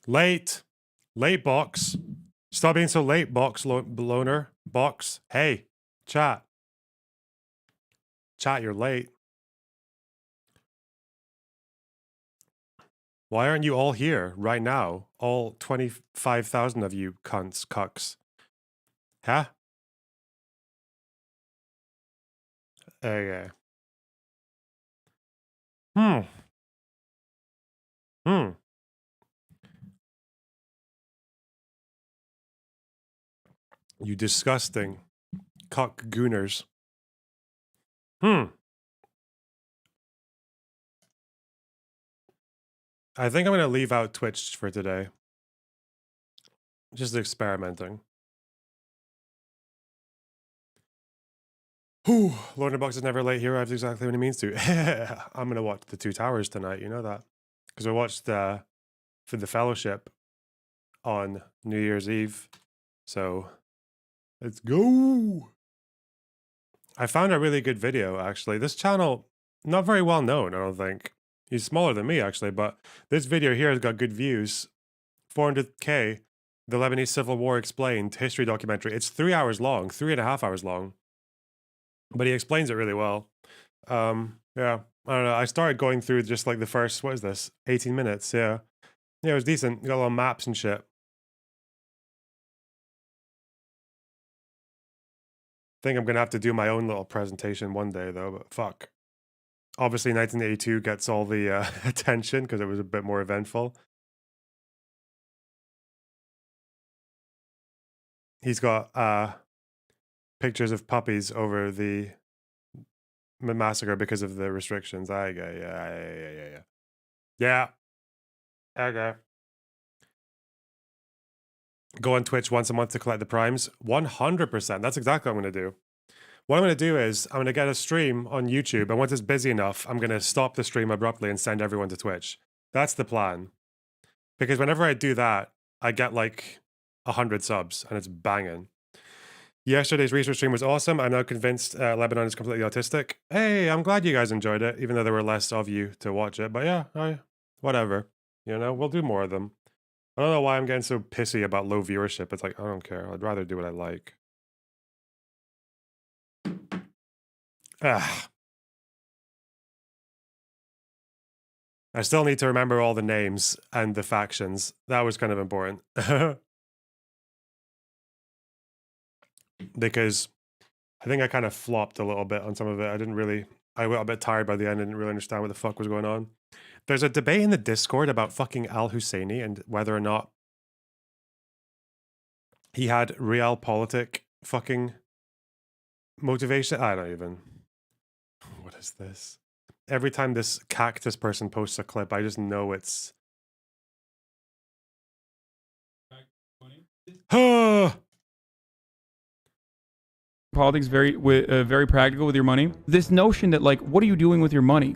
Late. Late box. Stop being so late, box loner. Box. Hey, chat. Chat, you're late. Why aren't you all here right now? All 25,000 of you cunts, cucks. Huh? Okay. Hmm. You disgusting cuck gooners. I think I'm going to leave out Twitch for today. Just experimenting. Whew, Lord of the Box is never late. Hero has exactly what he means to. I'm going to watch The Two Towers tonight. You know that. Because I watched for the Fellowship on New Year's Eve. So let's go. I found a really good video, actually. This channel, not very well known, I don't think. He's smaller than me, actually, but this video here has got good views. 400K, The Lebanese Civil War Explained, history documentary. It's 3 hours long, 3.5 hours long. But he explains it really well. Yeah, I don't know. I started going through just like the first, what is this? 18 minutes, yeah. Yeah, it was decent. Got a lot of maps and shit. Think I'm gonna have to do my own little presentation one day though, but fuck. Obviously 1982 gets all the attention because it was a bit more eventful. He's got pictures of puppies over the massacre because of the restrictions. Yeah. Okay. Go on Twitch once a month to collect the primes. 100%. That's exactly what I'm going to do. What I'm going to do is I'm going to get a stream on YouTube, and once it's busy enough, I'm going to stop the stream abruptly and send everyone to Twitch. That's the plan. Because whenever I do that, I get like 100 subs, and it's banging. Yesterday's research stream was awesome. I'm now convinced Lebanon is completely autistic. Hey, I'm glad you guys enjoyed it, even though there were less of you to watch it. But yeah, whatever. You know, we'll do more of them. I don't know why I'm getting so pissy about low viewership. It's like, I don't care. I'd rather do what I like. Ah. I still need to remember all the names and the factions. That was kind of important. Because I think I kind of flopped a little bit on some of it. I got a bit tired by the end. I didn't really understand what the fuck was going on. There's a debate in the Discord about fucking Al-Husseini and whether or not he had realpolitik fucking motivation. I don't even. What is this? Every time this cactus person posts a clip, I just know it's. Politics very practical with your money. This notion that like, what are you doing with your money,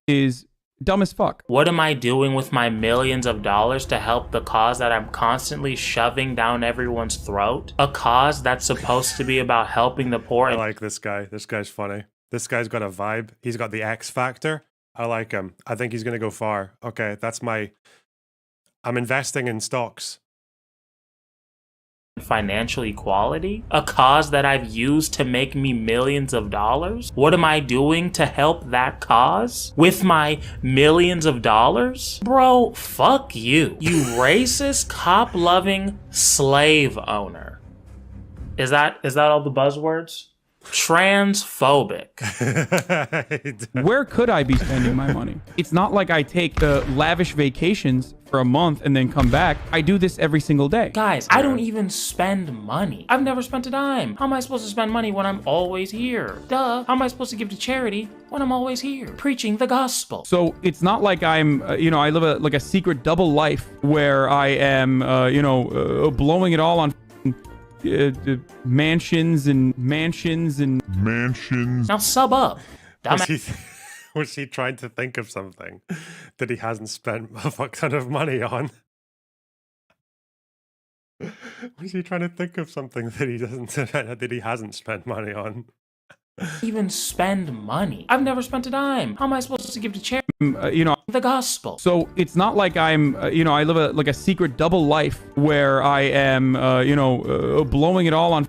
is dumb as fuck. What am I doing with my millions of dollars to help the cause that I'm constantly shoving down everyone's throat? A cause that's supposed to be about helping the poor. I like this guy. This guy's funny. This guy's got a vibe. He's got the X factor. I like him. I think he's going to go far. Okay, that's my... I'm investing in stocks. Financial equality? A cause that I've used to make me millions of dollars? What am I doing to help that cause with my millions of dollars? Bro, fuck you. You racist, cop-loving slave owner. Is that all the buzzwords? Transphobic. Where could I be spending my money? It's not like I take lavish vacations for a month and then come back. I do this every single day. Guys, I don't even spend money. I've never spent a dime. How am I supposed to spend money when I'm always here? Duh. How am I supposed to give to charity when I'm always here? Preaching the gospel. So it's not like I'm, I live a secret double life where I am, blowing it all on mansions. Now sub up. Was he trying to think of something that he hasn't spent a fuck ton of money on? Was he trying to think of something that he hasn't spent money on? even spend money. I've never spent a dime. How am I supposed to give to charity? You know, The gospel. so it's not like I'm, you know, I live a secret double life where I am, blowing it all on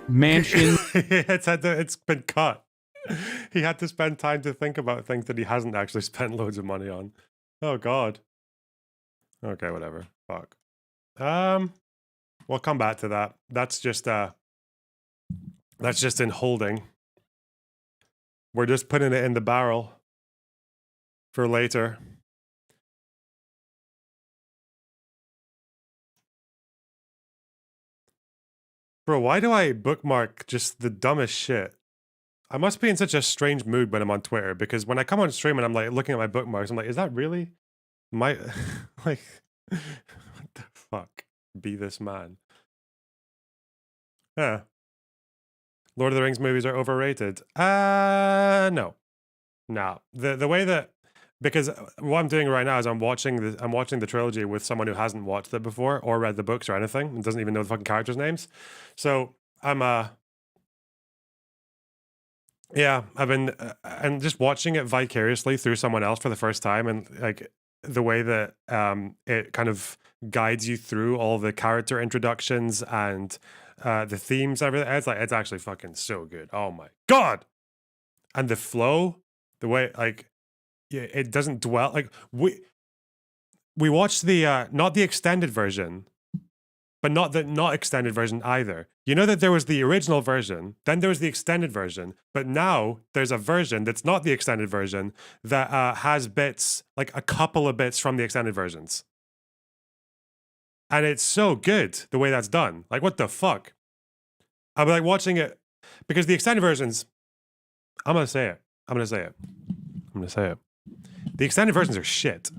mansions. It's been cut. He had to spend time to think about things that he hasn't actually spent loads of money on. Oh God. Okay, whatever. Fuck. We'll come back to that. That's just in holding. We're just putting it in the barrel for later. Bro, why do I bookmark just the dumbest shit? I must be in such a strange mood when I'm on Twitter, because when I come on stream and I'm like looking at my bookmarks, I'm like, is that really my like what the fuck? Be this man. Yeah. Lord of the Rings movies are overrated. No. No. The way that, because what I'm doing right now is I'm watching the trilogy with someone who hasn't watched it before or read the books or anything and doesn't even know the fucking characters' names. So I'm yeah, I've been and just watching it vicariously through someone else for the first time, and like the way that it kind of guides you through all the character introductions and the themes, everything. It's actually fucking so good. Oh my God. And the flow, the way like it doesn't dwell, like we watched the not the extended version, but not the not extended version either. You know that there was the original version, then there was the extended version, but now there's a version that's not the extended version that has bits, like a couple of bits from the extended versions. And it's so good the way that's done. Like, what the fuck? I'm like watching it because the extended versions, I'm gonna say it. The extended versions are shit.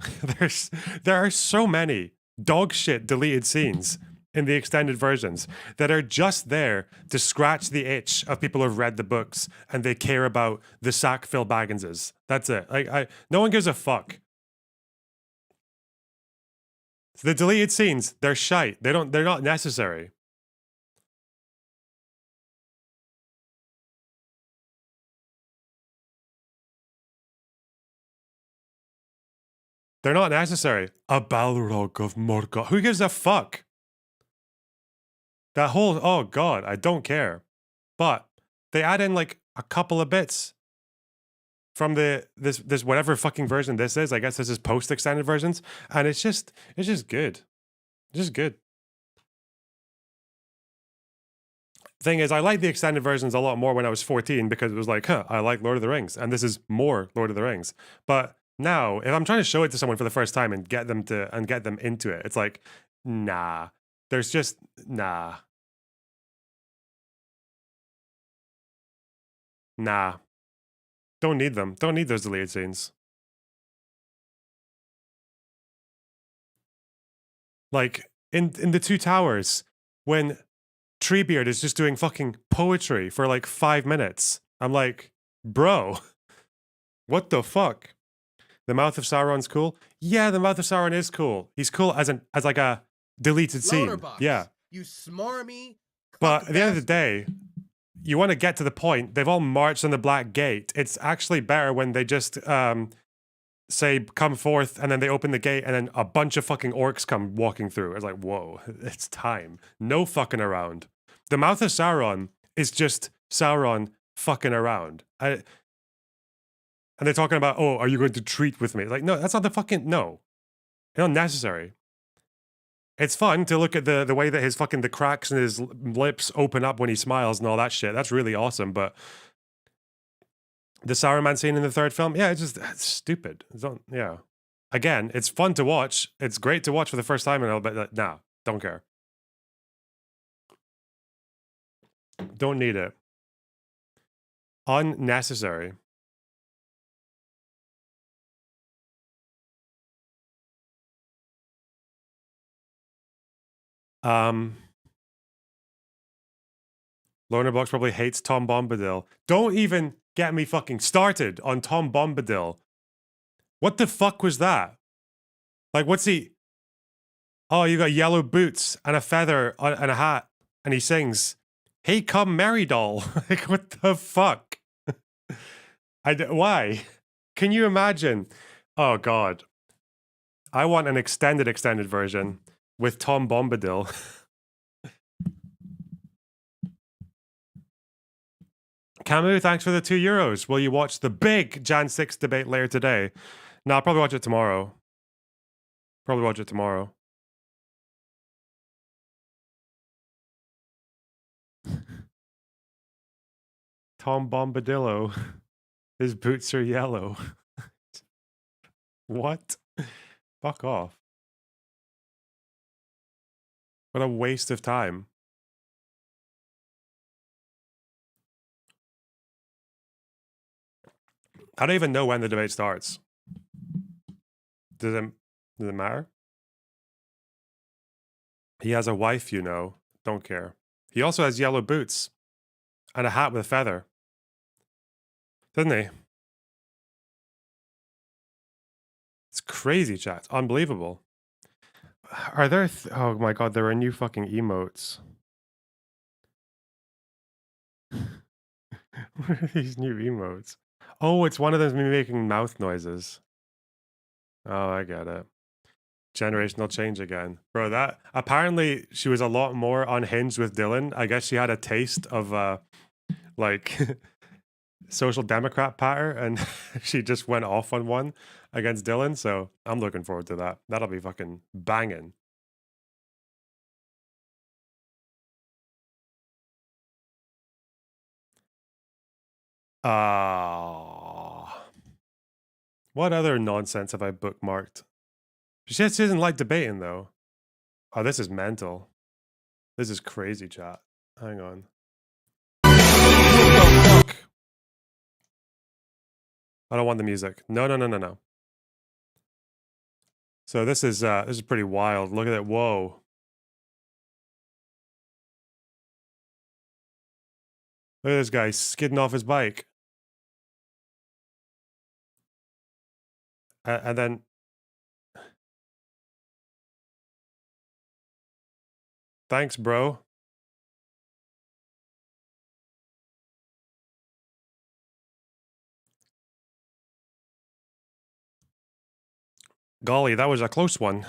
There are so many dog shit deleted scenes in the extended versions that are just there to scratch the itch of people who've read the books and they care about the Sackville Bagginses. That's it. Like no one gives a fuck. The deleted scenes, they're shite. They're not necessary. They're not necessary. A Balrog of Morgoth. Who gives a fuck? That whole, oh God, I don't care. But they add in like a couple of bits from this whatever fucking version this is. I guess this is post extended versions, and it's just good. Just good. Thing is, I liked the extended versions a lot more when I was 14 because it was like, I like Lord of the Rings, and this is more Lord of the Rings. But now, if I'm trying to show it to someone for the first time and get them into it, it's like, nah. There's just nah. Nah. Don't need them. Don't need those deleted scenes. Like in the Two Towers, when Treebeard is just doing fucking poetry for like 5 minutes. I'm like, bro, what the fuck? The Mouth of Sauron's cool? Yeah, the Mouth of Sauron is cool. He's cool as like a deleted scene. Box. Yeah. You smarmy. But at the end of the day, you want to get to the point. They've all marched on the Black Gate. It's actually better when they just say, come forth, and then they open the gate, and then a bunch of fucking orcs come walking through. It's like, whoa, it's time. No fucking around. The Mouth of Sauron is just Sauron fucking around. And they're talking about, oh, are you going to treat with me? Like, no, that's not the fucking, no. It's not necessary. It's fun to look at the way that his fucking, the cracks in his lips open up when he smiles and all that shit. That's really awesome, but the Saruman scene in the third film, yeah, it's stupid. Yeah. Again, it's fun to watch. It's great to watch for the first time and all, but nah, don't care. Don't need it. Unnecessary. Lorna Box probably hates Tom Bombadil. Don't even get me fucking started on Tom Bombadil. What the fuck was that? Like, what's he? Oh, you got yellow boots and a feather and a hat, and he sings. Hey, come Mary doll. Like, what the fuck? Why? Can you imagine? Oh, God. I want an extended version with Tom Bombadil. Camus, thanks for the €2. Will you watch the big Jan 6 debate later today? No, I'll probably watch it tomorrow. Probably watch it tomorrow. Tom Bombadillo. His boots are yellow. What? Fuck off. What a waste of time. I don't even know when the debate starts. Does it matter? He has a wife, you know. Don't care. He also has yellow boots and a hat with a feather. Doesn't he? It's crazy, chat. Unbelievable. Are there... oh my god, there are new fucking emotes. What are these new emotes? Oh, it's one of them me making mouth noises. Oh, I get it. Generational change again. Bro, that... apparently, she was a lot more unhinged with Dylan. I guess she had a taste of, like... social democrat patter, and she just went off on one against Dylan, so I'm looking forward to that. That'll be fucking banging. What other nonsense have I bookmarked? She said she doesn't like debating, though. Oh, this is mental. This is crazy, chat. Hang on. What the fuck? I don't want the music. No. So this is pretty wild. Look at that. Whoa. Look at this guy skidding off his bike. And then... thanks, bro. Golly, that was a close one.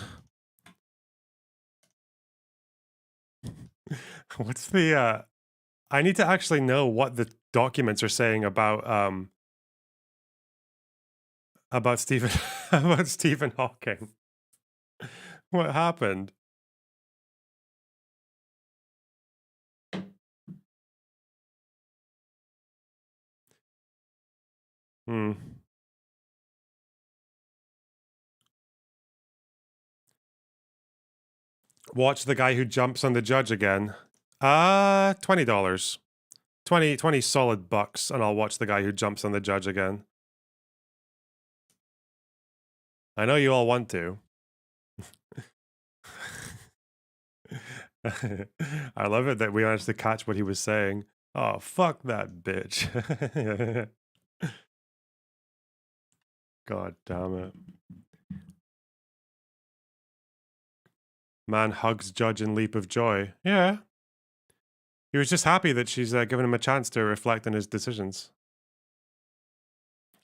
What's the I need to actually know what the documents are saying about Stephen about Stephen Hawking. What happened? Hmm. Watch the guy who jumps on the judge again. $20. 20 solid bucks, and I'll watch the guy who jumps on the judge again. I know you all want to. I love it that we managed to catch what he was saying. Oh, fuck that bitch. God damn it. Man hugs judge in leap of joy. Yeah. He was just happy that she's given him a chance to reflect on his decisions.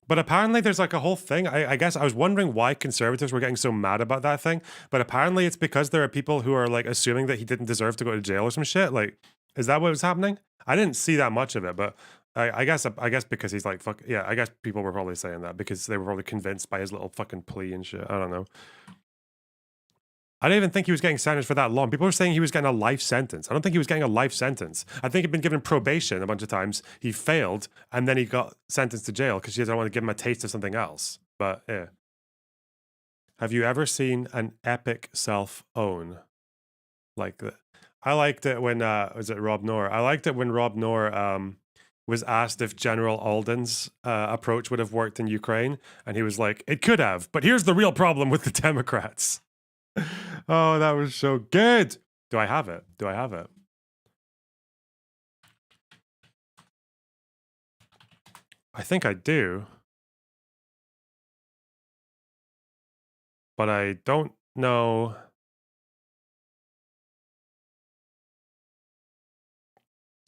But apparently there's like a whole thing. I guess I was wondering why conservatives were getting so mad about that thing. But apparently it's because there are people who are like assuming that he didn't deserve to go to jail or some shit. Like, is that what was happening? I didn't see that much of it, but I guess because he's like, fuck, yeah, I guess people were probably saying that because they were probably convinced by his little fucking plea and shit. I don't know. I didn't even think he was getting sentenced for that long. People were saying he was getting a life sentence. I don't think he was getting a life sentence. I think he'd been given probation a bunch of times. He failed, and then he got sentenced to jail because she doesn't want to give him a taste of something else. But yeah. Have you ever seen an epic self-own like that? I liked it when was it Rob Noor? I liked it when Rob Noor was asked if General Alden's approach would have worked in Ukraine, and he was like, "It could have, but here's the real problem with the Democrats." Oh, that was so good. Do I have it? Do I have it? I think I do. But I don't know.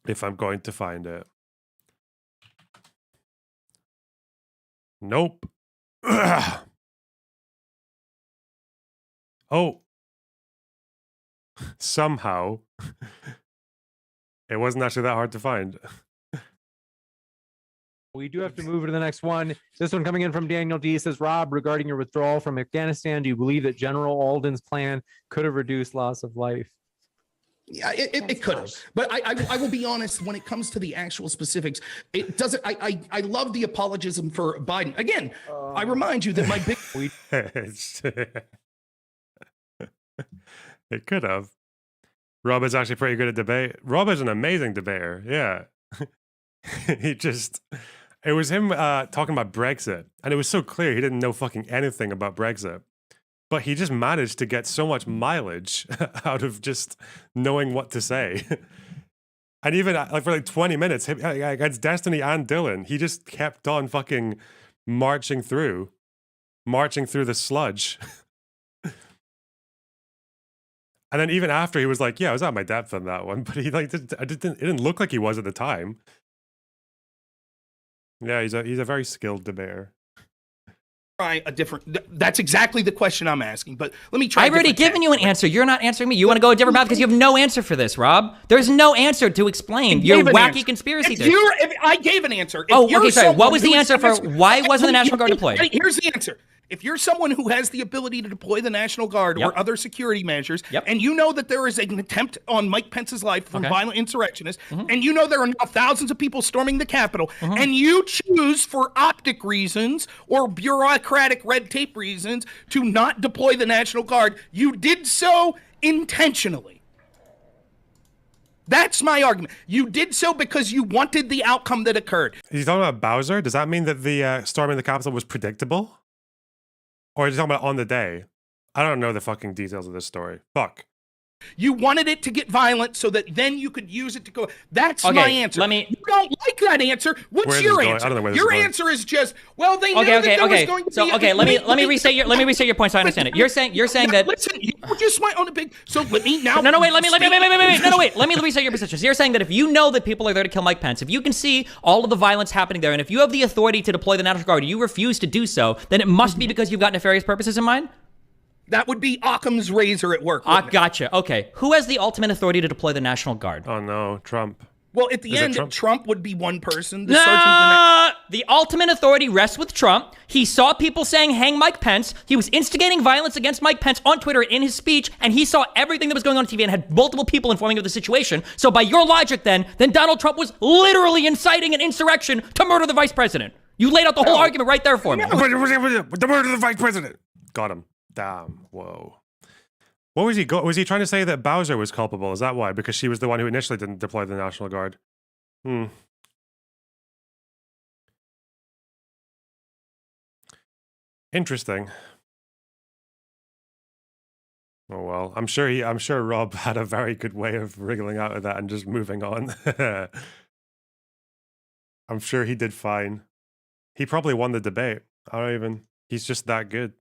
If I'm going to find it. Nope. Oh. Somehow. It wasn't actually that hard to find. We do have to move to the next one. This one coming in from Daniel D says, Rob, regarding your withdrawal from Afghanistan, do you believe that General Alden's plan could have reduced loss of life? Yeah, it could have, but I will be honest. When it comes to the actual specifics, it doesn't. I love the apologism for Biden. Again, I remind you that my big. It could have. Rob is actually pretty good at debate. Rob is an amazing debater. Yeah, it was him talking about Brexit, and it was so clear he didn't know fucking anything about Brexit. But he just managed to get so much mileage out of just knowing what to say. And even like for like 20 minutes, against Destiny and Dylan, he just kept on fucking marching through the sludge. And then even after, he was like, yeah, I was at my depth on that one. But he like, it didn't look like he was at the time. Yeah, he's a very skilled debater. Try a different. That's exactly the question I'm asking. But let me try. I've already given you an answer. You're not answering me. You want to go a different path because you have no answer for this, Rob. There's no answer to explain your wacky conspiracy theory. I gave an answer. Okay, sorry. What was the answer for why wasn't the National Guard deployed? Here's the answer. If you're someone who has the ability to deploy the National Guard or other security measures, and you know that there is an attempt on Mike Pence's life from violent insurrectionists, and you know there are now thousands of people storming the Capitol, and you choose for optic reasons or bureaucratic red tape reasons to not deploy the National Guard, you did so intentionally. That's my argument. You did so because you wanted the outcome that occurred. Is he talking about Bowser? Does that mean that the storming the Capitol was predictable? Or are you talking about on the day? I don't know the fucking details of this story. Fuck. You wanted it to get violent so that then you could use it to go. That's my answer. You don't like that answer. What's your answer? I don't know where this your is going. answer is just, well, they knew that there was going to be. Let me reset your point so I understand it. You're saying that. Listen, you just went on a big. So let me now. No, wait. Let me reset your position. So you're saying that if you know that people are there to kill Mike Pence, if you can see all of the violence happening there, and if you have the authority to deploy the National Guard, you refuse to do so, then it must be because you've got nefarious purposes in mind. That would be Occam's razor at work. Gotcha. Okay. Who has the ultimate authority to deploy the National Guard? Oh no, Trump. Well, at the end, Trump would be one person. The ultimate authority rests with Trump. He saw people saying, hang Mike Pence. He was instigating violence against Mike Pence on Twitter in his speech, and he saw everything that was going on TV and had multiple people informing of the situation. So by your logic, then Donald Trump was literally inciting an insurrection to murder the vice president. You laid out the whole argument right there for me. The murder of the vice president. Got him. Damn. Whoa. What was he was he trying to say that Bowser was culpable? Is that why? Because she was the one who initially didn't deploy the National Guard. Interesting. Oh well. I'm sure Rob had a very good way of wriggling out of that and just moving on. I'm sure he did fine. He probably won the debate. He's just that good.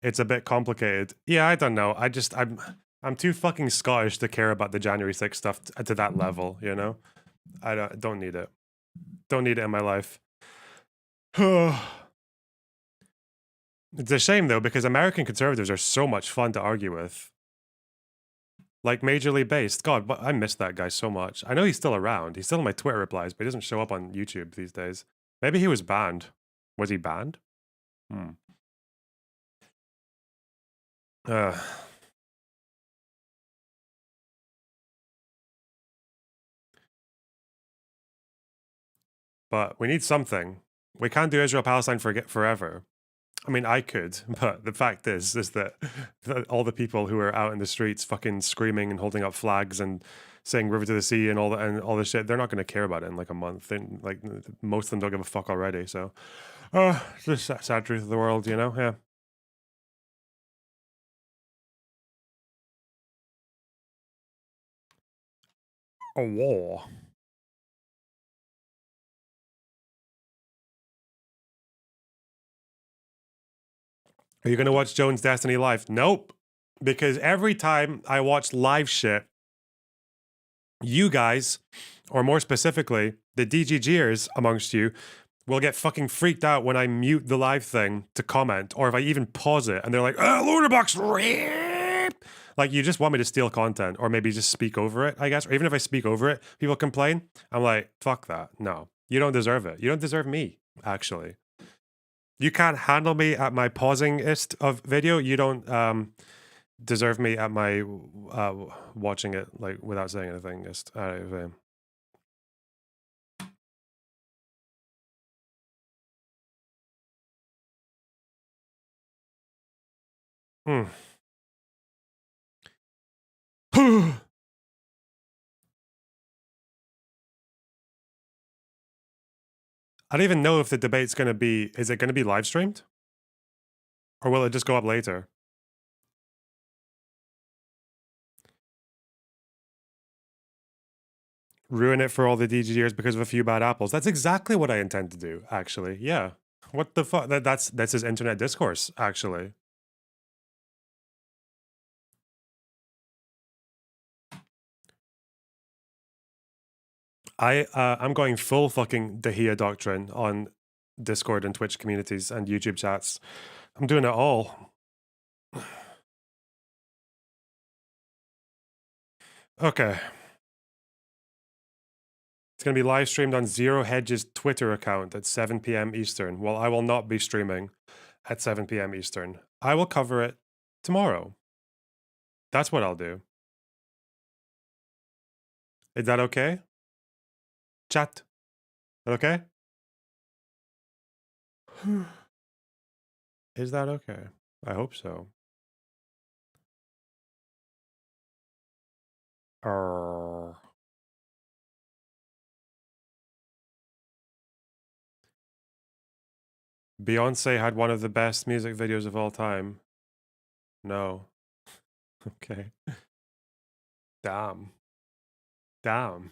It's a bit complicated. Yeah, I don't know. I'm too fucking Scottish to care about the January 6th stuff to that level, you know? I don't need it. Don't need it in my life. It's a shame though, because American conservatives are so much fun to argue with. Like majorly based. God, but I miss that guy so much. I know he's still around. He's still in my Twitter replies, but he doesn't show up on YouTube these days. Maybe he was banned. Was he banned? But we need something. We can't do Israel-Palestine forever. I mean, I could, but the fact is that all the people who are out in the streets fucking screaming and holding up flags and saying "River to the Sea" and all this shit, they're not going to care about it in like a month. Like most of them don't give a fuck already. So, it's just a sad truth of the world, you know? Yeah. A war. Are you going to watch Jones Destiny live? Nope. Because every time I watch live shit you guys, or more specifically, the DGGers amongst you, will get fucking freaked out when I mute the live thing to comment, or if I even pause it, and they're like, Luna Box, like, you just want me to steal content, or maybe just speak over it, I guess. Or even if I speak over it, people complain. I'm like, fuck that. No, you don't deserve it. You don't deserve me, actually. You can't handle me at my pausingest of video. You don't deserve me at my watching it like without saying anything. Just I don't even know if the debate's going to be, is it going to be live streamed? Or will it just go up later? Ruin it for all the DGers because of a few bad apples. That's exactly what I intend to do, actually. Yeah. What the fuck? That's his internet discourse, actually. I'm going full fucking Dahia doctrine on Discord and Twitch communities and YouTube chats. I'm doing it all. Okay. It's going to be live streamed on Zero Hedge's Twitter account at 7 p.m. Eastern. Well, I will not be streaming at 7 p.m. Eastern. I will cover it tomorrow. That's what I'll do. Is that okay? Chat. Okay? Is that okay? I hope so. Beyonce had one of the best music videos of all time. No. Okay. Damn. Damn.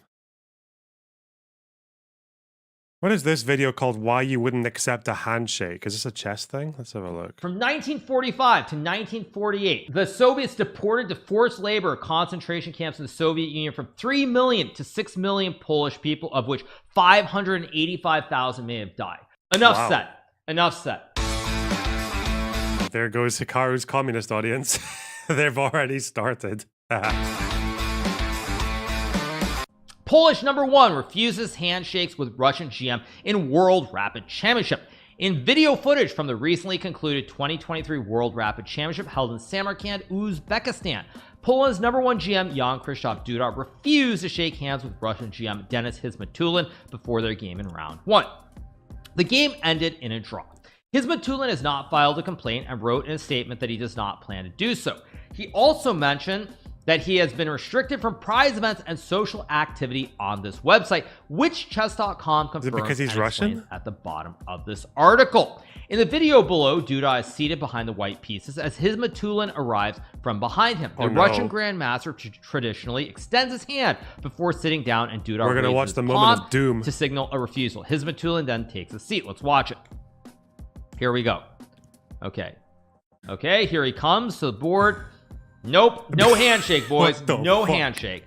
What is this video called? Why You Wouldn't Accept a Handshake? Is this a chess thing? Let's have a look. From 1945 to 1948, the Soviets deported to forced labor concentration camps in the Soviet Union from 3 million to 6 million Polish people, of which 585,000 may have died. Enough said. Enough said. There goes Hikaru's communist audience. They've already started. Polish number 1 refuses handshakes with Russian GM in World Rapid Championship. In video footage from the recently concluded 2023 World Rapid Championship held in Samarkand, Uzbekistan, Poland's number 1 GM Jan-Krzysztof Duda refused to shake hands with Russian GM Denis Hizmatulin before their game in round 1. The game ended in a draw. Hizmatulin has not filed a complaint and wrote in a statement that he does not plan to do so. He also mentioned that he has been restricted from prize events and social activity on this website, which chess.com confirms. Is it because he's Russian? At the bottom of this article. In the video below, Duda is seated behind the white pieces as Hizmatulin arrives from behind him. The Russian grandmaster traditionally extends his hand before sitting down, and Duda We're going to watch the moment of doom to signal a refusal. Hizmatulin then takes a seat. Let's watch it. Here we go. Okay, here he comes to the board. Nope, no handshake, boys. No handshake.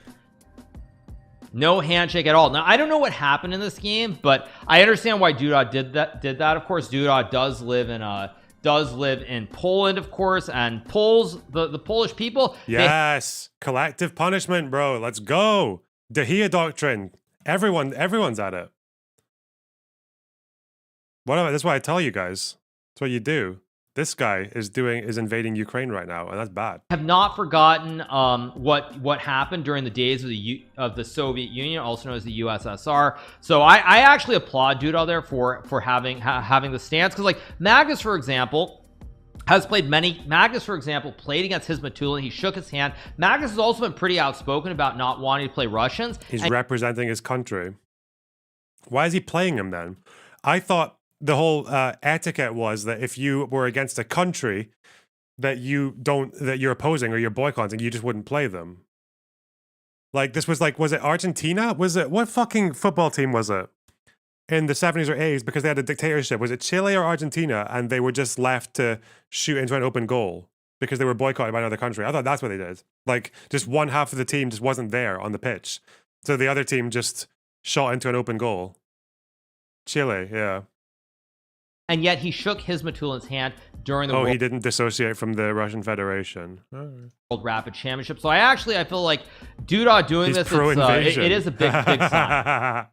No handshake at all. Now, I don't know what happened in this game, but I understand why Duda did that. Of course, Duda does live in Poland, of course, and the Polish people. Yes, collective punishment, bro. Let's go. Dahia doctrine. Everyone's at it. That's why I tell you guys. That's what you do. This guy is invading Ukraine right now, and that's bad. Have not forgotten what happened during the days of the Soviet Union, also known as the USSR. So I actually applaud Duda there for having the stance, because like Magnus, for example, played against Hizmatulin. He shook his hand. Magnus has also been pretty outspoken about not wanting to play Russians. He's representing his country. Why is he playing him then? I thought the whole etiquette was that if you were against a country that you're opposing or you're boycotting, you just wouldn't play them. Like this was it Argentina? What fucking football team was it in the 70s or 80s because they had a dictatorship? Was it Chile or Argentina? And they were just left to shoot into an open goal because they were boycotted by another country. I thought that's what they did. Like just one half of the team just wasn't there on the pitch. So the other team just shot into an open goal. Chile, yeah. And yet he shook Hizmatulin's hand during the he didn't dissociate from the Russian Federation. World Rapid Championship. So I feel like Duda doing He's this, it is a big sign.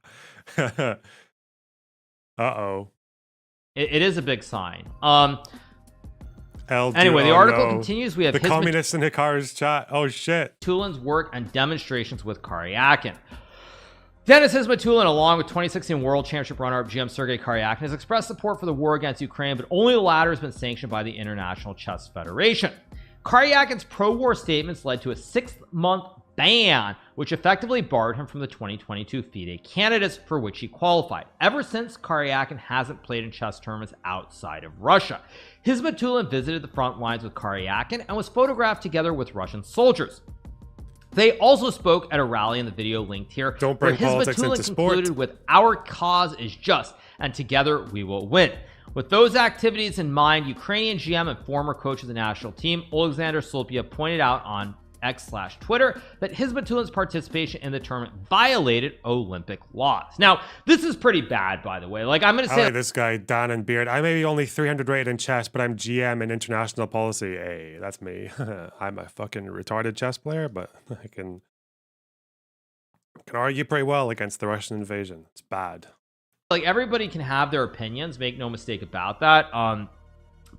Uh-oh. It is a big sign. Anyway, the article continues. We have the communists in Hikaru's chat. Oh, shit. Hizmatulin's work and demonstrations with Karyakin. Denis Hizmatulin, along with 2016 World Championship runner-up GM Sergei Karyakin, has expressed support for the war against Ukraine, but only the latter has been sanctioned by the International Chess Federation. Karyakin's pro-war statements led to a 6-month ban, which effectively barred him from the 2022 FIDE candidates for which he qualified. Ever since, Karyakin hasn't played in chess tournaments outside of Russia. Hizmatulin visited the front lines with Karyakin and was photographed together with Russian soldiers. They also spoke at a rally in the video linked here. Don't bring politics into sport. Concluded with, "Our cause is just, and together we will win." With those activities in mind, Ukrainian GM and former coach of the national team, Alexander Sulpia, pointed out on X/Twitter that Hizmatulin's participation in the tournament violated Olympic laws. Now, this is pretty bad, by the way. Like, I'm going to say, this guy, Dan and Beard. I may be only 300 rated in chess, but I'm GM in international policy. Hey, that's me. I'm a fucking retarded chess player, but I can argue pretty well against the Russian invasion. It's bad. Like, everybody can have their opinions, make no mistake about that.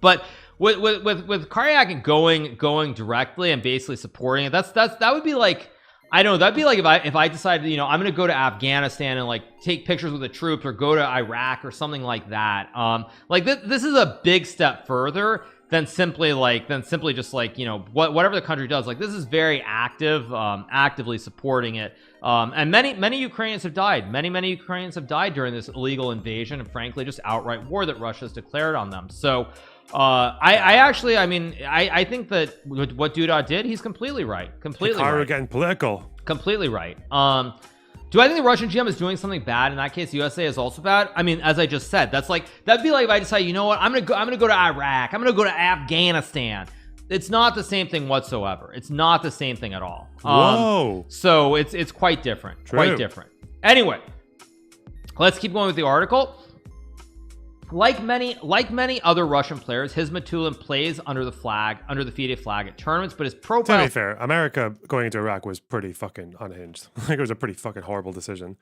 But with Karyakin going directly and basically supporting it, that would be like, I don't know, that'd be like if I decided, I'm going to go to Afghanistan and like take pictures with the troops, or go to Iraq or something like that. Like this is a big step further than simply just like, whatever the country does. Like, this is very actively supporting it. And many Ukrainians have died. Many Ukrainians have died during this illegal invasion and, frankly, just outright war that Russia has declared on them. So I think that what Duda did, he's completely right. Hikaru getting political. Completely right. Do I think the Russian GM is doing something bad? In that case, the USA is also bad. I mean, as I just said, that'd be like if I decide, you know what, I'm gonna go to Iraq, I'm gonna go to Afghanistan. It's not the same thing whatsoever. It's not the same thing at all. Whoa. So it's quite different. True. Quite different. Anyway, let's keep going with the article. Like many other Russian players, Hizmatulin plays under the FIDE flag at tournaments, but his profile... To be fair, America going into Iraq was pretty fucking unhinged. I think it was a pretty fucking horrible decision.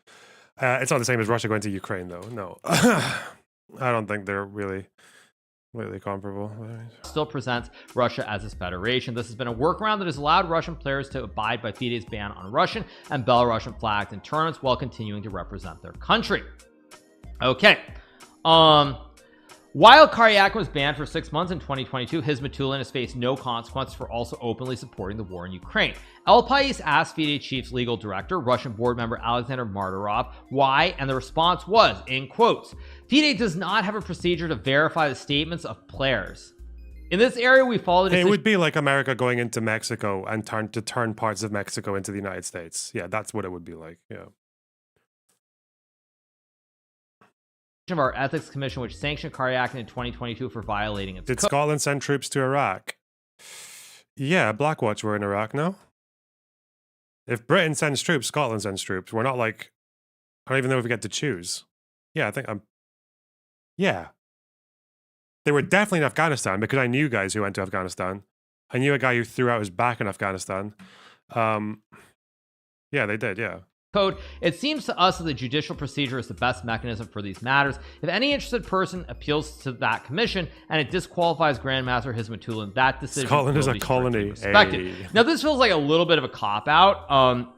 It's not the same as Russia going to Ukraine, though. No. I don't think they're really comparable. Still presents Russia as its federation. This has been a workaround that has allowed Russian players to abide by FIDE's ban on Russian and Belarusian flags in tournaments while continuing to represent their country. Okay. While Karyakin was banned for 6 months in 2022, Hizmatulin has faced no consequences for also openly supporting the war in Ukraine. El Pais asked FIDE Chief's legal director, Russian board member Alexander Martyrov, why, and the response was, in quotes, "FIDE does not have a procedure to verify the statements of players. In this area, we follow the decision." It would be like America going into Mexico and turn parts of Mexico into the United States. Yeah, that's what it would be like. Yeah. Of our ethics commission, which sanctioned Karyakin in 2022 for violating its Did Scotland send troops to Iraq? Yeah, Blackwatch were in Iraq, no? If Britain sends troops, Scotland sends troops. We're not like, I don't even know if we get to choose. Yeah, I think yeah. They were definitely in Afghanistan because I knew guys who went to Afghanistan. I knew a guy who threw out his back in Afghanistan. Yeah, they did, yeah. Code. It seems to us that the judicial procedure is the best mechanism for these matters. If any interested person appeals to that commission and it disqualifies Grandmaster Hizmatulin, that decision Scotland is a colony. Respected. Hey. Now, this feels like a little bit of a cop-out.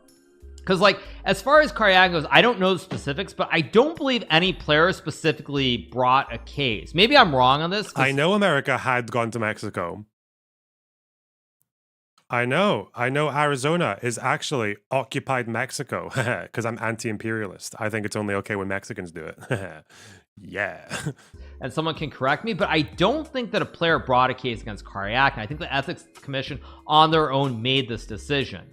Because, like, as far as Karyakin goes, I don't know the specifics, but I don't believe any player specifically brought a case. Maybe I'm wrong on this. I know America had gone to Mexico. I know Arizona is actually occupied Mexico because I'm anti-imperialist. I think it's only okay when Mexicans do it. Yeah. And someone can correct me, but I don't think that a player brought a case against Karyakin. I think the Ethics Commission on their own made this decision.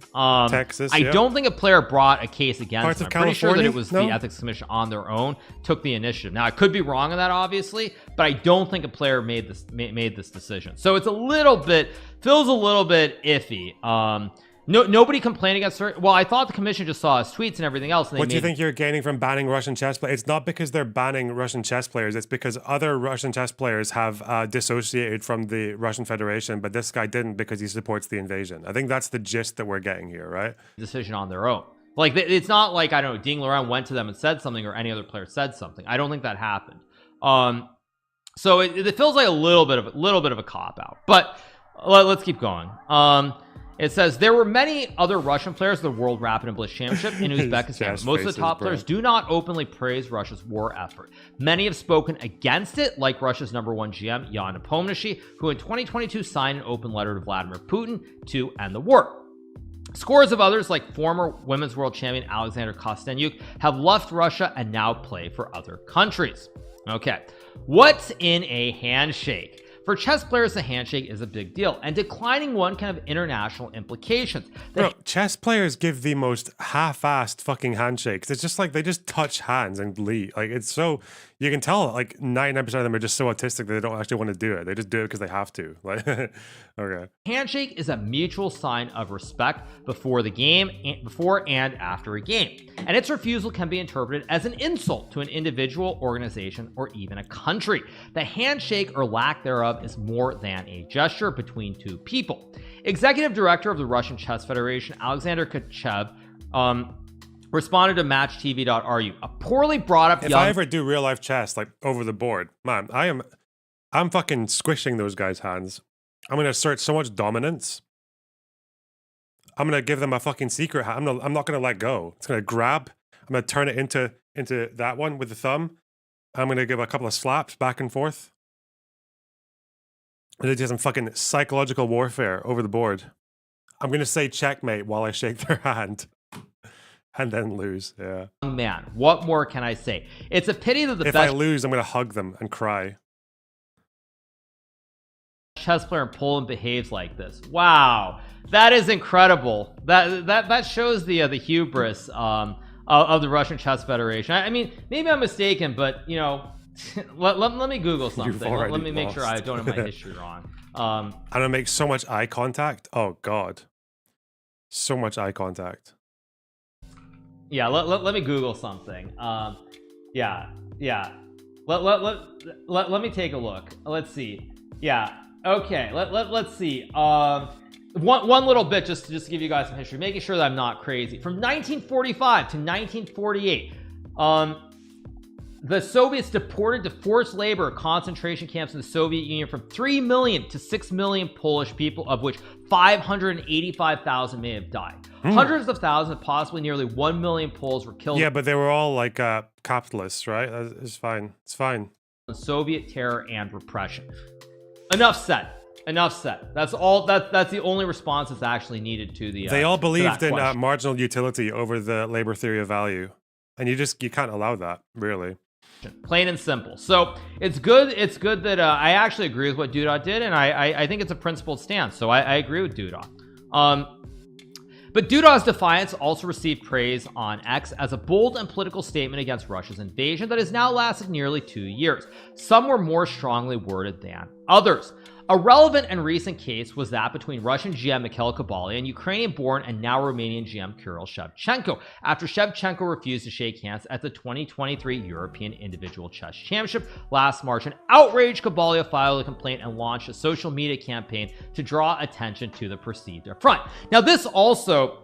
Texas, I don't think a player brought a case against him. I'm pretty sure that it was the Ethics Commission on their own took the initiative. Now, I could be wrong on that, obviously, but I don't think a player made this decision. So it's a little bit, feels a little bit iffy. Nobody complained against her. Well, I thought the commission just saw his tweets and everything else. And what do you think you're gaining from banning Russian chess players? It's not because they're banning Russian chess players. It's because other Russian chess players have dissociated from the Russian Federation, but this guy didn't because he supports the invasion. I think that's the gist that we're getting here, right? Decision on their own. Like, it's not like, I don't know, Ding Laurent went to them and said something or any other player said something. I don't think that happened. So it feels like a little bit of a cop out, but let's keep going. It says there were many other Russian players at the World Rapid and Blitz Championship in Uzbekistan. Most of the top players do not openly praise Russia's war effort. Many have spoken against it, like Russia's #1 GM, Yan Nepomniachtchi, who in 2022 signed an open letter to Vladimir Putin to end the war. Scores of others, like former women's world champion Alexander Kostenyuk, have left Russia and now play for other countries. Okay, what's in a handshake? For chess players, a handshake is a big deal, and declining one can have international implications. Bro, chess players give the most half-assed fucking handshakes. It's just like they just touch hands and leave. Like, it's so, you can tell like 99% of them are just so autistic that they don't actually want to do it. They just do it because they have to. Like, okay. Handshake is a mutual sign of respect before the game, before and after a game, and its refusal can be interpreted as an insult to an individual, organization, or even a country. The handshake or lack thereof is more than a gesture between two people. Executive director of the Russian Chess Federation, Alexander Kachev, responded to MatchTV.ru, a poorly brought up if I ever do real life chess, like over the board, man, I'm fucking squishing those guys' hands. I'm gonna assert so much dominance. I'm gonna give them a fucking secret hand. I'm not gonna let go. It's gonna grab. I'm gonna turn it into that one with the thumb. I'm gonna give a couple of slaps back and forth. And do some fucking psychological warfare over the board. I'm gonna say checkmate while I shake their hand. And then lose, yeah. Man, what more can I say? It's a pity that if I lose, I'm gonna hug them and cry. Chess player in Poland behaves like this. Wow, that is incredible. That shows the hubris of the Russian Chess Federation. I mean, maybe I'm mistaken, but you know, let me Google something. Let me make sure I don't have my history wrong. I'm gonna make so much eye contact. Oh God, so much eye contact. Yeah, let me Google something. Yeah. Let me take a look. Let's see. Yeah. Okay. Let's see. One little bit just to give you guys some history, making sure that I'm not crazy. From 1945 to 1948, the Soviets deported to forced labor concentration camps in the Soviet Union from 3 million to 6 million Polish people, of which 585,000 may have died. Hundreds of thousands, possibly nearly 1 million Poles were killed. Yeah, but they were all like capitalists, right? It's fine. It's fine. Soviet terror and repression. Enough said. Enough said. That's all. That's the only response that's actually needed to the. They all believed in marginal utility over the labor theory of value, and you can't allow that, really. Plain and simple. So it's good that I actually agree with what Duda did, and I think it's a principled stance. So I agree with Duda. But Duda's defiance also received praise on X as a bold and political statement against Russia's invasion that has now lasted nearly 2 years. Some were more strongly worded than others. A relevant and recent case was that between Russian GM Mikhail Kobalia and Ukrainian-born and now Romanian GM Kirill Shevchenko, after Shevchenko refused to shake hands at the 2023 European Individual Chess Championship last March. An outraged Kobalia filed a complaint and launched a social media campaign to draw attention to the perceived affront. Now, this also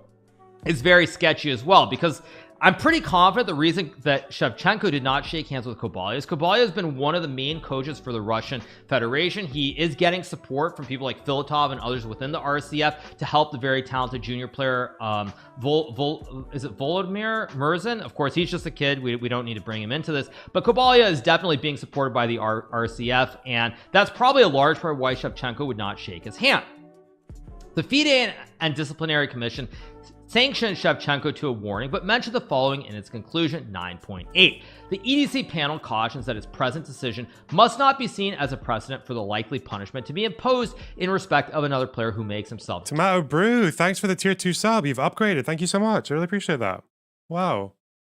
is very sketchy as well, because I'm pretty confident the reason that Shevchenko did not shake hands with Kobalia is Kobalia has been one of the main coaches for the Russian Federation. He is getting support from people like Filatov and others within the RCF to help the very talented junior player, is it Volodymyr Murzin? Of course, he's just a kid. We don't need to bring him into this. But Kobalia is definitely being supported by the RCF, and that's probably a large part of why Shevchenko would not shake his hand. The FIDE and Disciplinary Commission sanctioned Shevchenko to a warning, but mentioned the following in its conclusion 9.8. The EDC panel cautions that its present decision must not be seen as a precedent for the likely punishment to be imposed in respect of another player who makes himself. Tomato Brew, thanks for the tier 2 sub. You've upgraded. Thank you so much. I really appreciate that. Wow.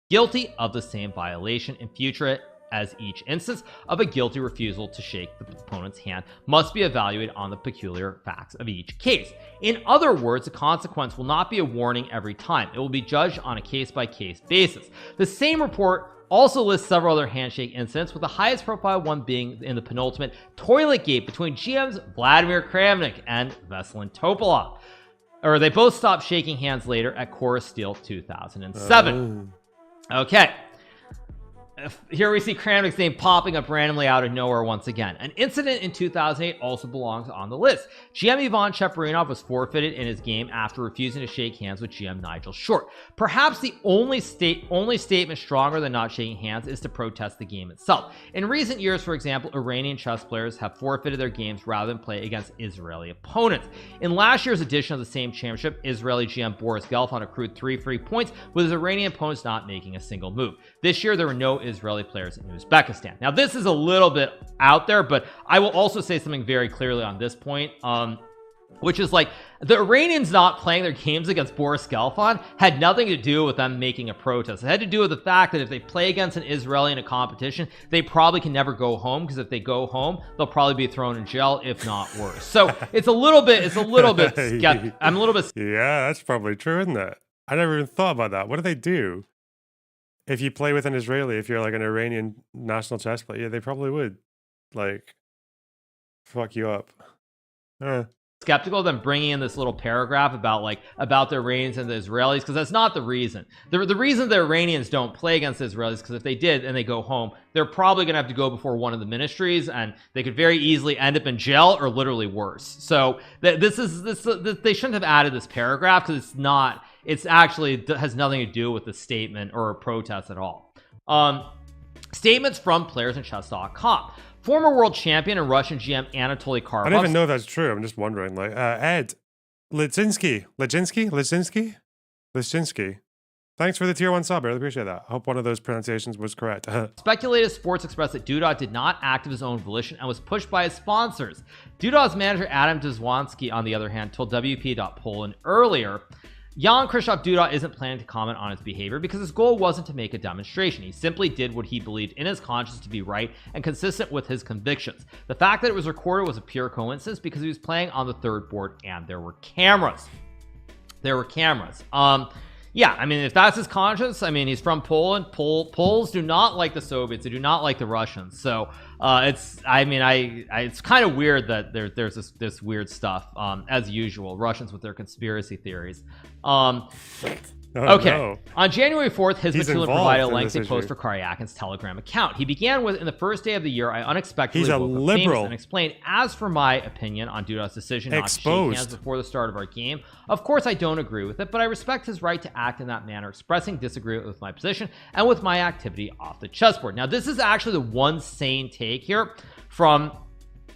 Guilty of the same violation in future as each instance of a guilty refusal to shake the opponent's hand must be evaluated on the peculiar facts of each case. In other words, the consequence will not be a warning every time. It will be judged on a case-by-case basis. The same report also lists several other handshake incidents, with the highest profile one being in the penultimate toilet gate between GMs Vladimir Kramnik and Veselin Topalov. Or they both stopped shaking hands later at Chorus Steel 2007. Okay. Here we see Kramnik's name popping up randomly out of nowhere once again. An incident in 2008 also belongs on the list. GM Ivan Cheparinov was forfeited in his game after refusing to shake hands with GM Nigel Short. Perhaps the only statement stronger than not shaking hands is to protest the game itself. In recent years, for example, Iranian chess players have forfeited their games rather than play against Israeli opponents. In last year's edition of the same championship, Israeli GM Boris Gelfand accrued 3 free points, with his Iranian opponents not making a single move. This year, there were no Israeli players in Uzbekistan. Now, this is a little bit out there, but I will also say something very clearly on this point, which is like the Iranians not playing their games against Boris Gelfand had nothing to do with them making a protest. It had to do with the fact that if they play against an Israeli in a competition, they probably can never go home, because if they go home, they'll probably be thrown in jail, if not worse. So it's a little bit I'm a little bit. Yeah, that's probably true, isn't it? I never even thought about that. What do they do if you play with an Israeli? If you're like an Iranian national chess player, yeah, they probably would like fuck you up. Skeptical of them bringing in this little paragraph about the Iranians and the Israelis, because that's not the reason. The reason the Iranians don't play against the Israelis, because if they did and they go home, they're probably going to have to go before one of the ministries, and they could very easily end up in jail or literally worse. So they shouldn't have added this paragraph, because it's actually has nothing to do with the statement or a protest at all. Statements from players in chess.com. Former world champion and Russian GM Anatoly Karpov. I don't even know if that's true. I'm just wondering. Like Ed Lichinsky. Thanks for the tier 1 sub. I really appreciate that. I hope one of those pronunciations was correct. Speculated Sports expressed that Duda did not act of his own volition and was pushed by his sponsors. Duda's manager Adam Dzwanski, on the other hand, told WP.Poland earlier, Jan Krzysztof Duda isn't planning to comment on his behavior because his goal wasn't to make a demonstration. He simply did what he believed in his conscience to be right and consistent with his convictions. The fact that it was recorded was a pure coincidence because he was playing on the third board and there were cameras. Yeah, I mean, if that's his conscience, I mean, he's from Poland. Poles do not like the Soviets. They do not like the Russians. So it's kind of weird that there's this weird stuff, as usual. Russians with their conspiracy theories. Okay. No. On January 4th, Hizmetulin provided a lengthy issue. post for Karyakin's Telegram account. He began with, in the first day of the year, I unexpectedly He's a woke up liberal. famous and explained, as for my opinion on Duda's decision not to shake hands Exposed. before the start of our game, of course I don't agree with it, but I respect his right to act in that manner, expressing disagreement with my position and with my activity off the chessboard. Now, this is actually the one sane take here from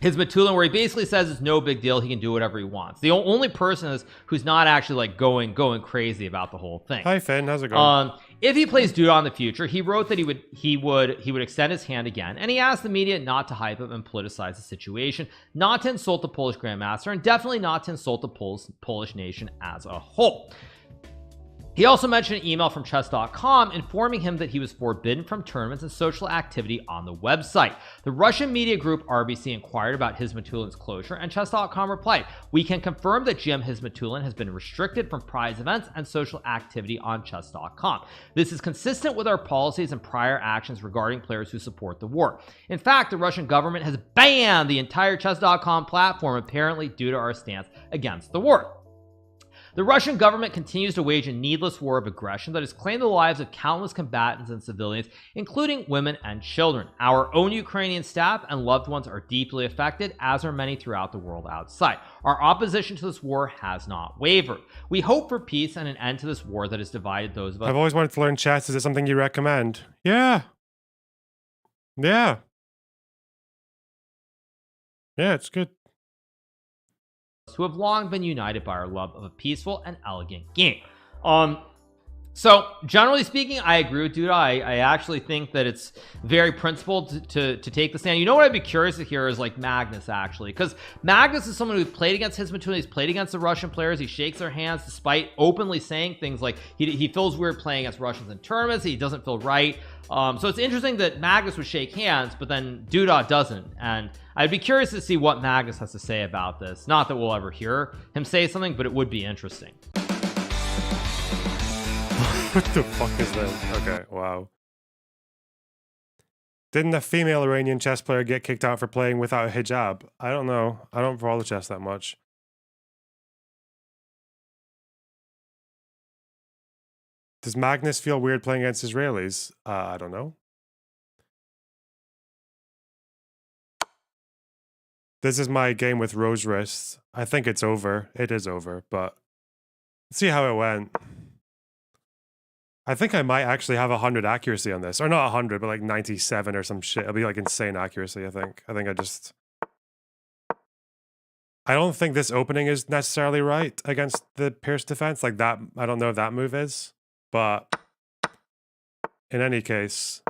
Hizmetulin, where he basically says it's no big deal, he can do whatever he wants. The only person who's not actually like going crazy about the whole thing. Hi Finn, how's it going? If he plays Duda in the future, he wrote that he would extend his hand again, and he asked the media not to hype him and politicize the situation, not to insult the Polish Grandmaster, and definitely not to insult the Polish nation as a whole. He also mentioned an email from chess.com informing him that he was forbidden from tournaments and social activity on the website. The Russian media group RBC inquired about Hizmetulin's closure, and chess.com replied, "We can confirm that GM Hizmetulin has been restricted from prize events and social activity on chess.com. This is consistent with our policies and prior actions regarding players who support the war. In fact, the Russian government has banned the entire chess.com platform, apparently due to our stance against the war." The Russian government continues to wage a needless war of aggression that has claimed the lives of countless combatants and civilians, including women and children. Our own Ukrainian staff and loved ones are deeply affected, as are many throughout the world outside. Our opposition to this war has not wavered. We hope for peace and an end to this war that has divided those of us. I've always wanted to learn chess. Is it something you recommend? Yeah, it's good. Who have long been united by our love of a peaceful and elegant game. So generally speaking, I agree with Duda. I actually think that it's very principled to take the stand. You know what I'd be curious to hear is like Magnus, actually, because Magnus is someone who played against Hizmatula. He's played against the Russian players. He shakes their hands despite openly saying things like he feels weird playing against Russians in tournaments. He doesn't feel right. So it's interesting that Magnus would shake hands, but then Duda doesn't. And I'd be curious to see what Magnus has to say about this. Not that we'll ever hear him say something, but it would be interesting. What the fuck is this? Okay, wow. Didn't a female Iranian chess player get kicked out for playing without a hijab? I don't know. I don't follow chess that much. Does Magnus feel weird playing against Israelis? I don't know. This is my game with rose wrists. I think it's over. It is over, but let's see how it went. I think I might actually have 100 accuracy on this. Or not 100, but like 97 or some shit. It'll be like insane accuracy, I think. I don't think this opening is necessarily right against the Pierce defense. Like that, I don't know if that move is. But in any case,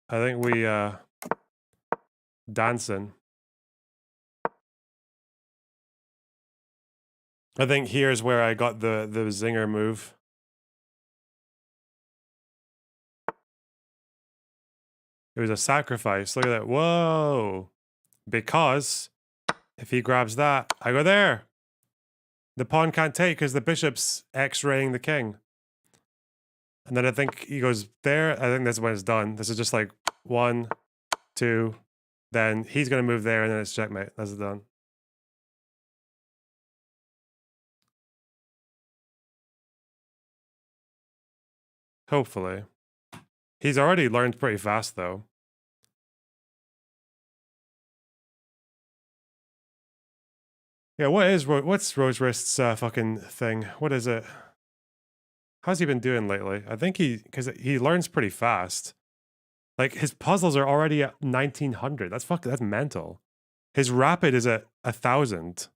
I think we dancing. I think here's where I got the zinger move. It was a sacrifice. Look at that. Whoa. Because if he grabs that, I go there. The pawn can't take because the bishop's x-raying the king. And then I think he goes there. I think that's when it's done. This is just like 1, 2. Then he's going to move there and then it's checkmate. That's done. Hopefully. He's already learned pretty fast, though. Yeah, what's Rose Wrist's fucking thing? What is it? How's he been doing lately? I think because he learns pretty fast. Like, his puzzles are already at 1900. That's mental. His rapid is at 1000.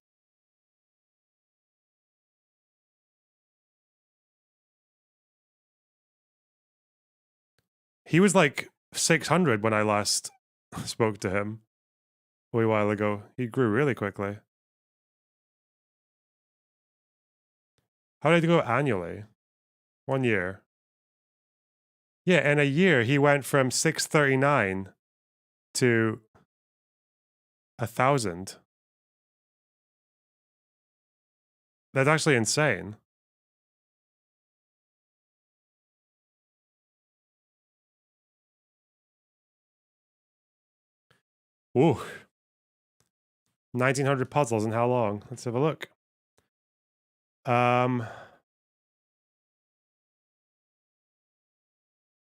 He was like 600 when I last spoke to him a wee while ago. He grew really quickly. How did he go annually? 1 year. Yeah, in a year, he went from 639 to 1000. That's actually insane. Ooh. 1900 puzzles in how long? Let's have a look.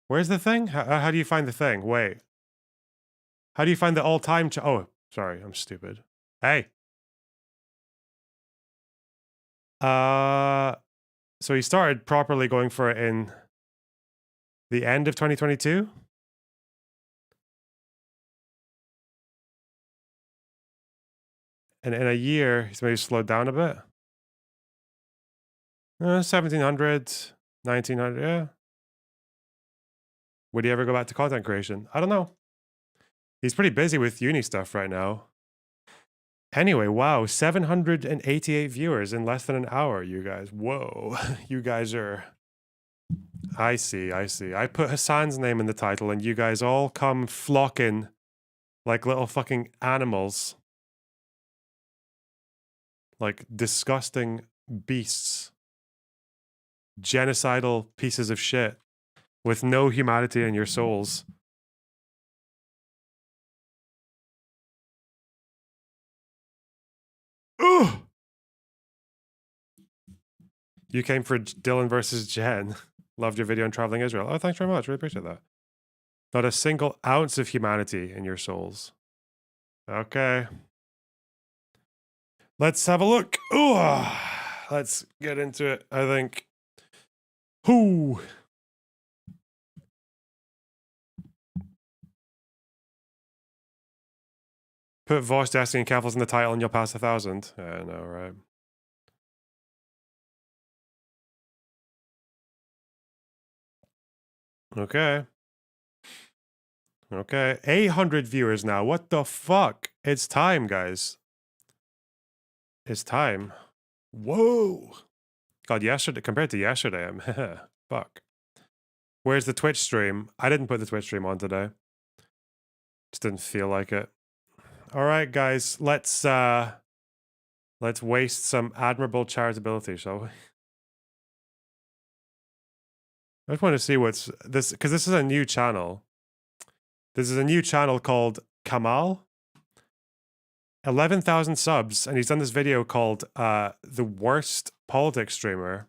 Where's the thing? How do you find the thing? Wait. How do you find the all-time oh, sorry, I'm stupid. Hey. So he started properly going for it in the end of 2022? And in a year, he's maybe slowed down a bit. 1700, 1900, yeah. Would he ever go back to content creation? I don't know. He's pretty busy with uni stuff right now. Anyway, wow, 788 viewers in less than an hour, you guys. Whoa, you guys are... I see. I put Hasan's name in the title and you guys all come flocking like little fucking animals. Like disgusting beasts. Genocidal pieces of shit with no humanity in your souls. Ugh! You came for Dylan versus Jen. Loved your video on traveling Israel. Oh, thanks very much. Really appreciate that. Not a single ounce of humanity in your souls. Okay. Let's have a look. Ooh, let's get into it, I think. Whoo! Put Voss, Destiny, and Keffels in the title and you'll pass 1,000. I know, right? Okay. Okay. 800 viewers now. What the fuck? It's time, guys. It's time. Whoa. God, yesterday, compared to yesterday, I'm fuck. Where's the Twitch stream? I didn't put the Twitch stream on today. Just didn't feel like it. All right, guys, let's waste some admirable charitability, shall we? I just want to see what's this, because this is a new channel. This is a new channel called Kamal. 11,000 subs, and he's done this video called The Worst Politics Streamer.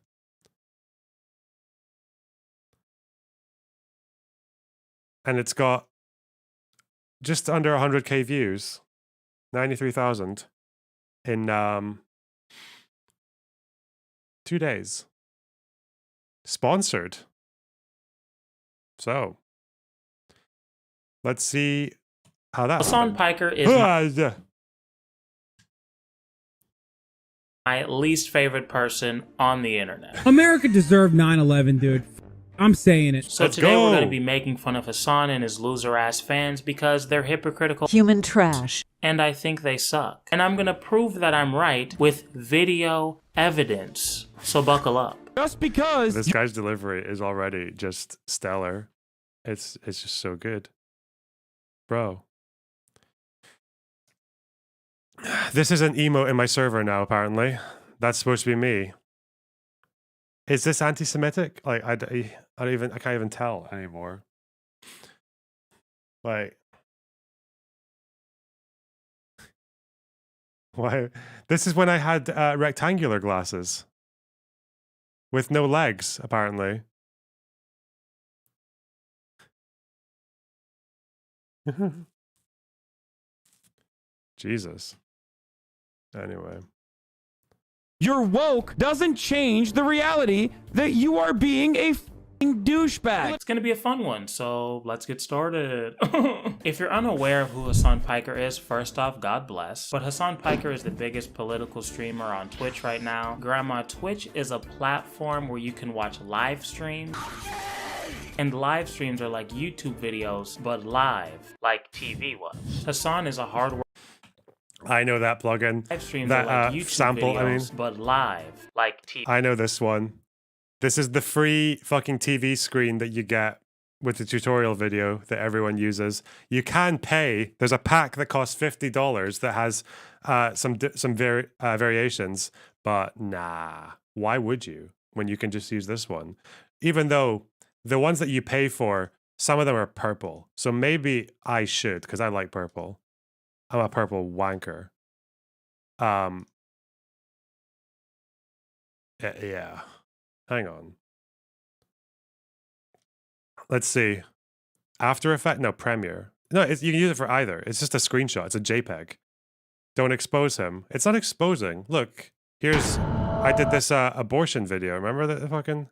And it's got just under 100k views. 93,000 in 2 days. Sponsored. So, let's see how that Hasan happened. Piker is my least favorite person on the internet. America deserved 9/11, dude. I'm saying it. So today we're going to be making fun of Hasan and his loser-ass fans because they're hypocritical human trash. And I think they suck. And I'm going to prove that I'm right with video evidence. So buckle up. Just because this guy's delivery is already just stellar. It's just so good. Bro. This is an emote in my server now, apparently. That's supposed to be me. Is this anti-Semitic? Like, I can't even tell anymore. Like, why? This is when I had rectangular glasses with no legs, apparently. Jesus. Anyway. you're woke doesn't change the reality that you are being a f***ing douchebag. It's going to be a fun one, so let's get started. If you're unaware of who Hasan Piker is, first off, God bless. But Hasan Piker is the biggest political streamer on Twitch right now. Grandma, Twitch is a platform where you can watch live streams. And live streams are like YouTube videos, but live, like TV was. Hasan is a hard worker. I know that plugin. Live streams that are like YouTube sample, videos, but live, like TV. I know this one. This is the free fucking TV screen that you get with the tutorial video that everyone uses. You can pay. There's a pack that costs $50 that has some variations, but nah. Why would you when you can just use this one? Even though the ones that you pay for, some of them are purple. So maybe I should, because I like purple. I'm a purple wanker. Yeah. Hang on. Let's see. After Effects? No, Premiere. No, you can use it for either. It's just a screenshot. It's a JPEG. Don't expose him. It's not exposing. Look, here's... I did this abortion video. Remember that fucking...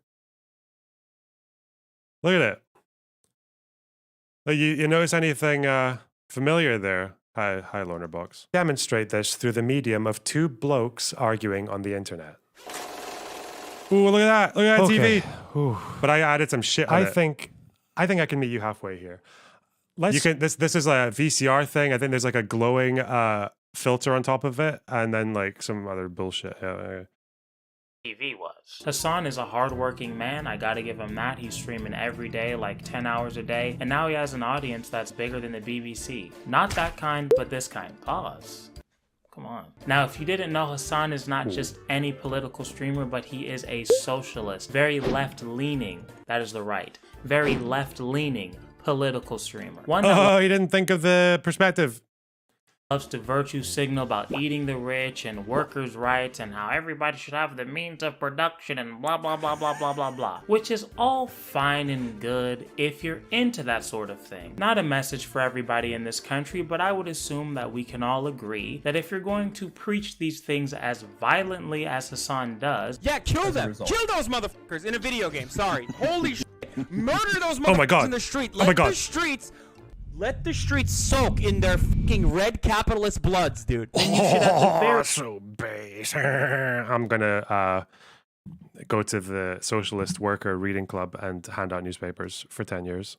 Look at it. Like, you notice anything familiar there? Hi, Loner Box. Demonstrate this through the medium of two blokes arguing on the internet. Ooh, look at that! Look at that TV. Ooh. But I added some shit on it. I think I can meet you halfway here. You can. This is a VCR thing. I think there's like a glowing filter on top of it, and then like some other bullshit. Yeah. TV was. Hasan is a hardworking man, I gotta give him that. He's streaming every day, like 10 hours a day, and now he has an audience that's bigger than the BBC. Not that kind, but this kind. Pause. Come on. Now, if you didn't know, Hasan is not just any political streamer, but he is a socialist. Very left-leaning. That is the right. Very left-leaning political streamer. One that he didn't think of the perspective. Loves to virtue signal about eating the rich and workers' rights and how everybody should have the means of production and blah blah blah blah blah blah blah. Which is all fine and good if you're into that sort of thing. Not a message for everybody in this country, but I would assume that we can all agree that if you're going to preach these things as violently as Hasan does... Yeah, kill them! Kill those motherfuckers in a video game, sorry. Holy shit. Murder those motherfuckers in the street. Let the streets soak in their fucking red capitalist bloods, dude. So base. I'm gonna go to the socialist worker reading club and hand out newspapers for 10 years.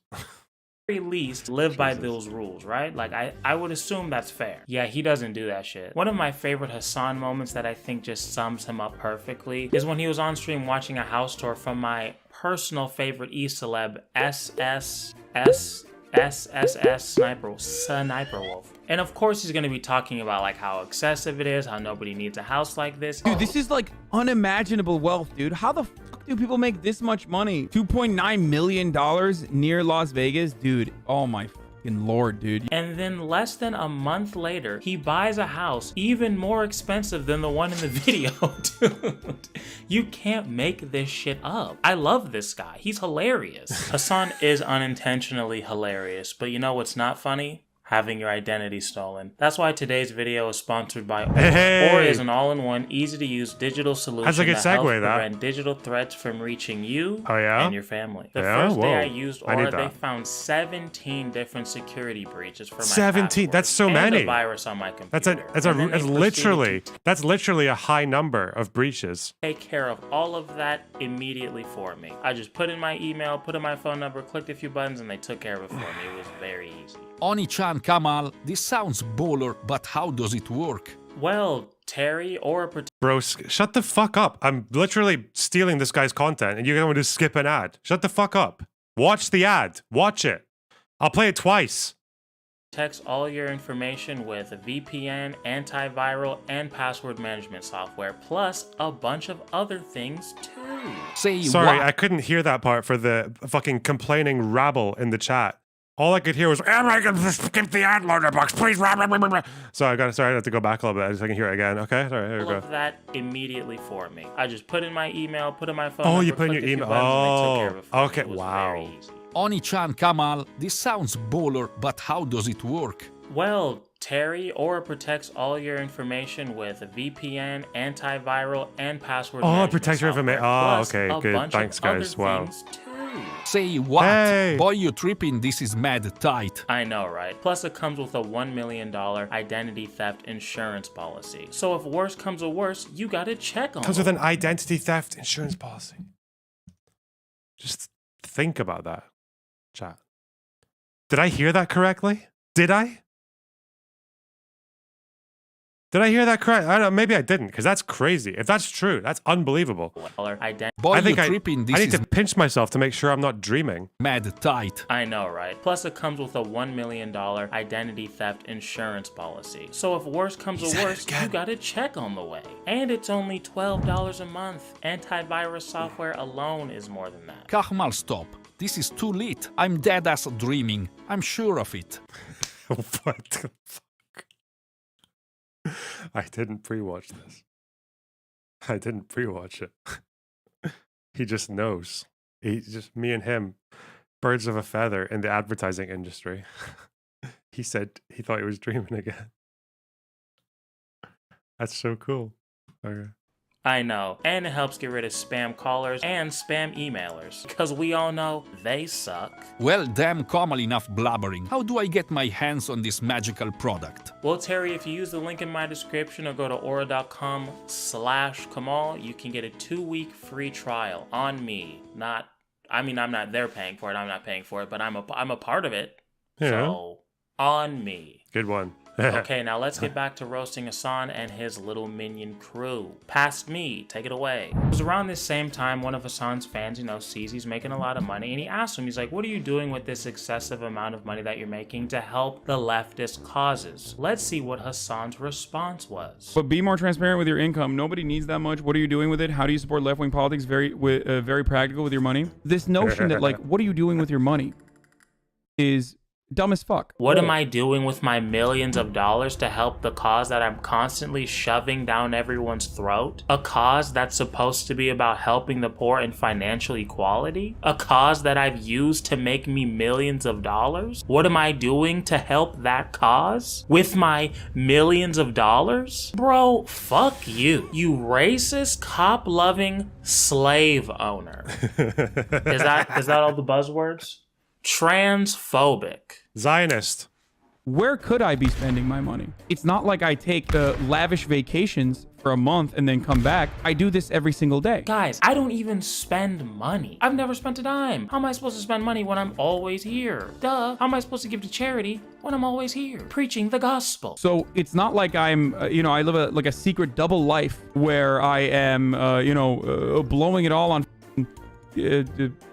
Least live by those rules, right? Like I would assume that's fair. Yeah, he doesn't do that shit. One of my favorite Hasan moments that I think just sums him up perfectly is when he was on stream watching a house tour from my personal favorite E-celeb, SSS Sniper Wolf. And of course he's gonna be talking about like how excessive it is, how nobody needs a house like this. Dude, this is like unimaginable wealth, dude. How the fuck do people make this much money? $2.9 million near Las Vegas? Dude, oh my fucking lord, dude. And then less than a month later, he buys a house even more expensive than the one in the video, dude. You can't make this shit up. I love this guy. He's hilarious. Hasan is unintentionally hilarious, but you know what's not funny? Having your identity stolen. That's why today's video is sponsored by Aura. Aura is an all-in-one, easy-to-use digital solution that helps prevent digital threats from reaching you and your family. The first day I used Aura, they found 17 different security breaches for my 17? That's so many. And a virus on my computer. That's literally a high number of breaches. Take care of all of that immediately for me. I just put in my email, put in my phone number, clicked a few buttons, and they took care of it for me. It was very easy. Oni-chan Kamal, this sounds baller, but how does it work? Well, Terry or Bro, shut the fuck up. I'm literally stealing this guy's content and you're going to skip an ad. Shut the fuck up. Watch the ad. Watch it. I'll play it twice. Protects all your information with a VPN, antiviral, and password management software, plus a bunch of other things too. Sorry, I couldn't hear that part for the fucking complaining rabble in the chat. All I could hear was, "Am I gonna skip the ad loader box, please?" So I have to go back a little bit so I can hear it again. Okay, sorry, here we go. All of that immediately for me. I just put in my email, put in my phone. Oh, you put in your email. Oh, okay, wow. Oni-chan Kamal, this sounds baller, but how does it work? Well, Terry Aura protects all your information with a VPN, antiviral, and password management. Oh, it protects your information. Oh, okay, good. Thanks, guys. Wow. Say what? Hey. Boy, you tripping, this is mad tight. I know, right? Plus it comes with a $1 million identity theft insurance policy. So if worse comes to worse, you gotta check on it. Comes with an identity theft insurance policy. Just think about that, chat. Did I hear that correctly? Did I? Did I hear that correct? I don't know, maybe I didn't, because that's crazy. If that's true, that's unbelievable. Boy, I think I need to pinch myself to make sure I'm not dreaming. Mad tight. I know, right? Plus it comes with a $1 million identity theft insurance policy. So if worse comes to worse, you gotta check on the way. And it's only $12 a month. Antivirus software alone is more than that. Kahmal, stop. This is too lit. I'm dead ass dreaming. I'm sure of it. What the fuck? I didn't pre-watch this. I didn't pre-watch it. He just knows. Me and him, birds of a feather in the advertising industry. He said he thought he was dreaming again. That's so cool. Okay. I know, and it helps get rid of spam callers and spam emailers, because we all know they suck. Well, damn Kamal, enough blabbering. How do I get my hands on this magical product? Well, Terry, if you use the link in my description or go to aura.com/Kamal, you can get a 2-week free trial on me. I'm not there paying for it, I'm not paying for it, but I'm a part of it. Yeah. So, on me. Good one. Okay, now let's get back to roasting Hasan and his little minion crew. Past me, take it away. It was around this same time one of Hasan's fans, sees he's making a lot of money, and he asked him, he's like, what are you doing with this excessive amount of money that you're making to help the leftist causes? Let's see what Hasan's response was. But be more transparent with your income. Nobody needs that much. What are you doing with it? How do you support left-wing politics? Very practical with your money. This notion that, like, what are you doing with your money is dumb as fuck. What am I doing with my millions of dollars to help the cause that I'm constantly shoving down everyone's throat? A cause that's supposed to be about helping the poor and financial equality? A cause that I've used to make me millions of dollars? What am I doing to help that cause with my millions of dollars? Bro, fuck you. You racist, cop-loving slave owner. Is that all the buzzwords? Transphobic. Zionist. Where could I be spending my money? It's not like I take the lavish vacations for a month and then come back. I do this every single day. Guys, I don't even spend money. I've never spent a dime. How am I supposed to spend money when I'm always here? Duh. How am I supposed to give to charity when I'm always here, preaching the gospel? So it's not like I'm, I live a secret double life where I am, blowing it all on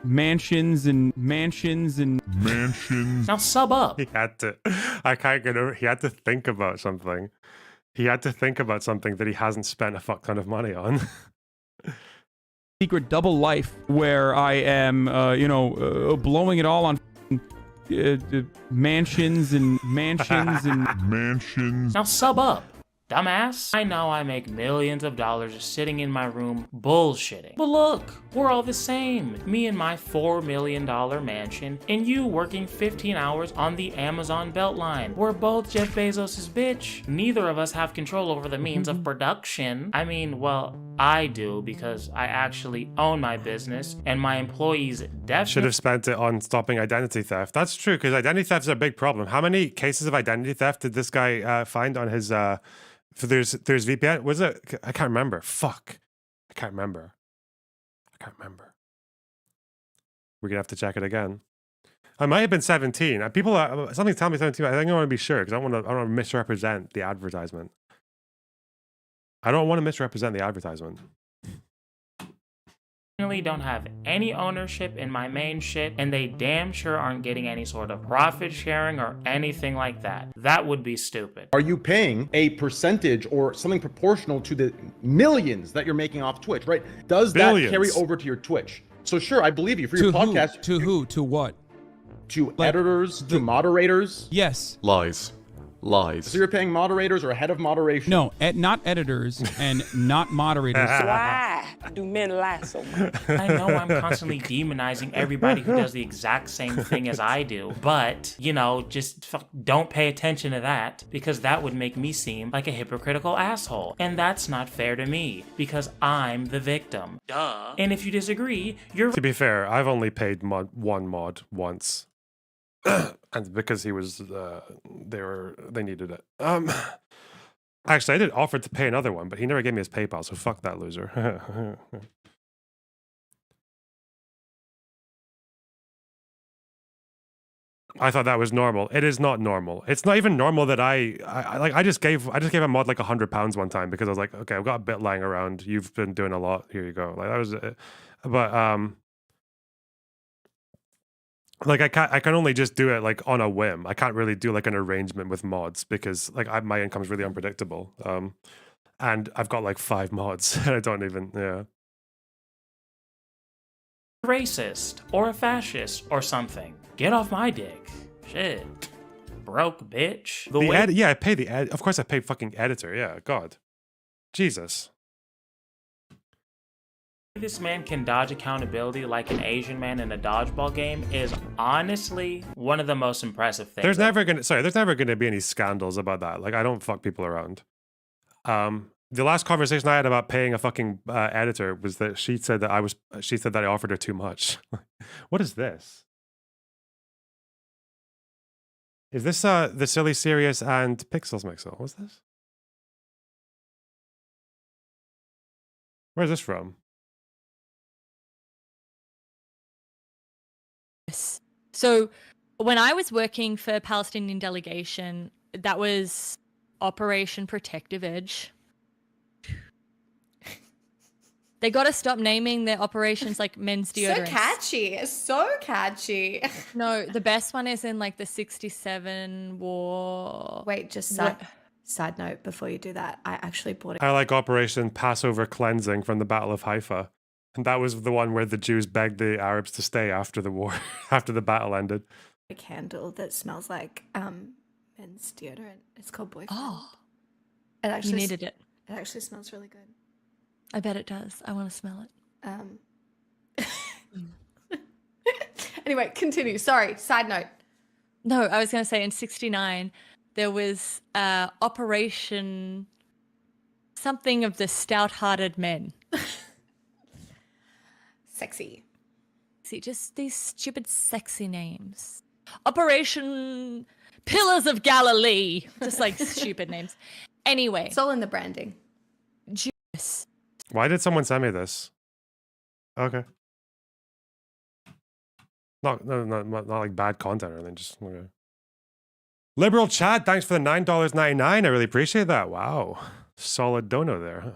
mansions. Now sub up. He had to. I can't get over. He had to think about something. He had to think about something that he hasn't spent a fuck ton of money on. Secret double life where I am, blowing it all on mansions. Now sub up. Dumbass. I know I make millions of dollars just sitting in my room bullshitting. But look, we're all the same. Me and my $4 million mansion, and you working 15 hours on the Amazon Beltline. We're both Jeff Bezos' bitch. Neither of us have control over the means of production. I mean, well, I do because I actually own my business, and my employees definitely should have spent it on stopping identity theft. That's true, because identity theft is a big problem. How many cases of identity theft did this guy find on his... there's VPN. Was it? I can't remember. Fuck. I can't remember. We're gonna have to check it again. I might have been 17. Something's telling me 17. I think I want to be sure because I don't want to misrepresent the advertisement. I don't want to misrepresent the advertisement. Don't have any ownership in my main shit, and they damn sure aren't getting any sort of profit sharing or anything like that. That would be stupid. Are you paying a percentage or something proportional to the millions that you're making off Twitch, right? Does Billions. that carry over to your Twitch? So sure, I believe you for your podcast. To who? To what? To editors, to moderators. Yes. Lies. So you're paying moderators or head of moderation? No, not editors and not moderators. Why do men lie so much? I know I'm constantly demonizing everybody who does the exact same thing as I do, but, just don't pay attention to that because that would make me seem like a hypocritical asshole. And that's not fair to me because I'm the victim. Duh. And if you disagree, you're... To be fair, I've only paid one mod once. And because he was, they needed it. Actually, I did offer to pay another one, but he never gave me his PayPal, so fuck that loser. I thought that was normal. It is not normal. It's not even normal that I just gave a mod like £100 one time because I was like, okay, I've got a bit lying around. You've been doing a lot. Here you go. Like that was it. But like I can only just do it like on a whim. I can't really do like an arrangement with mods because like my income's really unpredictable. And I've got like 5 mods and I don't even racist or a fascist or something. Get off my dick. Shit. Broke bitch. I pay the of course I pay fucking editor. Yeah, God. Jesus. This man can dodge accountability like an Asian man in a dodgeball game is honestly one of the most impressive things. There's never gonna be any scandals about that. Like I don't fuck people around. The last conversation I had about paying a fucking editor was that she said that I offered her too much. What is this? Is this the Silly Serious and Pixels Mixel? What's this? Where's this from? So when I was working for Palestinian delegation, that was Operation Protective Edge. They got to stop naming their operations like men's deodorants. So catchy. It's so catchy. No, the best one is in like the 67 war. Wait, just side note before you do that. I actually bought it. I like Operation Passover Cleansing from the Battle of Haifa. And that was the one where the Jews begged the Arabs to stay after the war, after the battle ended. A candle that smells like men's deodorant. It's called Boyfriend. Oh, it actually you needed it. It actually smells really good. I bet it does. I want to smell it. Anyway, continue. Sorry, side note. No, I was going to say in 69, there was Operation something of the stout-hearted men. Sexy. See, just these stupid sexy names. Operation Pillars of Galilee. Just like stupid names. Anyway. It's all in the branding. Why did someone send me this? Okay. Not like bad content or anything. Just okay. Liberal Chad, thanks for the $9.99. I really appreciate that. Wow, solid dono there. Huh?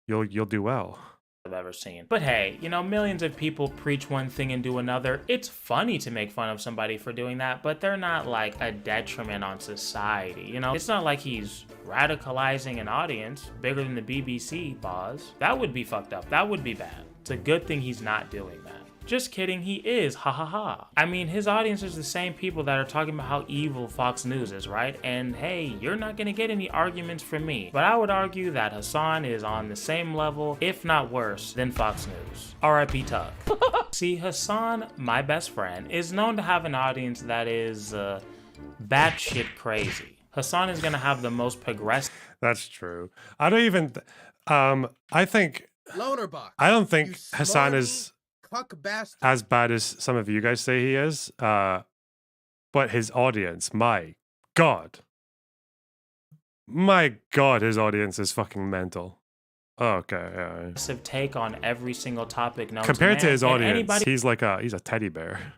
You'll do well. I've ever seen. But hey, you know, millions of people preach one thing and do another. It's funny to make fun of somebody for doing that, but they're not like a detriment on society. You know, it's not like he's radicalizing an audience bigger than the BBC, pause. That would be fucked up. That would be bad. It's a good thing he's not doing that. Just kidding, he is, ha ha ha. I mean, his audience is the same people that are talking about how evil Fox News is, right? And hey, you're not gonna get any arguments from me. But I would argue that Hasan is on the same level, if not worse, than Fox News. R.I.P. Tug. See, Hasan, my best friend, is known to have an audience that is batshit crazy. Hasan is gonna have the most progressive. That's true. I don't even, I think, Lonerbox, I don't think Hasan is bastard. as bad as some of you guys say he is, but his audience, my god, his audience is fucking mental. Okay, yeah. Take on every single topic known Compared to his man. audience, he's a teddy bear.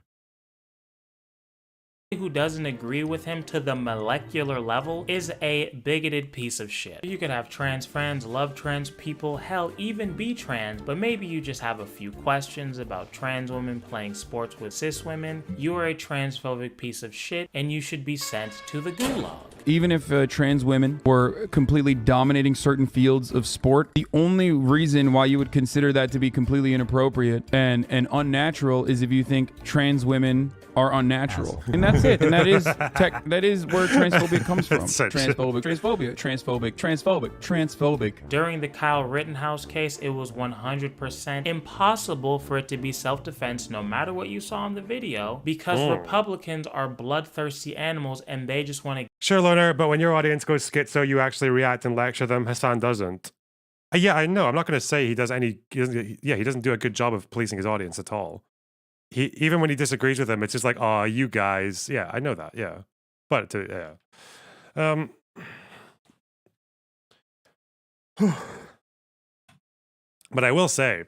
Who doesn't agree with him to the molecular level is a bigoted piece of shit. You could have trans friends, love trans people, hell, even be trans, but maybe you just have a few questions about trans women playing sports with cis women. You are a transphobic piece of shit, and you should be sent to the gulag. Even if trans women were completely dominating certain fields of sport, the only reason why you would consider that to be completely inappropriate and unnatural is if you think trans women are unnatural. And that's it. And that is where transphobia comes from. Transphobia. During the Kyle Rittenhouse case, it was 100% impossible for it to be self-defense no matter what you saw in the video, because Republicans are bloodthirsty animals and they just want to... Sure, Loner, but when your audience goes schizo, you actually react and lecture them. Hasan doesn't. Yeah, I know. I'm not going to say he doesn't do a good job of policing his audience at all. Even when he disagrees with them, it's just like, oh, you guys. Yeah, I know that. Yeah. But, yeah. But I will say,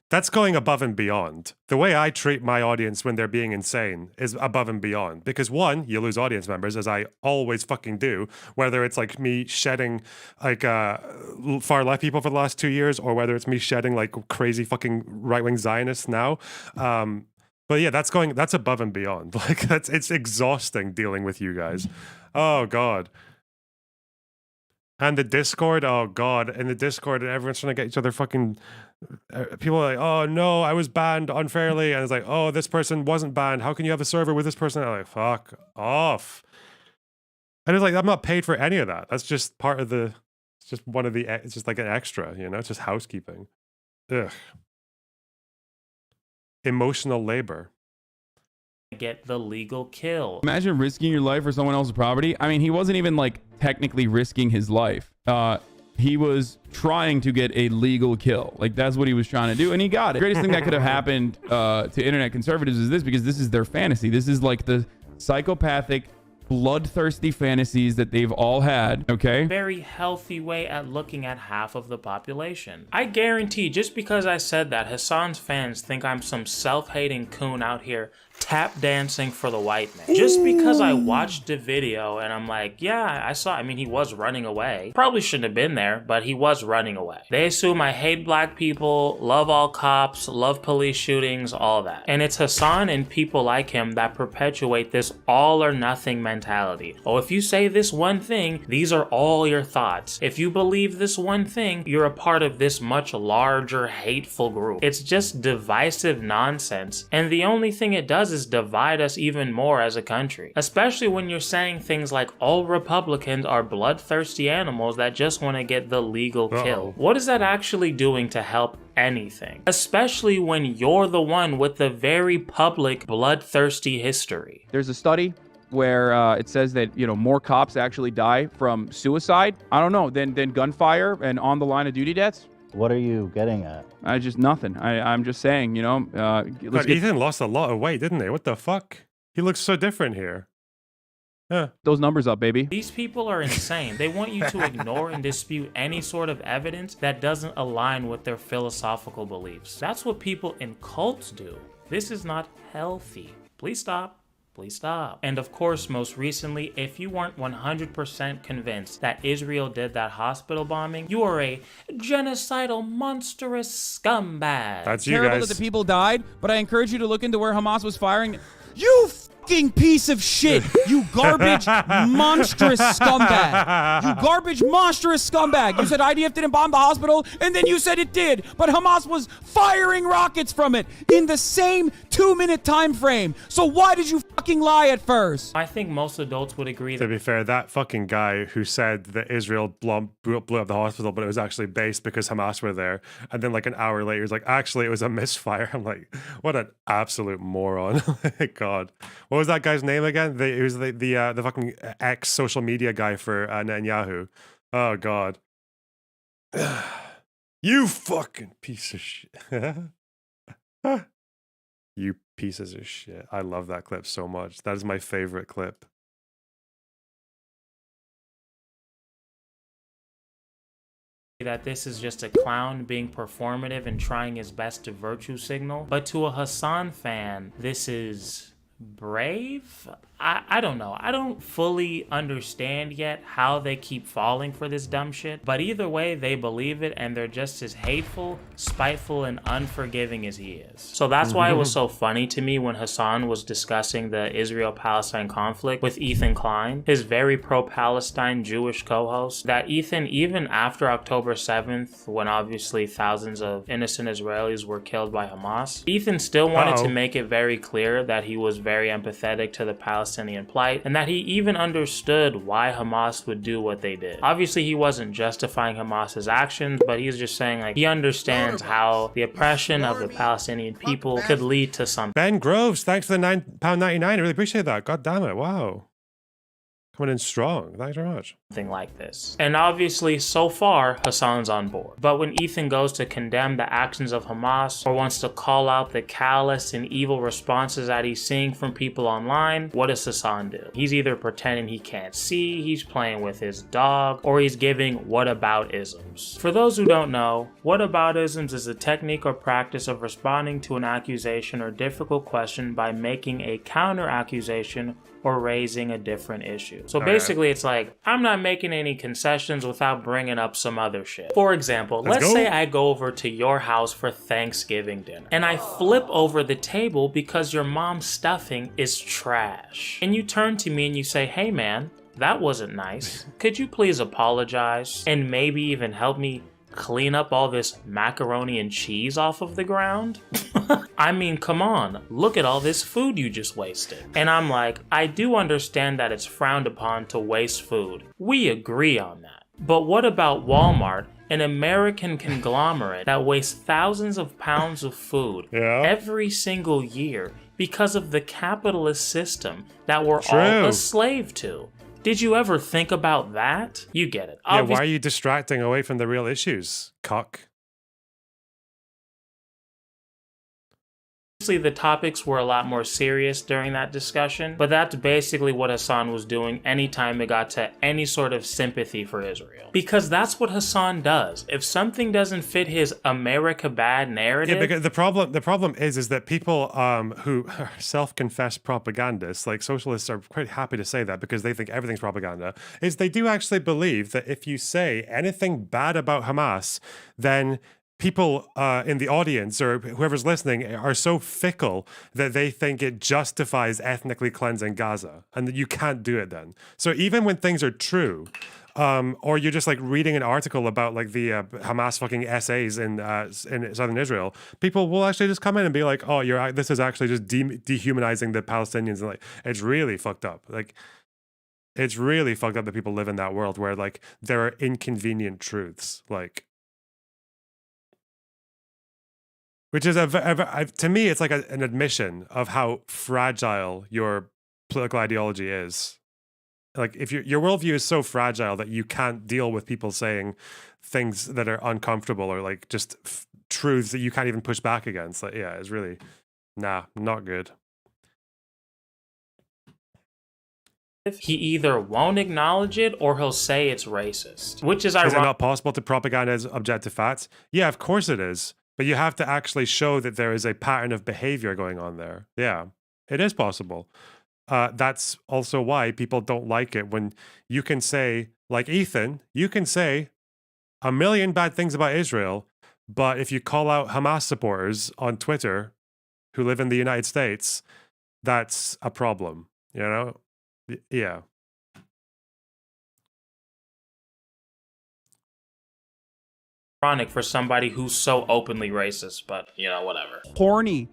that's going above and beyond. The way I treat my audience when they're being insane is above and beyond. Because one, you lose audience members, as I always fucking do, whether it's like me shedding like far left people for the last 2 years, or whether it's me shedding like crazy fucking right-wing Zionists now. But yeah, that's above and beyond. Like it's exhausting dealing with you guys. Oh God. And the Discord, oh God, in the Discord, everyone's trying to get each other fucking... People are like, oh no, I was banned unfairly. And it's like, oh, this person wasn't banned. How can you have a server with this person? And I'm like, fuck off. And it's like, I'm not paid for any of that. That's just part of the... It's just one of the... It's just like an extra, you know? It's just housekeeping. Ugh. Emotional labor. Get the legal kill. Imagine risking your life for someone else's property. I mean, he wasn't even like technically risking his life. He was trying to get a legal kill. Like that's what he was trying to do, and he got it. The greatest thing that could have happened to internet conservatives is this, because this is their fantasy. This is like the psychopathic, bloodthirsty fantasies that they've all had, okay? Very healthy way at looking at half of the population. I guarantee, just because I said that, Hasan's fans think I'm some self-hating coon out here tap dancing for the white man. Just because I watched the video and I'm like, yeah, I saw, I mean, he was running away. Probably shouldn't have been there, but he was running away. They assume I hate black people, love all cops, love police shootings, all that. And it's Hasan and people like him that perpetuate this all or nothing mentality. Oh, if you say this one thing, these are all your thoughts. If you believe this one thing, you're a part of this much larger hateful group. It's just divisive nonsense. And the only thing it does is divide us even more as a country. Especially when you're saying things like all Republicans are bloodthirsty animals that just want to get the legal kill. What is that actually doing to help anything? Especially when you're the one with the very public bloodthirsty history. There's a study where it says that, you know, more cops actually die from suicide, I don't know, than gunfire and on the line of duty deaths. What are you getting at? Just nothing. I'm just saying, you know. But Ethan lost a lot of weight, didn't he? What the fuck? He looks so different here. those numbers up, baby. These people are insane. They want you to ignore and dispute any sort of evidence that doesn't align with their philosophical beliefs. That's what people in cults do. This is not healthy. Please stop. Please stop. And of course, most recently, if you weren't 100% convinced that Israel did that hospital bombing, you are a genocidal, monstrous scumbag. That's you Terrible guys. that the people died, but I encourage you to look into where Hamas was firing. You fucking piece of shit. You garbage, monstrous scumbag. You garbage, monstrous scumbag. You said IDF didn't bomb the hospital, and then you said it did. But Hamas was firing rockets from it in the same 2-minute time frame. So why did you fucking lie at first? I think most adults would agree To that be fair, that fucking guy who said that Israel blew up the hospital, but it was actually based because Hamas were there, and then like an hour later, he's like, actually, it was a misfire. I'm like, what an absolute moron! God, what was that guy's name again? He was the fucking ex social media guy for Netanyahu. Oh God, you fucking piece of shit. You pieces of shit. I love that clip so much. That is my favorite clip. that this is just a clown being performative and trying his best to virtue signal. But to a Hasan fan, this is brave? I don't know. I don't fully understand yet how they keep falling for this dumb shit. But either way, they believe it and they're just as hateful, spiteful, and unforgiving as he is. So that's why it was so funny to me when Hasan was discussing the Israel-Palestine conflict with Ethan Klein, his very pro-Palestine Jewish co-host, that Ethan, even after October 7th, when obviously thousands of innocent Israelis were killed by Hamas, Ethan still wanted to make it very clear that he was very empathetic to the Palestinian plight, and that he even understood why Hamas would do what they did. Obviously, he wasn't justifying Hamas's actions, but he's just saying like he understands how the oppression of the Palestinian people could lead to something. Ben Groves, thanks for the £9.99. I really appreciate that. God damn it. Wow. Coming in strong. Thanks very much. Something like this. And obviously, so far, Hasan's on board. But when Ethan goes to condemn the actions of Hamas or wants to call out the callous and evil responses that he's seeing from people online, what does Hasan do? He's either pretending he can't see, he's playing with his dog, or he's giving whataboutisms. For those who don't know, whataboutisms is a technique or practice of responding to an accusation or difficult question by making a counter accusation or raising a different issue. So basically it's like, I'm not making any concessions without bringing up some other shit. For example, let's say I go over to your house for Thanksgiving dinner and I flip over the table because your mom's stuffing is trash. And you turn to me and you say, hey man, that wasn't nice. Could you please apologize and maybe even help me clean up all this macaroni and cheese off of the ground? I mean, come on, look at all this food you just wasted. And I'm like, I do understand that it's frowned upon to waste food. We agree on that. But what about Walmart, an American conglomerate that wastes thousands of pounds of food every single year because of the capitalist system that we're all a slave to? Did you ever think about that? You get it. Yeah, why are you distracting away from the real issues, cock? Obviously, the topics were a lot more serious during that discussion, but that's basically what Hasan was doing anytime it got to any sort of sympathy for Israel. Because that's what Hasan does. If something doesn't fit his America bad narrative... Yeah, because the problem is that people who are self-confessed propagandists, like socialists are quite happy to say that because they think everything's propaganda, is they do actually believe that if you say anything bad about Hamas, then people in the audience or whoever's listening are so fickle that they think it justifies ethnically cleansing Gaza and that you can't do it then. So even when things are true, or you're just like reading an article about like the Hamas fucking essays in southern Israel, people will actually just come in and be like, oh, this is actually just dehumanizing the Palestinians. And like, it's really fucked up. Like, it's really fucked up that people live in that world where like there are inconvenient truths, like, which is to me, it's like an admission of how fragile your political ideology is. Like, if your worldview is so fragile that you can't deal with people saying things that are uncomfortable or like just truths that you can't even push back against. Like, yeah, it's really, not good. he either won't acknowledge it or he'll say it's racist, which is Is it ironic. not possible to propagandize objective facts? Yeah, of course it is. But you have to actually show that there is a pattern of behavior going on there. Yeah, it is possible. That's also why people don't like it when you can say, like Ethan, you can say a million bad things about Israel, but if you call out Hamas supporters on Twitter who live in the United States, that's a problem, you know? Yeah. Ironic for somebody who's so openly racist, but you know, whatever. Horny,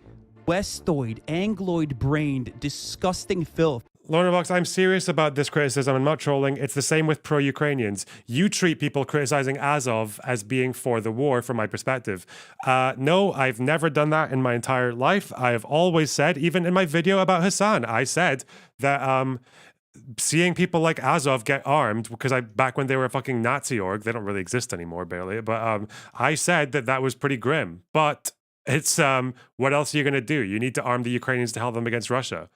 westoid, angloid-brained, disgusting filth. Lorna Box, I'm serious about this criticism. I'm not trolling. It's the same with pro-Ukrainians. You treat people criticizing Azov as being for the war, from my perspective. No, I've never done that in my entire life. I have always said, even in my video about Hasan, I said that seeing people like Azov get armed, because back when they were a fucking Nazi org, they don't really exist anymore, barely. But I said that was pretty grim. But it's what else are you going to do? You need to arm the Ukrainians to help them against Russia.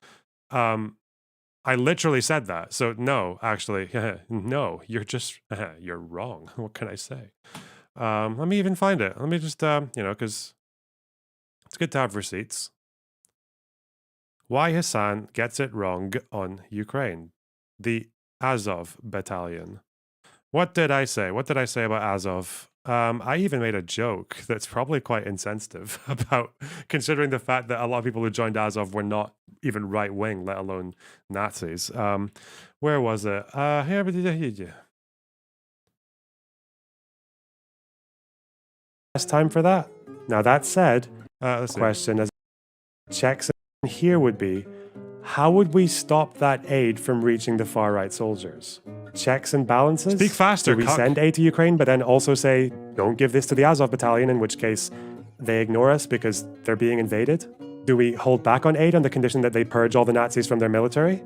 I literally said that. So no, actually, no, you're wrong. What can I say? Let me even find it. Let me just, because it's good to have receipts. Why Hasan gets it wrong on Ukraine. The Azov battalion. What did I say? What did I say about Azov? I even made a joke that's probably quite insensitive about considering the fact that a lot of people who joined Azov were not even right-wing, let alone Nazis. Where was it? Best time for that? Now that said, the question as checks here would be, how would we stop that aid from reaching the far-right soldiers? Checks and balances? Speak faster, do we send aid to Ukraine, but then also say, don't give this to the Azov battalion, in which case they ignore us because they're being invaded? Do we hold back on aid on the condition that they purge all the Nazis from their military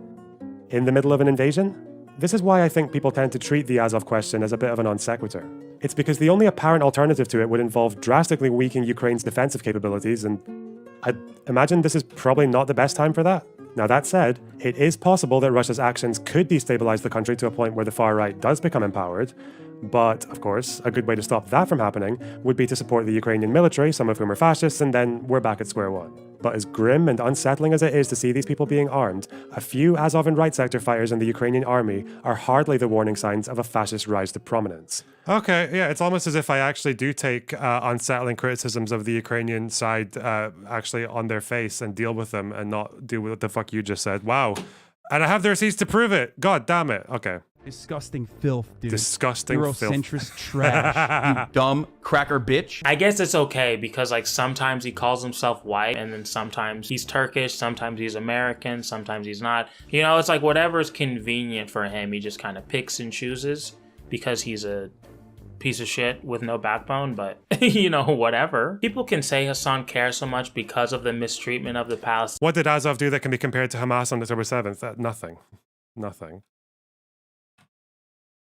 in the middle of an invasion? This is why I think people tend to treat the Azov question as a bit of a non sequitur. It's because the only apparent alternative to it would involve drastically weakening Ukraine's defensive capabilities, and I imagine this is probably not the best time for that. Now that said, it is possible that Russia's actions could destabilize the country to a point where the far right does become empowered, but of course, a good way to stop that from happening would be to support the Ukrainian military, some of whom are fascists, and then we're back at square one. But as grim and unsettling as it is to see these people being armed, a few Azov and right sector fighters in the Ukrainian army are hardly the warning signs of a fascist rise to prominence. Okay, yeah, it's almost as if I actually do take unsettling criticisms of the Ukrainian side actually on their face and deal with them and not do what the fuck you just said. Wow. And I have the receipts to prove it. God damn it. Okay. Disgusting filth, dude. Disgusting Eurocentrist trash. You dumb cracker bitch. I guess it's okay because like sometimes he calls himself white and then sometimes he's Turkish, sometimes he's American, sometimes he's not. You know, it's like whatever's convenient for him, he just kind of picks and chooses because he's a piece of shit with no backbone, but you know, whatever. People can say Hasan cares so much because of the mistreatment of the Palestinians. What did Azov do that can be compared to Hamas on October 7th? Nothing. Nothing.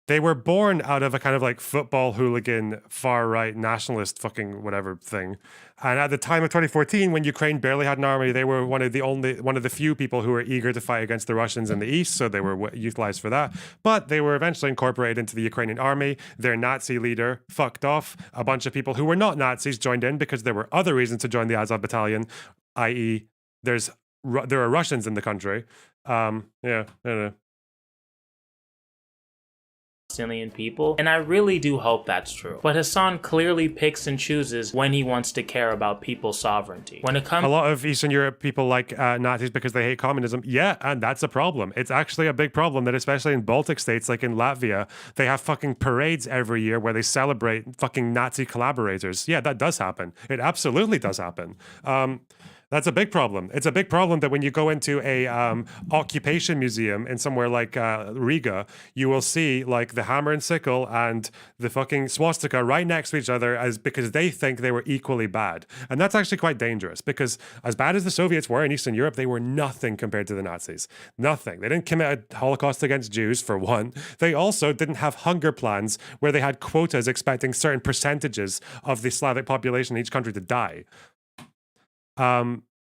They were born out of a kind of like football hooligan, far-right nationalist fucking whatever thing. And at the time of 2014, when Ukraine barely had an army, they were one of the few people who were eager to fight against the Russians in the east, so they were utilized for that. But they were eventually incorporated into the Ukrainian army. Their Nazi leader fucked off. A bunch of people who were not Nazis joined in because there were other reasons to join the Azov battalion, i.e. there are Russians in the country. Yeah, I don't know. People, and I really do hope that's true. But Hasan clearly picks and chooses when he wants to care about people's sovereignty. When it comes, a lot of Eastern Europe people like Nazis because they hate communism. Yeah, and that's a problem. It's actually a big problem that especially in Baltic states like in Latvia, they have fucking parades every year where they celebrate fucking Nazi collaborators. Yeah, that does happen. It absolutely does happen. That's a big problem. It's a big problem that when you go into a occupation museum in somewhere like Riga, you will see like the hammer and sickle and the fucking swastika right next to each other because they think they were equally bad. And that's actually quite dangerous because as bad as the Soviets were in Eastern Europe, they were nothing compared to the Nazis. Nothing. They didn't commit a Holocaust against Jews, for one. They also didn't have hunger plans where they had quotas expecting certain percentages of the Slavic population in each country to die.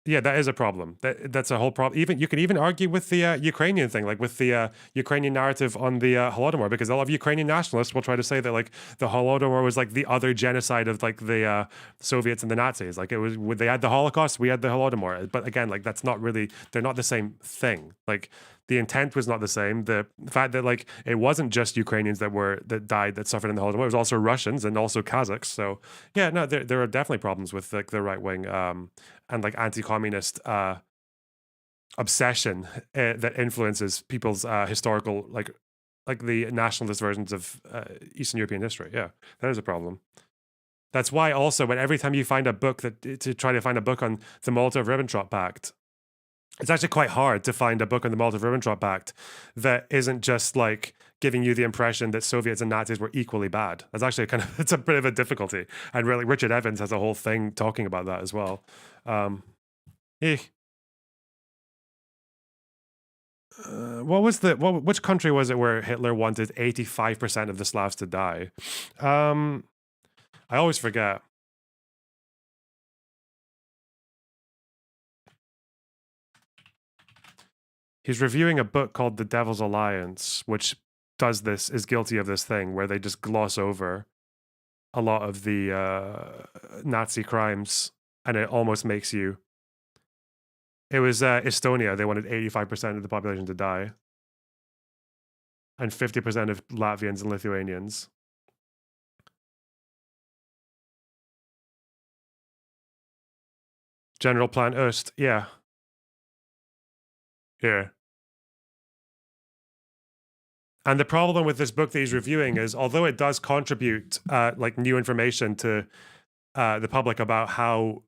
Yeah, that is a problem. That's a whole problem. Even you can even argue with the Ukrainian thing, like with the Ukrainian narrative on the Holodomor, because a lot of Ukrainian nationalists will try to say that like the Holodomor was like the other genocide of like the Soviets and the Nazis. Like it was, they had the Holocaust, we had the Holodomor. But again, like that's not really, they're not the same thing. Like the intent was not the same. The fact that like it wasn't just Ukrainians that died, that suffered in the Holodomor. It was also Russians and also Kazakhs. So yeah, no, there are definitely problems with like the right wing and like anti-communist obsession that influences people's historical like the nationalist versions of Eastern European history. Yeah, that is a problem. That's why also when every time you find a book to try to find a book on the Molotov-Ribbentrop Pact, it's actually quite hard to find a book on the Molotov-Ribbentrop Pact that isn't just like giving you the impression that Soviets and Nazis were equally bad. That's actually it's a bit of a difficulty. And really, Richard Evans has a whole thing talking about that as well. Which country was it where Hitler wanted 85% of the Slavs to die? I always forget. He's reviewing a book called The Devil's Alliance, which is guilty of this thing where they just gloss over a lot of the Nazi crimes, and it almost makes you. It was Estonia. They wanted 85% of the population to die, and 50% of Latvians and Lithuanians. General Plan Ost, yeah. Yeah. And the problem with this book that he's reviewing is, although it does contribute like new information to the public about how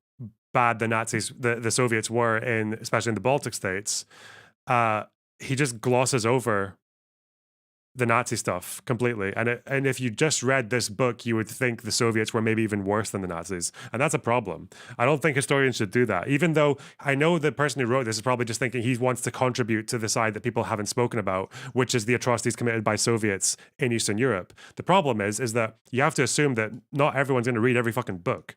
bad the Nazis, the Soviets were especially in the Baltic states, he just glosses over the Nazi stuff completely. And if you just read this book, you would think the Soviets were maybe even worse than the Nazis. And that's a problem. I don't think historians should do that. Even though I know the person who wrote this is probably just thinking he wants to contribute to the side that people haven't spoken about, which is the atrocities committed by Soviets in Eastern Europe. The problem is that you have to assume that not everyone's going to read every fucking book.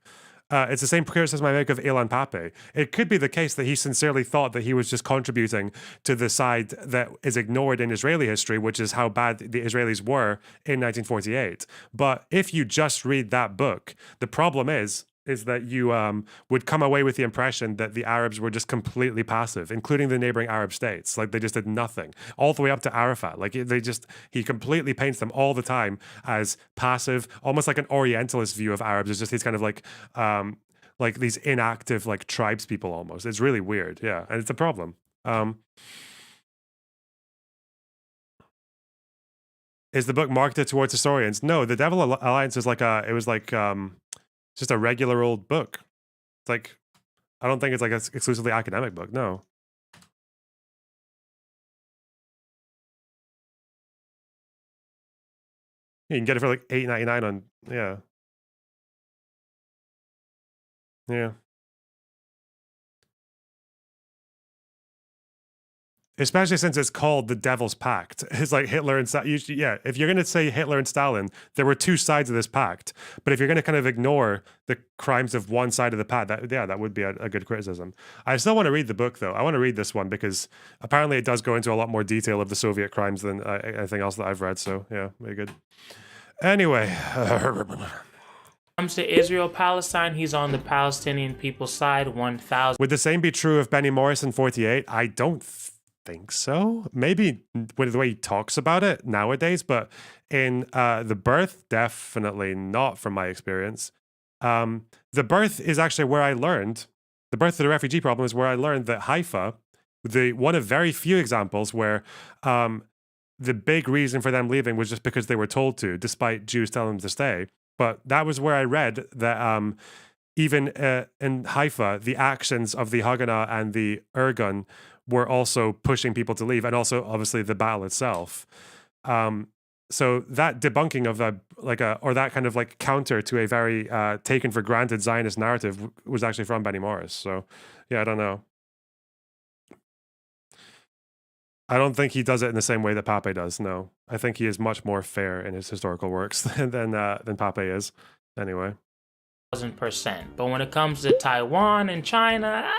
It's the same criticism I make of Ilan Pape. It could be the case that he sincerely thought that he was just contributing to the side that is ignored in Israeli history, which is how bad the Israelis were in 1948. But if you just read that book, the problem is that you would come away with the impression that the Arabs were just completely passive, including the neighboring Arab states. Like they just did nothing, all the way up to Arafat. Like he completely paints them all the time as passive, almost like an Orientalist view of Arabs. It's just he's kind of like these inactive like tribes people almost. It's really weird, yeah, and it's a problem. Is the book marketed towards historians? No, the Devil Alliance is just a regular old book. It's like, I don't think it's like an exclusively academic book. No. You can get it for like $8.99 on, yeah. Yeah. Especially since it's called the Devil's Pact. It's like Hitler and Stalin. Yeah, if you're going to say Hitler and Stalin, there were two sides of this pact. But if you're going to kind of ignore the crimes of one side of the pact, that would be a good criticism. I still want to read the book, though. I want to read this one because apparently it does go into a lot more detail of the Soviet crimes than anything else that I've read. So, yeah, very good. Anyway. Comes to Israel, Palestine, he's on the Palestinian people's side, 1,000. Would the same be true of Benny Morris in 48? I don't think so. Maybe with the way he talks about it nowadays, but in The Birth, definitely not from my experience. The Birth is actually where I learned, The Birth of the Refugee Problem is where I learned that Haifa, one of very few examples where the big reason for them leaving was just because they were told to, despite Jews telling them to stay. But that was where I read that even in Haifa, the actions of the Haganah and the Irgun were also pushing people to leave, and also obviously the battle itself. So that debunking of or that kind of like counter to a very taken for granted Zionist narrative was actually from Benny Morris. So yeah, I don't know. I don't think he does it in the same way that Pape does. No, I think he is much more fair in his historical works than Pape is. Anyway. 1,000%. But when it comes to Taiwan and China,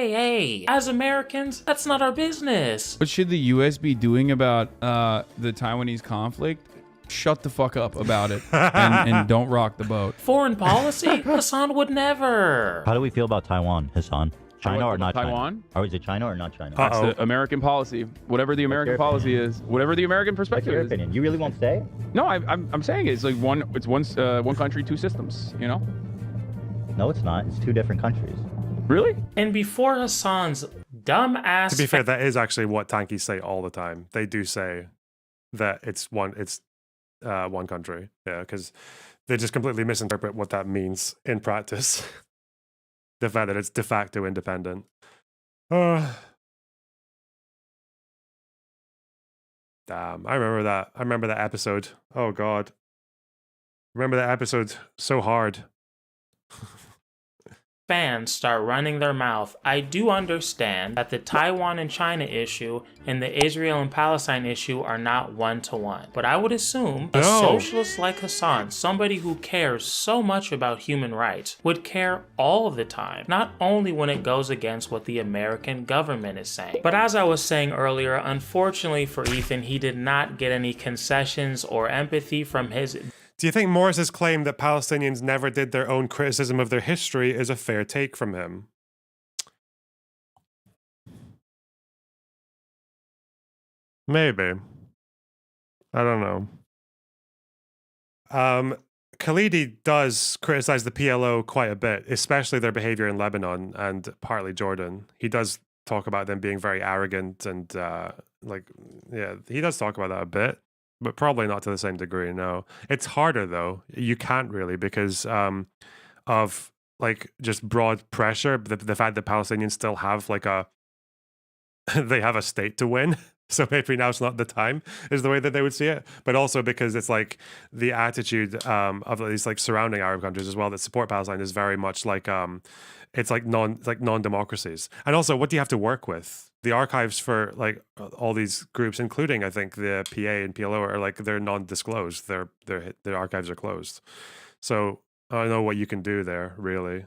hey, as Americans, that's not our business. What should the U.S. be doing about the Taiwanese conflict? Shut the fuck up about it and don't rock the boat. Foreign policy? Hasan would never. How do we feel about Taiwan, Hasan? China or not Taiwan? China? Or is it China or not China? That's the American policy. Whatever the American policy is, whatever the American perspective What's your opinion? You really won't say? No, I'm saying it's like one country, two systems. You know? No, it's not. It's two different countries. Really? And before Hasan's dumb ass. To be fair, that is actually what tankies say all the time. They do say that it's one country. Yeah, because they just completely misinterpret what that means in practice. The fact that it's de facto independent. Damn, I remember that. I remember that episode. Oh God. Remember that episode so hard. Fans start running their mouth. I do understand that the Taiwan and China issue and the Israel and Palestine issue are not one-to-one. But I would assume a socialist like Hasan, somebody who cares so much about human rights, would care all of the time, not only when it goes against what the American government is saying. But as I was saying earlier, unfortunately for Ethan, he did not get any concessions or empathy from his... Do you think Morris's claim that Palestinians never did their own criticism of their history is a fair take from him? Maybe. I don't know. Khalidi does criticize the PLO quite a bit, especially their behavior in Lebanon and partly Jordan. He does talk about them being very arrogant and he does talk about that a bit. But probably not to the same degree, no. It's harder, though. You can't really because of, like, just broad pressure. The fact that Palestinians still have, like, they have a state to win. So maybe now's not the time, is the way that they would see it. But also because it's, like, the attitude of these, like, surrounding Arab countries as well that support Palestine is very much like, it's like non-democracies. And also, what do you have to work with? The archives for like all these groups, including I think the PA and PLO, are like they're non-disclosed. Their archives are closed. So I don't know what you can do there, really.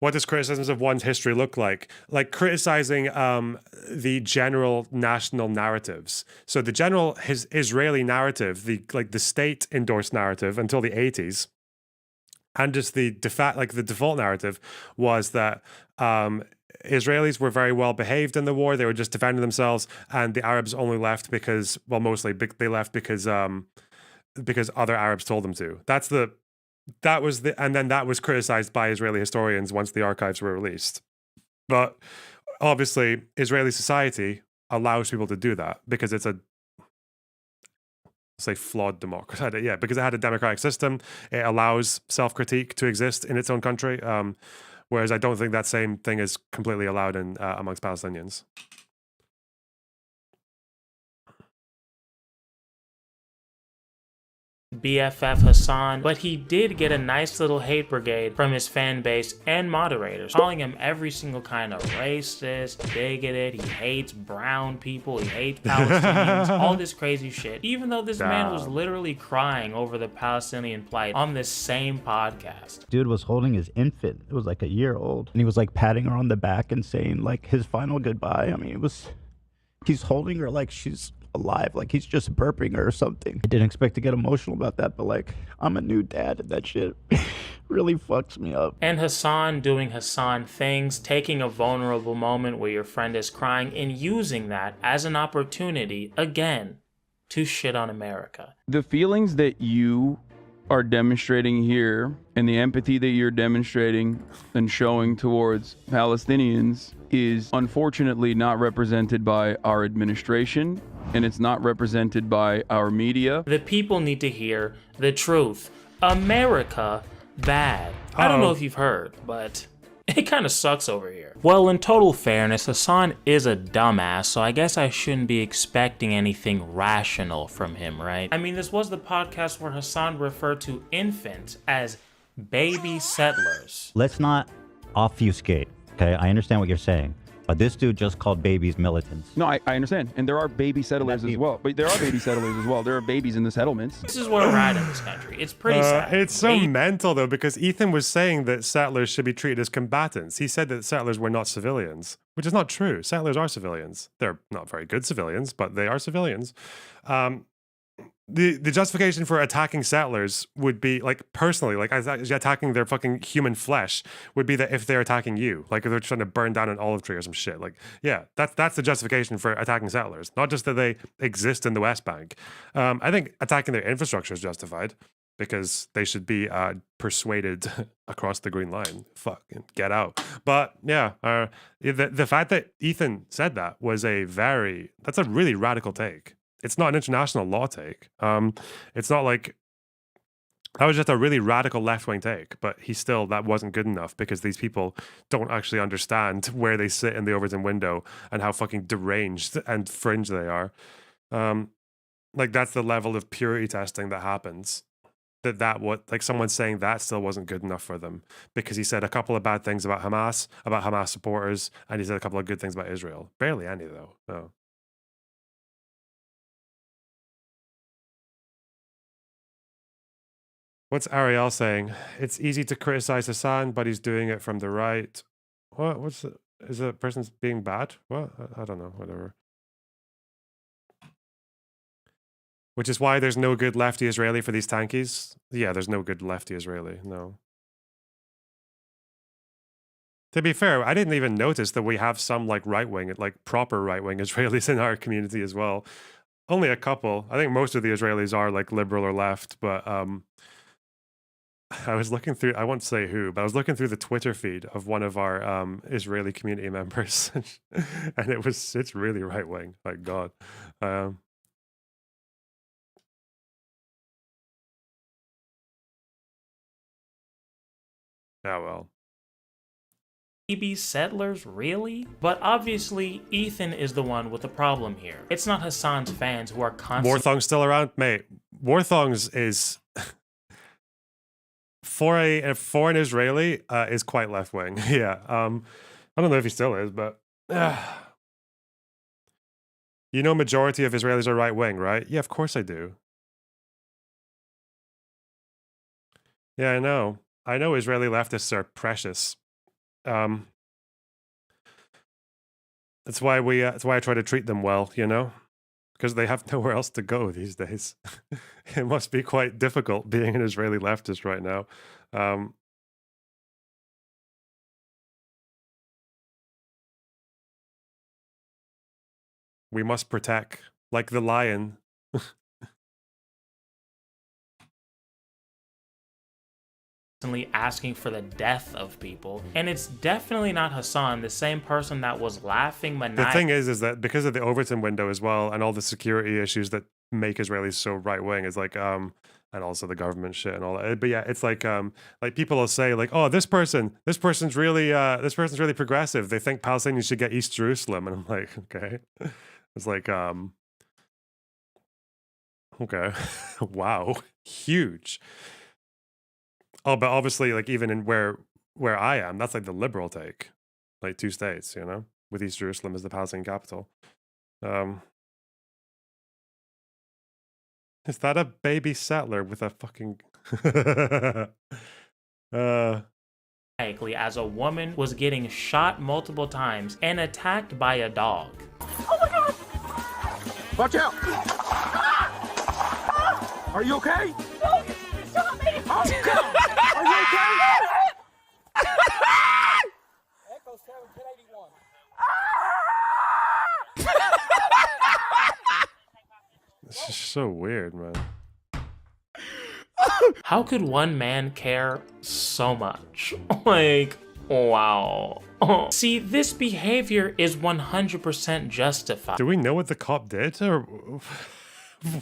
What does criticisms of one's history look like? Like criticizing the general national narratives. So the general Israeli narrative, the state endorsed narrative until the 80s. And just the default narrative was that Israelis were very well behaved in the war. They were just defending themselves, and the Arabs only left because, well, mostly they left because other Arabs told them to. And then that was criticized by Israeli historians once the archives were released. But obviously, Israeli society allows people to do that because it's flawed democracy. Yeah, because it had a democratic system. It allows self-critique to exist in its own country. Whereas I don't think that same thing is completely allowed amongst Palestinians. BFF Hasan, but he did get a nice little hate brigade from his fan base and moderators, calling him every single kind of racist, bigoted, he hates brown people, he hates Palestinians, all this crazy shit, even though this man was literally crying over the Palestinian plight on this same podcast. Dude was holding his infant. It was like a year old. And he was like patting her on the back and saying like his final goodbye. I mean, he's holding her like she's alive, like he's just burping her or something. I didn't expect to get emotional about that, but like I'm a new dad and that shit really fucks me up. And Hasan doing Hasan things, taking a vulnerable moment where your friend is crying and using that as an opportunity again to shit on America. The feelings that you are demonstrating here and the empathy that you're demonstrating and showing towards Palestinians is unfortunately not represented by our administration, and it's not represented by our media. The people need to hear the truth. America bad. I don't know if you've heard, but it kind of sucks over here. Well, in total fairness, Hasan is a dumbass, so I guess I shouldn't be expecting anything rational from him, right? I mean, this was the podcast where Hasan referred to infants as baby settlers. Let's not obfuscate, okay? I understand what you're saying. This dude just called babies militants. No, I understand. And there are baby settlers as well. But there are baby settlers as well. There are babies in the settlements. This is where we're at in this country. It's pretty sad. It's so mental, though, because Ethan was saying that settlers should be treated as combatants. He said that settlers were not civilians, which is not true. Settlers are civilians. They're not very good civilians, but they are civilians. The justification for attacking settlers would be, like, personally, like attacking their fucking human flesh would be that if they're attacking you, like if they're trying to burn down an olive tree or some shit, like, yeah, that's the justification for attacking settlers, not just that they exist in the West Bank. I think attacking their infrastructure is justified because they should be persuaded across the green line. Fucking get out. But yeah, the fact that Ethan said that was that's a really radical take. It's not an international law take. It's not like that was just a really radical left-wing take, but that wasn't good enough because these people don't actually understand where they sit in the Overton window and how fucking deranged and fringe they are. Like that's the level of purity testing that happens. Like someone saying that still wasn't good enough for them because he said a couple of bad things about Hamas supporters, and he said a couple of good things about Israel. Barely any though. No. What's Ariel saying? It's easy to criticize Hasan, but he's doing it from the right. What? Is the person being bad? What? I don't know. Whatever. Which is why there's no good lefty Israeli for these tankies. Yeah, there's no good lefty Israeli. No. To be fair, I didn't even notice that we have some like right-wing, like proper right-wing Israelis in our community as well. Only a couple. I think most of the Israelis are like liberal or left, but I was looking through, I won't say who, but I was looking through the Twitter feed of one of our Israeli community members, and it's really right wing. Like God. Yeah, well. Baby settlers, really? But obviously, Ethan is the one with the problem here. It's not Hasan's fans who are constantly— Warthong's still around? Mate, Warthong's is... For an Israeli, is quite left wing. Yeah, I don't know if he still is, but you know, majority of Israelis are right wing, right? Yeah, of course I do. Yeah, I know. I know Israeli leftists are precious. That's why I try to treat them well, you know, because they have nowhere else to go these days. It must be quite difficult being an Israeli leftist right now. We must protect, like the lion. asking for the death of people, and it's definitely not Hasan, the same person that was laughing maniacally. The thing is that because of the Overton window as well, and all the security issues that make Israelis so right wing, is like and also the government shit and all that. But yeah, it's like people will say like, oh, this person's really progressive. They think Palestinians should get East Jerusalem, and I'm like, okay. It's like okay. Wow, huge. Oh, but obviously, like even in where I am, that's like the liberal take, like 2 states, you know, with East Jerusalem as the Palestinian capital. Is that a baby settler with a fucking? As a woman was getting shot multiple times and attacked by a dog. Oh my God! Watch out! Are you okay? No, you shot me! Oh God! Are you okay? Echo 7, 1081. It's just so weird, man. How could one man care so much? Like, wow. See, this behavior is 100% justified. Do we know what the cop did, or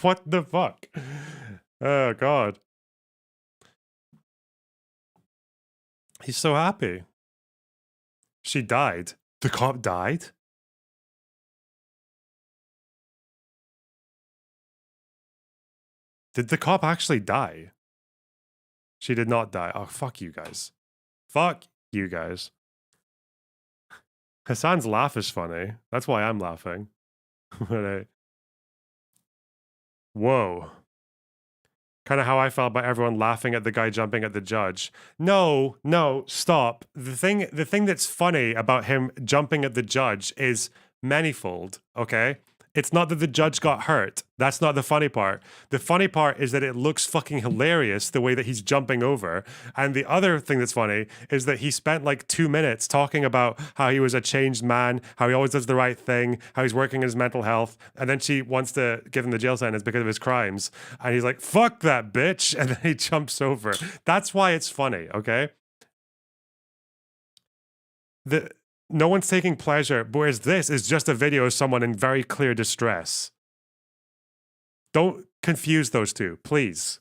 what the fuck? Oh God. He's so happy. She died. The cop died? Did the cop actually die? She did not die. Oh, fuck you guys. Fuck you guys. Hasan's laugh is funny. That's why I'm laughing. But whoa. Kind of how I felt about everyone laughing at the guy jumping at the judge. No, stop. The thing that's funny about him jumping at the judge is manifold, okay? It's not that the judge got hurt. That's not the funny part. The funny part is that it looks fucking hilarious the way that he's jumping over. And the other thing that's funny is that he spent like 2 minutes talking about how he was a changed man, how he always does the right thing, how he's working on his mental health. And then she wants to give him the jail sentence because of his crimes. And he's like, fuck that bitch. And then he jumps over. That's why it's funny, okay? No one's taking pleasure, whereas this is just a video of someone in very clear distress. Don't confuse those two, please.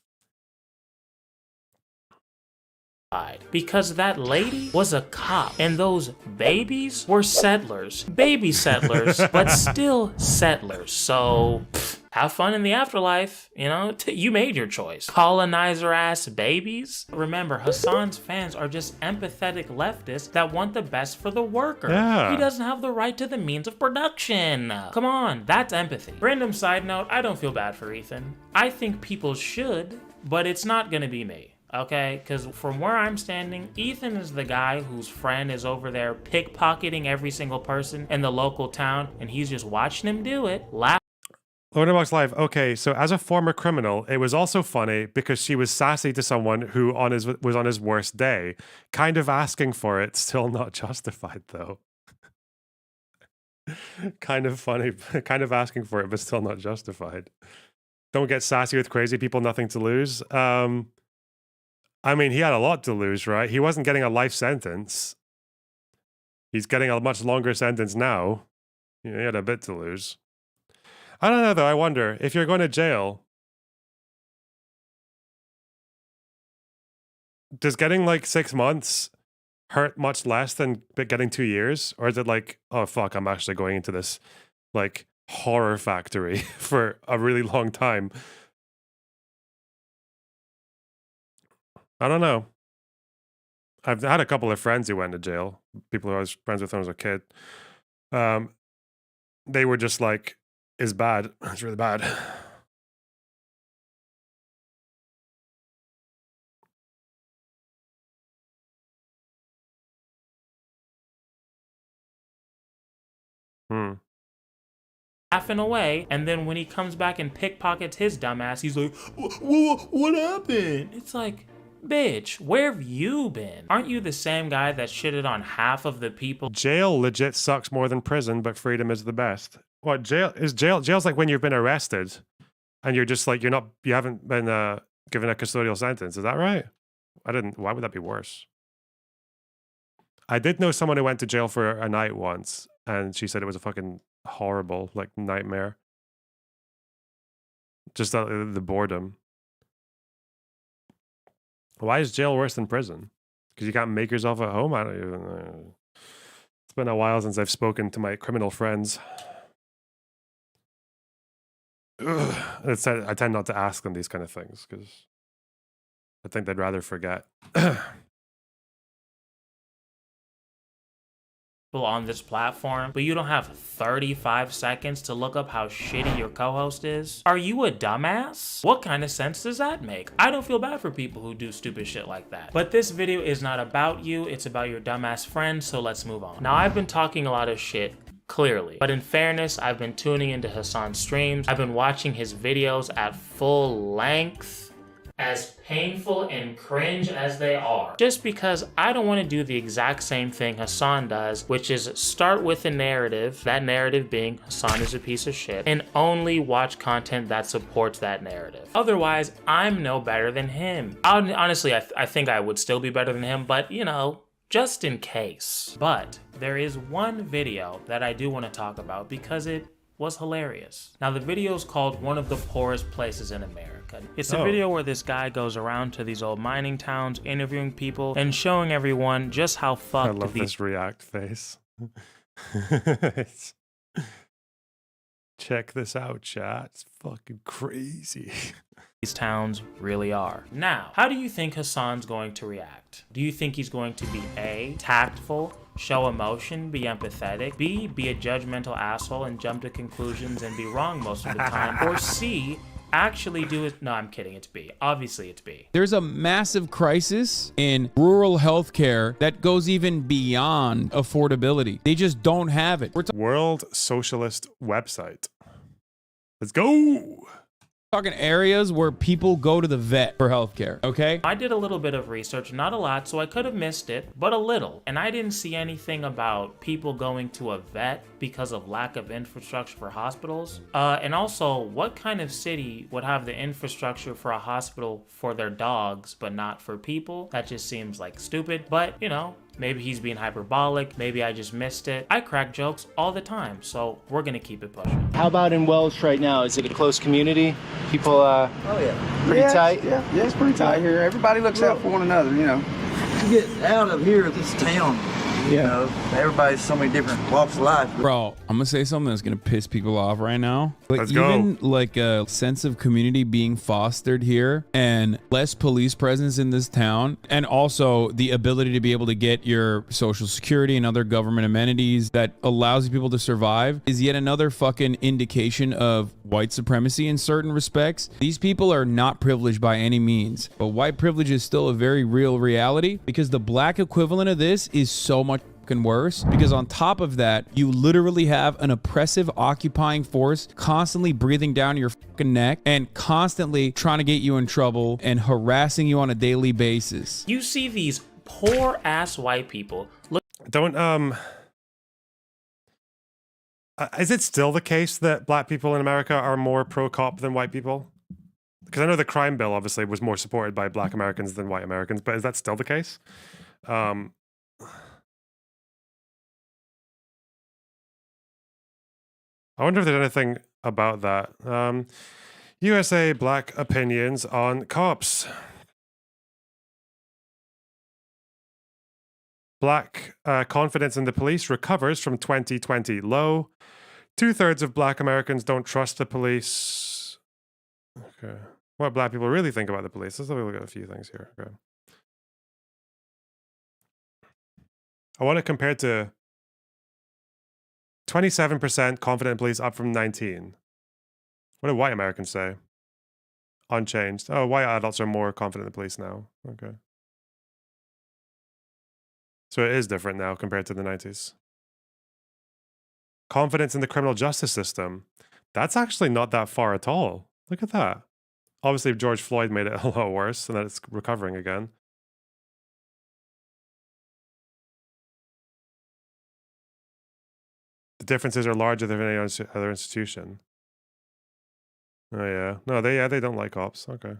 Because that lady was a cop, and those babies were settlers. Baby settlers, but still settlers. So, have fun in the afterlife, you know? You made your choice. Colonizer-ass babies? Remember, Hasan's fans are just empathetic leftists that want the best for the worker. Yeah. He doesn't have the right to the means of production. Come on, that's empathy. Random side note, I don't feel bad for Ethan. I think people should, but it's not gonna be me. Okay, because from where I'm standing, Ethan is the guy whose friend is over there pickpocketing every single person in the local town, and he's just watching him do it. Loadbox Live. Okay, so as a former criminal, it was also funny because she was sassy to someone who was on his worst day. Kind of asking for it, still not justified though. Kind of funny, kind of asking for it, but still not justified. Don't get sassy with crazy people, nothing to lose. I mean, he had a lot to lose, right? He wasn't getting a life sentence. He's getting a much longer sentence now. He had a bit to lose. I don't know, though. I wonder, if you're going to jail, does getting like 6 months hurt much less than getting 2 years? Or is it like, oh, fuck, I'm actually going into this like horror factory for a really long time? I don't know. I've had a couple of friends who went to jail, people who I was friends with when I was a kid. They were just like, it's bad. It's really bad. Laughing away, and then when he comes back and pickpockets his dumbass, he's like, what happened? It's like, bitch, where have you been? Aren't you the same guy that shitted on half of the people? Jail legit sucks more than prison, but freedom is the best. What, jail's like when you've been arrested and you're just like, you haven't been given a custodial sentence. Is that right? Why would that be worse? I did know someone who went to jail for a night once, and she said it was a fucking horrible, like, nightmare. Just the boredom. Why is jail worse than prison? Because you can't make yourself at home? I don't even know. It's been a while since I've spoken to my criminal friends. I tend not to ask them these kind of things because I think they'd rather forget. On this platform, but you don't have 35 seconds to look up how shitty your co-host is? Are you a dumbass? What kind of sense does that make? I don't feel bad for people who do stupid shit like that. But this video is not about you, it's about your dumbass friend, so let's move on. Now, I've been talking a lot of shit, clearly. But in fairness, I've been tuning into Hasan's streams. I've been watching his videos at full length. As painful and cringe as they are. Just because I don't want to do the exact same thing Hasan does, which is start with a narrative, that narrative being Hasan is a piece of shit, and only watch content that supports that narrative. Otherwise, I'm no better than him. Honestly, I think I would still be better than him, but you know, just in case. But there is one video that I do want to talk about because it was hilarious. Now, the video is called One of the Poorest Places in America. It's a video where this guy goes around to these old mining towns, interviewing people and showing everyone just how fucked I love this react face. Check this out, chat. It's fucking crazy. These towns really are. Now, how do you think Hasan's going to react? Do you think he's going to be A, tactful, show emotion, be empathetic. B, be a judgmental asshole and jump to conclusions and be wrong most of the time. Or C, actually do it. No, I'm kidding. It's B. Obviously, it's B. There's a massive crisis in rural healthcare that goes even beyond affordability. They just don't have it. We're World Socialist website. Let's go. talking areas where people go to the vet for healthcare, okay? I did a little bit of research, not a lot, so I could have missed it, but a little. And I didn't see anything about people going to a vet because of lack of infrastructure for hospitals. And also, what kind of city would have the infrastructure for a hospital for their dogs, but not for people? That just seems like stupid, but you know, maybe he's being hyperbolic, maybe I just missed it. I crack jokes all the time, so we're gonna keep it pushing. How about in Welsh right now? Is it a close community? People, oh yeah, pretty tight? Yeah, it's pretty tight here. Everybody looks out for one another, you know. To get out of here, this town, you know, everybody's so many different walks of life. Bro, I'm gonna say something that's gonna piss people off right now. Like, Let's even go. like a sense of community being fostered here and less police presence in this town, and also the ability to be able to get your social security and other government amenities that allows people to survive is yet another fucking indication of white supremacy in certain respects. These people are not privileged by any means, but white privilege is still a very real reality because the black equivalent of this is so much worse, because on top of that, you literally have an oppressive occupying force constantly breathing down your fucking neck and constantly trying to get you in trouble and harassing you on a daily basis. You see these poor ass white people. Look, Don't is it still the case that black people in America are more pro-cop than white people? Because I know the crime bill obviously was more supported by black Americans than white Americans, but is that still the case? I wonder if there's anything about that. USA black opinions on cops. Black confidence in the police recovers from 2020 low. 2/3 of black Americans don't trust the police. Okay. What black people really think about the police? Let's have a look at a few things here. Okay. I want to compare to 27% confident in police, up from 19. What do white Americans say? Unchanged. Oh, white adults are more confident in the police now. Okay. So it is different now compared to the 90s. Confidence in the criminal justice system. That's actually not that far at all. Look at that. Obviously, George Floyd made it a lot worse, and then it's recovering again. The differences are larger than any other institution. Oh yeah, no, they don't like cops. Okay.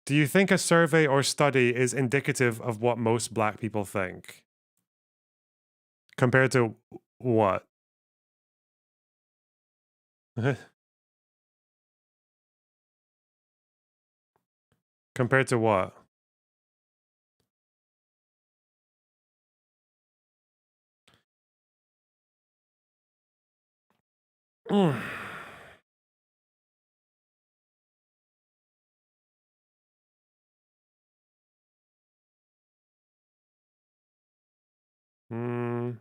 Do you think a survey or study is indicative of what most black people think? Compared to what? Compared to what? Mm. Mm.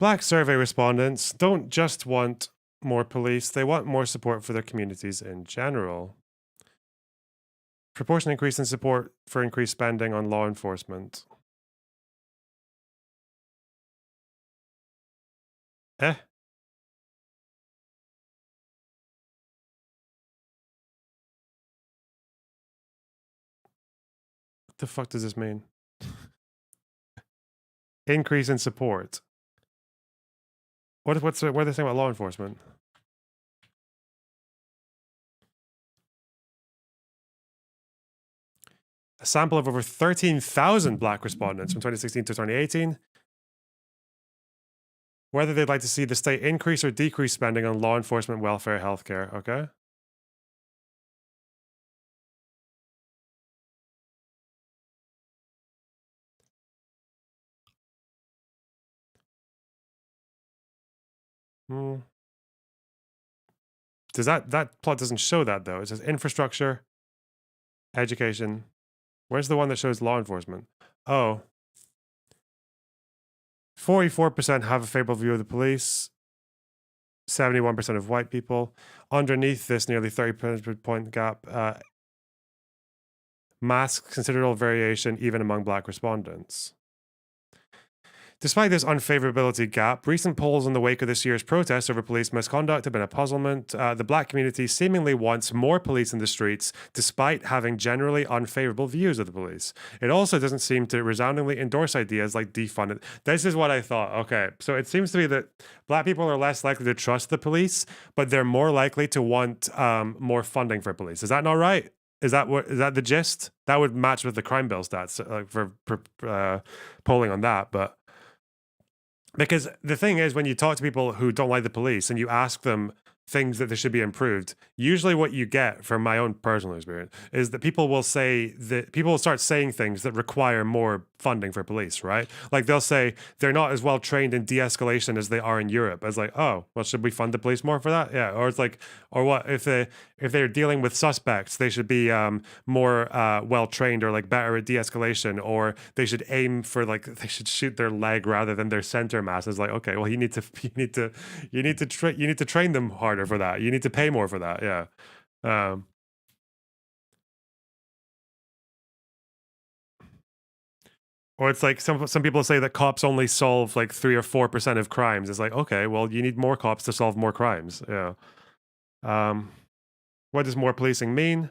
Black survey respondents don't just want more police, they want more support for their communities in general. Proportion increase in support for increased spending on law enforcement. Eh? What the fuck does this mean? Increase in support. What are they saying about law enforcement? A sample of over 13,000 black respondents from 2016 to 2018. Whether they'd like to see the state increase or decrease spending on law enforcement, welfare, healthcare. Okay. Hmm. Does that plot doesn't show that though? It says infrastructure, education. Where's the one that shows law enforcement? Oh. 44% have a favorable view of the police. 71% of white people. Underneath this nearly 30 percentage point gap, masks considerable variation even among black respondents. Despite this unfavorability gap, recent polls in the wake of this year's protests over police misconduct have been a puzzlement. The black community seemingly wants more police in the streets, despite having generally unfavorable views of the police. It also doesn't seem to resoundingly endorse ideas like defund it. This is what I thought. Okay, so it seems to be that black people are less likely to trust the police, but they're more likely to want more funding for police. Is that not right? Is that the gist? That would match with the crime bill stats for polling on that, but. Because the thing is, when you talk to people who don't like the police and you ask them things that they should be improved, usually what you get from my own personal experience is that people will start saying things that require more funding for police, right? Like they'll say they're not as well trained in de-escalation as they are in Europe. It's like, oh, well, should we fund the police more for that? Yeah. Or it's like, or what if they're dealing with suspects, they should be more well trained or like better at de-escalation, or they should aim for they should shoot their leg rather than their center mass. It's like, okay, well, you need to train them harder for that. You need to pay more for that. Yeah. Or it's like some people say that cops only solve like 3 or 4% of crimes. It's like, okay, well, you need more cops to solve more crimes. Yeah. What does more policing mean?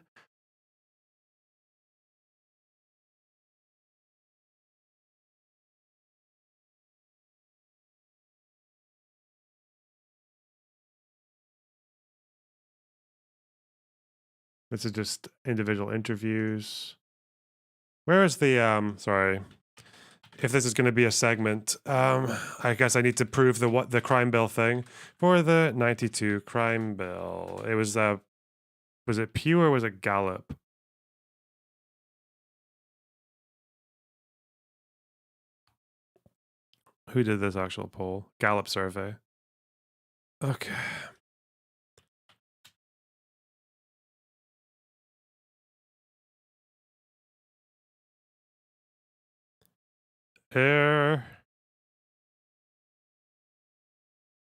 This is just individual interviews. Where is the sorry. If this is going to be a segment, I guess I need to prove the crime bill thing for the 92 crime bill. It was it Pew or was it Gallup? Who did this actual poll? Gallup survey. Okay.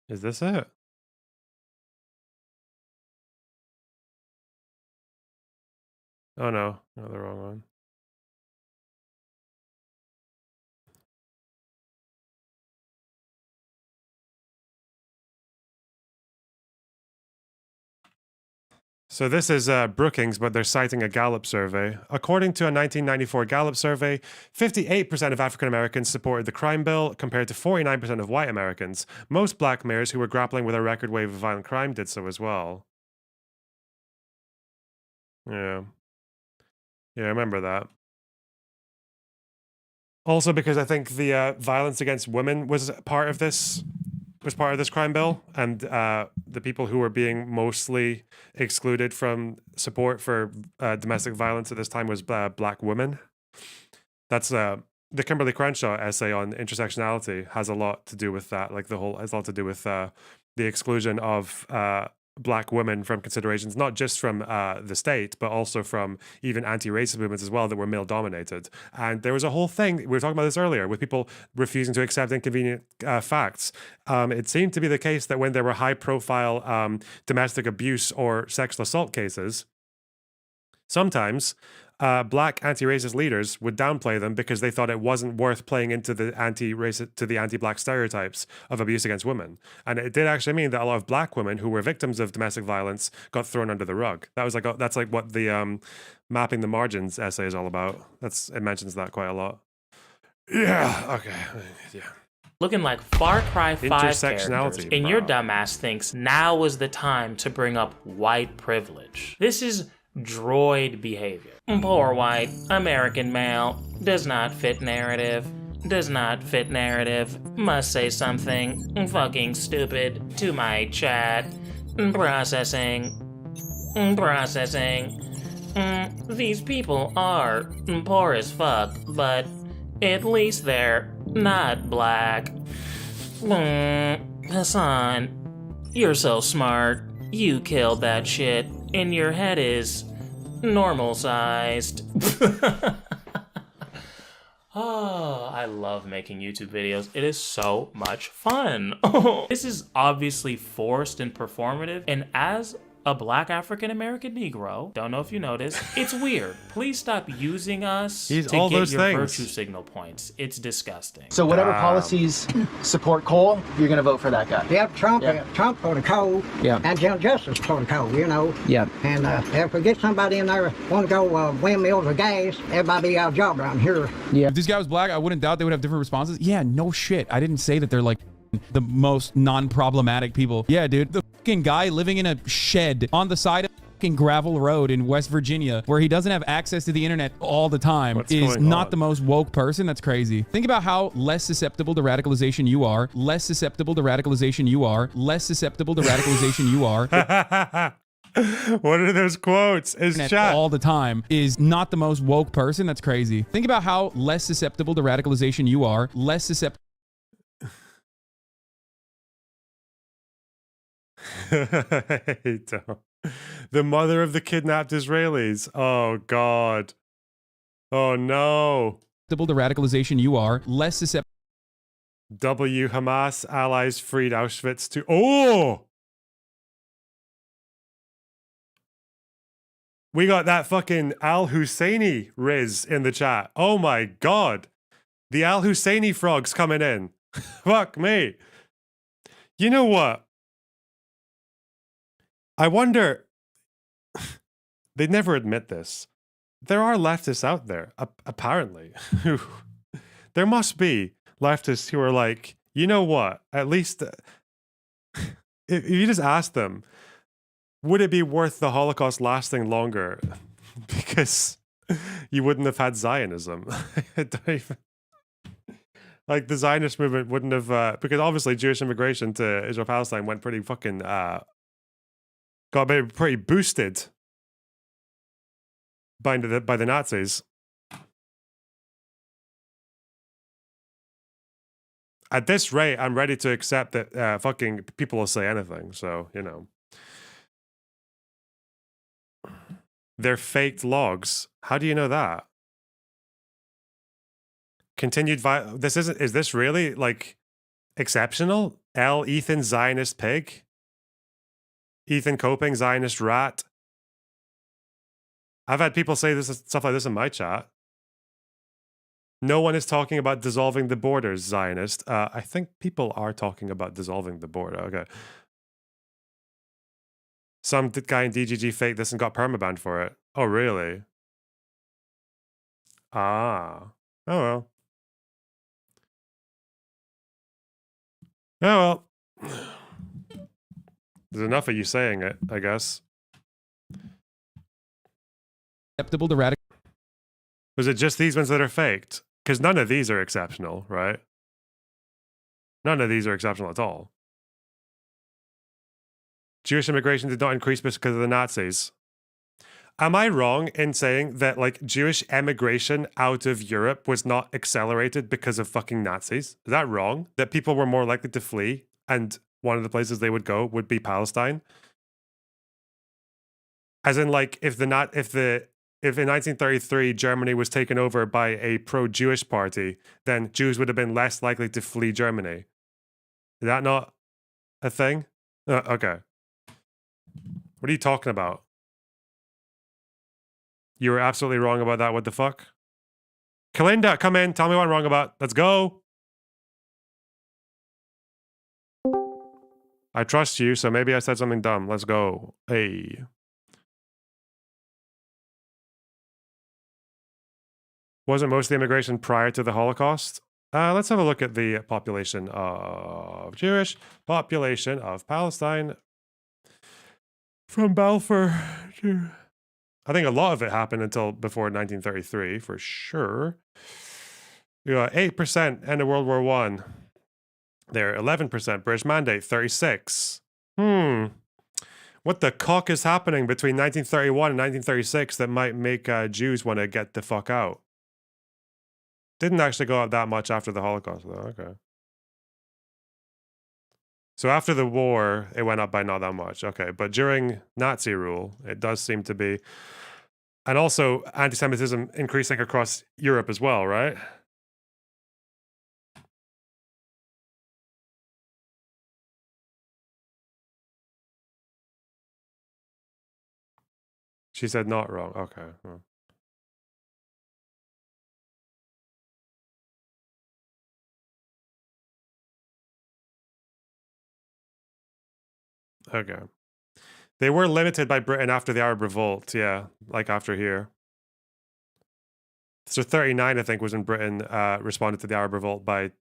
Is this it? Oh no, no, the wrong one. So this is Brookings, but they're citing a Gallup survey. According to a 1994 Gallup survey, 58% of African Americans supported the crime bill, compared to 49% of white Americans. Most black mayors who were grappling with a record wave of violent crime did so as well. Yeah. Yeah, I remember that. Also because I think the violence against women was part of this crime bill, and the people who were being mostly excluded from support for domestic violence at this time was black women. That's the Kimberly Crenshaw essay on intersectionality has a lot to do with that. Like has a lot to do with the exclusion of black women from considerations, not just from the state, but also from even anti-racist movements as well that were male-dominated. And there was a whole thing, we were talking about this earlier, with people refusing to accept inconvenient facts. It seemed to be the case that when there were high-profile domestic abuse or sexual assault cases, sometimes black anti-racist leaders would downplay them because they thought it wasn't worth playing into the anti-black stereotypes of abuse against women. And it did actually mean that a lot of black women who were victims of domestic violence got thrown under the rug. That's like what the mapping the margins essay is all about. It mentions that quite a lot. Yeah. Okay. Yeah. Looking like Far Cry 5 characters, and your dumbass thinks now is the time to bring up white privilege. This is droid behavior. Poor white American male does not fit narrative. Must say something fucking stupid to my chat. Processing. These people are poor as fuck, but at least they're not black. Hasan, you're so smart. You killed that shit, and your head is normal sized. Oh, I love making YouTube videos. It is so much fun. This is obviously forced and performative, and as a Black African American Negro, don't know if you noticed, it's weird. Please stop using us to all get those your things. virtue signal points. It's disgusting. So whatever policies support coal, you're going to vote for that guy. Yep, Trump for the coal. Yeah. And General Justice for the coal, you know. Yeah. And if we get somebody in there want to go windmills or gas, everybody be out of job around here. Yeah. If this guy was black, I wouldn't doubt they would have different responses. Yeah, no shit. I didn't say that they're like the most non-problematic people. Yeah, dude. The fucking guy living in a shed on the side of fucking gravel road in West Virginia where he doesn't have access to the internet all the time is not the most woke person. That's crazy. Think about how less susceptible to radicalization you are, less susceptible to radicalization you are, less susceptible to radicalization you are. What are those quotes? Is chat all the time is not the most woke person. That's crazy. Think about how less susceptible to radicalization you are, less susceptible. The mother of the kidnapped Israelis. Oh God. Oh no. To radicalization you are, less susceptible. Hamas allies freed Auschwitz to. Oh. We got that fucking Al Husseini Riz in the chat. Oh my God. The Al Husseini frogs coming in. Fuck me. You know what? I wonder, they never admit this. There are leftists out there, apparently. There must be leftists who are like, you know what? At least, if you just ask them, would it be worth the Holocaust lasting longer? Because you wouldn't have had Zionism. Like the Zionist movement wouldn't have, because obviously Jewish immigration to Israel-Palestine went pretty fucking, got pretty boosted by the Nazis. At this rate, I'm ready to accept that fucking people will say anything. So, you know. They're faked logs. How do you know that? Continued this isn't, is this really like exceptional? Ethan Zionist pig? Ethan Coping, Zionist rat. I've had people say this stuff like this in my chat. No one is talking about dissolving the borders, Zionist. I think people are talking about dissolving the border. Okay. Some guy in DGG faked this and got permabanned for it. Oh, really? Ah. Oh, well. Oh, well. There's enough of you saying it, I guess. Acceptable to radical. Was it just these ones that are faked? Because none of these are exceptional, right? None of these are exceptional at all. Jewish immigration did not increase because of the Nazis. Am I wrong in saying that like Jewish emigration out of Europe was not accelerated because of fucking Nazis? Is that wrong? That people were more likely to flee and one of the places they would go would be Palestine? As in like if in 1933 Germany was taken over by a pro-Jewish party, then Jews would have been less likely to flee Germany. Is that not a thing? Okay. What are you talking about? You were absolutely wrong about that. What the fuck? Kalinda, come in. Tell me what I'm wrong about. Let's go. I trust you, so maybe I said something dumb. Let's go. Hey. Wasn't most of the immigration prior to the Holocaust? Let's have a look at the population of Jewish, population of Palestine. From Balfour to... I think a lot of it happened until before 1933, for sure. We got 8% end of World War I. There, 11%. British Mandate, 36. What the cock is happening between 1931 and 1936 that might make Jews want to get the fuck out? Didn't actually go up that much after the Holocaust, though. Okay. So after the war, it went up by not that much. Okay, but during Nazi rule, it does seem to be, and also anti-Semitism increasing across Europe as well, right? She said not wrong. Okay. Well. Okay. They were limited by Britain after the Arab Revolt, yeah, like after here. So 39, I think, was when Britain responded to the Arab Revolt by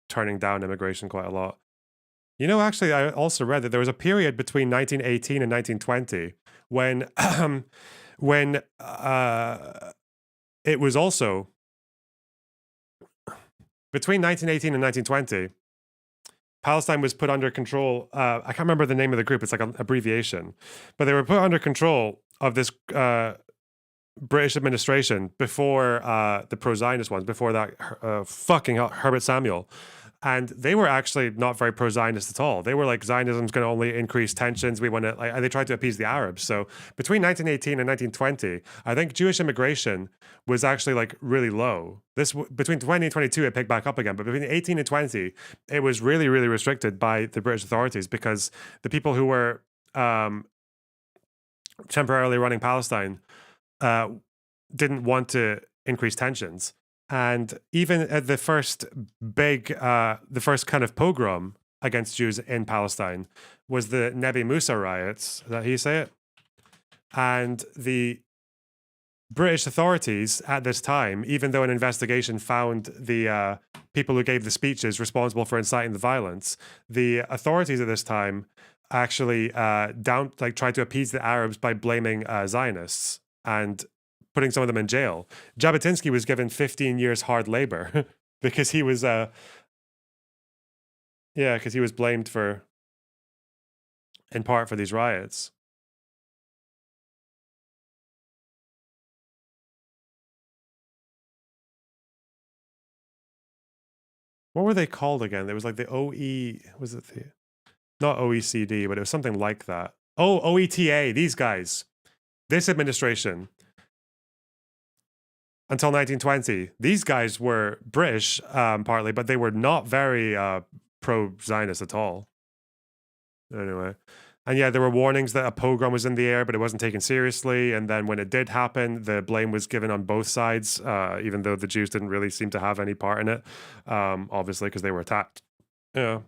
turning down immigration quite a lot. You know, actually, I also read that there was a period between 1918 and 1920 when it was also between 1918 and 1920. Palestine was put under control. I can't remember the name of the group. It's like an abbreviation, but they were put under control of this British administration before the pro-Zionist ones, before that fucking Herbert Samuel. And they were actually not very pro-Zionist at all. They were like, Zionism's going to only increase tensions. We want to, like, they tried to appease the Arabs. So between 1918 and 1920, I think Jewish immigration was actually like really low. Between 20 and 22, it picked back up again. But between 18 and 20, it was really, really restricted by the British authorities because the people who were temporarily running Palestine didn't want to increase tensions. And even at the first the first kind of pogrom against Jews in Palestine was the Nebi Musa riots. Is that how you say it? And the British authorities at this time, even though an investigation found the people who gave the speeches responsible for inciting the violence, the authorities at this time actually tried to appease the Arabs by blaming Zionists and putting some of them in jail. Jabotinsky was given 15 years hard labor because he was because he was blamed in part for these riots. What were they called again? There was like the not OECD, but it was something like that. Oh, OETA, these guys. This administration. Until 1920, these guys were British partly, but they were not very pro-Zionist at all. Anyway, and yeah, there were warnings that a pogrom was in the air, but it wasn't taken seriously. And then when it did happen, the blame was given on both sides, even though the Jews didn't really seem to have any part in it, obviously, because they were attacked. Yeah.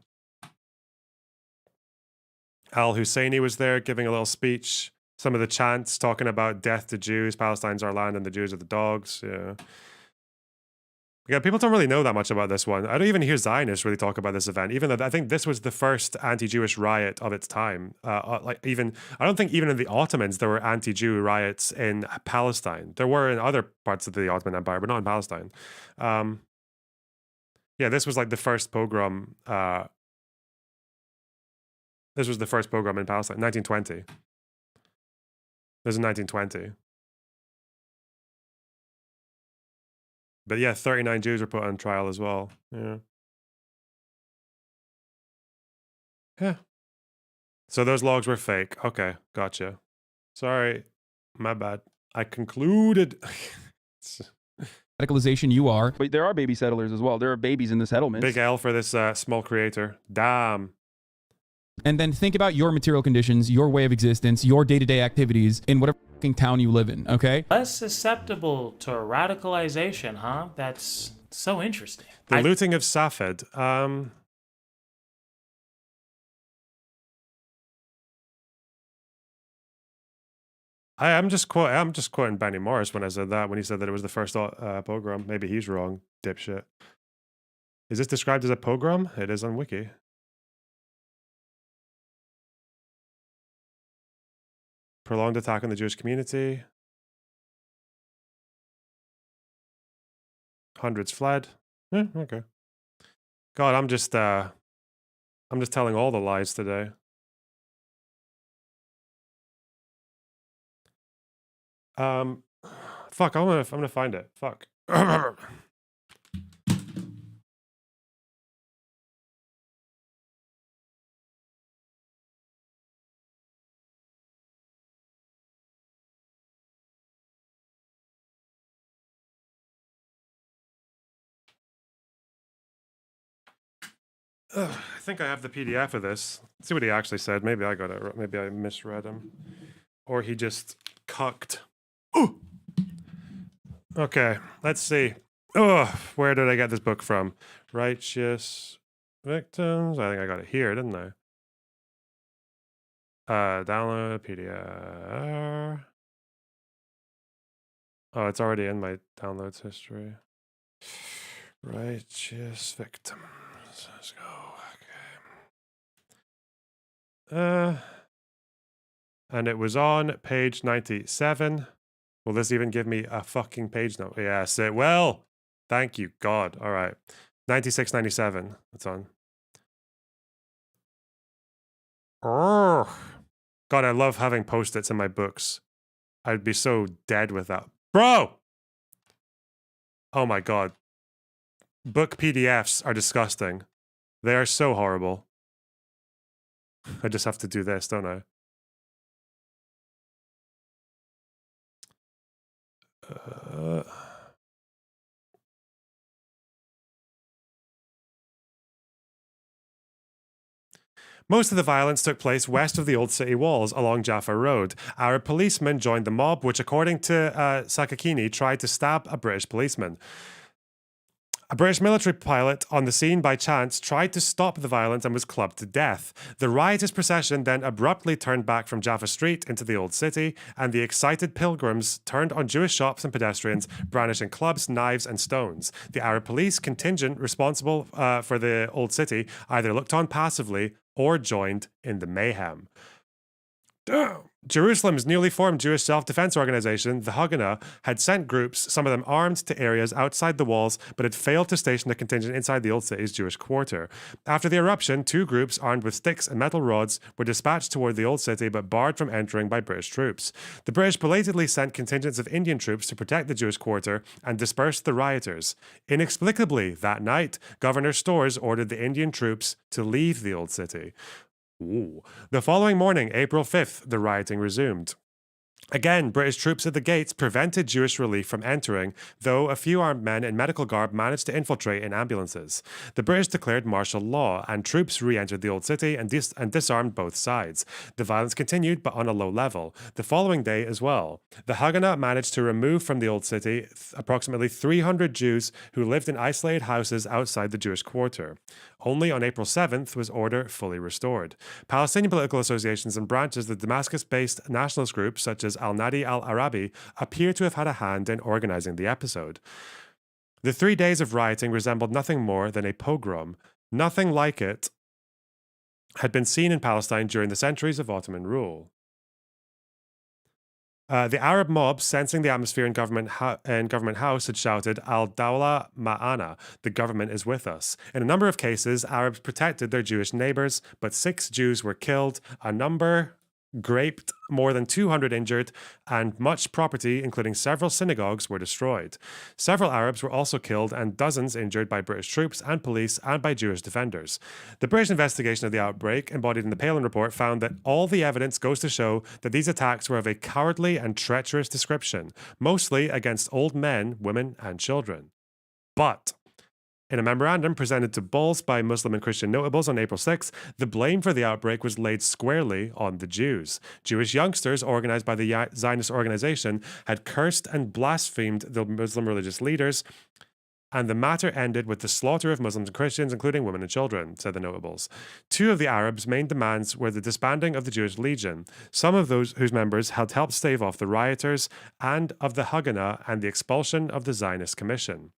Al-Husseini was there giving a little speech. Some of the chants talking about death to Jews, Palestine's our land, and the Jews are the dogs. Yeah, people don't really know that much about this one. I don't even hear Zionists really talk about this event, even though I think this was the first anti-Jewish riot of its time. I don't think even in the Ottomans there were anti-Jew riots in Palestine. There were in other parts of the Ottoman Empire, but not in Palestine. Yeah, this was like the first pogrom. This was the first pogrom in Palestine, 1920. This is 1920. But yeah, 39 Jews were put on trial as well. Yeah. Yeah. So those logs were fake. Okay, gotcha. Sorry, my bad. I concluded. Radicalization you are. But there are baby settlers as well. There are babies in the settlements. Big L for this small creator. Damn. And then think about your material conditions, your way of existence, your day-to-day activities in whatever fucking town you live in, okay? Less susceptible to radicalization, huh? That's so interesting. The looting of Safed. I'm just quoting Benny Morris when I said that, when he said that it was the first pogrom. Maybe he's wrong, dipshit. Is this described as a pogrom? It is on Wiki. Prolonged attack on the Jewish community. Hundreds fled. Okay. God, I'm just telling all the lies today. Fuck, I'm gonna find it. Fuck. I think I have the PDF of this. Let's see what he actually said. Maybe I got it. Maybe I misread him, or he just cucked. Ooh. Okay, let's see. Oh, where did I get this book from? Righteous Victims. I think I got it here, didn't I? Download PDF. Oh, it's already in my downloads history. Righteous Victims. Let's go. Okay. And it was on page 97. Will this even give me a fucking page number? Yes, it will. Thank you, God. All right. 96, 97. That's on. Oh. God, I love having post-its in my books. I'd be so dead with that. Bro! Oh my God. Book PDFs are disgusting. They are so horrible. I just have to do this, don't I? Most of the violence took place west of the old city walls along Jaffa Road. Arab policemen joined the mob, which, according to Sakakini, tried to stab a British policeman. A British military pilot on the scene by chance tried to stop the violence and was clubbed to death. The riotous procession then abruptly turned back from Jaffa Street into the old city, and the excited pilgrims turned on Jewish shops and pedestrians, brandishing clubs, knives, and stones. The Arab police contingent responsible for the old city either looked on passively or joined in the mayhem. Jerusalem's newly formed Jewish self-defense organization, the Haganah, had sent groups, some of them armed, to areas outside the walls, but had failed to station a contingent inside the old city's Jewish quarter. After the eruption, 2 groups armed with sticks and metal rods were dispatched toward the old city, but barred from entering by British troops. The British belatedly sent contingents of Indian troops to protect the Jewish quarter and disperse the rioters. Inexplicably, that night, Governor Storrs ordered the Indian troops to leave the old city. Ooh. The following morning, April 5th, the rioting resumed. Again, British troops at the gates prevented Jewish relief from entering, though a few armed men in medical garb managed to infiltrate in ambulances. The British declared martial law, and troops re-entered the old city and disarmed both sides. The violence continued, but on a low level. The following day as well. The Haganah managed to remove from the old city approximately 300 Jews who lived in isolated houses outside the Jewish quarter. Only on April 7th was order fully restored. Palestinian political associations and branches of the Damascus-based nationalist groups, such as Al-Nadi al-Arabi, appear to have had a hand in organizing the episode. The 3 days of rioting resembled nothing more than a pogrom. Nothing like it had been seen in Palestine during the centuries of Ottoman rule. The Arab mob, sensing the atmosphere in Government House, had shouted, Al-Dawla Ma'ana, the government is with us. In a number of cases, Arabs protected their Jewish neighbors, but 6 Jews were killed, a number graped, more than 200 injured, and much property, including several synagogues, were destroyed. Several Arabs were also killed and dozens injured by British troops and police and by Jewish defenders. The British investigation of the outbreak, embodied in the Palin report, found that all the evidence goes to show that these attacks were of a cowardly and treacherous description, mostly against old men, women, and children. But in a memorandum presented to Bulls by Muslim and Christian notables on April 6, the blame for the outbreak was laid squarely on the Jews. Jewish youngsters, organized by the Zionist organization, had cursed and blasphemed the Muslim religious leaders, and the matter ended with the slaughter of Muslims and Christians, including women and children, said the notables. 2 of the Arabs' main demands were the disbanding of the Jewish Legion, some of those whose members had helped stave off the rioters, and of the Haganah, and the expulsion of the Zionist Commission.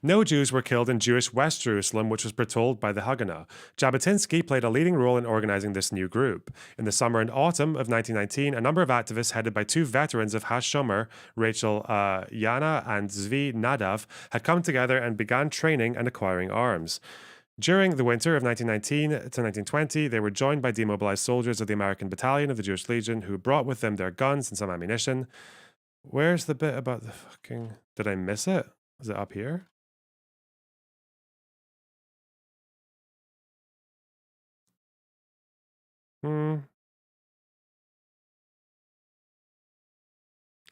No Jews were killed in Jewish West Jerusalem, which was patrolled by the Haganah. Jabotinsky played a leading role in organizing this new group. In the summer and autumn of 1919, a number of activists headed by 2 veterans of Hashomer, Rachel Yana and Zvi Nadav, had come together and began training and acquiring arms. During the winter of 1919 to 1920, they were joined by demobilized soldiers of the American Battalion of the Jewish Legion who brought with them their guns and some ammunition. Where's the bit about the fucking... Did I miss it? Is it up here?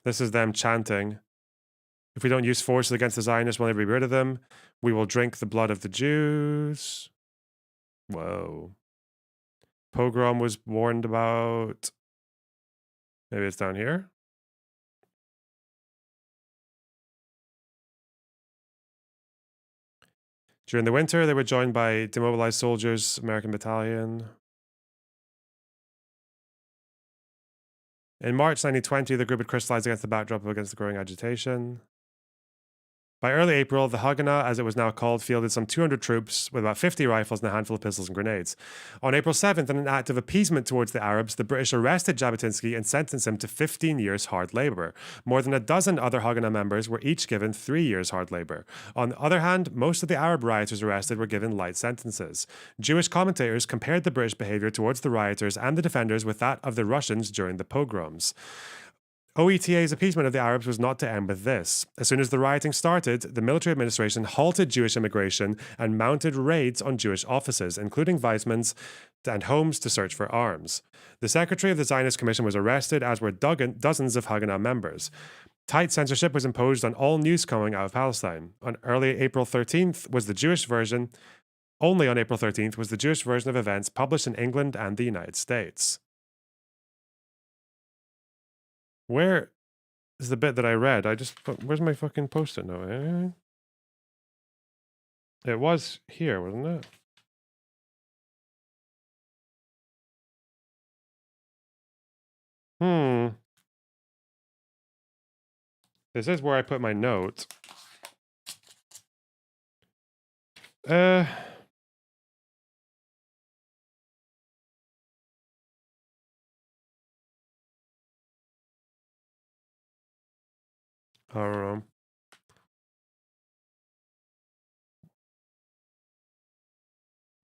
This is them chanting. If we don't use force against the Zionists, we'll never be rid of them. We will drink the blood of the Jews. Whoa. Pogrom was warned about. Maybe it's down here. During the winter, they were joined by demobilized soldiers, American battalion. In March 1920, the group had crystallized against the backdrop against the growing agitation. By early April, the Haganah, as it was now called, fielded some 200 troops with about 50 rifles and a handful of pistols and grenades. On April 7th, in an act of appeasement towards the Arabs, the British arrested Jabotinsky and sentenced him to 15 years hard labor. More than a dozen other Haganah members were each given 3 years hard labor. On the other hand, most of the Arab rioters arrested were given light sentences. Jewish commentators compared the British behavior towards the rioters and the defenders with that of the Russians during the pogroms. OETA's appeasement of the Arabs was not to end with this. As soon as the rioting started, the military administration halted Jewish immigration and mounted raids on Jewish offices, including Weizmann's and homes, to search for arms. The secretary of the Zionist Commission was arrested, as were dozens of Haganah members. Tight censorship was imposed on all news coming out of Palestine. On early April 13th was the Jewish version. Only on April 13th was the Jewish version of events published in England and the United States. Where is the bit that I read? Where's my fucking post-it note? It was here, wasn't it? This is where I put my note. I don't know.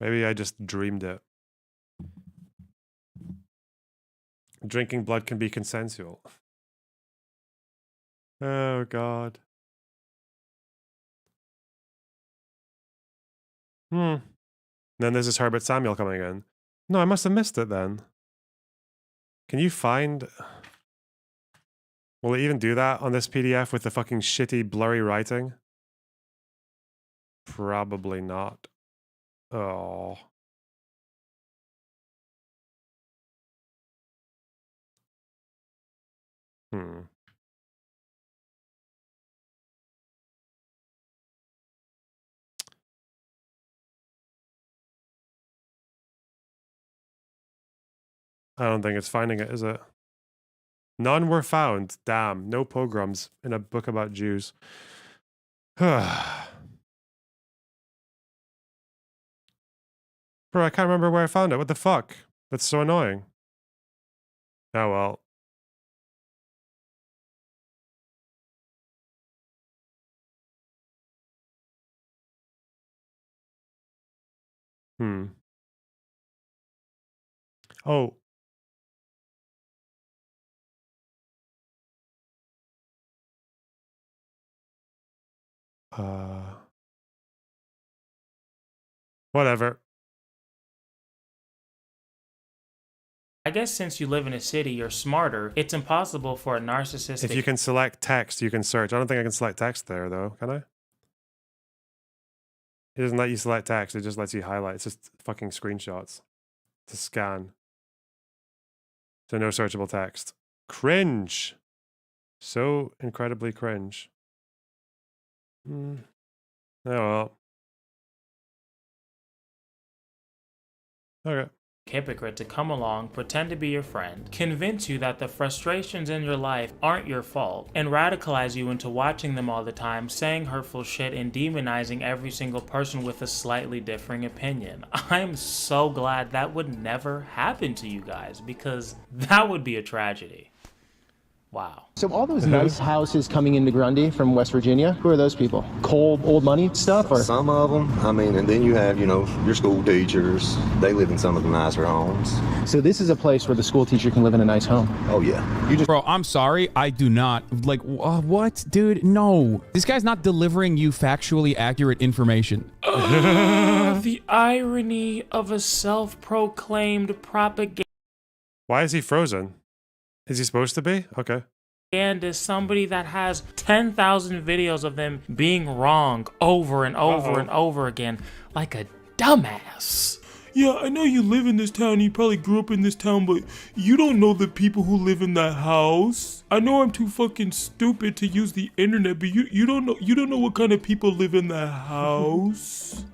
Maybe I just dreamed it. Drinking blood can be consensual. Oh, God. Then this is Herbert Samuel coming in. No, I must have missed it then. Can you find... Will it even do that on this PDF with the fucking shitty, blurry writing? Probably not. Oh. I don't think it's finding it, is it? None were found. Damn, no pogroms in a book about Jews. Bro, I can't remember where I found it. What the fuck? That's so annoying. Oh well. Oh. Whatever. I guess since you live in a city, you're smarter. It's impossible for a narcissistic... If you can select text, you can search. I don't think I can select text there, though. Can I? It doesn't let you select text. It just lets you highlight. It's just fucking screenshots to scan. So no searchable text. Cringe. So incredibly cringe. Oh, well. Okay. Hypocrite to come along, pretend to be your friend, convince you that the frustrations in your life aren't your fault, and radicalize you into watching them all the time, saying hurtful shit and demonizing every single person with a slightly differing opinion. I'm so glad that would never happen to you guys, because that would be a tragedy. Wow. So all those nice houses coming into Grundy from West Virginia, who are those people? Cold, old money stuff? Or? Some of them. I mean, and then you have, your school teachers. They live in some of the nicer homes. So this is a place where the school teacher can live in a nice home? Oh, yeah. Bro, I'm sorry. I do not. Like, what? Dude, no. This guy's not delivering you factually accurate information. The irony of a self-proclaimed propaganda. Why is he frozen? Is he supposed to be? Okay. And is somebody that has 10,000 videos of them being wrong over and over and over again, like a dumbass. yeah, I know you live in this town, you probably grew up in this town, but you don't know the people who live in that house. I know I'm too fucking stupid to use the internet, but you don't know what kind of people live in that house.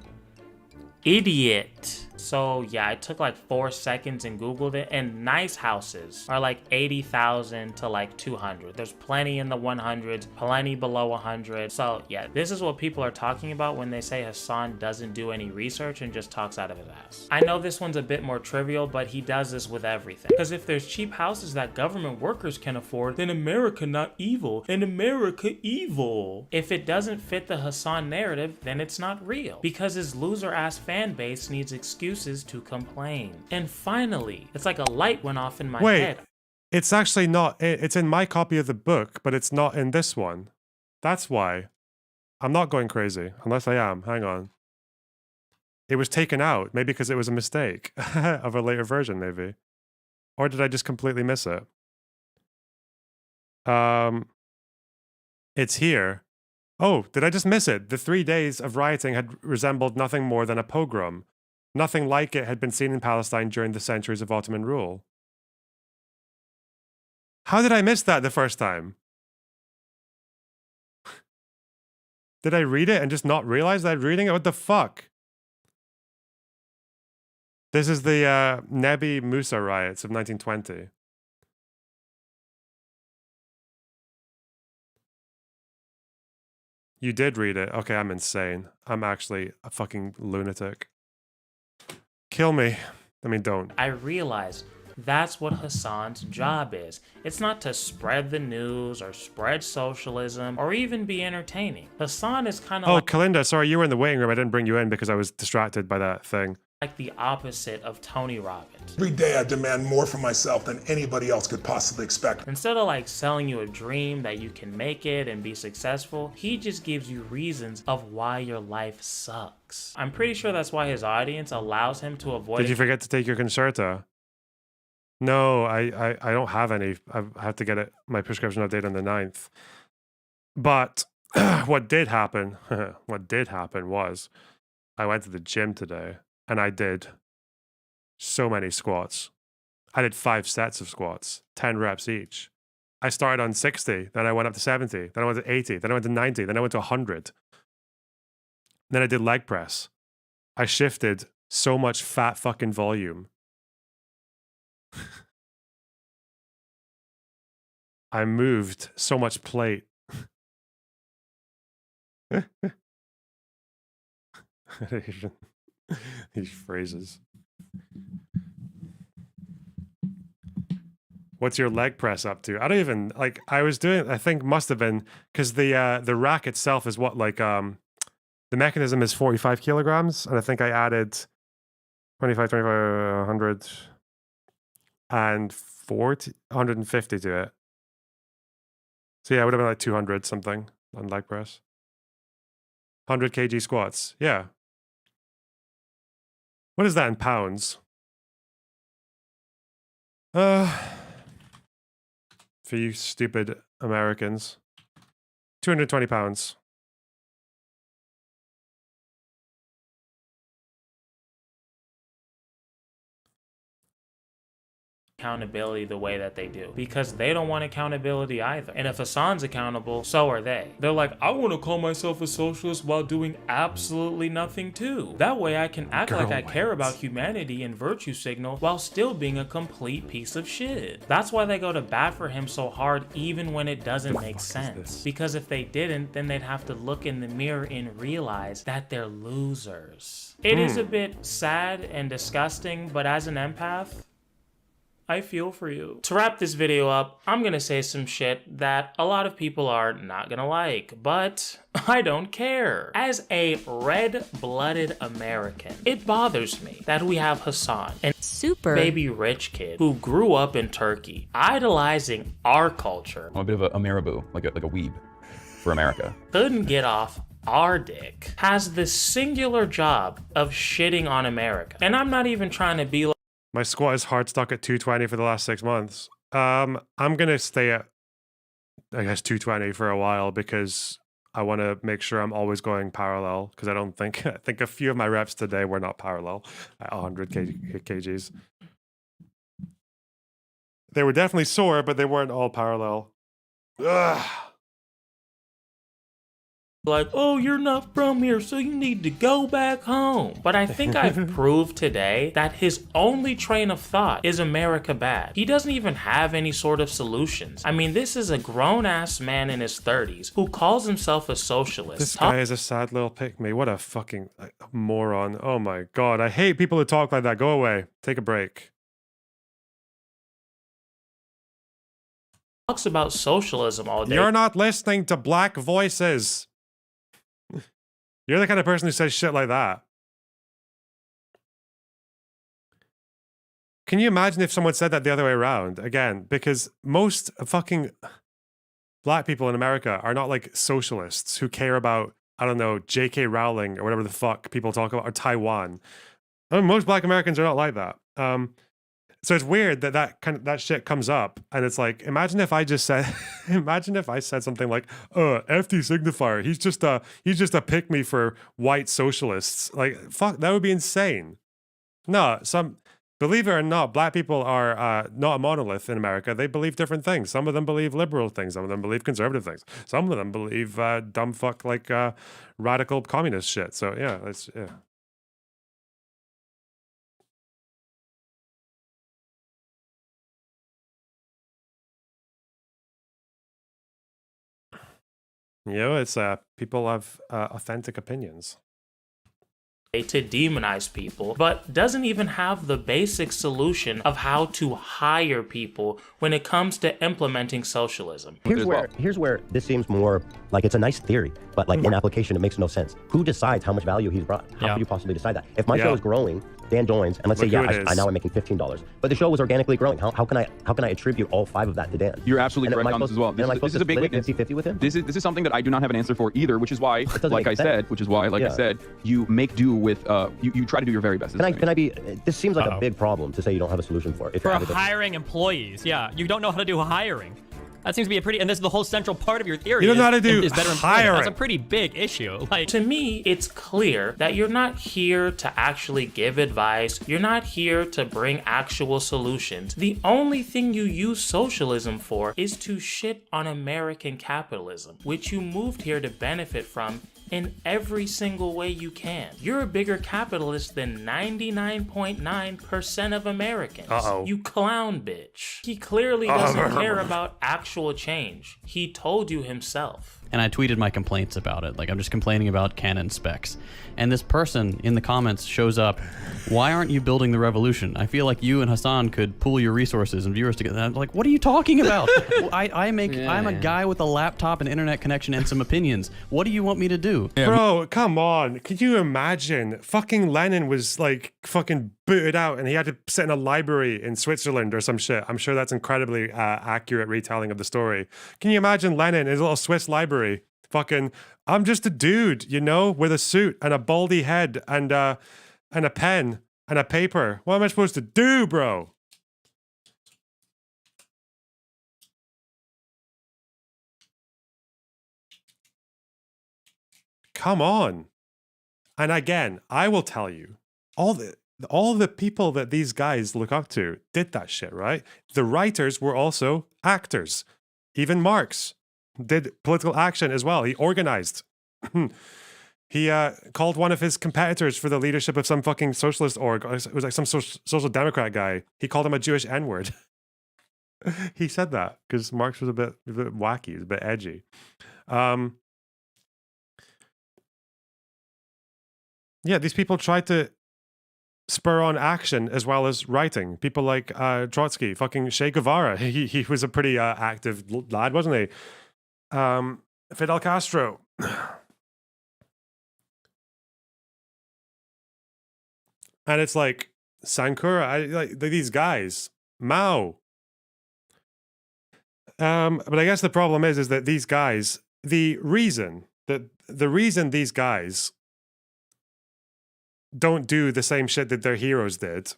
Idiot. So yeah, I took like 4 seconds and Googled it, and nice houses are like 80,000 to like 200. There's plenty in the 100s, plenty below 100. So yeah, this is what people are talking about when they say Hasan doesn't do any research and just talks out of his ass. I know this one's a bit more trivial, but he does this with everything. Because if there's cheap houses that government workers can afford, then America not evil, and America evil. If it doesn't fit the Hasan narrative, then it's not real. Because his loser ass fan base needs excuses to complain. And finally, it's like a light went off in my head. It's actually not. It's in my copy of the book, but it's not in this one. That's why. I'm not going crazy, unless I am. Hang on. It was taken out, maybe because it was a mistake of a later version, maybe. Or did I just completely miss it? It's here. Oh, did I just miss it? The 3 days of rioting had resembled nothing more than a pogrom. Nothing like it had been seen in Palestine during the centuries of Ottoman rule. How did I miss that the first time? Did I read it and just not realize that I'm reading it? What the fuck? This is the Nebi Musa riots of 1920. You did read it. Okay, I'm insane. I'm actually a fucking lunatic. Kill me. I mean, don't. I realized that's what Hasan's job is. It's not to spread the news or spread socialism or even be entertaining. Hasan is kind of Oh, Kalinda, sorry, you were in the waiting room. I didn't bring you in because I was distracted by that thing. like the opposite of Tony Robbins. Every day I demand more from myself than anybody else could possibly expect. Instead of like selling you a dream that you can make it and be successful, he just gives you reasons of why your life sucks. I'm pretty sure that's why his audience allows him to avoid. Did you forget to take your Concerta? No, I don't have any. I have to get it. My prescription update on the 9th. But what did happen was I went to the gym today and I did so many squats. I did 5 sets of squats, 10 reps each. I started on 60, then I went up to 70, then I went to 80, then I went to 90, then I went to 100. Then I did leg press. I shifted so much fat fucking volume. I moved so much plate. These phrases. What's your leg press up to? I don't even like. I was doing. I think must have been because the rack itself is what like the mechanism is 45 kilograms, and I think I added 25, 100, and 150 to it. So yeah, it would have been like 200 something on leg press. 100 kg squats. Yeah. What is that in pounds? For you stupid Americans. 220 pounds. Accountability the way that they do because they don't want accountability either. And if Hasan's accountable, so are they. They're like, I want to call myself a socialist while doing absolutely nothing too. That way I can act like I care about humanity and virtue signal while still being a complete piece of shit. That's why they go to bat for him so hard even when it doesn't make sense. Because if they didn't, then they'd have to look in the mirror and realize that they're losers. It is a bit sad and disgusting, but as an empath, I feel for you. To wrap this video up, I'm gonna say some shit that a lot of people are not gonna like, but I don't care. As a red-blooded American, it bothers me that we have Hasan, an super baby rich kid who grew up in Turkey, idolizing our culture. I'm a bit of a marabou, like a weeb for America. Couldn't get off our dick, has the singular job of shitting on America. And I'm not even trying to be like, my squat is hard stuck at 220 for the last 6 months. I'm gonna stay at, I guess, 220 for a while because I want to make sure I'm always going parallel because I don't think I think a few of my reps today were not parallel at 100 kgs. They were definitely sore, but they weren't all parallel. Ugh. Like, oh, you're not from here, so you need to go back home. But I think I've proved today that his only train of thought is America bad. He doesn't even have any sort of solutions. I mean, this is a grown-ass man in his 30s who calls himself a socialist. This guy is a sad little pick-me. What a fucking moron. Oh my god. I hate people who talk like that. Go away. Take a break. Talks about socialism all day. You're not listening to black voices. You're the kind of person who says shit like that. Can you imagine if someone said that the other way around? Again, because most fucking black people in America are not like socialists who care about, I don't know, J.K. Rowling or whatever the fuck people talk about, or Taiwan. I mean, most black Americans are not like that. So it's weird that that shit comes up, and it's like, imagine if I just said, imagine if I said something like, FD signifier, he's just a pick me for white socialists. Like, fuck, that would be insane. No, believe it or not, black people are not a monolith in America. They believe different things. Some of them believe liberal things. Some of them believe conservative things. Some of them believe dumb fuck like radical communist shit. So yeah, yeah. You know, it's people have authentic opinions. To demonize people, but doesn't even have the basic solution of how to hire people when it comes to implementing socialism. Here's where this seems more like it's a nice theory, but like in application, it makes no sense. Who decides how much value he's brought? How could you possibly decide that? If my show is growing, Dan joins, and let's say, I now am making $15, but the show was organically growing. How can I attribute all 5 of that to Dan? You're absolutely correct on this as well. This is a big weakness. 50-50 with him? This is something that I do not have an answer for either, which is why, like I said, you make do with you try to do your very best. Can I be? This seems like a big problem to say you don't have a solution for. For hiring employees, you don't know how to do hiring. That seems to be a pretty, and this is the whole central part of your theory. You don't know how to do better hiring. That's a pretty big issue. Like, to me, it's clear that you're not here to actually give advice. You're not here to bring actual solutions. The only thing you use socialism for is to shit on American capitalism, which you moved here to benefit from in every single way you can. You're a bigger capitalist than 99.9% of Americans. You clown bitch. He clearly doesn't care about actual change. He told you himself. And I tweeted my complaints about it. Like, I'm just complaining about Canon specs. And this person in the comments shows up, why aren't you building the revolution? I feel like you and Hasan could pool your resources and viewers together. And I'm like, what are you talking about? I'm a guy with a laptop, an internet connection, and some opinions. What do you want me to do? Bro, come on. Could you imagine? Fucking Lenin was like fucking booted out and he had to sit in a library in Switzerland or some shit. I'm sure that's incredibly accurate retelling of the story. Can you imagine Lenin in his little Swiss library? Fucking, I'm just a dude, you know, with a suit and a baldy head and a pen and a paper. What am I supposed to do, bro? Come on. And again, I will tell you, all the people that these guys look up to did that shit, right? The writers were also actors. Even Marx did political action as well. He organized. He called one of his competitors for the leadership of some fucking socialist org. It was like some social democrat guy. He called him a Jewish N-word. He said that because Marx was a bit wacky, he was a bit edgy. Yeah, these people tried to spur on action as well as writing. People like Trotsky, fucking Che Guevara. He was a pretty active lad, wasn't he? Fidel Castro. And it's like Sankara, like these guys, Mao. But I guess the problem is that these guys, the reason these guys don't do the same shit that their heroes did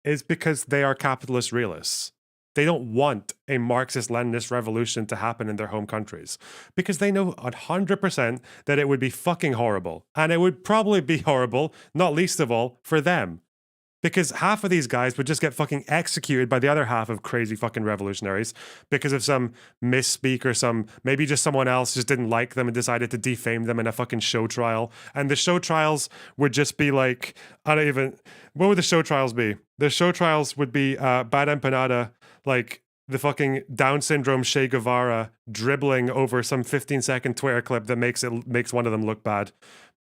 is because they are capitalist realists. They don't want a Marxist-Leninist revolution to happen in their home countries because they know 100% that it would be fucking horrible. And it would probably be horrible, not least of all, for them. Because half of these guys would just get fucking executed by the other half of crazy fucking revolutionaries because of some misspeak or maybe just someone else just didn't like them and decided to defame them in a fucking show trial. And the show trials would just be like, what would the show trials be? The show trials would be Bad Empanada, like the fucking Down syndrome Che Guevara dribbling over some 15-second Twitter clip that makes one of them look bad.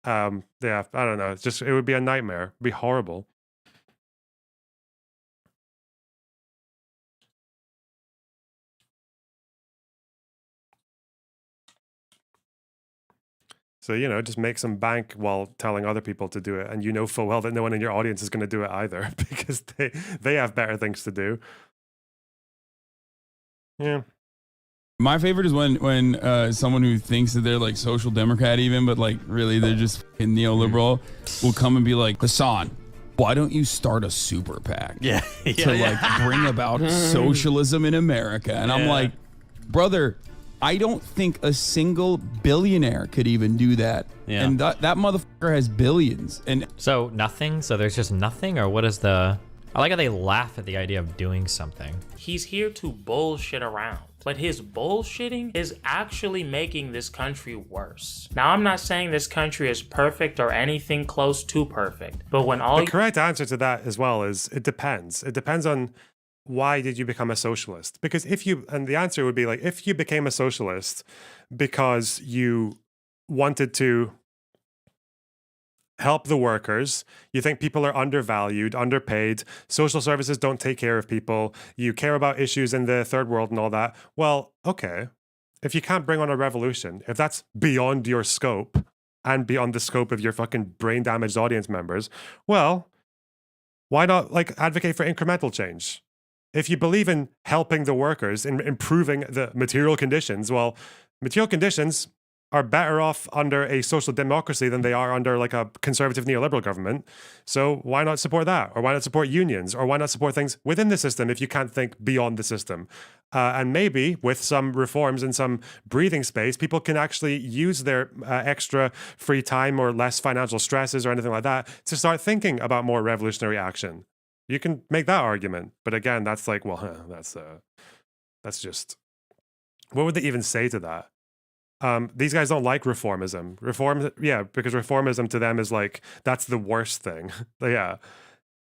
Yeah, I don't know. It would be a nightmare. It'd be horrible. So, just make some bank while telling other people to do it. And you know full well that no one in your audience is going to do it either because they have better things to do. Yeah. My favorite is when someone who thinks that they're like social democrat even, but like really they're just fucking neoliberal will come and be like, Hasan, why don't you start a super PAC to like bring about socialism in America? And I'm like, brother, I don't think a single billionaire could even do that. Yeah. And that motherfucker has billions. And so nothing? So there's just nothing? Or what is the... I like how they laugh at the idea of doing something. He's here to bullshit around. But his bullshitting is actually making this country worse. Now, I'm not saying this country is perfect or anything close to perfect. But when all... The correct answer to that as well is it depends. It depends on... why did you become a socialist? Because and the answer would be like, if you became a socialist because you wanted to help the workers, you think people are undervalued, underpaid, social services don't take care of people, you care about issues in the third world and all that, well, okay. If you can't bring on a revolution, if that's beyond your scope and beyond the scope of your fucking brain-damaged audience members, well, why not like advocate for incremental change? If you believe in helping the workers, in improving the material conditions, well, material conditions are better off under a social democracy than they are under like a conservative neoliberal government. So why not support that? Or why not support unions? Or why not support things within the system if you can't think beyond the system? And maybe with some reforms and some breathing space, people can actually use their extra free time or less financial stresses or anything like that to start thinking about more revolutionary action. You can make that argument, but again, that's like, well, that's just, what would they even say to that? These guys don't like reformism. Because reformism to them is like, that's the worst thing. Yeah.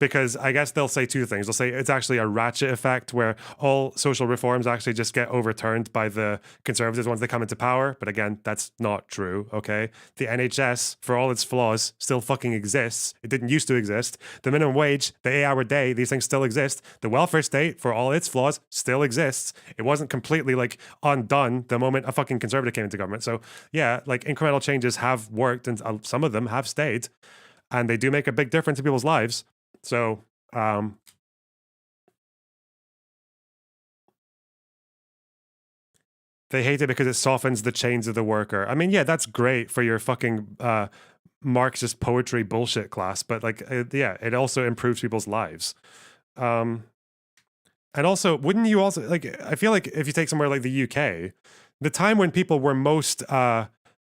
Because I guess they'll say two things. They'll say it's actually a ratchet effect where all social reforms actually just get overturned by the conservatives once they come into power. But again, that's not true, okay? The NHS, for all its flaws, still fucking exists. It didn't used to exist. The minimum wage, the 8-hour day, these things still exist. The welfare state, for all its flaws, still exists. It wasn't completely like undone the moment a fucking conservative came into government. So yeah, like incremental changes have worked and some of them have stayed. And they do make a big difference in people's lives. So, they hate it because it softens the chains of the worker. I mean, yeah, that's great for your fucking Marxist poetry bullshit class, but like, yeah, it also improves people's lives. And also, wouldn't you also, like, I feel like if you take somewhere like the UK, the time when people were most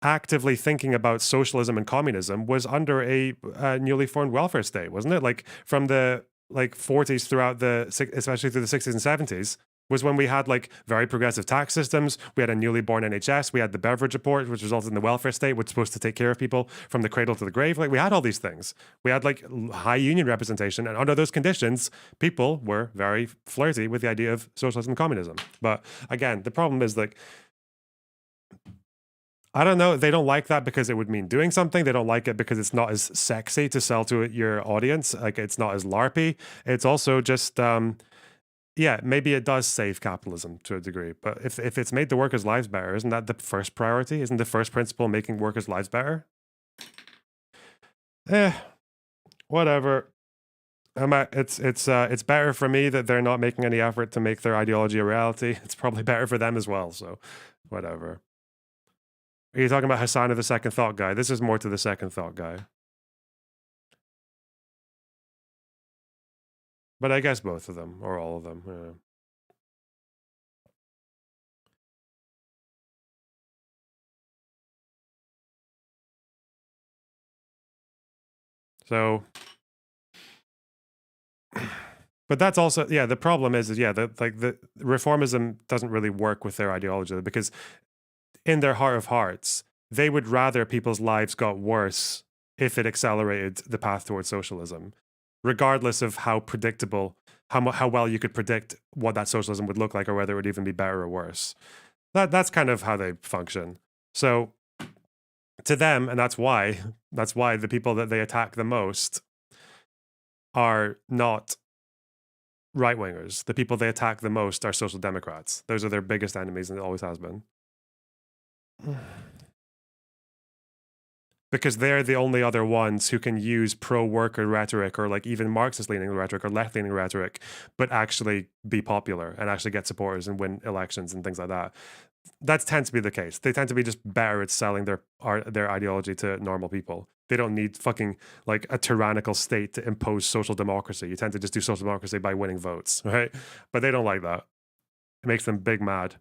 actively thinking about socialism and communism was under a newly formed welfare state, wasn't it? Like from the 40s throughout especially through the 60s and 70s was when we had like very progressive tax systems. We had a newly born NHS. We had the Beveridge Report, which resulted in the welfare state, which was supposed to take care of people from the cradle to the grave. Like we had all these things. We had like high union representation. And under those conditions, people were very flirty with the idea of socialism and communism. But again, the problem is like, I don't know. They don't like that because it would mean doing something. They don't like it because it's not as sexy to sell to your audience. Like it's not as LARPy. It's also just, yeah, maybe it does save capitalism to a degree. But if it's made the workers' lives better, isn't that the first priority? Isn't the first principle making workers' lives better? Whatever. It's better for me that they're not making any effort to make their ideology a reality. It's probably better for them as well. So, whatever. Are you talking about Hasan or the Second Thought guy? This is more to the Second Thought guy. But I guess both of them, or all of them. Yeah. So, but that's also, yeah, the problem is yeah, the reformism doesn't really work with their ideology, because in their heart of hearts, they would rather people's lives got worse if it accelerated the path towards socialism, regardless of how predictable, how well you could predict what that socialism would look like, or whether it would even be better or worse. That's kind of how they function. So to them, and that's why the people that they attack the most are not right-wingers. The people they attack the most are social democrats. Those are their biggest enemies, and it always has been. Because they're the only other ones who can use pro-worker rhetoric, or like even Marxist-leaning rhetoric or left-leaning rhetoric, but actually be popular and actually get supporters and win elections and things like that. That tends to be the case. They tend to be just better at selling their ideology to normal people. They don't need fucking like a tyrannical state to impose social democracy. You tend to just do social democracy by winning votes, right? But they don't like that. It makes them big mad.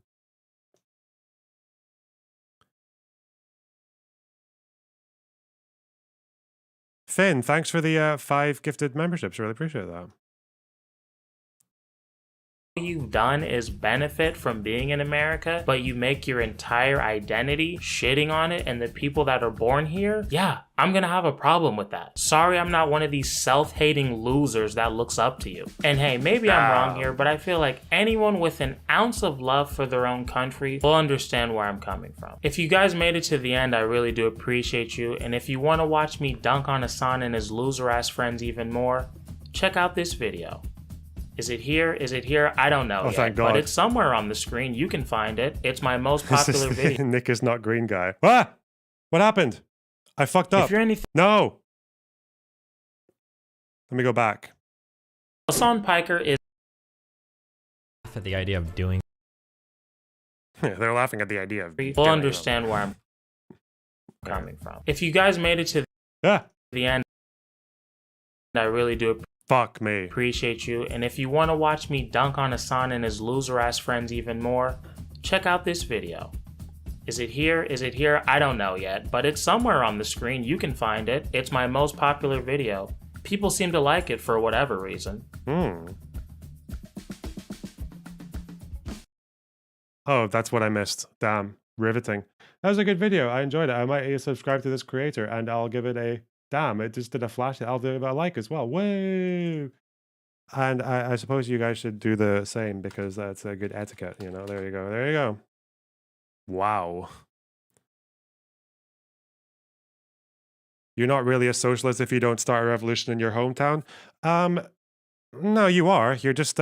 Finn, thanks for the 5 gifted memberships. Really appreciate that. All you've done is benefit from being in America, but you make your entire identity shitting on it and the people that are born here. Yeah, I'm gonna have a problem with that. Sorry, I'm not one of these self-hating losers that looks up to you. And hey, maybe I'm wrong here, but I feel like anyone with an ounce of love for their own country will understand where I'm coming from. If you guys made it to the end, I really do appreciate you. And if you want to watch me dunk on Hasan and his loser-ass friends even more, check out this video. Is it here? Is it here? I don't know yet, but it's somewhere on the screen. You can find it. It's my most popular video. Nick is not green guy. Ah! What happened? I fucked up. If you're anything, no. Let me go back. Hasan Piker is for the idea of doing. Yeah, they're laughing at the idea of. We'll understand where I'm coming from. If you guys made it to the end, I really do appreciate you. And if you want to watch me dunk on Hasan and his loser-ass friends even more, check out this video. Is it here? Is it here? I don't know yet, but it's somewhere on the screen. You can find it. It's my most popular video. People seem to like it for whatever reason. Oh, that's what I missed. Damn. Riveting. That was a good video. I enjoyed it. I might subscribe to this creator and I'll give it a... Damn, it just did a flash. I'll do it a like as well. Woo! And I suppose you guys should do the same, because that's a good etiquette, you know. There you go. There you go. Wow. You're not really a socialist if you don't start a revolution in your hometown? No, you are. You're just,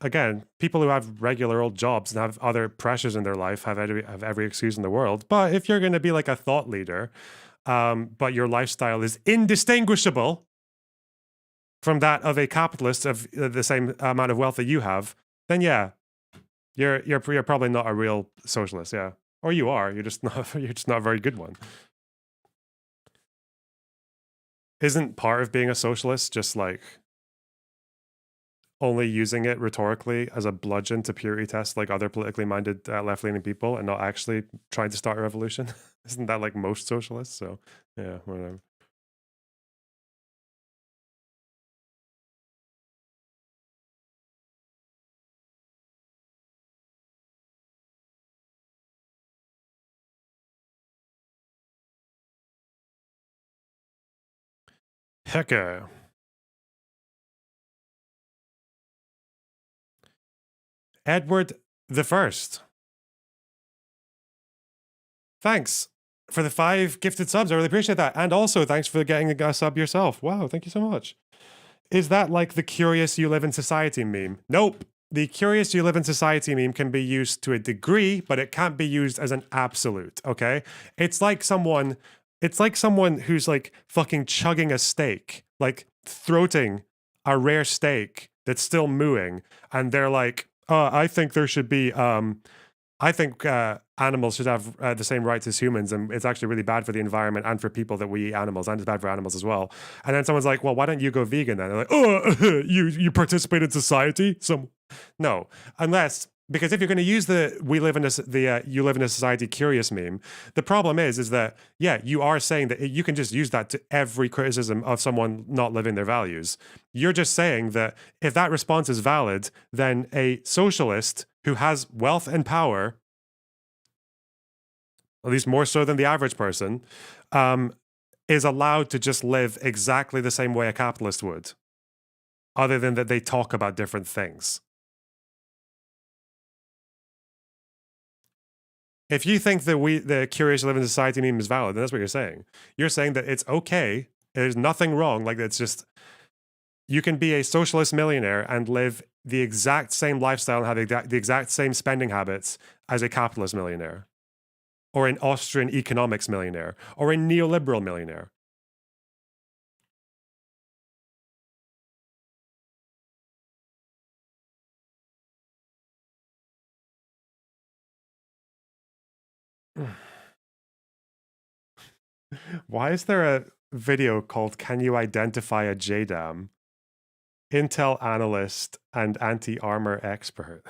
again, people who have regular old jobs and have other pressures in their life have every excuse in the world. But if you're going to be like a thought leader, but your lifestyle is indistinguishable from that of a capitalist of the same amount of wealth that you have, then yeah, you're probably not a real socialist, yeah. Or you are. You're just not a very good one. Isn't part of being a socialist just like only using it rhetorically as a bludgeon to purity test like other politically minded left-leaning people, and not actually trying to start a revolution? Isn't that like most socialists? So yeah, whatever. Hecka. Edward the First. Thanks for the 5 gifted subs. I really appreciate that. And also, thanks for getting a sub yourself. Wow, thank you so much. Is that like the curious you live in society meme? Nope. The curious you live in society meme can be used to a degree, but it can't be used as an absolute, okay? It's like someone who's like fucking chugging a steak, like throating a rare steak that's still mooing, and they're like, I think there should be, I think animals should have the same rights as humans, and it's actually really bad for the environment and for people that we eat animals, and it's bad for animals as well. And then someone's like, well, why don't you go vegan then? They're like, oh, you participate in society? No, unless Because if you're going to use the you live in a society curious meme, the problem is that, yeah, you are saying that you can just use that to every criticism of someone not living their values. You're just saying that if that response is valid, then a socialist who has wealth and power, at least more so than the average person, is allowed to just live exactly the same way a capitalist would, other than that they talk about different things. If you think that the curious live in society meme is valid, then that's what you're saying. You're saying that it's okay. There's nothing wrong. Like, it's just, you can be a socialist millionaire and live the exact same lifestyle and have the exact same spending habits as a capitalist millionaire, or an Austrian economics millionaire, or a neoliberal millionaire. Why is there a video called "Can You Identify a JDAM?" Intel analyst and anti-armor expert?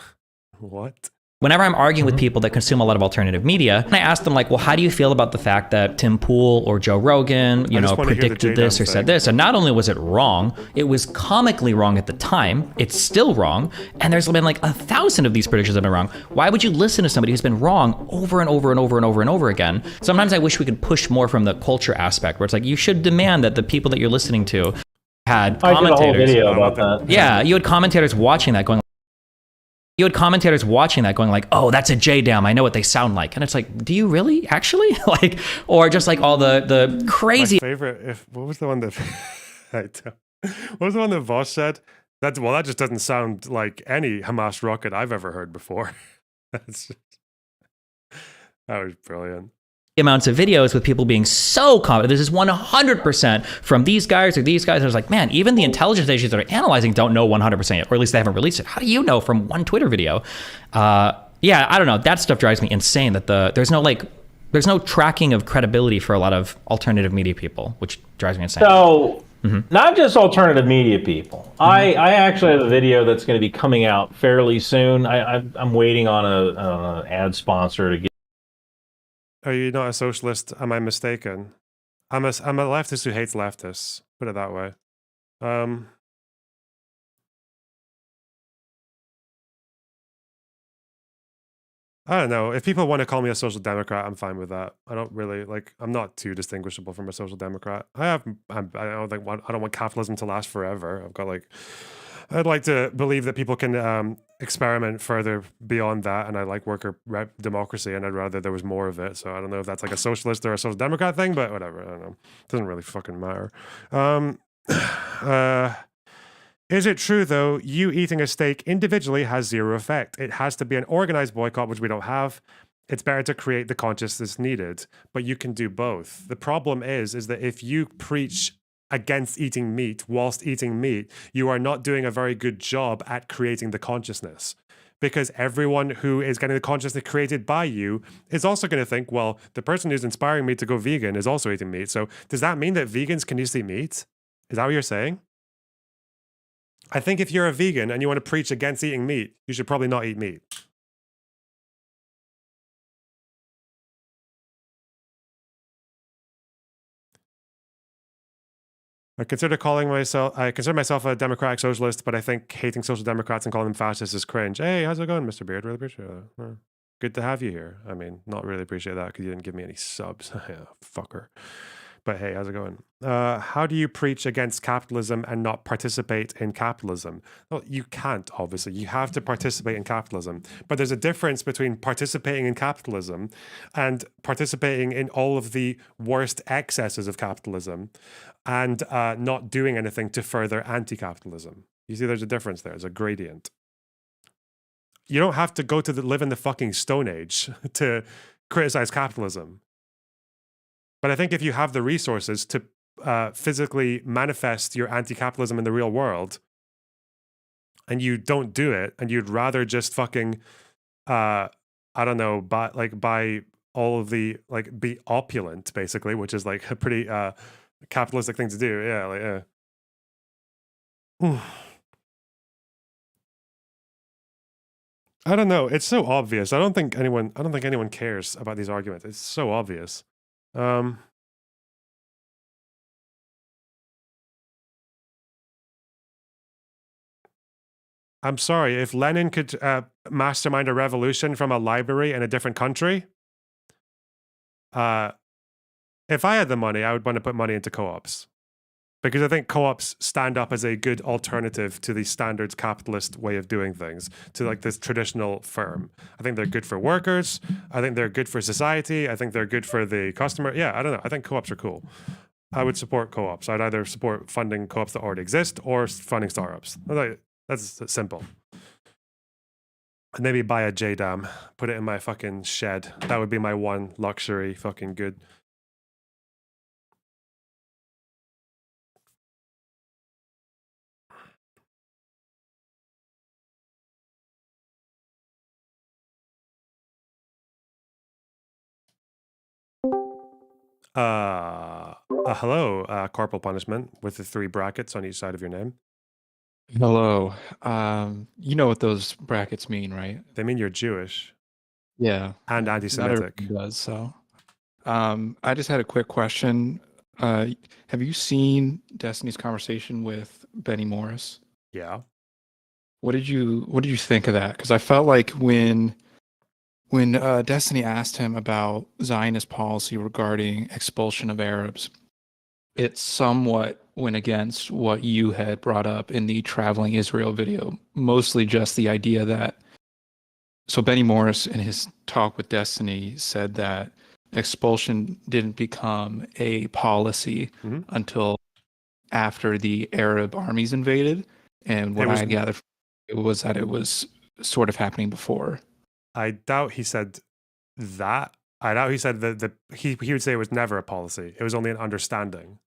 What? Whenever I'm arguing with people that consume a lot of alternative media, I ask them like, well, how do you feel about the fact that Tim Pool or Joe Rogan, predicted this or said this? And not only was it wrong, it was comically wrong at the time. It's still wrong. And there's been like 1,000 of these predictions that have been wrong. Why would you listen to somebody who's been wrong over and over and over and over and over again? Sometimes I wish we could push more from the culture aspect, where it's like, you should demand that the people that you're listening to had commentators. I did a whole video about that. Yeah, you had commentators watching that going, like, oh, that's a JDAM. I know what they sound like. And it's like, do you really actually? Like, or just like all the crazy. My favorite, what was the one that, what was the one that Voss said? That just doesn't sound like any Hamas rocket I've ever heard before. That was brilliant. Amounts of videos with people being so confident. This is 100% from these guys or these guys. I was like, man, even the intelligence agencies that are analyzing don't know 100% yet, or at least they haven't released it. How do you know from one Twitter video? Yeah, I don't know. That stuff drives me insane that there's no tracking of credibility for a lot of alternative media people, which drives me insane. So, not just alternative media people. I actually have a video that's going to be coming out fairly soon. I'm waiting on an ad sponsor to get. Are you not a socialist? Am I mistaken? I'm a leftist who hates leftists. Put it that way. I don't know. If people want to call me a social democrat, I'm fine with that. I don't really I'm not too distinguishable from a social democrat. I don't want capitalism to last forever. I'd like to believe that people can experiment further beyond that, and I like worker democracy, and I'd rather there was more of it. So I don't know if that's like a socialist or a social democrat thing, but whatever. I don't know. It doesn't really fucking matter. Is it true, though, you eating a steak individually has zero effect? It has to be an organized boycott, which we don't have. It's better to create the consciousness needed, but you can do both. The problem is that if you preach against eating meat whilst eating meat, you are not doing a very good job at creating the consciousness. Because everyone who is getting the consciousness created by you is also going to think, well, the person who's inspiring me to go vegan is also eating meat. So does that mean that vegans can just eat meat? Is that what you're saying? I think if you're a vegan and you want to preach against eating meat, you should probably not eat meat. I consider myself a democratic socialist, but I think hating social democrats and calling them fascists is cringe. Hey, how's it going, Mr. Beard? Really appreciate that. Good to have you here. I mean, not really appreciate that because you didn't give me any subs. Yeah, fucker. But hey, how's it going? How do you preach against capitalism and not participate in capitalism? Well, you can't, obviously. You have to participate in capitalism. But there's a difference between participating in capitalism and participating in all of the worst excesses of capitalism and not doing anything to further anti-capitalism. You see, there's a difference there. There's a gradient. You don't have to go to live in the fucking Stone Age to criticize capitalism. But I think if you have the resources to physically manifest your anti-capitalism in the real world, and you don't do it, and you'd rather just fucking, I don't know, buy all of the, be opulent, basically, which is like a pretty capitalistic thing to do. Yeah, I don't know. It's so obvious. I don't think anyone cares about these arguments. It's so obvious. I'm sorry, if Lenin could mastermind a revolution from a library in a different country, if I had the money, I would want to put money into co-ops. Because I think co-ops stand up as a good alternative to the standard capitalist way of doing things, to like this traditional firm. I think they're good for workers. I think they're good for society. I think they're good for the customer. Yeah, I don't know. I think co-ops are cool. I would support co-ops. I'd either support funding co-ops that already exist or funding startups. That's simple. And maybe buy a JDAM, put it in my fucking shed. That would be my one luxury fucking good. Hello, corporal punishment with the 3 brackets on each side of your name. Hello. You know what those brackets mean, right? They mean you're Jewish. Yeah. And Not anti-Semitic. everyone does, so. I just had a quick question. Have you seen Destiny's conversation with Benny Morris? Yeah. What did you think of that? Because I felt like when Destiny asked him about Zionist policy regarding expulsion of Arabs, it somewhat went against what you had brought up in the Traveling Israel video, mostly just the idea that, so Benny Morris in his talk with Destiny said that expulsion didn't become a policy until after the Arab armies invaded. And what I gathered it was that it was sort of happening before. I doubt he said that. I doubt he said that he would say it was never a policy. It was only an understanding.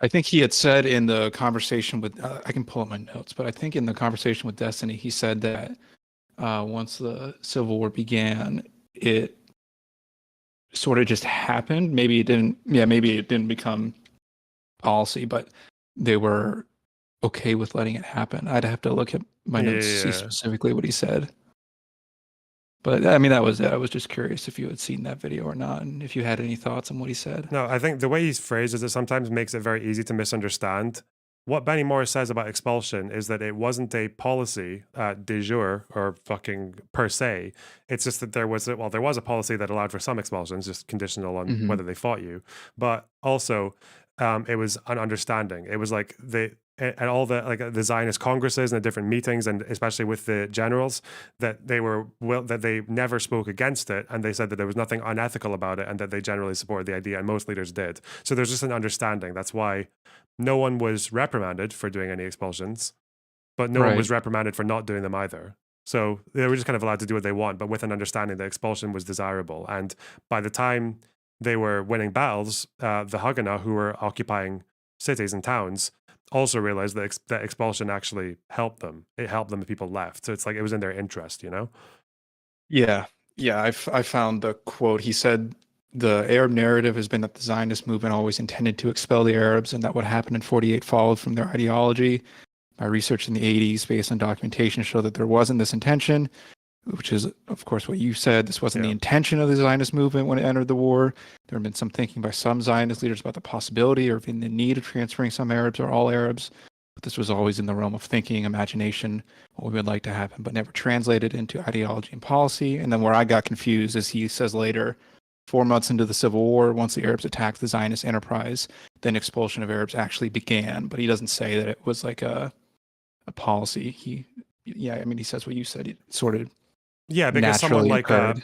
I think he had said in the conversation with, I can pull up my notes, but I think in the conversation with Destiny, he said that once the Civil War began, it sort of just happened. Maybe it didn't become policy, but they were okay with letting it happen. I'd have to look at my notes to see specifically what he said. But I mean, that was it. I was just curious if you had seen that video or not, and if you had any thoughts on what he said. No, I think the way he's phrased it sometimes makes it very easy to misunderstand. What Benny Morris says about expulsion is that it wasn't a policy de jure or fucking per se. It's just that there was a policy that allowed for some expulsions, just conditional on whether they fought you. But also, it was an understanding. It was like at all the Zionist congresses and the different meetings, and especially with the generals, that they never spoke against it, and they said that there was nothing unethical about it, and that they generally supported the idea, and most leaders did. So there's just an understanding. That's why no one was reprimanded for doing any expulsions, but no one was reprimanded for not doing them either. So they were just kind of allowed to do what they want, but with an understanding that expulsion was desirable. And by the time they were winning battles, the Haganah, who were occupying cities and towns, also realized that that expulsion actually helped them. It helped them if people left. So it's like it was in their interest, you know? Yeah. I found the quote. He said, the Arab narrative has been that the Zionist movement always intended to expel the Arabs, and that what happened in 48 followed from their ideology. My research in the 80s, based on documentation, showed that there wasn't this intention, which is, of course, what you said. This wasn't the intention of the Zionist movement when it entered the war. There had been some thinking by some Zionist leaders about the possibility or even the need of transferring some Arabs or all Arabs. But this was always in the realm of thinking, imagination, what we would like to happen, but never translated into ideology and policy. And then where I got confused is he says later, 4 months into the Civil War, once the Arabs attacked the Zionist enterprise, then expulsion of Arabs actually began. But he doesn't say that it was like a policy. He says what you said. It sort of because someone like occurred.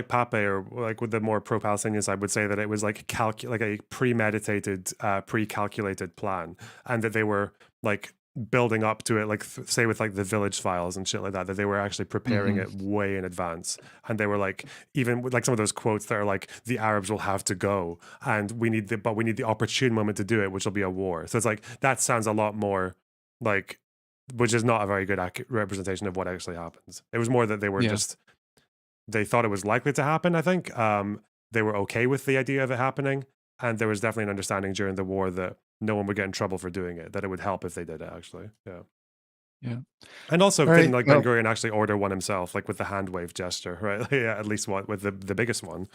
Pape or like with the more pro-Palestinian side would say that it was like a premeditated, pre-calculated plan, and that they were like building up to it, like say with like the Village Files and shit like that they were actually preparing it way in advance. And they were like, even with like some of those quotes that are like, the Arabs will have to go and we need the opportune moment to do it, which will be a war. So it's like, that sounds a lot more like, which is not a very good representation of what actually happens. It was more that they were they thought it was likely to happen, I think. They were okay with the idea of it happening. And there was definitely an understanding during the war that no one would get in trouble for doing it, that it would help if they did it, actually. Yeah. Yeah. And also, All couldn't right, like well- Ben Gurion actually order one himself, like with the hand wave gesture, right? Yeah, at least one with the biggest one.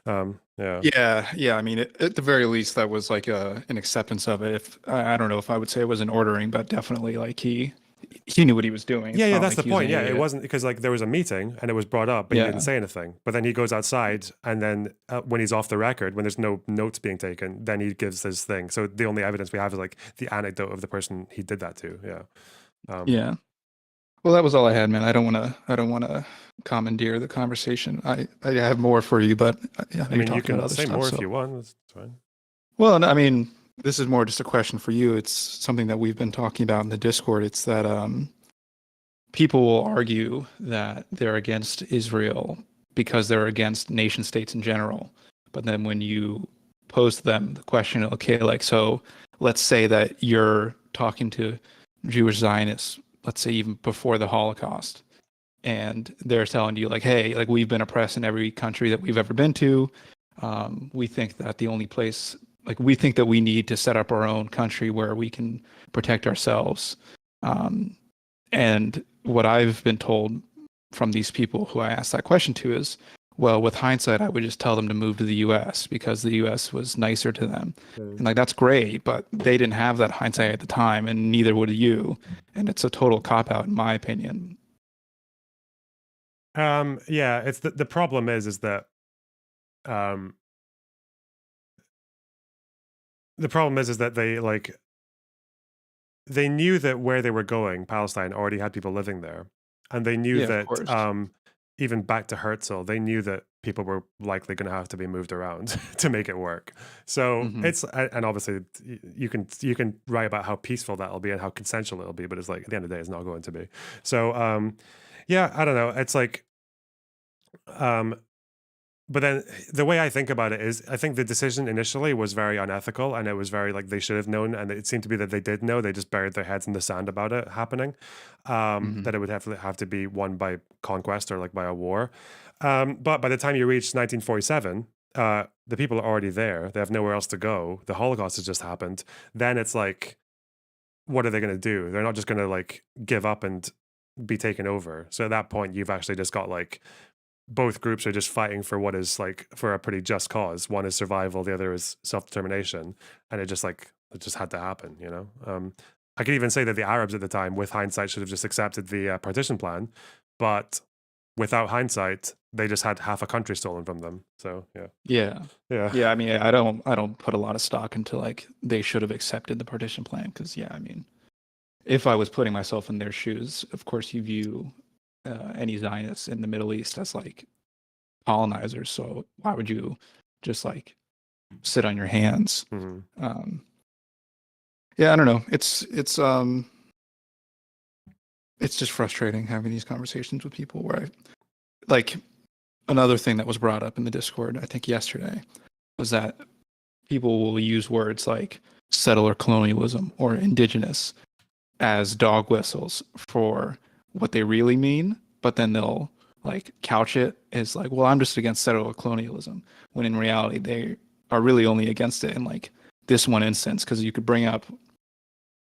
Yeah. Yeah. I mean, at the very least, that was like an acceptance of it. If I don't know if I would say it was an ordering, but definitely like he knew what he was doing. It's Yeah, not that's like the he was an point. Yeah, it idiot. wasn't because like there was a meeting and it was brought up, but he Yeah. didn't say anything. But then he goes outside, and then when he's off the record, when there's no notes being taken, then he gives his thing. So the only evidence we have is like the anecdote of the person he did that to. Yeah. Yeah. Well, that was all I had, man. I don't want to commandeer the conversation. I have more for you, but I mean, you can say more if you want. That's fine. Well, I mean, this is more just a question for you. It's something that we've been talking about in the Discord. It's that people will argue that they're against Israel because they're against nation states in general. But then when you pose to them the question, okay, like, so let's say that you're talking to Jewish Zionists, let's say even before the Holocaust, and they're telling you like, hey, like we've been oppressed in every country that we've ever been to. We think that the only place, like we think that we need to set up our own country where we can protect ourselves. And what I've been told from these people who I asked that question to is, well, with hindsight, I would just tell them to move to the US because the US was nicer to them. And like, that's great, but they didn't have that hindsight at the time, and neither would you. And it's a total cop out, in my opinion. Yeah, it's the problem is that the problem is that they knew that where they were going, Palestine, already had people living there, and they knew Yeah, of course. that even back to Herzl, they knew that people were likely going to have to be moved around to make it work. So it's, and obviously you can write about how peaceful that'll be and how consensual it'll be, but it's like at the end of the day, it's not going to be. So yeah, I don't know. It's like but then the way I think about it is, I think the decision initially was very unethical, and it was very like they should have known, and it seemed to be that they did know. They just buried their heads in the sand about it happening. That it would have to be won by conquest or like by a war. But by the time you reach 1947, the people are already there. They have nowhere else to go. The Holocaust has just happened. Then it's like, what are they going to do? They're not just going to like give up and be taken over. So at that point, you've actually just got like, both groups are just fighting for what is like for a pretty just cause. One is survival, the other is self-determination, and it just had to happen, you know. I could even say that the Arabs at the time, with hindsight, should have just accepted the partition plan, but without hindsight, they just had half a country stolen from them. So Yeah. yeah. I mean, I don't put a lot of stock into like they should have accepted the partition plan, because I mean, if I was putting myself in their shoes, of course you view any Zionists in the Middle East as like colonizers. So why would you just like sit on your hands? Yeah, I don't know. It's just frustrating having these conversations with people where like another thing that was brought up in the Discord, I think yesterday, was that people will use words like settler colonialism or indigenous as dog whistles for what they really mean, but then they'll like couch it as like, well, I'm just against settler colonialism, when in reality they are really only against it in like this one instance, because you could bring up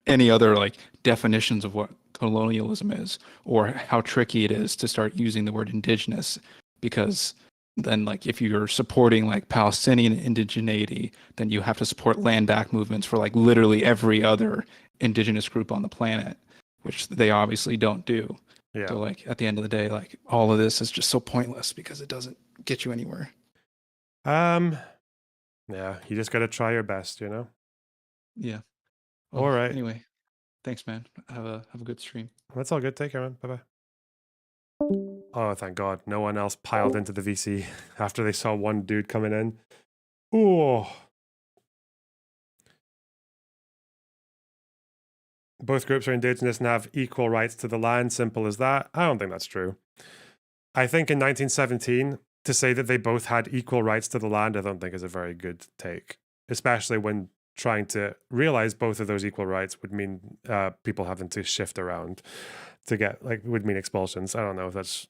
any other like definitions of what colonialism is, or how tricky it is to start using the word indigenous, because then like if you're supporting like Palestinian indigeneity, then you have to support land back movements for like literally every other indigenous group on the planet, which they obviously don't do. Yeah. So like at the end of the day, like all of this is just so pointless because it doesn't get you anywhere. Yeah, you just got to try your best, you know. Yeah. All right. Anyway, thanks, man. Have a good stream. That's all good. Take care, man. Bye bye. Oh, thank God. No one else piled into the VC after they saw one dude coming in. Oh. Both groups are indigenous and have equal rights to the land. Simple as that. I don't think that's true. I think in 1917, to say that they both had equal rights to the land, I don't think is a very good take, especially when trying to realize both of those equal rights would mean people having to shift around to get, like, would mean expulsions. I don't know if that's,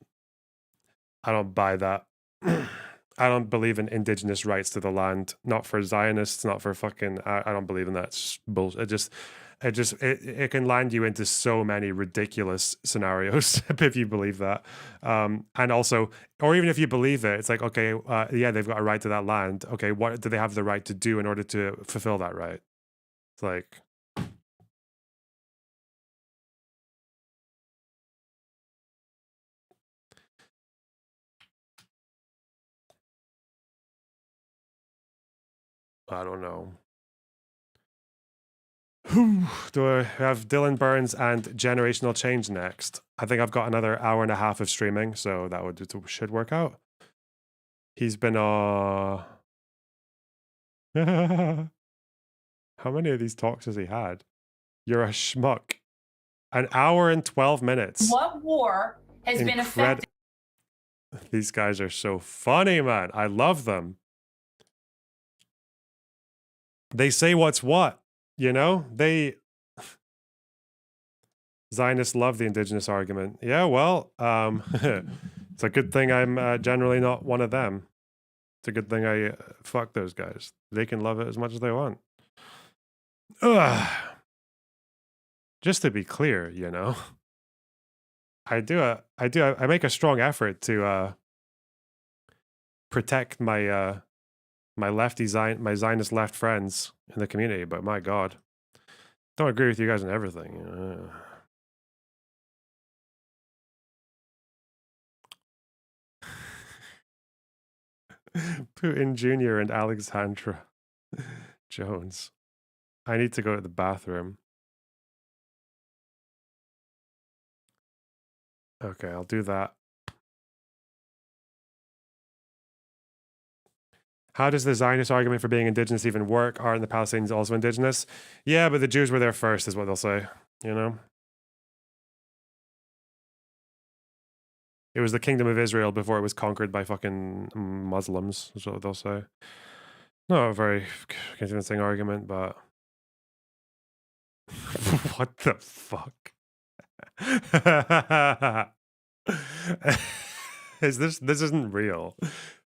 I don't buy that. I don't believe in indigenous rights to the land, not for Zionists, not for fucking, I don't believe in that. It's bullshit. It just, it can land you into so many ridiculous scenarios if you believe that. And also, or even if you believe it, it's like, okay, yeah, they've got a right to that land. Okay, what do they have the right to do in order to fulfill that right? It's like, I don't know. Do I have Dylan Burns and Generational Change next? I think I've got another hour and a half of streaming, so that should work out. He's been how many of these talks has he had? You're a schmuck. An hour and 12 minutes. What war has been affected? These guys are so funny, man. I love them. They say what's what, you know? Zionists love the indigenous argument. Yeah, well, it's a good thing I'm generally not one of them. It's a good thing I fuck those guys. They can love it as much as they want. Ugh. Just to be clear, you know, I make a strong effort to protect my my Zionist left friends in the community, but my God, don't agree with you guys on everything. Putin Jr. and Alexandra Jones. I need to go to the bathroom. Okay, I'll do that. How does the Zionist argument for being indigenous even work? Aren't the Palestinians also indigenous? Yeah, but the Jews were there first, is what they'll say, you know? It was the kingdom of Israel before it was conquered by fucking Muslims, is what they'll say. Not a very convincing argument, but... What the fuck? This isn't real.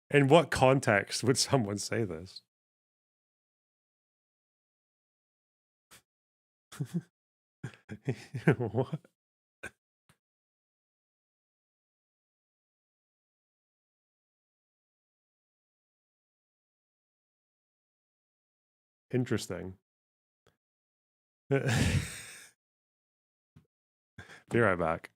In what context would someone say this? What? Interesting. Be right back.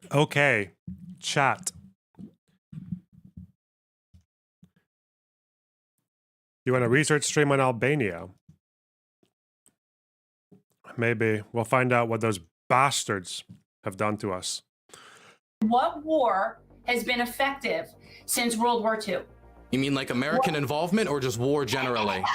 Okay, chat. You want a research stream on Albania? Maybe. We'll find out what those bastards have done to us. What war has been effective since World War II? You mean like American involvement or just war generally? No.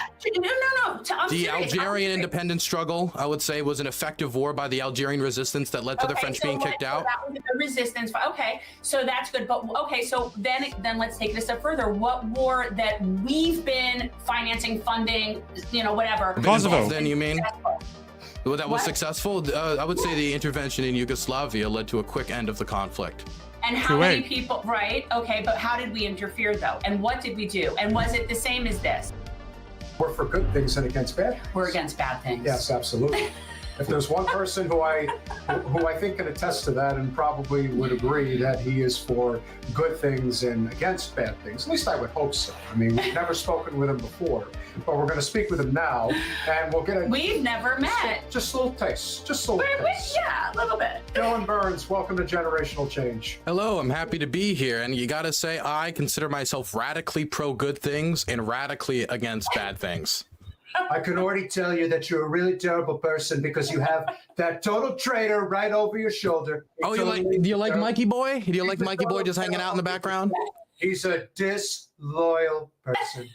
I'm The serious. Algerian independence struggle, I would say, was an effective war by the Algerian resistance that led to the French being kicked out. That was the resistance. Okay, so that's good. But okay, so then let's take it a step further. What war that we've been financing, funding, whatever? Kosovo. Then you mean? Well, that was What? successful. I would say the intervention in Yugoslavia led to a quick end of the conflict. And how many people, right? Okay, but how did we interfere though? And what did we do? And was it the same as this? We're for good things and against bad things. We're against bad things. Yes, absolutely. If there's one person who I think can attest to that and probably would agree that he is for good things and against bad things, at least I would hope so. I mean, we've never spoken with him before, but we're going to speak with him now, and we'll get a... We've never met. Just a little taste. Just a little taste. Yeah, a little bit. Dylan Burns, welcome to Generational Change. Hello, I'm happy to be here, and you gotta say I consider myself radically pro good things and radically against bad things. I can already tell you that you're a really terrible person because you have that total traitor right over your shoulder. Oh, do you like Mikey Boy? Do you like Mikey Boy just hanging out in the background? He's a disloyal person.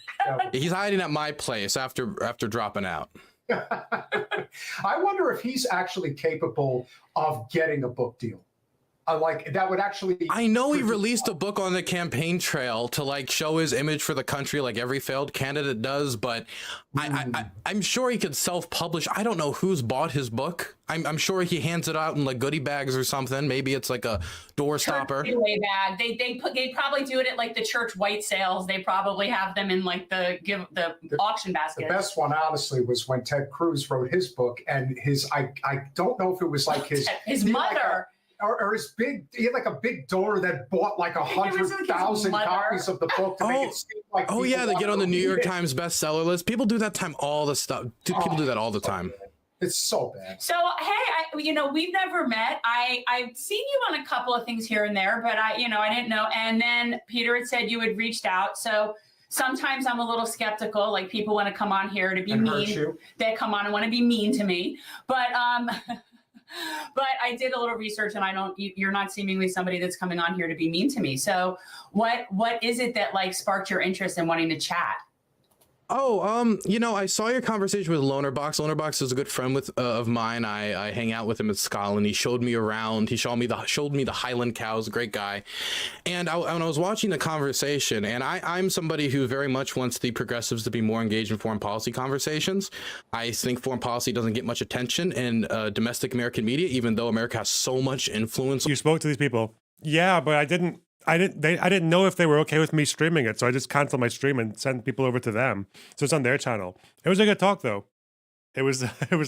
He's hiding at my place after dropping out. I wonder if he's actually capable of getting a book deal. Like that would actually. I know he released a book on the campaign trail to like show his image for the country, like every failed candidate does. But I'm sure he could self-publish. I don't know who's bought his book. I'm sure he hands it out in like goodie bags or something. Maybe it's like a door stopper. Giveaway bag. They probably do it at like the church white sales. They probably have them in like the auction basket. The best one, honestly, was when Ted Cruz wrote his book, and I don't know if it was like his mother. Or his he had like a big donor that bought like 100,000 copies of the book to make it seem like. Oh yeah, they get on the New York Times bestseller list. People do that time all the stuff. People do that all the time. It's so bad. So hey, we've never met. I've seen you on a couple of things here and there, but I didn't know. And then Peter had said you had reached out. So sometimes I'm a little skeptical. Like people want to come on here to be mean. They come on and want to be mean to me, but But I did a little research, and you're not seemingly somebody that's coming on here to be mean to me. So what is it that like sparked your interest in wanting to chat? Oh, I saw your conversation with Lonerbox. Lonerbox is a good friend of mine. I hang out with him at Scotland. He showed me around. He showed me the Highland cows. Great guy. And when I was watching the conversation, and I'm somebody who very much wants the progressives to be more engaged in foreign policy conversations. I think foreign policy doesn't get much attention in domestic American media, even though America has so much influence. You spoke to these people. Yeah, but I didn't know if they were okay with me streaming it, so I just canceled my stream and sent people over to them. So it's on their channel. It was a good talk, though. It was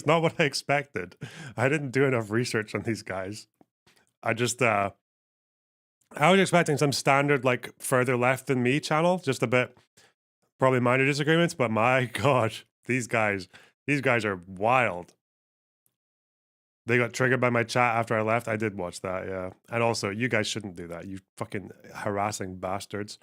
not what I expected. I didn't do enough research on these guys. I was expecting some standard, like, further left than me channel, just a bit, probably minor disagreements, but my God, these guys are wild. They got triggered by my chat after I left. I did watch that, yeah. And also, you guys shouldn't do that. You fucking harassing bastards.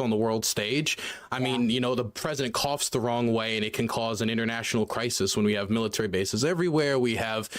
On the world stage. I mean, the president coughs the wrong way and it can cause an international crisis when we have military bases everywhere. We have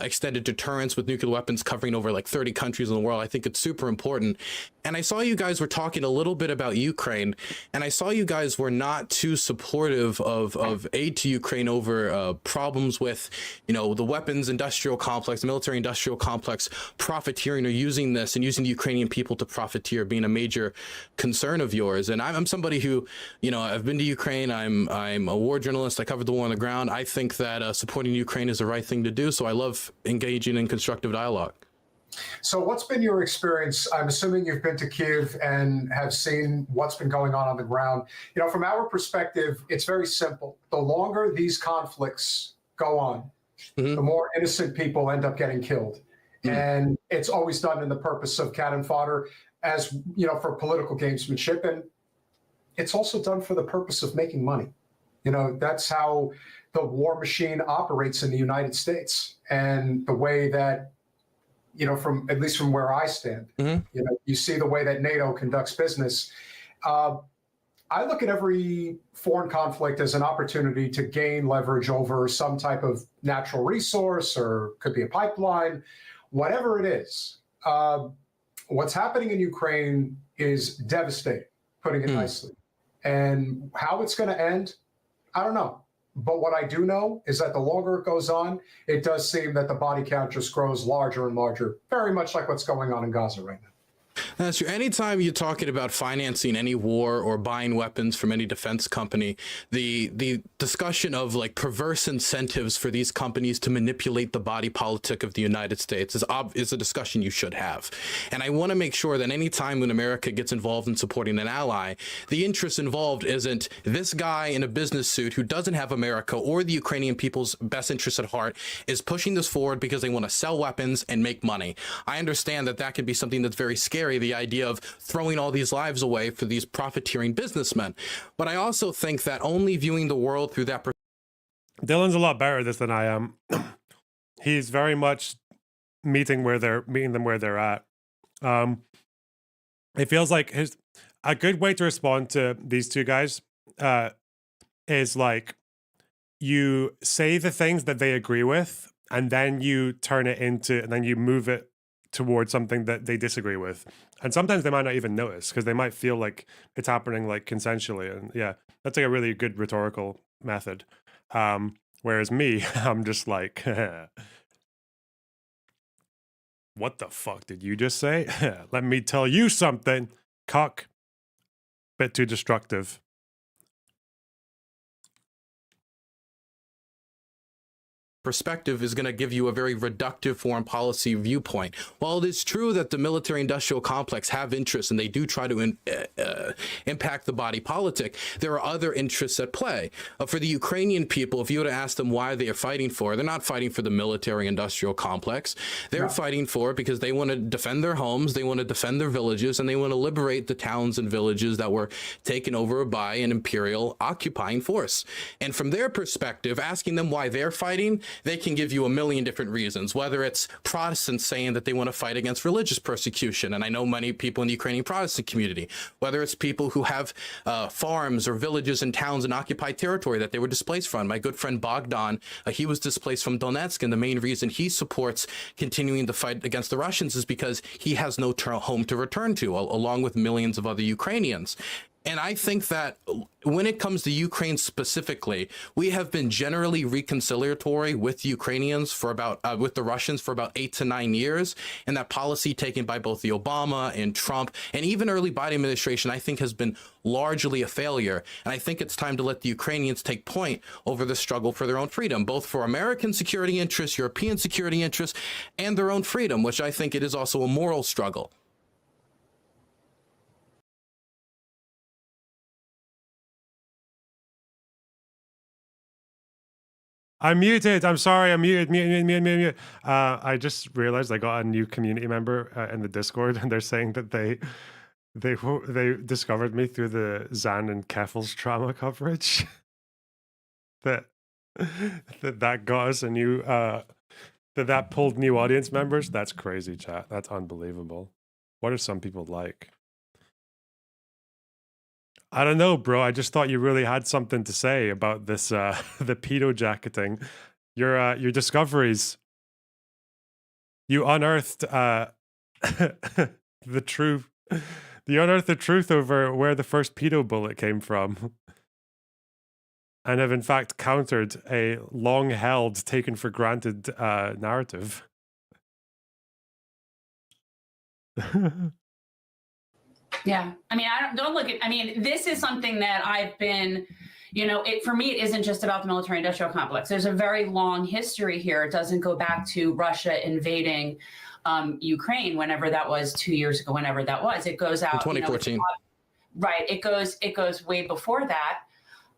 extended deterrence with nuclear weapons covering over like 30 countries in the world. I think it's super important. And I saw you guys were talking a little bit about Ukraine, and I saw you guys were not too supportive of aid to Ukraine over problems with, the weapons industrial complex, the military industrial complex profiteering or using this and using the Ukrainian people to profiteer being a major concern of yours. And I'm somebody who, I've been to Ukraine. I'm a war journalist. I covered the war on the ground. I think that supporting Ukraine is the right thing to do. So I love engaging in constructive dialogue. So what's been your experience? I'm assuming you've been to Kiev and have seen what's been going on the ground. From our perspective, it's very simple. The longer these conflicts go on, the more innocent people end up getting killed. And it's always done in the purpose of cannon fodder, as for political gamesmanship. And it's also done for the purpose of making money. That's how the war machine operates in the United States, and the way that, at least from where I stand, you see the way that NATO conducts business. I look at every foreign conflict as an opportunity to gain leverage over some type of natural resource, or could be a pipeline, whatever it is. What's happening in Ukraine is devastating, putting it nicely. And how it's going to end, I don't know. But what I do know is that the longer it goes on, it does seem that the body count just grows larger and larger, very much like what's going on in Gaza right now. That's true. Anytime you're talking about financing any war or buying weapons from any defense company, the discussion of like perverse incentives for these companies to manipulate the body politic of the United States is a discussion you should have. And I want to make sure that any time when America gets involved in supporting an ally, the interest involved isn't this guy in a business suit who doesn't have America or the Ukrainian people's best interests at heart is pushing this forward because they want to sell weapons and make money. I understand that that can be something that's very scary, the idea of throwing all these lives away for these profiteering businessmen. But I also think that only viewing the world through that Dylan's a lot better at this than I am. He's very much meeting them where they're at. It feels like a good way to respond to these two guys is like you say the things that they agree with, and then you turn it into, and then you move it towards something that they disagree with. And sometimes they might not even notice because they might feel like it's happening like consensually. And yeah, that's like a really good rhetorical method. Whereas me, I'm just like, what the fuck did you just say? Let me tell you something. Cock. Bit too destructive. perspective is going to give you a very reductive foreign policy viewpoint. While it is true that the military-industrial complex have interests and they do try to impact the body politic, there are other interests at play. For the Ukrainian people, if you were to ask them why they are fighting for, they're not fighting for the military-industrial complex. They're fighting for it because they want to defend their homes, they want to defend their villages, and they want to liberate the towns and villages that were taken over by an imperial occupying force. And from their perspective, asking them why they're fighting, they can give you a million different reasons, whether it's Protestants saying that they want to fight against religious persecution, and I know many people in the Ukrainian Protestant community, whether it's people who have farms or villages and towns in occupied territory that they were displaced from. My good friend Bogdan, he was displaced from Donetsk, and the main reason he supports continuing the fight against the Russians is because he has no home to return to, along with millions of other Ukrainians. And I think that when it comes to Ukraine specifically, we have been generally reconciliatory with Ukrainians for about, with the Russians for about 8 to 9 years. And that policy taken by both the Obama and Trump and even early Biden administration, I think has been largely a failure. And I think it's time to let the Ukrainians take point over the struggle for their own freedom, both for American security interests, European security interests, and their own freedom, which I think it is also a moral struggle. I'm muted. I'm sorry. I'm muted. Mute. I just realized I got a new community member in the Discord, and they're saying that they discovered me through the Zan and Keffel's trauma coverage. that got us a new that pulled new audience members. That's crazy, chat. That's unbelievable. What are some people like? I don't know, bro. I just thought you really had something to say about this, the pedo jacketing. Your discoveries. You unearthed the truth. You unearthed the truth over where the first pedo bullet came from. And have in fact countered a long-held, taken for granted narrative. Yeah. I mean, don't look at, I mean, this is something that I've been, you know, for me, it isn't just about the military industrial complex. There's a very long history here. It doesn't go back to Russia invading Ukraine, whenever that was 2 years ago, whenever that was. It goes out. 2014. Right. It goes way before that.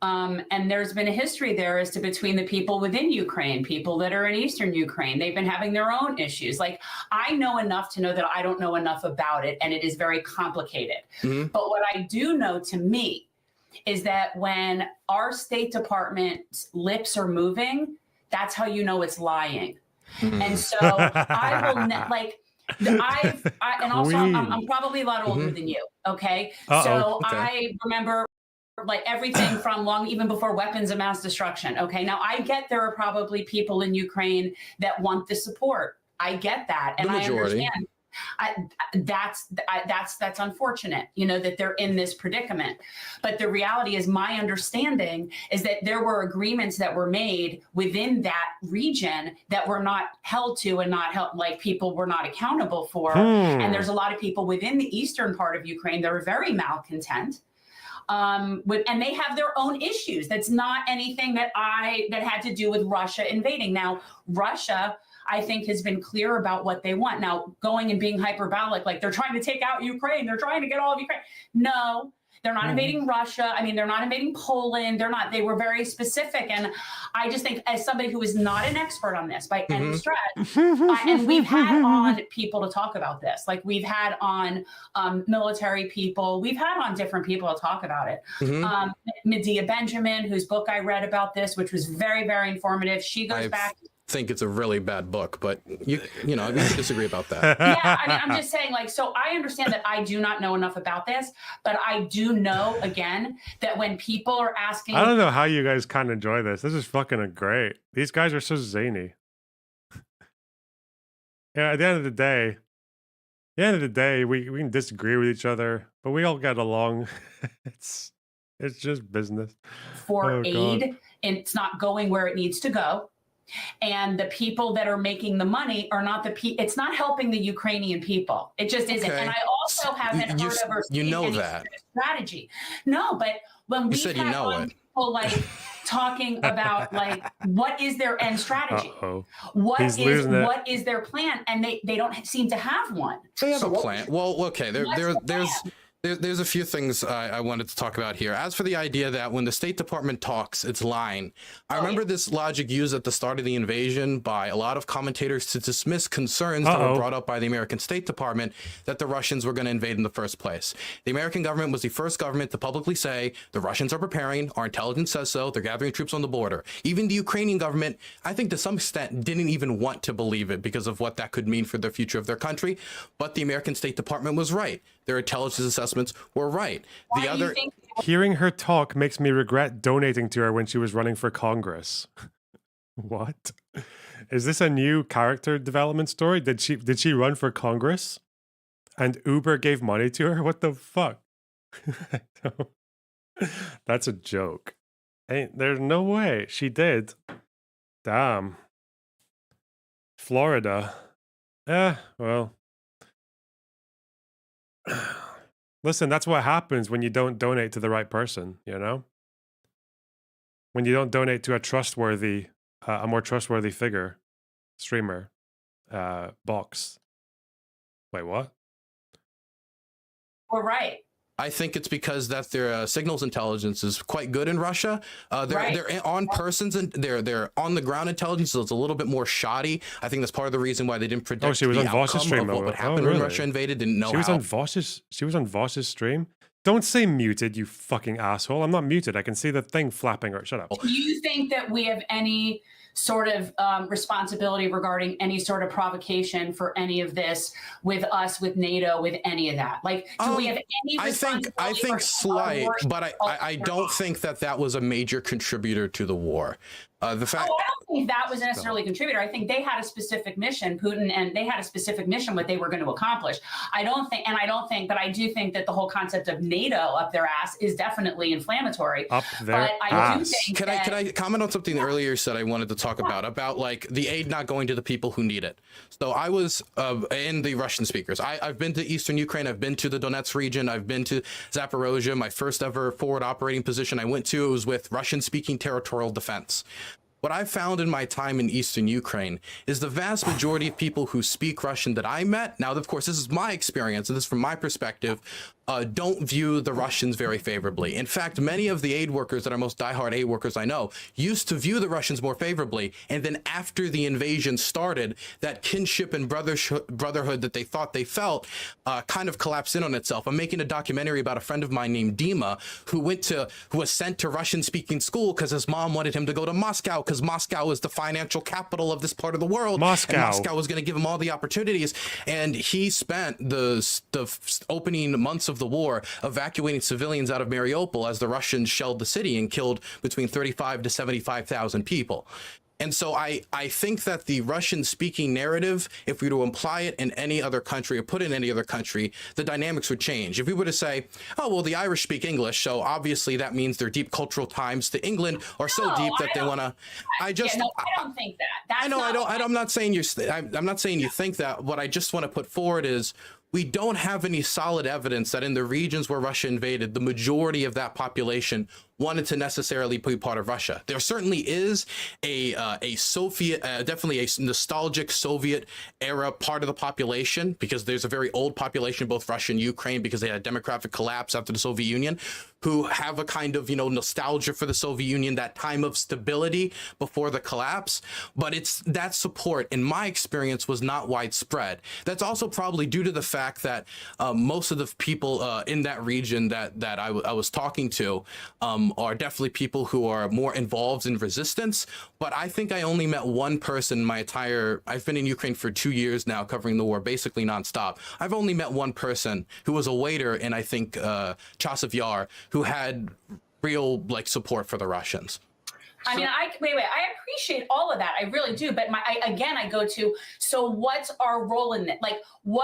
And there's been a history there as to between the people within Ukraine, people that are in Eastern Ukraine. They've been having their own issues. Like, I know enough to know that I don't know enough about it, and it is very complicated. Mm-hmm. But what I do know, to me, is that when our State Department's lips are moving, that's how you know it's lying. Mm-hmm. And so I will and also I'm probably a lot older than you. Okay. So I remember like everything from long, even before weapons of mass destruction. Okay, now I get there are probably people in Ukraine that want the support. I get that, and I understand. That's unfortunate, you know, that they're in this predicament. But the reality is, my understanding is that there were agreements that were made within that region that were not held to and not held, like people were not accountable for. And there's a lot of people within the eastern part of Ukraine that are very malcontent. And they have their own issues. That's not anything that had to do with Russia invading. Now, Russia, I think, has been clear about what they want. Now, going and being hyperbolic, like they're trying to take out Ukraine, they're trying to get all of Ukraine. No, they're not invading Russia. I mean, they're not invading Poland. They're not. They were very specific. And I just think, as somebody who is not an expert on this by any stretch, and we've had on people to talk about this, like we've had on military people, we've had on different people to talk about it. Medea Benjamin, whose book I read about this, which was very, very informative. She goes back. Think it's a really bad book, but you know, we can disagree about that. Yeah, I mean, I'm just saying, like, so I understand that I do not know enough about this, but I do know, again, that when people are asking, I don't know how you guys kind of enjoy this. This is fucking great. These guys are so zany. Yeah, at the end of the day, we can disagree with each other, but we all get along. It's just business. For aid, and it's not going where it needs to go. And the people that are making the money are not the people. It's not helping the Ukrainian people. It just isn't. And I also haven't heard of or seen any strategy. No, but when we had people like talking about like what is their end strategy, what is their plan, and they don't seem to have one. They have a plan. Well, okay, there's a few things I wanted to talk about here. As for the idea that when the State Department talks, it's lying. I remember this logic used at the start of the invasion by a lot of commentators to dismiss concerns that were brought up by the American State Department that the Russians were going to invade in the first place. The American government was the first government to publicly say the Russians are preparing, our intelligence says so, they're gathering troops on the border. Even the Ukrainian government, I think to some extent, didn't even want to believe it because of what that could mean for the future of their country. But the American State Department was right. Their intelligence assessments were right. Hearing her talk makes me regret donating to her when she was running for Congress. What? Is this a new character development story? Did she run for Congress? And Uber gave money to her? What the fuck? That's a joke. There's no way she did. Damn. Florida. Well. Listen, that's what happens when you don't donate to the right person, you know? When you don't donate to a trustworthy, a more trustworthy figure, streamer, box. Wait, what? We're right. I think it's because that their signals intelligence is quite good in Russia. They're on persons and they're on the ground intelligence, so it's a little bit more shoddy. I think that's part of the reason why they didn't predict she was the on Voss's stream. what would happen when Russia invaded. Didn't know she was on Voss's. She was on Voss's stream. Don't say muted, you fucking asshole. I'm not muted. I can see the thing flapping. Shut up. Do you think that we have any sort of responsibility regarding any sort of provocation for any of this with us, with NATO, with any of that? Like, do we have any responsibility? I think slight, but I don't think that was a major contributor to the war. The fact. I don't think that was necessarily a contributor. I think they had a specific mission, Putin, and they had a specific mission what they were going to accomplish. But I do think that the whole concept of NATO up their ass is definitely inflammatory. Up their but I do think can I comment on something earlier you said I wanted to talk about like the aid not going to the people who need it. So I was in the Russian speakers. I've been to Eastern Ukraine. I've been to the Donetsk region. I've been to Zaporozhye. My first ever forward operating position I went to, it was with Russian-speaking territorial defense. What I've found in my time in Eastern Ukraine is the vast majority of people who speak Russian that I met, now, of course, this is my experience, and this is from my perspective, don't view the Russians very favorably. In fact, many of the aid workers that are most diehard aid workers I know used to view the Russians more favorably. And then after the invasion started, that kinship and brotherhood that they thought they felt kind of collapsed in on itself. I'm making a documentary about a friend of mine named Dima who was sent to Russian-speaking school because his mom wanted him to go to Moscow because Moscow is the financial capital of this part of the world. Moscow. And Moscow was going to give him all the opportunities. And he spent the opening months of the war, evacuating civilians out of Mariupol as the Russians shelled the city and killed between 35 to 75,000 people. And so I think that the Russian-speaking narrative, if we were to imply it in any other country or put it in any other country, the dynamics would change. If we were to say, oh, well, the Irish speak English, so obviously that means their deep cultural ties to England are so deep that they want to. I don't think that. That's I'm not saying I'm not saying you think that. What I just want to put forward is, we don't have any solid evidence that in the regions where Russia invaded, the majority of that population wanted to necessarily be part of Russia. There certainly is a Soviet, definitely a nostalgic Soviet era part of the population, because there's a very old population, both Russia and Ukraine, because they had a demographic collapse after the Soviet Union, who have a kind of, nostalgia for the Soviet Union, that time of stability before the collapse. But it's that support, in my experience, was not widespread. That's also probably due to the fact that most of the people in that region that I was talking to are definitely people who are more involved in resistance. But I think I only met one person I've been in Ukraine for 2 years now, covering the war basically nonstop. I've only met one person who was a waiter in, I think, Chasiv Yar, who had real support for the Russians. I mean, I appreciate all of that. I really do. But I go to, so what's our role in it?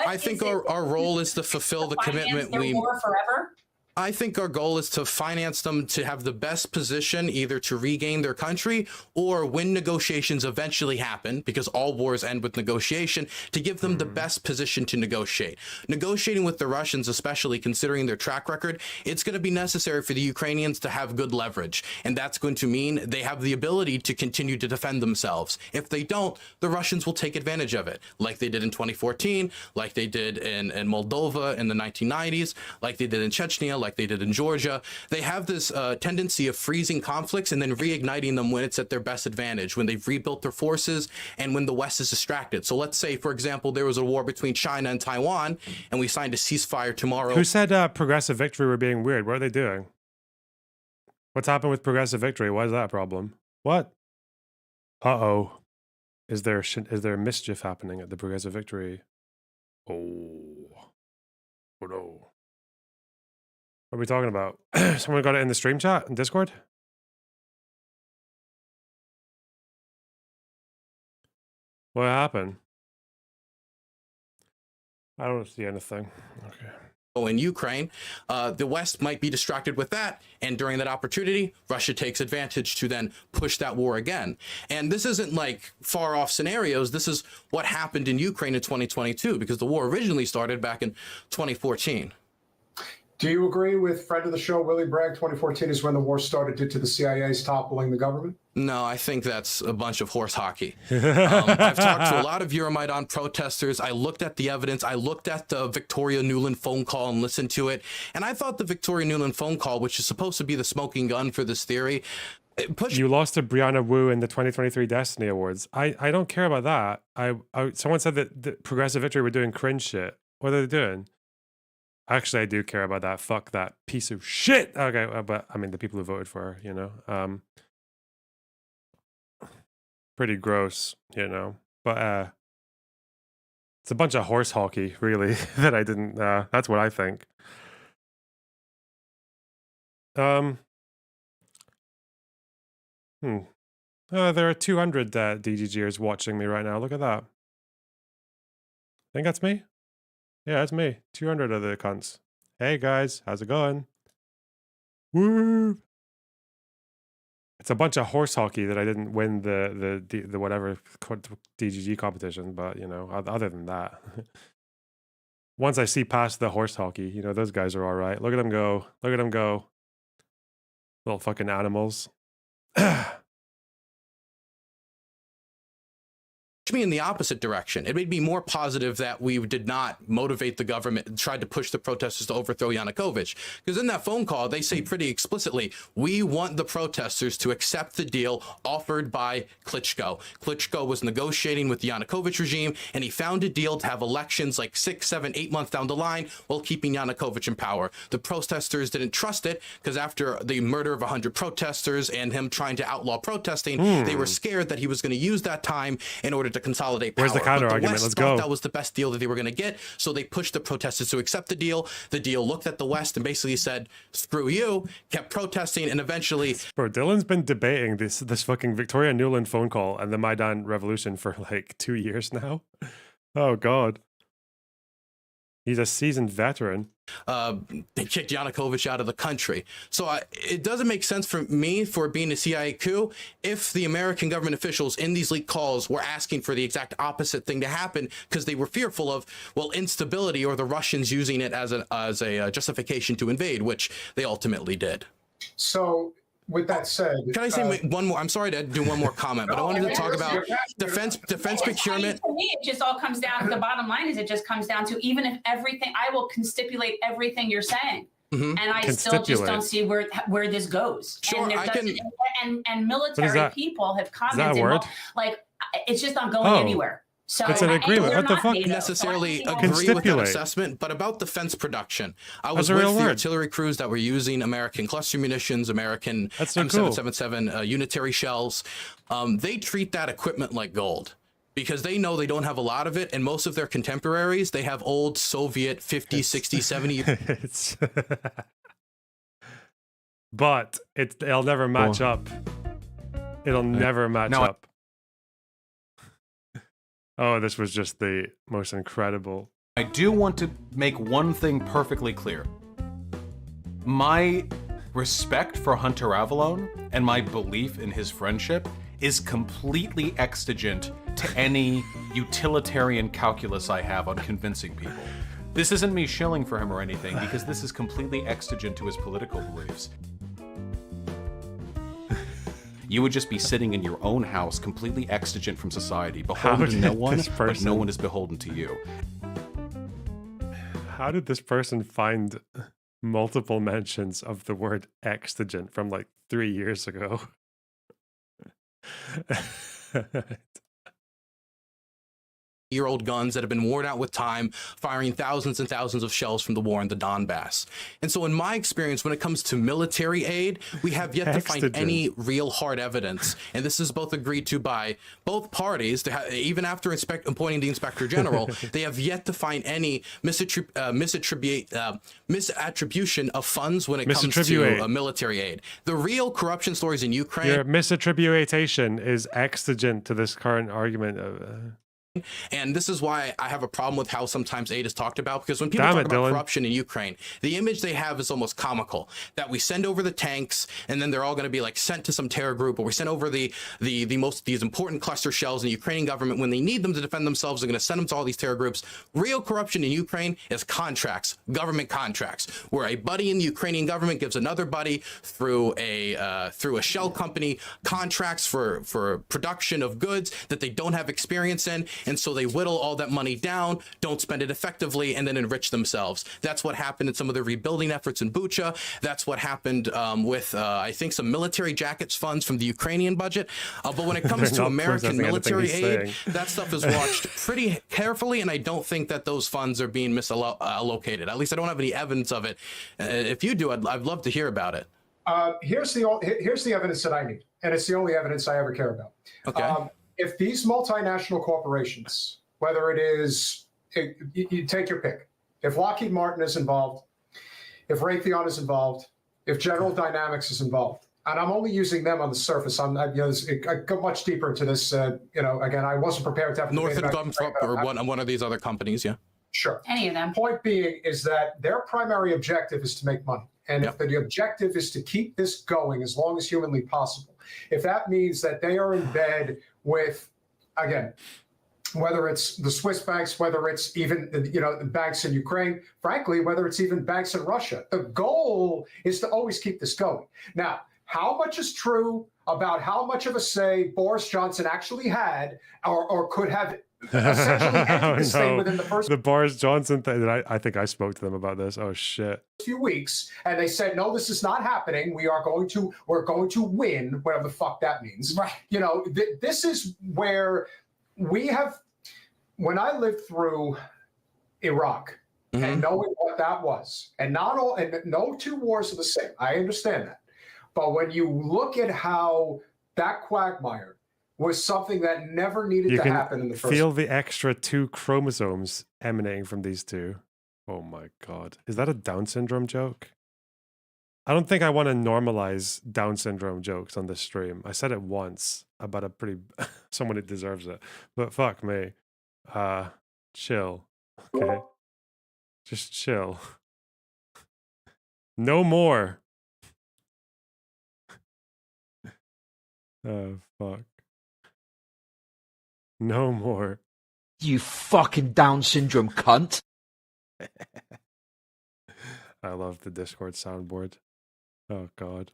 I think our role is to fulfill the commitment we war forever. I think our goal is to finance them to have the best position, either to regain their country or when negotiations eventually happen, because all wars end with negotiation, to give them the best position to negotiate. Negotiating with the Russians, especially considering their track record, it's going to be necessary for the Ukrainians to have good leverage. And that's going to mean they have the ability to continue to defend themselves. If they don't, the Russians will take advantage of it, like they did in 2014, like they did in Moldova in the 1990s, like they did in Chechnya, like they did in Georgia. They have this tendency of freezing conflicts and then reigniting them when it's at their best advantage, when they've rebuilt their forces and when the West is distracted. So let's say, for example, there was a war between China and Taiwan and we signed a ceasefire tomorrow. Who said Progressive Victory were being weird? What are they doing? What's happened with Progressive Victory? Why is that a problem? What? Uh-oh. Is there mischief happening at the Progressive Victory? Oh no. What are we talking about? Someone got it in the stream chat in Discord? What happened? I don't see anything. Okay. In Ukraine, the West might be distracted with that, and during that opportunity, Russia takes advantage to then push that war again. And this isn't like far off scenarios. This is what happened in Ukraine in 2022, because the war originally started back in 2014. Do you agree with friend of the show, Willie Bragg, 2014 is when the war started due to the CIA's toppling the government? No, I think that's a bunch of horse hockey. I've talked to a lot of Euromaidan protesters. I looked at the evidence. I looked at the Victoria Nuland phone call and listened to it. And I thought the Victoria Nuland phone call, which is supposed to be the smoking gun for this theory, you lost to Brianna Wu in the 2023 Destiny Awards. I don't care about that. Someone said that the Progressive Victory were doing cringe shit. What are they doing? Actually, I do care about that. Fuck that piece of shit. Okay, but I mean, the people who voted for her, pretty gross, But it's a bunch of horse hockey, really, that I didn't. That's what I think. There are 200 DGGers watching me right now. Look at that. I think that's me. Yeah, that's me. 200 of the cunts. Hey guys, how's it going? Woo! It's a bunch of horse hockey that I didn't win the whatever DGG competition, but other than that, once I see past the horse hockey, those guys are all right. Look at them go. Look at them go. Little fucking animals. Me in the opposite direction. It made me more positive that we did not motivate the government and tried to push the protesters to overthrow Yanukovych. Because in that phone call, they say pretty explicitly, we want the protesters to accept the deal offered by Klitschko. Klitschko was negotiating with the Yanukovych regime, and he found a deal to have elections like 6, 7, 8 months down the line while keeping Yanukovych in power. The protesters didn't trust it because after the murder of 100 protesters and him trying to outlaw protesting, they were scared that he was going to use that time in order to to consolidate power. Where's the counter but the argument? West Let's thought go. that was the best deal that they were going to get, so they pushed the protesters to accept the deal. The deal looked at the West and basically said, "Screw you," kept protesting, and eventually. Bro, Dylan's been debating this fucking Victoria Nuland phone call and the Maidan Revolution for like 2 years now. Oh God. He's a seasoned veteran. They kicked Yanukovych out of the country. So it doesn't make sense for me for it being a CIA coup if the American government officials in these leaked calls were asking for the exact opposite thing to happen because they were fearful of, well, instability or the Russians using it as a justification to invade, which they ultimately did. So with that said, can I say one more? I'm sorry to do one more comment, but I wanted to talk about defense procurement. To me, it just all comes down. The bottom line is, it just comes down to, even if everything, I will constipulate everything you're saying, and I still just don't see where this goes. Sure, and military people have commented, well, like, it's just not going anywhere. So it's an agreement. What the fuck? Necessarily agree with that assessment, but about defense production, I was with the artillery crews that were using American cluster munitions, American M777 unitary shells. They treat that equipment like gold because they know they don't have a lot of it, and most of their contemporaries, they have old Soviet 50, 60, 70. But it'll never match up. It'll never match up. Oh, this was just the most incredible. I do want to make one thing perfectly clear. My respect for Hunter Avallone and my belief in his friendship is completely exigent to any utilitarian calculus I have on convincing people. This isn't me shilling for him or anything, because this is completely exigent to his political beliefs. You would just be sitting in your own house, completely exigent from society, beholden to no one, but no one is beholden to you. How did this person find multiple mentions of the word exigent from like 3 years ago? Year-old guns that have been worn out with time, firing thousands and thousands of shells from the war in the Donbass. And so in my experience, when it comes to military aid, we have yet to find any real hard evidence. And this is both agreed to by both parties. Even after appointing the Inspector General, they have yet to find any misattribution of funds when it comes to military aid. The real corruption stories in Ukraine... Your misattribution is exigent to this current argument of... And this is why I have a problem with how sometimes aid is talked about, because when people talk about corruption in Ukraine, the image they have is almost comical, that we send over the tanks and then they're all going to be like sent to some terror group, or we send over these important cluster shells, and the Ukrainian government, when they need them to defend themselves, are going to send them to all these terror groups. Real corruption in Ukraine is contracts, government contracts, where a buddy in the Ukrainian government gives another buddy through a shell company contracts for production of goods that they don't have experience in. And so they whittle all that money down, don't spend it effectively, and then enrich themselves. That's what happened in some of the rebuilding efforts in Bucha. That's what happened with, I think, some military jackets funds from the Ukrainian budget. But when it comes to American military aid, that stuff is watched pretty carefully, and I don't think that those funds are being misallocated. At least I don't have any evidence of it. If you do, I'd love to hear about it. Here's the evidence that I need, and it's the only evidence I ever care about. Okay. If these multinational corporations, whether it is, you take your pick, if Lockheed Martin is involved, if Raytheon is involved, if General Dynamics is involved, and I'm only using them on the surface. I go much deeper into this. Again, I wasn't prepared to have Northrop Grumman or one of these other companies, yeah. Sure. Any of them. Point being is that their primary objective is to make money. And if the objective is to keep this going as long as humanly possible, if that means that they are in bed with, again, whether it's the Swiss banks, whether it's even the banks in Ukraine, frankly, whether it's even banks in Russia, the goal is to always keep this going. Now, how much is true about how much of a say Boris Johnson actually had or could have essentially ended this thing within the first... The Boris Johnson thing, I think I spoke to them about this. Oh, shit. Few weeks, and they said, no, this is not happening. We're going to win, whatever the fuck that means. Right. This is where we have, when I lived through Iraq and knowing what that was, and no two wars are the same. I understand that. But when you look at how that quagmire was something that never needed You to can happen in the first feel the extra 2 chromosomes emanating from these two. Oh my god. Is that a Down syndrome joke? I don't think I want to normalize Down syndrome jokes on this stream. I said it once about a pretty someone who deserves it. But fuck me. Chill. Okay. Just chill. No more. Oh fuck. No more. You fucking Down syndrome cunt. I love the Discord soundboard. Oh god.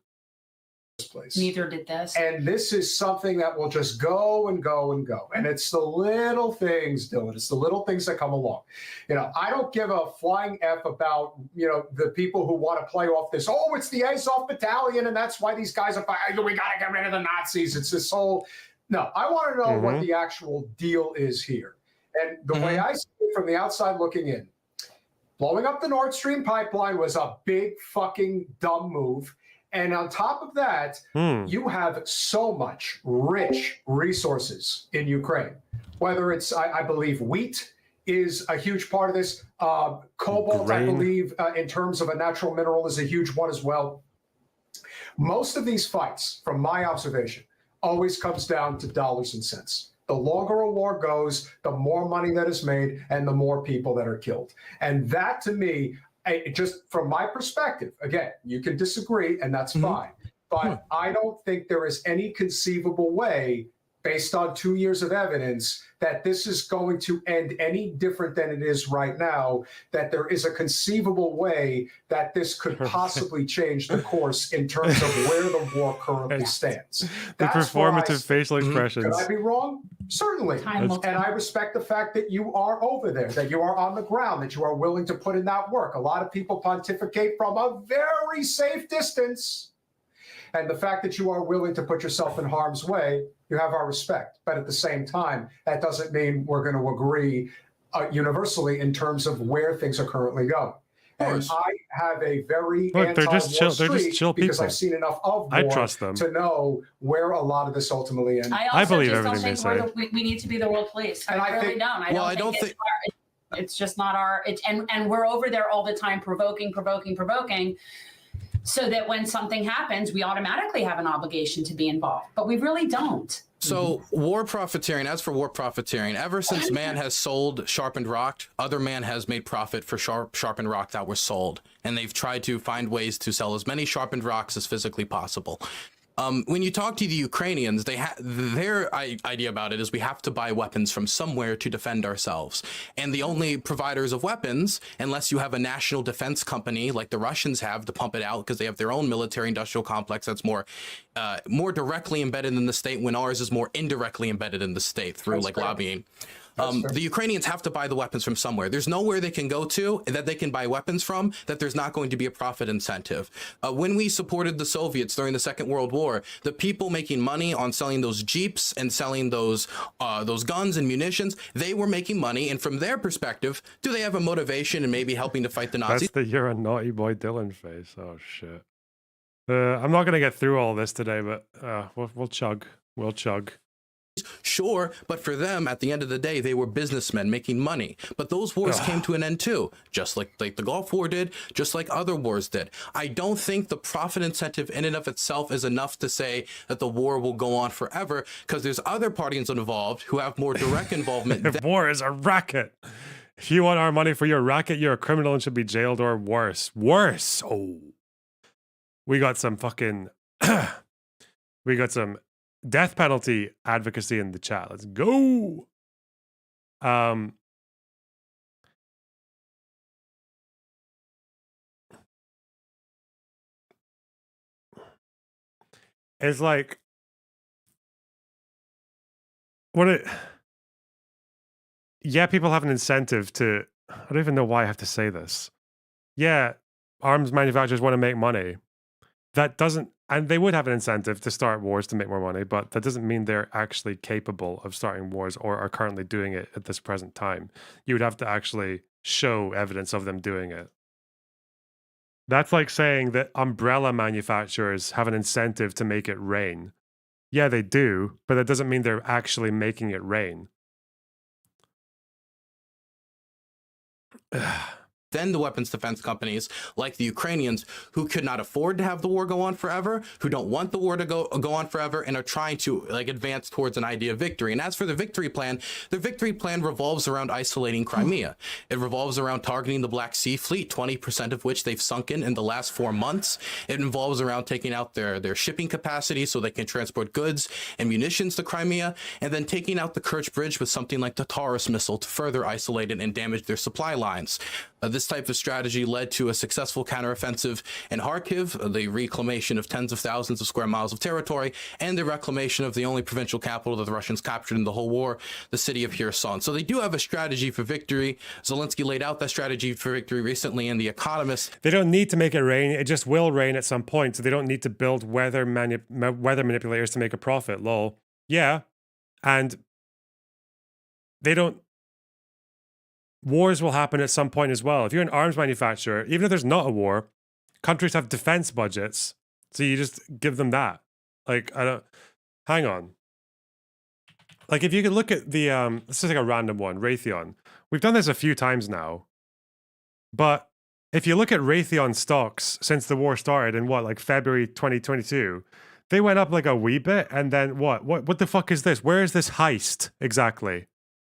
place. Neither did this. And this is something that will just go and go and go. And it's the little things, Dylan. It's the little things that come along. You know, I don't give a flying F about, you know, the people who want to play off this, oh, it's the Azov battalion, and that's why these guys are fighting. We got to get rid of the Nazis. It's this whole... No, I want to know what the actual deal is here. And the way I see it from the outside looking in, blowing up the Nord Stream pipeline was a big fucking dumb move. And on top of that, you have so much rich resources in Ukraine, whether it's, I believe, wheat is a huge part of this. Cobalt, I believe, in terms of a natural mineral, is a huge one as well. Most of these fights, from my observation, always comes down to dollars and cents. The longer a war goes, the more money that is made and the more people that are killed. And that, to me, just from my perspective, again, you can disagree and that's fine. But I don't think there is any conceivable way, based on 2 years of evidence, that this is going to end any different than it is right now, that there is a conceivable way that this could possibly change the course in terms of where the war currently stands. The performative facial expressions. Could I be wrong? Certainly. And I respect the fact that you are over there, that you are on the ground, that you are willing to put in that work. A lot of people pontificate from a very safe distance. And the fact that you are willing to put yourself in harm's way, you have our respect. But at the same time, that doesn't mean we're going to agree universally in terms of where things are currently going. And I have a very they're just chill. They're just chill because people. I've seen enough of war I trust them to know where a lot of this ultimately ends. I also believe just don't think we need to be the world police. I really don't. I don't think it's just not our. And we're over there all the time, provoking. So that when something happens, we automatically have an obligation to be involved, but we really don't. So war profiteering, as for war profiteering, ever since man has sold sharpened rock, other man has made profit for sharpened rock that were sold. And they've tried to find ways to sell as many sharpened rocks as physically possible. When you talk to the Ukrainians, their idea about it is we have to buy weapons from somewhere to defend ourselves. And the only providers of weapons, unless you have a national defense company like the Russians have to pump it out because they have their own military industrial complex that's more directly embedded in the state, when ours is more indirectly embedded in the state through lobbying. The Ukrainians have to buy the weapons from somewhere. There's nowhere they can go to that they can buy weapons from that there's not going to be a profit incentive. When we supported the Soviets during the Second World War, the people making money on selling those Jeeps and selling those guns and munitions, they were making money. And from their perspective, do they have a motivation in maybe helping to fight the Nazis? That's the "you're a naughty boy" Dylan face. Oh shit. I'm not gonna get through all this today, but we'll chug. We'll chug. Sure, but for them, at the end of the day, they were businessmen making money. But those wars came to an end too, just like the Gulf War did, just like other wars did. I don't think the profit incentive in and of itself is enough to say that the war will go on forever, because there's other parties involved who have more direct involvement. War is a racket. If you want our money for your racket, you're a criminal and should be jailed or worse. Worse. Oh. We got some fucking... we got some... death penalty advocacy in the chat. Let's go. It's like yeah, people have an incentive to, I don't even know why I have to say this. Yeah, arms manufacturers want to make money. That doesn't, and they would have an incentive to start wars to make more money, but that doesn't mean they're actually capable of starting wars or are currently doing it at this present time. You would have to actually show evidence of them doing it. That's like saying that umbrella manufacturers have an incentive to make it rain. Yeah, they do, but that doesn't mean they're actually making it rain. Then the weapons defense companies, like the Ukrainians, who could not afford to have the war go on forever, who don't want the war to go on forever, and are trying to like advance towards an idea of victory. And as for the victory plan revolves around isolating Crimea. It revolves around targeting the Black Sea Fleet, 20% of which they've sunken in the last 4 months. It involves around taking out their shipping capacity so they can transport goods and munitions to Crimea, and then taking out the Kerch Bridge with something like the Taurus missile to further isolate it and damage their supply lines. This type of strategy led to a successful counteroffensive in Kharkiv, the reclamation of tens of thousands of square miles of territory, and the reclamation of the only provincial capital that the Russians captured in the whole war, the city of Kherson. So they do have a strategy for victory. Zelensky laid out that strategy for victory recently in The Economist. They don't need to make it rain. It just will rain at some point. So they don't need to build weather manipulators to make a profit. Lol. Yeah. And they don't. Wars will happen at some point as well. If you're an arms manufacturer, even if there's not a war, countries have defense budgets. So you just give them that. Like, hang on. Like, if you could look at the, let's just take a random one, Raytheon. We've done this a few times now. But if you look at Raytheon stocks since the war started in like February 2022, they went up like a wee bit. And then what the fuck is this? Where is this heist exactly?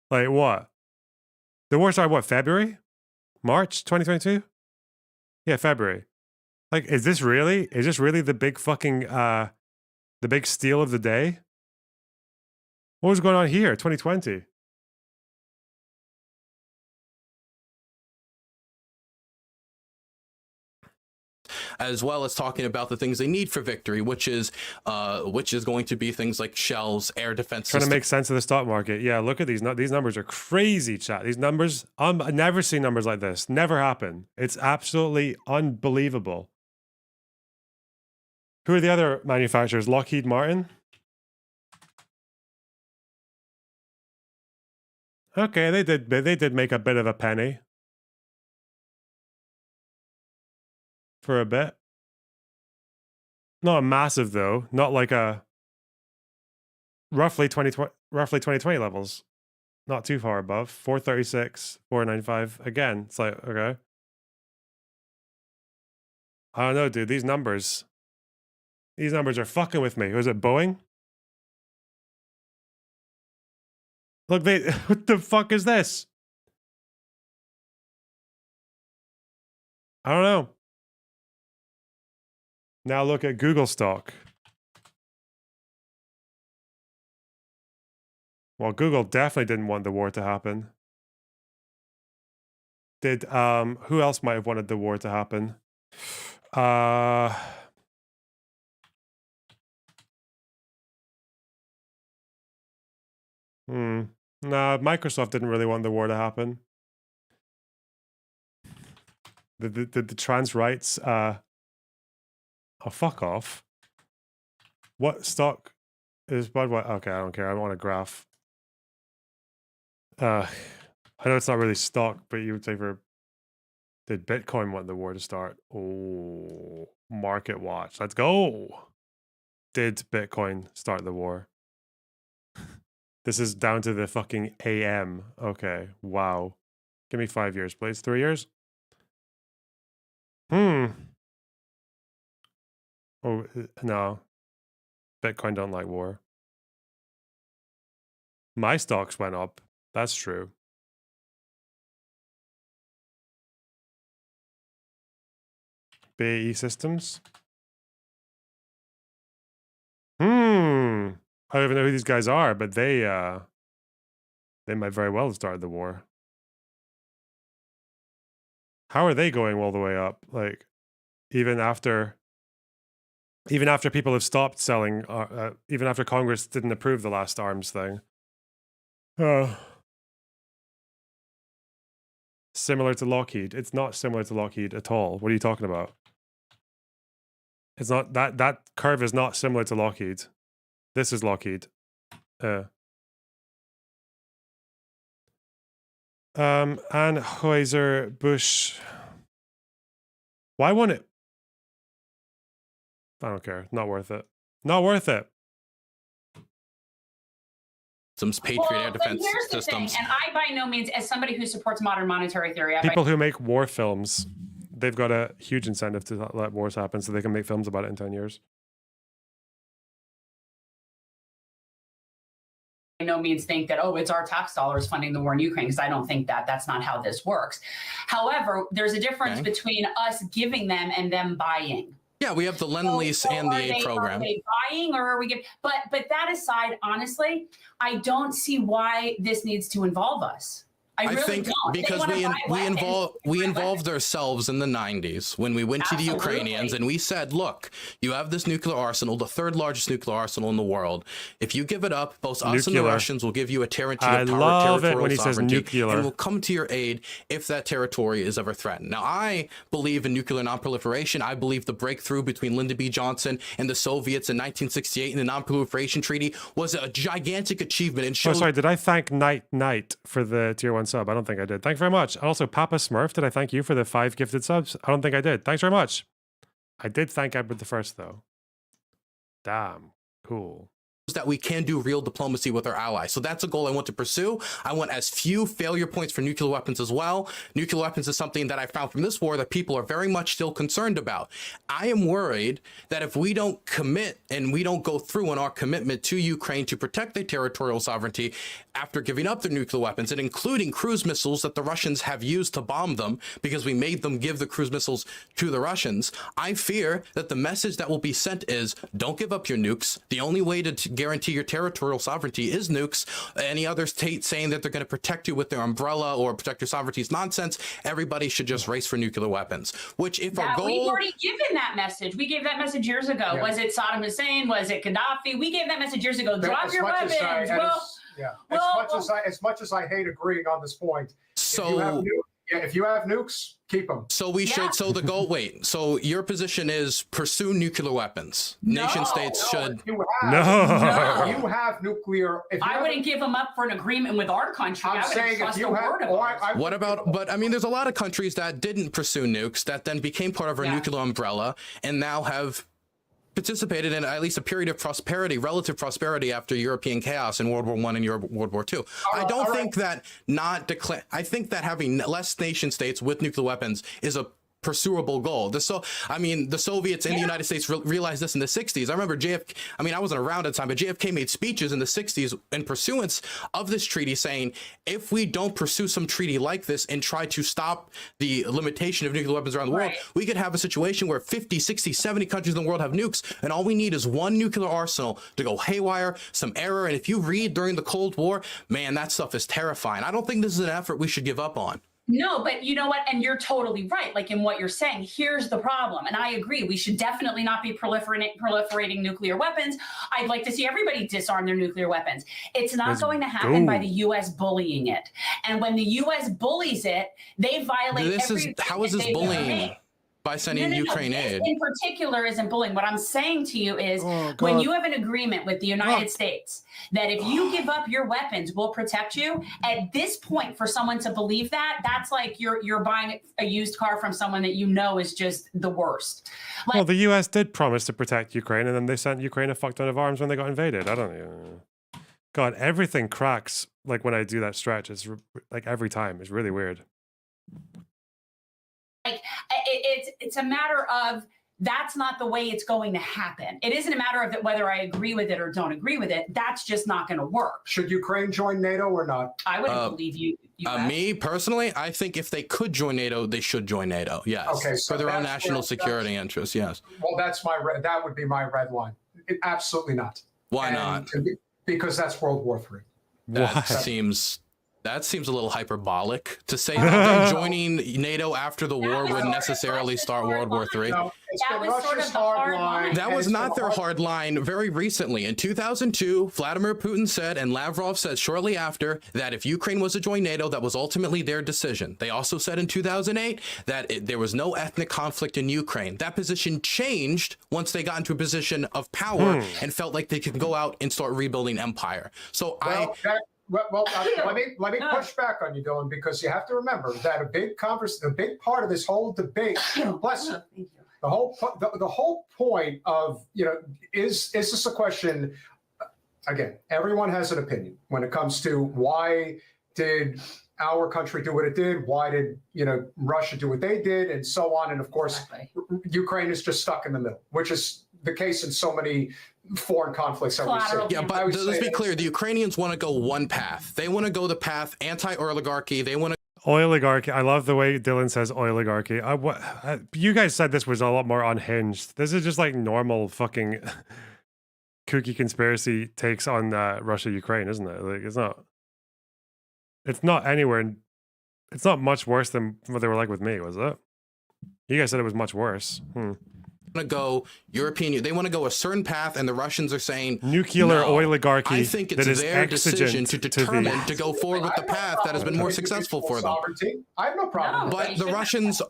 Like, what? The war started, February? March 2022? Yeah, February. Like, is this really the big fucking, the big steal of the day? What was going on here, 2020? As well as talking about the things they need for victory, which is going to be things like shells, air defense Trying systems. to make sense of the stock market. Yeah, look at these. These numbers are crazy, chat. These numbers, I've never seen numbers like this. Never happen. It's absolutely unbelievable. Who are the other manufacturers? Lockheed Martin? Okay, they did make a bit of a penny. For a bit. Not massive though. Not like a roughly 2020 levels. Not too far above. 436, 495. Again, it's like, okay. I don't know, dude. These numbers are fucking with me. Was it Boeing? Look, what the fuck is this? I don't know. Now look at Google stock. Well, Google definitely didn't want the war to happen. Did who else might have wanted the war to happen? No, Microsoft didn't really want the war to happen. The trans rights oh, fuck off. What stock is Budweiser? Okay, I don't care. I don't want a graph. I know it's not really stock, but you would say for... Did Bitcoin want the war to start? Oh, Market Watch. Let's go. Did Bitcoin start the war? This is down to the fucking AM. Okay, wow. Give me 5 years, please. 3 years? Oh, no. Bitcoin don't like war. My stocks went up. That's true. BAE Systems? I don't even know who these guys are, but they might very well have started the war. How are they going all the way up? Like, even after people have stopped selling, even after Congress didn't approve the last arms thing. Similar to Lockheed. It's not similar to Lockheed at all. What are you talking about? It's not that curve is not similar to Lockheed. This is Lockheed. Anheuser-Busch. Why won't it? I don't care. Not worth it. Not worth it. some Patriot air defense here's the systems. thing, and I by no means, as somebody who supports modern monetary theory, People who make war films, they've got a huge incentive to let wars happen so they can make films about it in 10 years. by no means think that, oh, it's our tax dollars funding the war in Ukraine, because I don't think that. That's not how this works. However, there's a difference between us giving them and them buying. Yeah, we have the Lend-Lease and the aid program. Are they buying or are we giving? But that aside, honestly, I don't see why this needs to involve us. I really think don't. because we involved ourselves in the 90s when we went to the Ukrainians and we said, look, you have this nuclear arsenal, the third largest nuclear arsenal in the world. If you give it up, both us and the Russians will give you a guarantee of territorial sovereignty and will come to your aid if that territory is ever threatened. Now, I believe in nuclear nonproliferation. I believe the breakthrough between Lyndon B. Johnson and the Soviets in 1968 in the Non-Proliferation Treaty was a gigantic achievement. And oh, sorry, did I thank Knight for the tier 1 sub? I don't think I did. Thanks very much. Also, Papa Smurf, did I thank you for the 5 gifted subs? I don't think I did. Thanks very much. I did thank Edward I, though. Damn. Cool. That we can do real diplomacy with our allies. So that's a goal I want to pursue. I want as few failure points for nuclear weapons as well. Nuclear weapons is something that I found from this war that people are very much still concerned about. I am worried that if we don't commit and we don't go through on our commitment to Ukraine to protect their territorial sovereignty after giving up their nuclear weapons, and including cruise missiles that the Russians have used to bomb them because we made them give the cruise missiles to the Russians, I fear that the message that will be sent is, don't give up your nukes. The only way to guarantee your territorial sovereignty is nukes. Any other state saying that they're going to protect you with their umbrella or protect your sovereignty is nonsense. Everybody should just race for nuclear weapons, which if our goal... We've already given that message. We gave that message years ago. Yeah. Was it Saddam Hussein? Was it Gaddafi? We gave that message years ago. Drop your weapons. As much as I hate agreeing on this point, so if you have nukes, keep them. So we should. So the goal. Wait. So your position is pursue nuclear weapons. Nation states should. You have nuclear. I wouldn't give them up for an agreement with our country. I'm saying if you have. What about? But I mean, there's a lot of countries that didn't pursue nukes that then became part of our nuclear umbrella and now have participated in at least a period of prosperity, relative prosperity after European chaos in World War I and World War II. I don't think that I think that having less nation states with nuclear weapons is a pursuable goal. The Soviets and the United States realized this in the 60s. I remember JFK, I wasn't around at the time, but JFK made speeches in the 60s in pursuance of this treaty saying, if we don't pursue some treaty like this and try to stop the limitation of nuclear weapons around the world, we could have a situation where 50, 60, 70 countries in the world have nukes, and all we need is one nuclear arsenal to go haywire, some error. And if you read during the Cold War, man, that stuff is terrifying. I don't think this is an effort we should give up on. No, but you know what? And you're totally right. Like in what you're saying, here's the problem. And I agree. We should definitely not be proliferating nuclear weapons. I'd like to see everybody disarm their nuclear weapons. It's not going to happen by the U.S. bullying it. And when the U.S. bullies it, they violate how is this bullying? By sending Ukraine aid. In particular isn't bullying. What I'm saying to you is when you have an agreement with the United States that if you give up your weapons, we'll protect you. At this point, for someone to believe that, that's like you're buying a used car from someone that you know is just the worst. Well, the U.S. did promise to protect Ukraine, and then they sent Ukraine a fuck ton of arms when they got invaded. I don't know. God, everything cracks like when I do that stretch. It's like every time. It's really weird. Like it's a matter of that's not the way it's going to happen. It isn't a matter of whether I agree with it or don't agree with it. That's just not going to work. Should Ukraine join NATO or not? I wouldn't believe you. Me personally, I think if they could join NATO, they should join NATO. Yes. Okay. So for their own national security interests. Yes. Well, that would be my red line. Absolutely not. Why not? Because that's World War III. That seems a little hyperbolic to say that they're joining NATO after the war would necessarily start World War III. No, that was sort of the hard line. That was not their hard line very recently. In 2002, Vladimir Putin said, and Lavrov said shortly after, that if Ukraine was to join NATO, that was ultimately their decision. They also said in 2008 that there was no ethnic conflict in Ukraine. That position changed once they got into a position of power and felt like they could go out and start rebuilding empire. So let me push back on you, Dylan, because you have to remember that a big part of this whole debate, plus the whole point of, is this a question again, everyone has an opinion when it comes to why did our country do what it did? Why did, Russia do what they did, and so on? And of course, Ukraine is just stuck in the middle, which is the case in so many foreign conflicts that we see. Yeah, but let's be clear. The Ukrainians want to go one path. They want to go the path anti-oligarchy. They want to Oligarchy. I love the way Dylan says oligarchy. You guys said this was a lot more unhinged. This is just like normal fucking kooky conspiracy takes on Russia, Ukraine, isn't it? Like, it's not anywhere. It's not much worse than what they were like with me, was it? You guys said it was much worse. to go European. They want to go a certain path, and the Russians are saying nuclear oligarchy. I think it's their decision to determine to go forward with the path that has been more successful for them. I have no problem. But the Russians,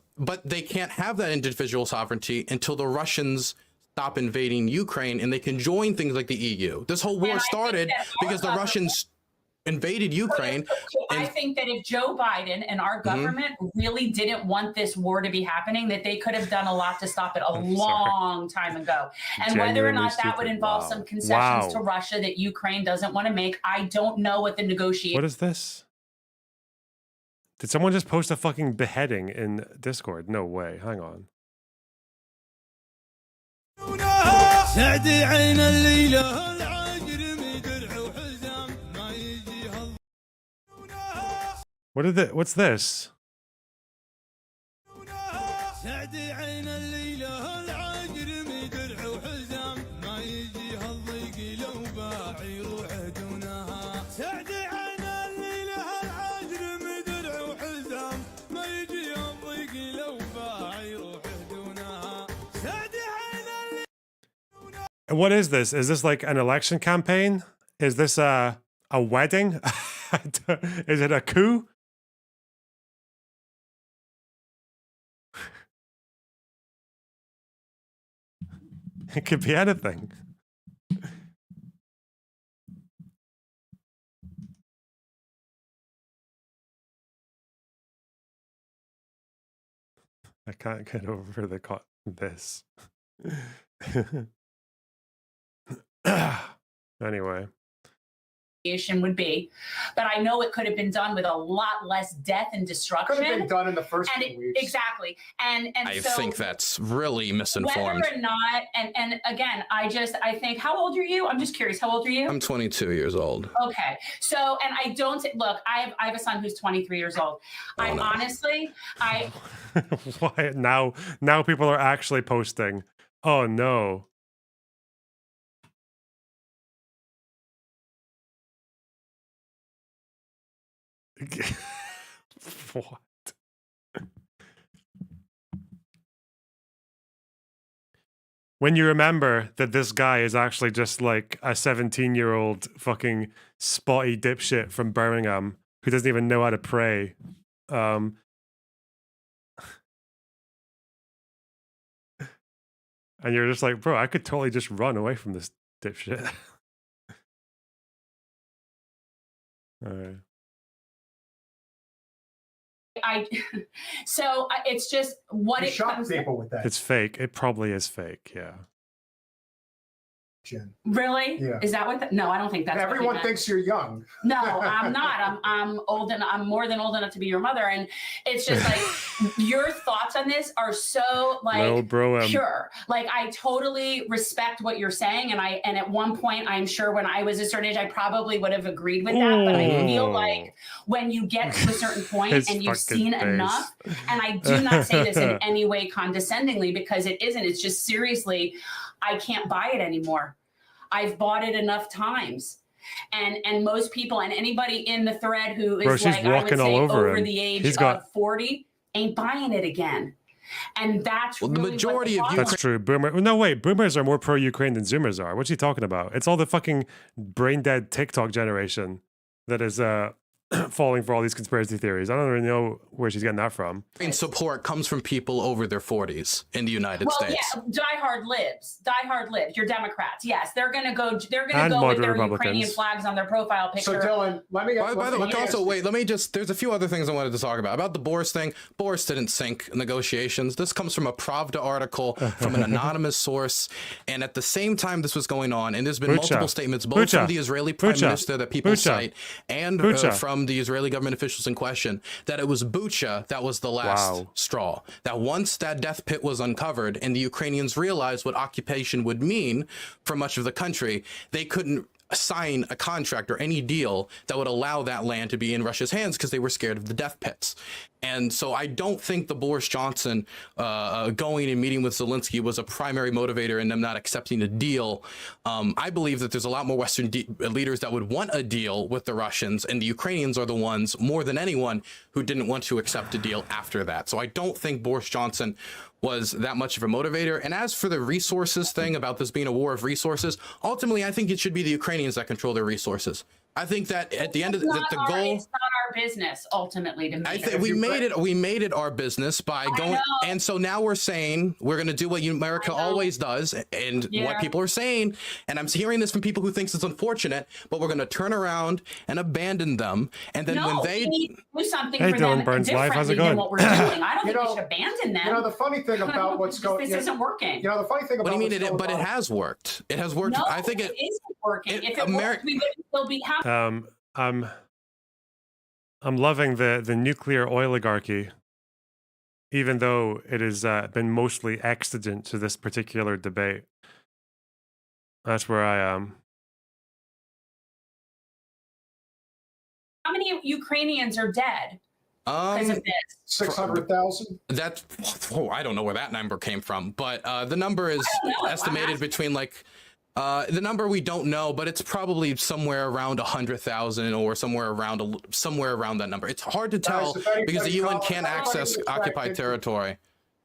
they can't have that individual sovereignty until the Russians stop invading Ukraine and they can join things like the EU. This whole war started because the Russians invaded Ukraine. I think that if Joe Biden and our government really didn't want this war to be happening, that they could have done a lot to stop it a long time ago. And whether or not that would involve some concessions to Russia that Ukraine doesn't want to make, I don't know what the negotiation. What is this? Did someone just post a fucking beheading in Discord? No way. Hang on. What's this? What is this? Is this like an election campaign? Is this a wedding? Is it a coup? It could be anything. I can't get over this. Anyway. Would be, but I know it could have been done with a lot less death and destruction. Could have been done in the first few weeks. Exactly, and I so think that's really misinformed. Whether or not, and again, I think, how old are you? I'm just curious. How old are you? I'm 22 years old. Okay, so, and I don't look. I have a son who's 23 years old. Honestly, Why now people are actually posting. Oh no. What? When you remember that this guy is actually just like a 17-year-old fucking spotty dipshit from Birmingham who doesn't even know how to pray. And you're just like, bro, I could totally just run away from this dipshit. All right. So it's just what it comes people with that. It's fake. It probably is fake. Yeah. Jen. Really? Yeah. Is that what? No, I don't think that's. Everyone thinks you're young. No, I'm not. I'm old, and I'm more than old enough to be your mother. And it's just like your thoughts on this are so like pure. Like I totally respect what you're saying, and at one point, I'm sure when I was a certain age, I probably would have agreed with that. But I feel like when you get to a certain point and you've seen enough, and I do not say this in any way condescendingly because it isn't. It's just seriously, I can't buy it anymore. I've bought it enough times. And most people and anybody in the thread who is like, I would say over the age of 40 ain't buying it again. And that's the majority of you. That's true. No, wait. Boomers are more pro-Ukraine than Zoomers are. What's he talking about? It's all the fucking brain-dead TikTok generation that is falling for all these conspiracy theories. I don't really know where she's getting that from. And support comes from people over their 40s in the United States. Yeah, diehard libs. Diehard libs. You're Democrats. Yes, they're going to go. They're going And to go with their moderate Ukrainian Republicans. flags on their profile picture. So Dylan, let me. By the way, also, ask- wait, let me just, there's a few other things I wanted to talk about the Boris thing. Boris didn't sink negotiations. This comes from a Pravda article from an anonymous source. And at the same time this was going on, and there's been multiple statements, both from the Israeli prime minister that people cite and from the Israeli government officials in question, that it was Bucha that was the last straw. That once that death pit was uncovered and the Ukrainians realized what occupation would mean for much of the country, they couldn't sign a contract or any deal that would allow that land to be in Russia's hands because they were scared of the death pits. And so I don't think the Boris Johnson going and meeting with Zelensky was a primary motivator in them not accepting a deal. I believe that there's a lot more Western leaders that would want a deal with the Russians, and the Ukrainians are the ones more than anyone who didn't want to accept a deal after that. So I don't think Boris Johnson was that much of a motivator. And as for the resources thing about this being a war of resources, ultimately, I think it should be the Ukrainians that control their resources. I think that at the end of the goal, it's not our business ultimately to make. I think we made it our business by going, and so now we're saying we're going to do what America always does, and what people are saying, and I'm hearing this from people who thinks it's unfortunate, but we're going to turn around and abandon them, and then when they we need to do something Hey, for Dylan them Burns Live, how's it differently going? than what we're doing. I don't think we should abandon them. You know, the funny thing about what's going, this isn't working. You know, the funny thing about what do you mean what's it? going But on- it has worked. It has worked. No, I think it isn't working. If it worked, we would still be happy. I'm loving the nuclear oligarchy, even though it has been mostly exigent to this particular debate. That's where I am. How many Ukrainians are dead because of this? 600,000. That's I don't know where that number came from, but the number is estimated between the number we don't know, but it's probably somewhere around 100,000 or somewhere around that number. It's hard to tell because the UN can't access occupied territory.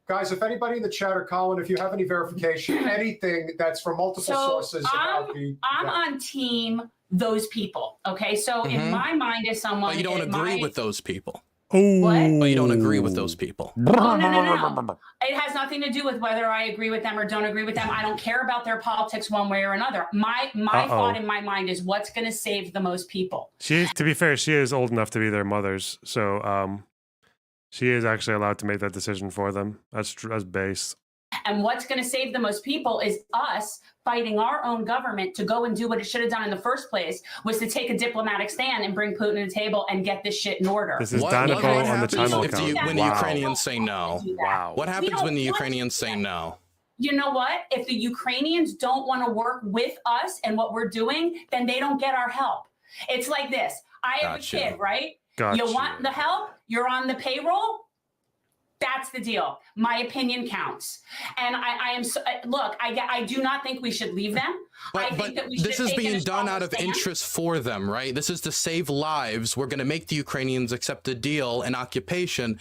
Guys, if anybody in the chat or Colin, if you have any verification, anything that's from multiple sources about the I'm on team those people. Okay, so in my mind, as someone, But you don't agree with those people. What? But you don't agree with those people. Oh, no. It has nothing to do with whether I agree with them or don't agree with them. I don't care about their politics one way or another. My thought in my mind is what's going to save the most people. To be fair, she is old enough to be their mothers, so she is actually allowed to make that decision for them. That's base. And what's going to save the most people is us fighting our own government to go and do what it should have done in the first place, was to take a diplomatic stand and bring Putin to the table and get this shit in order. This is Danabo on the channel account. When the Ukrainians say no? Wow. What happens when the Ukrainians say no? You know what? If the Ukrainians don't want to work with us and what we're doing, then they don't get our help. It's like this. I have a kid, right? Gotcha. You want the help? You're on the payroll? That's the deal. My opinion counts. And I am, look, I do not think we should leave them. I think that we should this is take being a done out stronger of stand. interest for them, right? This is to save lives. We're going to make the Ukrainians accept a deal, an occupation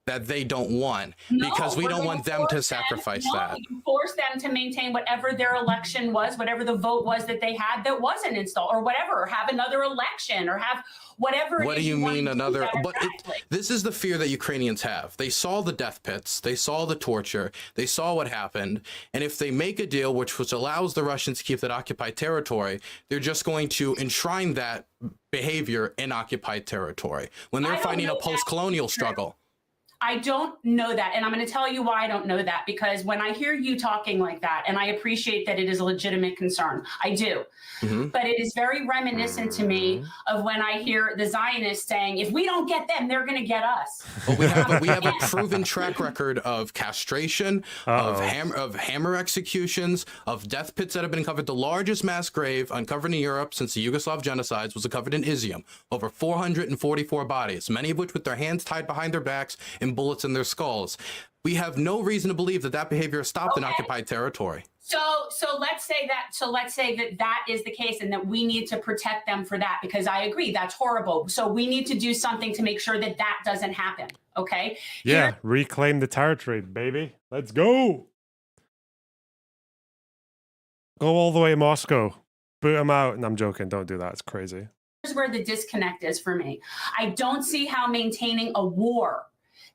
that they don't want, because we don't want them to sacrifice that. You force them to maintain whatever their election was, whatever the vote was that they had that wasn't installed, or whatever, or have another election, or have whatever. What do you mean another? But this is the fear that Ukrainians have. They saw the death pits, they saw the torture, they saw what happened, and if they make a deal which allows the Russians to keep that occupied territory, they're just going to enshrine that behavior in occupied territory when they're fighting a post-colonial struggle. I don't know that. And I'm going to tell you why I don't know that, because when I hear you talking like that, and I appreciate that it is a legitimate concern, I do. But it is very reminiscent to me of when I hear the Zionists saying, if we don't get them, they're going to get us. Well, we have a proven track record of castration, of hammer executions, of death pits that have been uncovered. The largest mass grave uncovered in Europe since the Yugoslav genocides was uncovered in Izium. Over 444 bodies, many of which with their hands tied behind their backs and bullets in their skulls. We have no reason to believe that behavior is stopped in occupied territory. So let's say that is the case, and that we need to protect them for that, because I agree that's horrible. So we need to do something to make sure that that doesn't happen. Okay. Yeah, reclaim the territory, baby. Let's go. Go all the way to Moscow. Boot them out. And I'm joking. Don't do that. It's crazy. here's where the disconnect is for me. I don't see how maintaining a war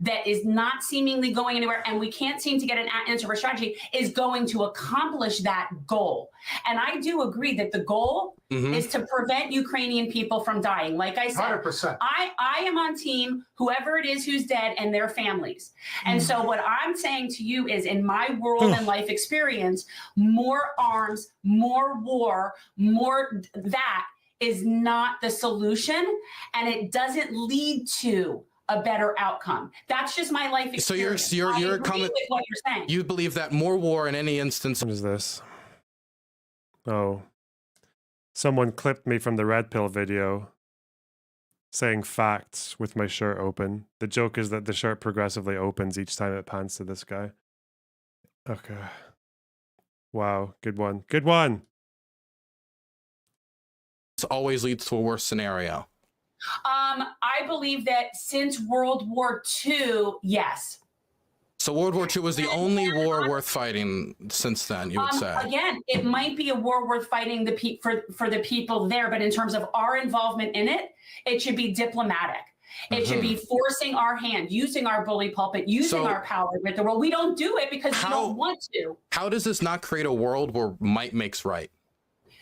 that is not seemingly going anywhere, and we can't seem to get an answer for strategy, is going to accomplish that goal. And I do agree that the goal is to prevent Ukrainian people from dying. Like I said, 100%. I am on team whoever it is who's dead and their families. And so what I'm saying to you is, in my world and life experience, more arms, more war, more that is not the solution, and it doesn't lead to a better outcome. That's just my life experience. So you're comment with what you're saying. You believe that more war in any instance. What is this? Oh, someone clipped me from the Red Pill video saying facts with my shirt open. The joke is that the shirt progressively opens each time it pans to this guy. Okay. Wow, good one. Good one. This always leads to a worse scenario. I believe that since World War II, yes. So World War II was the only war worth fighting since then, you would say? Again, it might be a war worth fighting for the people there, but in terms of our involvement in it, it should be diplomatic. It should be forcing our hand, using our bully pulpit, using our power with the world. We don't do it because we don't want to. How does this not create a world where might makes right?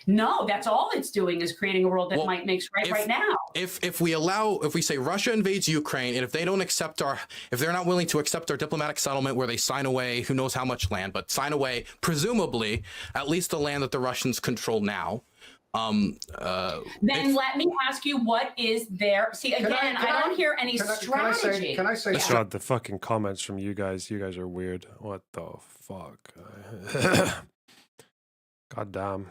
No, that's all it's doing is creating a world that might makes right now. If we say Russia invades Ukraine, and if they don't accept if they're not willing to accept our diplomatic settlement where they sign away who knows how much land, but sign away presumably at least the land that the Russians control now. Then let me ask you, what is there? See, again, I don't hear any strategy. Can I say? God, the fucking comments from you guys. You guys are weird. What the fuck? God damn.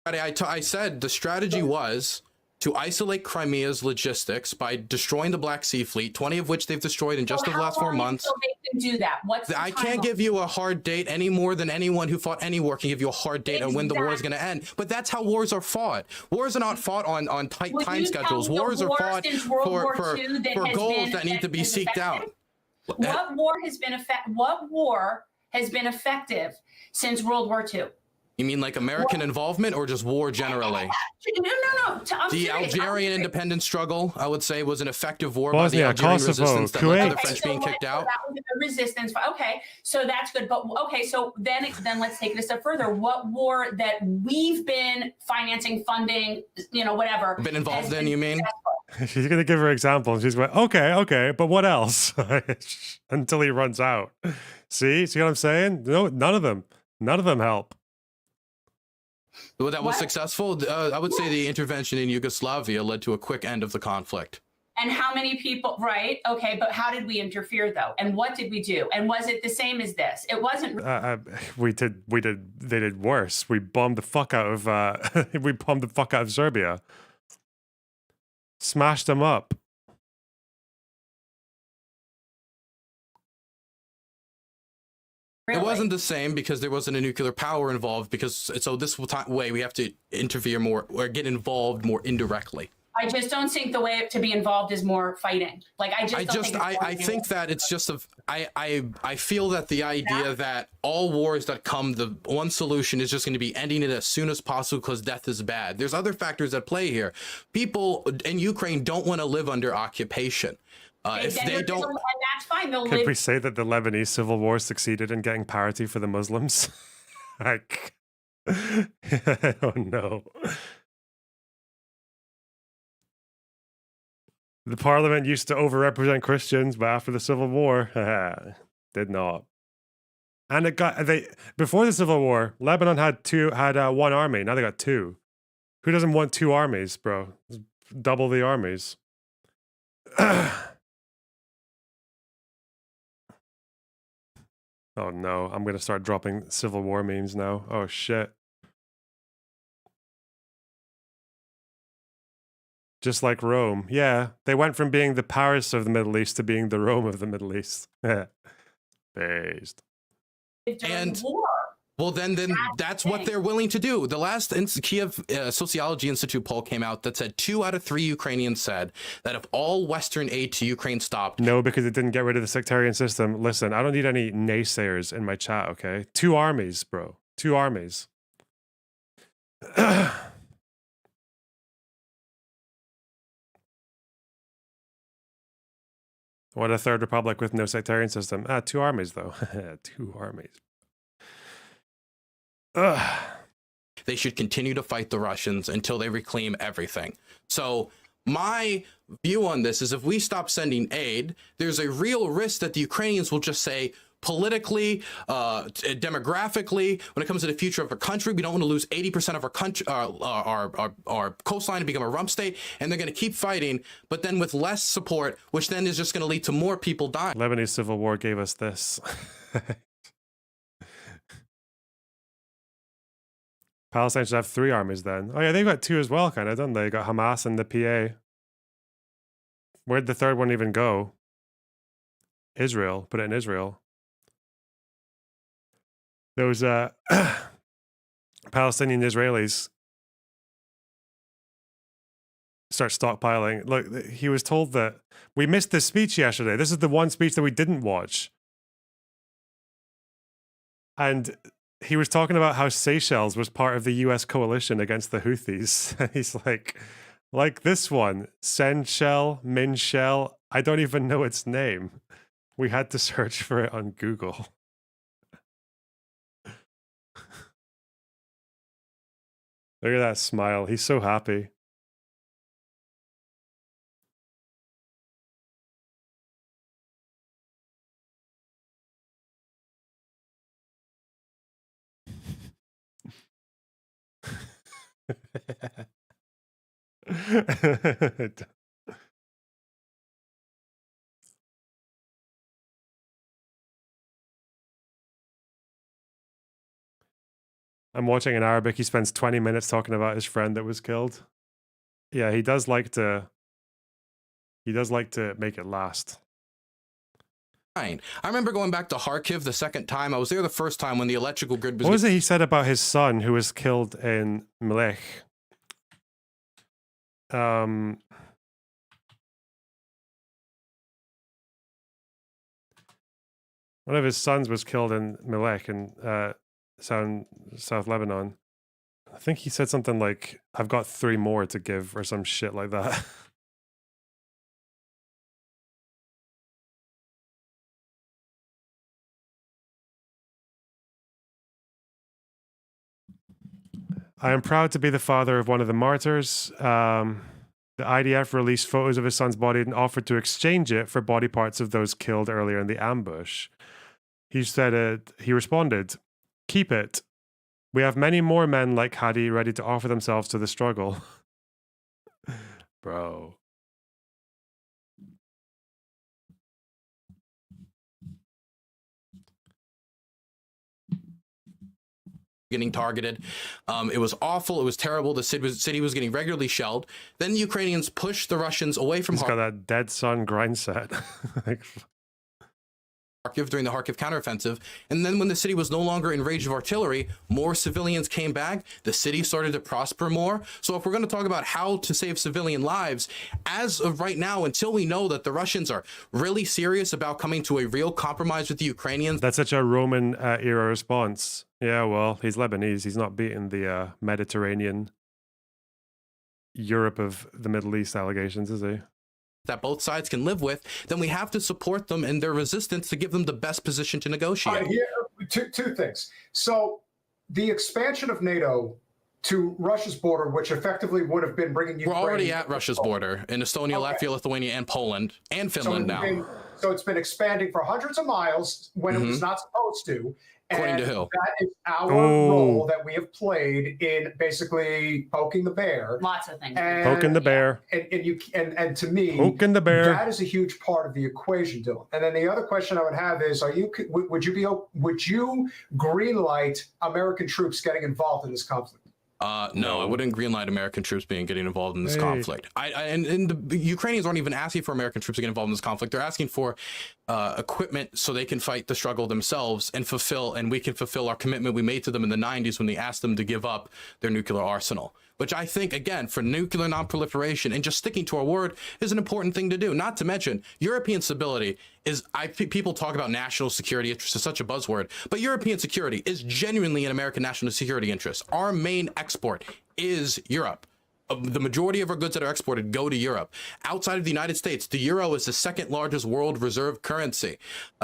I said the strategy was to isolate Crimea's logistics by destroying the Black Sea Fleet, 20 of which they've destroyed in just the last 4 months. So they can do that. I can't give you a hard date any more than anyone who fought any war can give you a hard date on when the war is going to end. But that's how wars are fought. Wars are not fought on tight time schedules. Wars are fought for goals that need to be seeked out. What war has been effective since World War II? You mean like American involvement or just war generally? No. The Algerian independence struggle, I would say, was an effective war Bosnia, by the Algerian Kosovo, resistance that led to the Kuwait. French being kicked out. That was a resistance. Okay, so that's good. But okay, so then let's take it a step further. What war that we've been financing, funding, whatever. Been involved in, you mean? She's going to give her example, and she's going, okay, but what else? Until he runs out. See what I'm saying? No, none of them help. Well, that was successful. I would say the intervention in Yugoslavia led to a quick end of the conflict. And how many people, right? Okay, but how did we interfere though? And what did we do? And was it the same as this? It wasn't. They did worse. We bombed the fuck out of Serbia. Smashed them up. It wasn't the same because there wasn't a nuclear power involved. So this way we have to interfere more or get involved more indirectly. I just don't think the way to be involved is more fighting. Like I think that it's just I feel that the idea that all wars that come, the one solution is just going to be ending it as soon as possible because death is bad. There's other factors at play here. People in Ukraine don't want to live under occupation. If they don't, and that's fine. Could we say that the Lebanese civil war succeeded in getting parity for the Muslims? Like, I don't know. The parliament used to overrepresent Christians, but after the Civil War, did not. And before the Civil War, Lebanon had one army. Now they got two. Who doesn't want two armies, bro? Double the armies. Oh no, I'm gonna start dropping Civil War memes now. Oh shit. Just like Rome. Yeah, they went from being the Paris of the Middle East to being the Rome of the Middle East. Based. And well, then that's what they're willing to do. The last Kiev Sociology Institute poll came out that said 2 out of 3 Ukrainians said that if all Western aid to Ukraine stopped. No, because it didn't get rid of the sectarian system. Listen, I don't need any naysayers in my chat, okay? 2 armies, bro. 2 armies. What a third republic with no sectarian system. 2 armies, though. 2 armies. Ugh. They should continue to fight the Russians until they reclaim everything. So my view on this is if we stop sending aid, there's a real risk that the Ukrainians will just say, politically, demographically, when it comes to the future of our country, we don't want to lose 80% of our country, our coastline, and become a rump state, and they're going to keep fighting, but then with less support, which then is just going to lead to more people dying. Lebanese civil war gave us this. Palestine should have 3 armies then. Oh yeah, they've got 2 as well, kind of, don't they? They got Hamas and the PA. Where'd the third one even go? Israel. Put it in Israel. Those Palestinian Israelis start stockpiling. Look, he was told that we missed this speech yesterday. This is the one speech that we didn't watch. And he was talking about how Seychelles was part of the US coalition against the Houthis. And he's like this one, Senshell, Minshell, I don't even know its name. We had to search for it on Google. Look at that smile. He's so happy. I'm watching in Arabic. He spends 20 minutes talking about his friend that was killed. Yeah, he does like to make it last. I remember going back to Kharkiv the second time. I was there the first time when the electrical grid was... What was it he said about his son who was killed in Melech? One of his sons was killed in Melech in South Lebanon. I think he said something like, I've got 3 more to give or some shit like that. I am proud to be the father of one of the martyrs. The IDF released photos of his son's body and offered to exchange it for body parts of those killed earlier in the ambush. He said he responded, "Keep it. We have many more men like Hadi ready to offer themselves to the struggle." Bro. Getting targeted. It was awful. It was terrible. The city was getting regularly shelled. Then the Ukrainians pushed the Russians away from He's got that dead son grind set. Kharkiv during the Kharkiv counteroffensive. And then when the city was no longer in range of artillery, more civilians came back. The city started to prosper more. So if we're going to talk about how to save civilian lives, as of right now, until we know that the Russians are really serious about coming to a real compromise with the Ukrainians. That's such a Roman era response. Yeah, well, he's Lebanese. He's not beating the Mediterranean Europe of the Middle East allegations, is he? That both sides can live with, then we have to support them in their resistance to give them the best position to negotiate. Two things. So the expansion of NATO to Russia's border, which effectively would have been bringing Ukraine... We're already at Russia's border in Estonia, Latvia, Lithuania, and Poland, and Finland So it's been expanding for hundreds of miles when it was not supposed to. According to who? That is our role that we have played in basically poking the bear. Lots of things. Poking the bear. And to me, poking the bear. That is a huge part of the equation, Dylan. And then the other question I would have is: would you green light American troops getting involved in this conflict? No, I wouldn't greenlight American troops getting involved in this conflict. And the Ukrainians aren't even asking for American troops to get involved in this conflict. They're asking for equipment so they can fight the struggle themselves and we can fulfill our commitment we made to them in the 90s when they asked them to give up their nuclear arsenal. Which I think, again, for nuclear non-proliferation and just sticking to our word is an important thing to do. Not to mention, European stability is, people talk about national security interest is such a buzzword, but European security is genuinely an American national security interest. Our main export is Europe. the majority of our goods that are exported go to Europe. Outside of the United States, the euro is the second largest world reserve currency.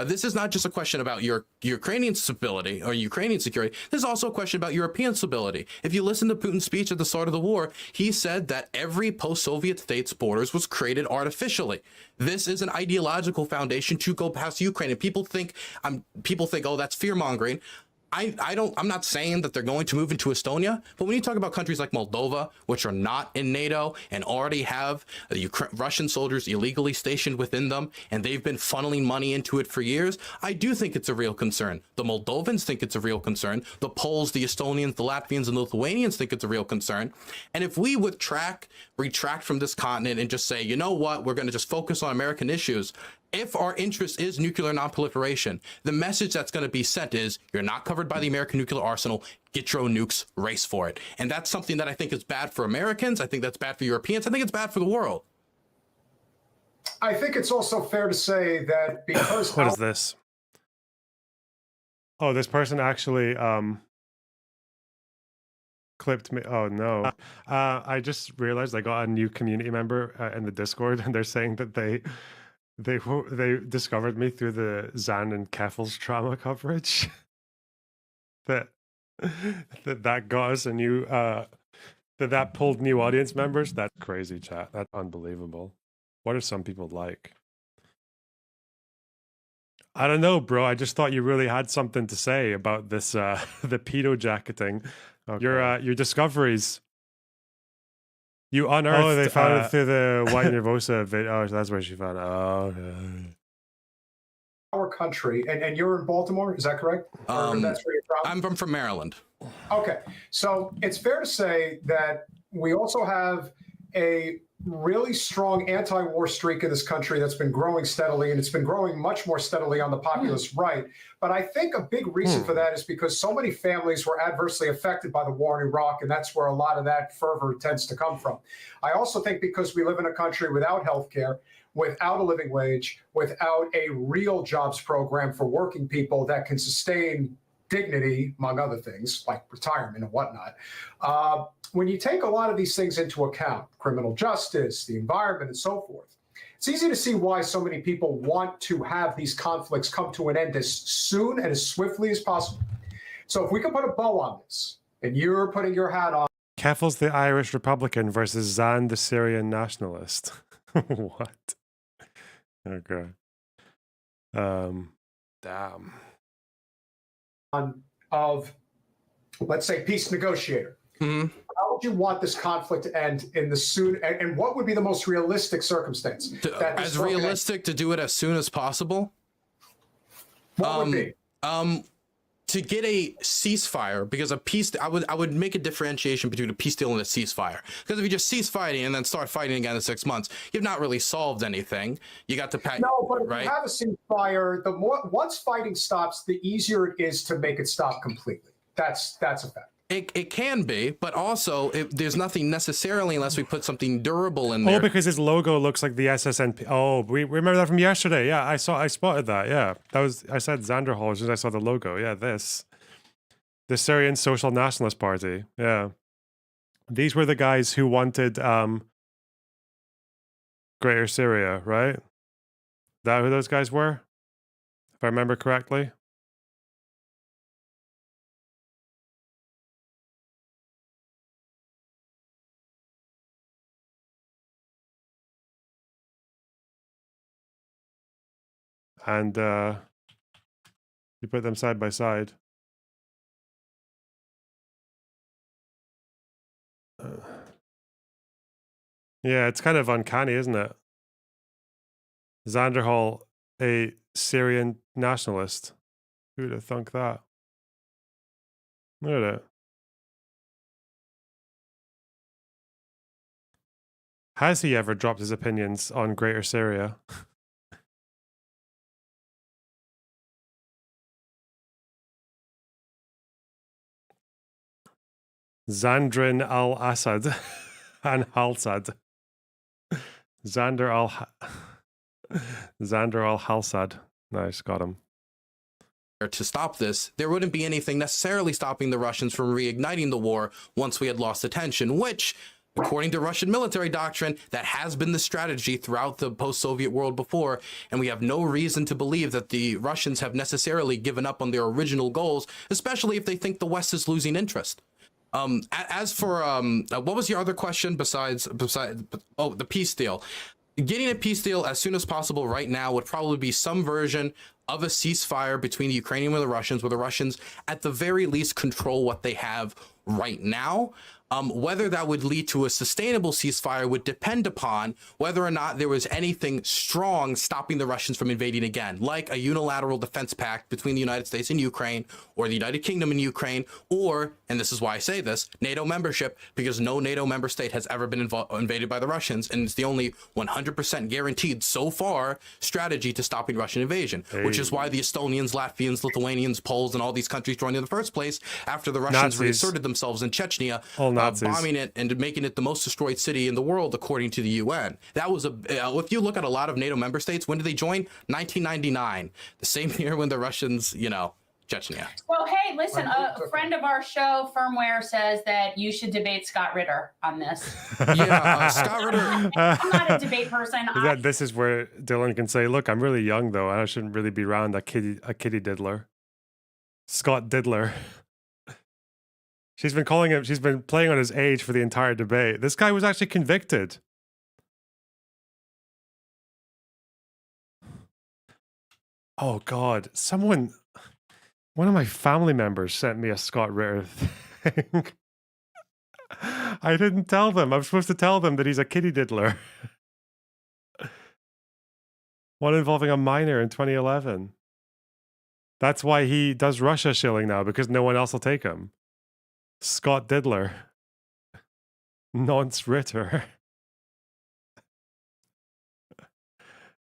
This is not just a question about your Ukrainian stability or Ukrainian security. This is also a question about European stability. If you listen to Putin's speech at the start of the war, he said that every post-Soviet state's borders was created artificially. This is an ideological foundation to go past Ukraine. And people think, oh, that's fear-mongering. I'm not saying that they're going to move into Estonia, but when you talk about countries like Moldova, which are not in NATO and already have Russian soldiers illegally stationed within them, and they've been funneling money into it for years, I do think it's a real concern. The Moldovans think it's a real concern. The Poles, the Estonians, the Latvians, and the Lithuanians think it's a real concern. And if we retract from this continent and just say, you know what, we're going to just focus on American issues, if our interest is nuclear nonproliferation, the message that's going to be sent is you're not covered by the American nuclear arsenal. Get your own nukes, race for it. And that's something that I think is bad for Americans. I think that's bad for Europeans. I think it's bad for the world. I think it's also fair to say that because what is this? Oh, this person actually clipped me. Oh no. I just realized I got a new community member in the Discord, and they're saying that they discovered me through the Zan and Keffel's trauma coverage. that got us a new that pulled new audience members. That's crazy, chat. That's unbelievable. What are some people like? I don't know, bro. I just thought you really had something to say about this the pedo jacketing. Okay. Your discoveries. You unearthed. Oh, they found it through the White Nervosa video. Oh, that's where she found it. Oh, okay. Our country, and you're in Baltimore, is that correct? Or that's where you're from? I'm from Maryland. Okay, so it's fair to say that we also have a really strong anti-war streak in this country that's been growing steadily, and it's been growing much more steadily on the populist right. But I think a big reason for that is because so many families were adversely affected by the war in Iraq, and that's where a lot of that fervor tends to come from. I also think because we live in a country without health care, without a living wage, without a real jobs program for working people that can sustain dignity, among other things, like retirement and whatnot. When you take a lot of these things into account, criminal justice, the environment, and so forth, it's easy to see why so many people want to have these conflicts come to an end as soon and as swiftly as possible. So if we can put a bow on this, and you're putting your hat on. Keffel's the Irish Republican versus Zan the Syrian nationalist. What? Okay. Damn. Of, let's say, peace negotiator. Mm-hmm. How would you want this conflict to end in the soon? And what would be the most realistic circumstance? As realistic to do it as soon as possible. What would be? To get a ceasefire, because a peace, I would make a differentiation between a peace deal and a ceasefire. Because if you just cease fighting and then start fighting again in 6 months, you've not really solved anything. You got to pack. No, but right? if you have a ceasefire, once fighting stops, the easier it is to make it stop completely. That's a fact. It can be, but also there's nothing necessarily unless we put something durable in there. Oh, because his logo looks like the SSNP. Oh, we remember that from yesterday. Yeah, I spotted that. Yeah, I said Zanderhal as soon as I saw the logo. Yeah, the Syrian Social Nationalist Party. Yeah, these were the guys who wanted Greater Syria, right? Is that who those guys were? If I remember correctly. And you put them side by side. Yeah, it's kind of uncanny, isn't it? Zanderhal, a Syrian nationalist. Who'd have thunk that? Look at it. Has he ever dropped his opinions on Greater Syria? Zandrin al-Assad and Halsad. Zander al-Halsad. Nice, got him. To stop this, there wouldn't be anything necessarily stopping the Russians from reigniting the war once we had lost attention, which According to Russian military doctrine, that has been the strategy throughout the post-Soviet world before, and we have no reason to believe that the Russians have necessarily given up on their original goals, especially if they think the West is losing interest. As for what was your other question besides the peace deal? Getting a peace deal as soon as possible right now would probably be some version of a ceasefire between the Ukrainians and the Russians, where the Russians at the very least control what they have right now. Whether that would lead to a sustainable ceasefire would depend upon whether or not there was anything strong stopping the Russians from invading again, like a unilateral defense pact between the United States and Ukraine, or the United Kingdom and Ukraine, or, and this is why I say this, NATO membership, because no NATO member state has ever been invaded by the Russians, and it's the only 100% guaranteed so far strategy to stopping Russian invasion, which is why the Estonians, Latvians, Lithuanians, Poles, and all these countries joined in the first place after the Russians reasserted themselves in Chechnya, bombing it and making it the most destroyed city in the world, according to the UN. That was if you look at a lot of NATO member states, when did they join? 1999, the same year when the Russians, Chechnya. So, hey, listen, a friend of our show, Firmware, says that you should debate Scott Ritter on this. Yeah, Scott Ritter. I'm not a debate person. This is where Dylan can say, look, I'm really young, though, and I shouldn't really be around a kitty diddler. Scott Diddler. She's been playing on his age for the entire debate. This guy was actually convicted. Oh, God. One of my family members sent me a Scott Ritter thing. I didn't tell them. I'm supposed to tell them that he's a kitty diddler. One involving a minor in 2011. That's why he does Russia shilling now, because no one else will take him. Scott Diddler. Nonce Ritter.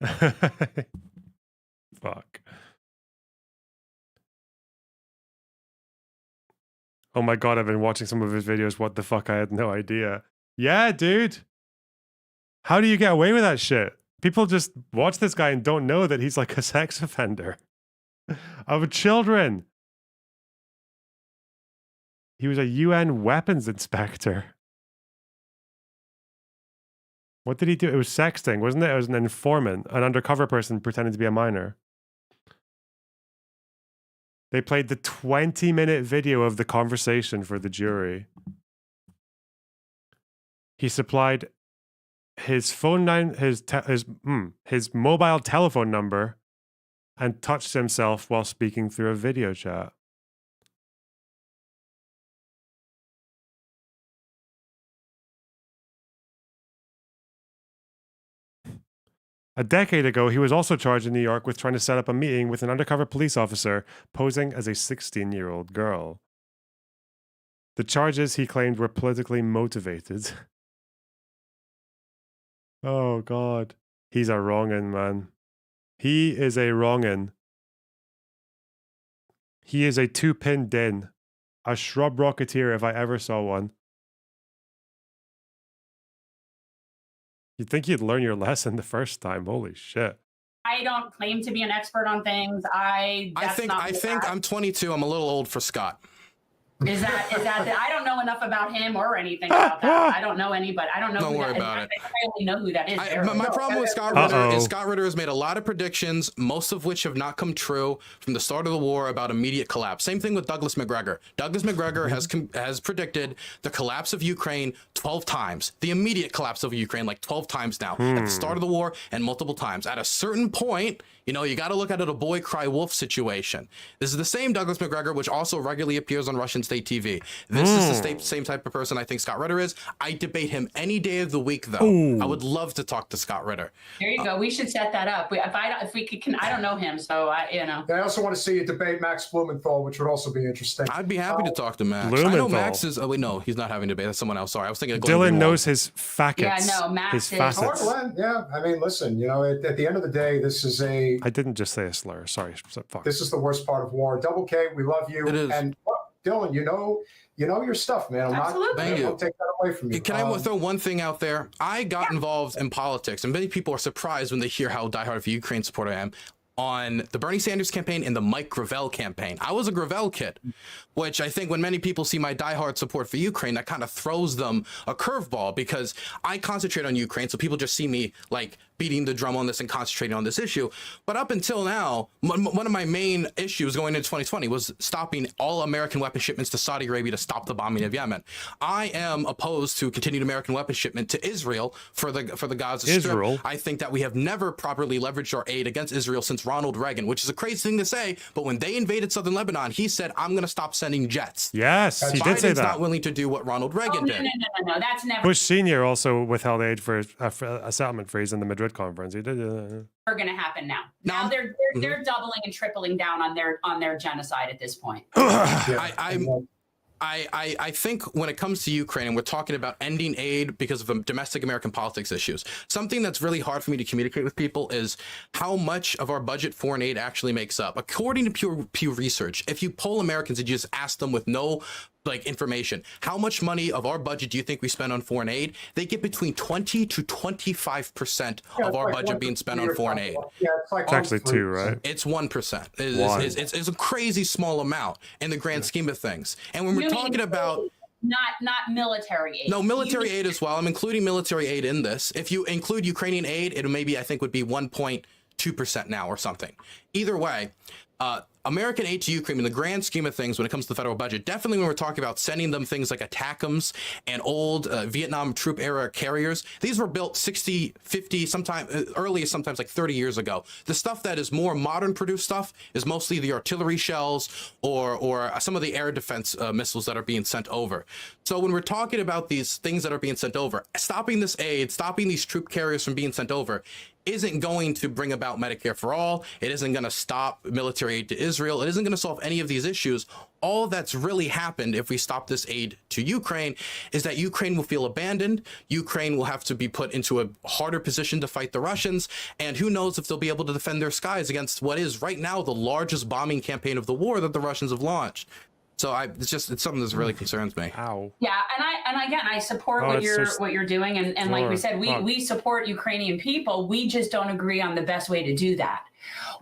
Fuck. Oh my God, I've been watching some of his videos. What the fuck? I had no idea. Yeah, dude. How do you get away with that shit? People just watch this guy and don't know that he's like a sex offender of children. He was a UN weapons inspector. What did he do? It was sexting, wasn't it? It was an informant, an undercover person pretending to be a minor. They played the 20-minute video of the conversation for the jury. He supplied his his mobile telephone number and touched himself while speaking through a video chat. A decade ago, he was also charged in New York with trying to set up a meeting with an undercover police officer posing as a 16-year-old girl. The charges, he claimed, were politically motivated. Oh, God. He's a wrong'un, man. He is a wrong'un. He is a two-pin din. A shrub rocketeer if I ever saw one. You'd think you'd learn your lesson the first time. Holy shit. I don't claim to be an expert on things. I think I'm 22. I'm a little old for Scott. Is that I don't know enough about him or anything about that. I don't know anybody. I don't know. Don't who worry that about is. it. I only know who that is. My problem with Scott Ritter is Scott Ritter has made a lot of predictions, most of which have not come true from the start of the war about immediate collapse. Same thing with Douglas McGregor. Douglas McGregor has predicted the collapse of Ukraine 12 times, the immediate collapse of Ukraine like 12 times now, at the start of the war and multiple times. At a certain point, you got to look at it a boy cry wolf situation. This is the same Douglas McGregor, which also regularly appears on Russian state TV. This is the same type of person I think Scott Ritter is. I debate him any day of the week, though. I would love to talk to Scott Ritter. There you go. We should set that up. If we could, I don't know him, so I also want to see you debate Max Blumenthal, which would also be interesting. I'd be happy to talk to Max. I know Max is. Oh wait, no, he's not having a debate. That's someone else. Sorry, I was thinking of Dylan knows his facets. Yeah, no, Max his is. facets. Yeah, I mean, listen. At the end of the day, this is a. I didn't just say a slur. Sorry. Fuck. This is the worst part of war. Double K, we love you. It is. And Dylan, you know your stuff, man. Absolutely. I'll take that away from you. Can I throw one thing out there? I got involved in politics, and many people are surprised when they hear how diehard of a Ukraine supporter I am. on the Bernie Sanders campaign and the Mike Gravel campaign. I was a Gravel kid, which I think when many people see my diehard support for Ukraine, that kind of throws them a curveball because I concentrate on Ukraine. So people just see me like beating the drum on this and concentrating on this issue. But up until now, one of my main issues going into 2020 was stopping all American weapon shipments to Saudi Arabia to stop the bombing of Yemen. I am opposed to continued American weapon shipment to Israel for the Gaza Strip. I think that we have never properly leveraged our aid against Israel since Ronald Reagan, which is a crazy thing to say, but when they invaded southern Lebanon, he said, I'm going to stop sending jets. Yes, he did say Biden's that. not willing to do what Ronald Reagan did. No, that's never Bush Sr. also withheld aid for a settlement freeze in the Madrid conference. He did. going to happen now. Now they're doubling and tripling down on their genocide at this point. I think when it comes to Ukraine, and we're talking about ending aid because of domestic American politics issues, something that's really hard for me to communicate with people is how much of our budget foreign aid actually makes up. According to Pew Research, if you poll Americans and you just ask them with no information, how much money of our budget do you think we spend on foreign aid? They get between 20 to 25% of our budget being spent on foreign aid. Yeah, it's actually 2, right? It's 1%. It's a crazy small amount in the grand scheme of things. And when we're talking about not military aid. No, military aid as well. I'm including military aid in this. If you include Ukrainian aid, it maybe I think would be 1.2% now or something. Either way, American aid to Ukraine in the grand scheme of things when it comes to the federal budget, definitely when we're talking about sending them things like ATACMS and old Vietnam troop era carriers, these were built 60, 50, sometimes earliest, sometimes like 30 years ago. The stuff that is more modern produced stuff is mostly the artillery shells or some of the air defense missiles that are being sent over. So when we're talking about these things that are being sent over, stopping this aid, stopping these troop carriers from being sent over, isn't going to bring about Medicare for all. It isn't going to stop military aid to Israel. It isn't going to solve any of these issues. All that's really happened if we stop this aid to Ukraine is that Ukraine will feel abandoned. Ukraine will have to be put into a harder position to fight the Russians. And who knows if they'll be able to defend their skies against what is right now the largest bombing campaign of the war that the Russians have launched. So it's something that really concerns me. Ow. Yeah, and again, I support what you're doing, and like we said, we support Ukrainian people. We just don't agree on the best way to do that.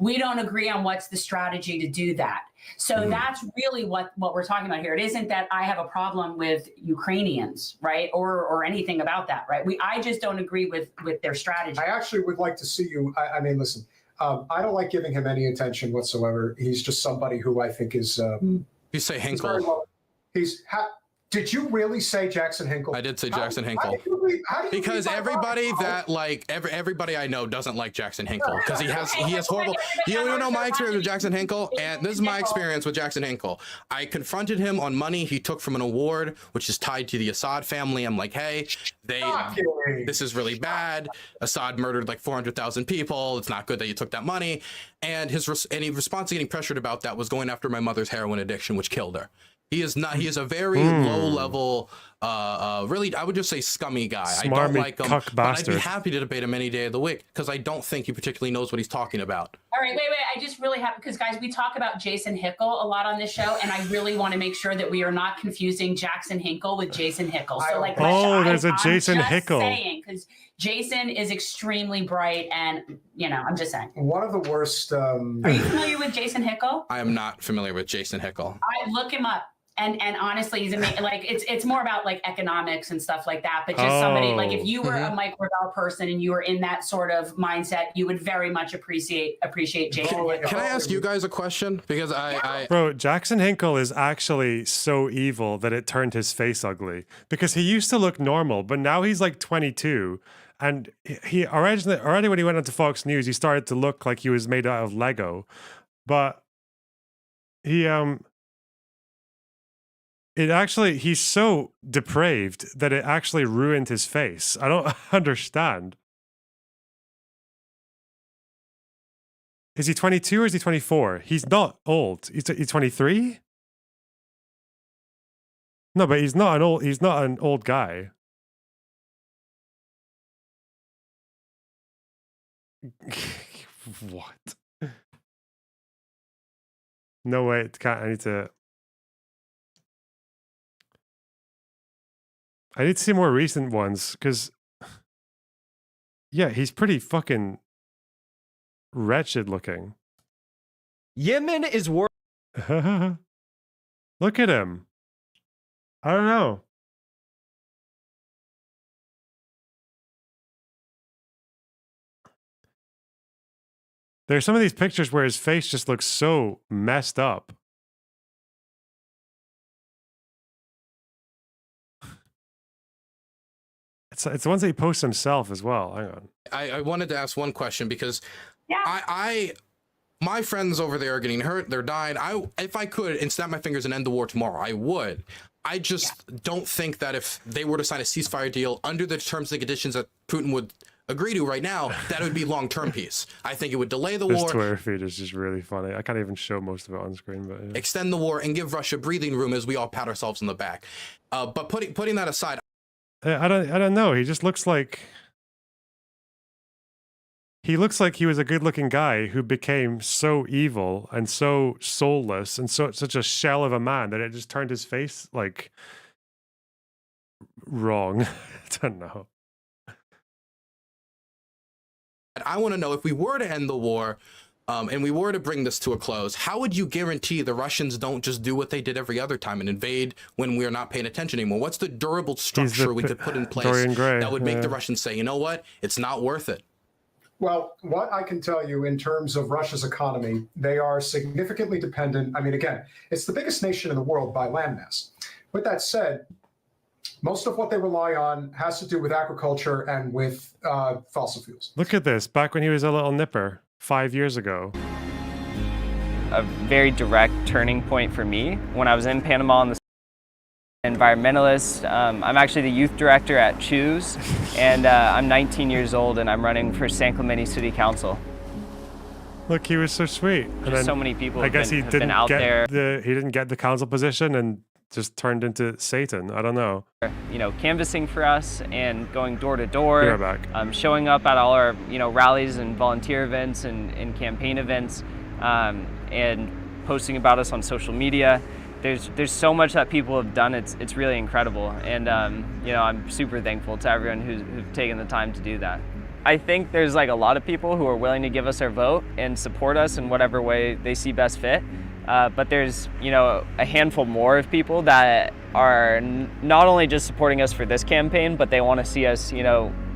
We don't agree on what's the strategy to do that. So that's really what we're talking about here. It isn't that I have a problem with Ukrainians, right, or anything about that, right? I just don't agree with their strategy. I actually would like to see you. I mean, listen, I don't like giving him any attention whatsoever. He's just somebody who I think is. You say Hinkle. Did you really say Jackson Hinkle? I did say Jackson Hinkle. Because everybody that everybody I know doesn't like Jackson Hinkle because he has horrible. You don't know my experience with Jackson Hinkle, and this is my experience with Jackson Hinkle. I confronted him on money he took from an award which is tied to the Assad family. I'm like, hey, this is really bad. Assad murdered like 400,000 people. It's not good that you took that money. And his response to getting pressured about that was going after my mother's heroin addiction, which killed her. He is a very low level, really, I would just say scummy guy. I don't like him, but I'd be happy to debate him any day of the week because I don't think he particularly knows what he's talking about. All right, wait. I just really have, because guys, we talk about Jason Hinkle a lot on this show, and I really want to make sure that we are not confusing Jackson Hinkle with Jason Hinkle. So like, there's a Jason Hinkle. Because Jason is extremely bright, and I'm just saying. One of the worst. Are you familiar with Jason Hinkle? I am not familiar with Jason Hinkle. I look him up. And honestly, he's amazing. Like it's more about like economics and stuff like that. But just somebody like if you were a Mike Gravel person and you were in that sort of mindset, you would very much appreciate Jason. Can I ask you guys a question? Because Bro, Jackson Hinkle is actually so evil that it turned his face ugly. Because he used to look normal, but now he's like 22. And he already when he went onto Fox News, he started to look like he was made out of Lego. But he's so depraved that it actually ruined his face. I don't understand. Is he 22 or is he 24? He's not old. He's 23? No, but he's not an old guy. What? No, wait, I need to see more recent ones, because, yeah, he's pretty fucking wretched looking. Yemen is worth. Look at him. I don't know. There's some of these pictures where his face just looks so messed up. It's the ones that he posts himself as well. Hang on. I wanted to ask one question because my friends over there are getting hurt. They're dying. If I could and snap my fingers and end the war tomorrow, I would. I just don't think that if they were to sign a ceasefire deal under the terms and conditions that Putin would agree to right now, that would be long-term peace. I think it would delay the This war, Twitter feed is just really funny. I can't even show most of it on screen, but yeah. extend the war, and give Russia breathing room as we all pat ourselves on the back. But putting that aside, I don't know. He just looks like he was a good-looking guy who became so evil and so soulless and such a shell of a man that it just turned his face like wrong. I don't know. I want to know, if we were to end the war and we were to bring this to a close, how would you guarantee the Russians don't just do what they did every other time and invade when we are not paying attention anymore? What's the durable structure we could put in place that would make the Russians say, you know what, it's not worth it? Well, what I can tell you in terms of Russia's economy, they are significantly dependent. I mean, again, it's the biggest nation in the world by landmass. With that said, most of what they rely on has to do with agriculture and with fossil fuels. Look at this. Back when he was a little nipper 5 years ago. A very direct turning point for me when I was in Panama on the environmentalist. I'm actually the youth director at Choose, and I'm 19 years old and I'm running for San Clemente City Council. Look, he was so sweet. And then, so many people I guess he have been out there. He didn't get the council position and just turned into Satan. I don't know. You know, canvassing for us and going door to door. Be right back. Showing up at all our, rallies and volunteer events and campaign events, and posting about us on social media. There's so much that people have done. It's really incredible, and I'm super thankful to everyone who's taken the time to do that. I think there's like a lot of people who are willing to give us their vote and support us in whatever way they see best fit. But there's, a handful more of people that are not only just supporting us for this campaign, but they want to see us,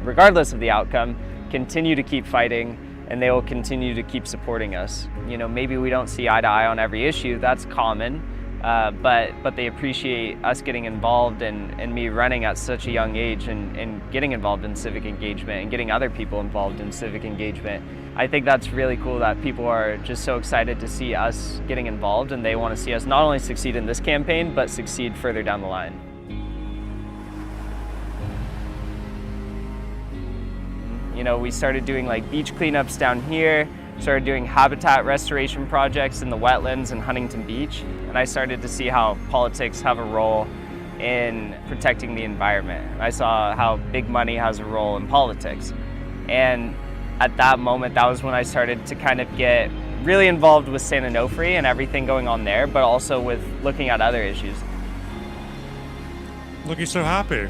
regardless of the outcome, continue to keep fighting, and they will continue to keep supporting us. Maybe we don't see eye to eye on every issue, that's common, but they appreciate us getting involved and me running at such a young age and getting involved in civic engagement and getting other people involved in civic engagement. I think that's really cool that people are just so excited to see us getting involved, and they want to see us not only succeed in this campaign, but succeed further down the line. We started doing like beach cleanups down here, started doing habitat restoration projects in the wetlands in Huntington Beach, and I started to see how politics have a role in protecting the environment. I saw how big money has a role in politics. And at that moment, that was when I started to kind of get really involved with San Onofre and everything going on there, but also with looking at other issues. Look, he's so happy.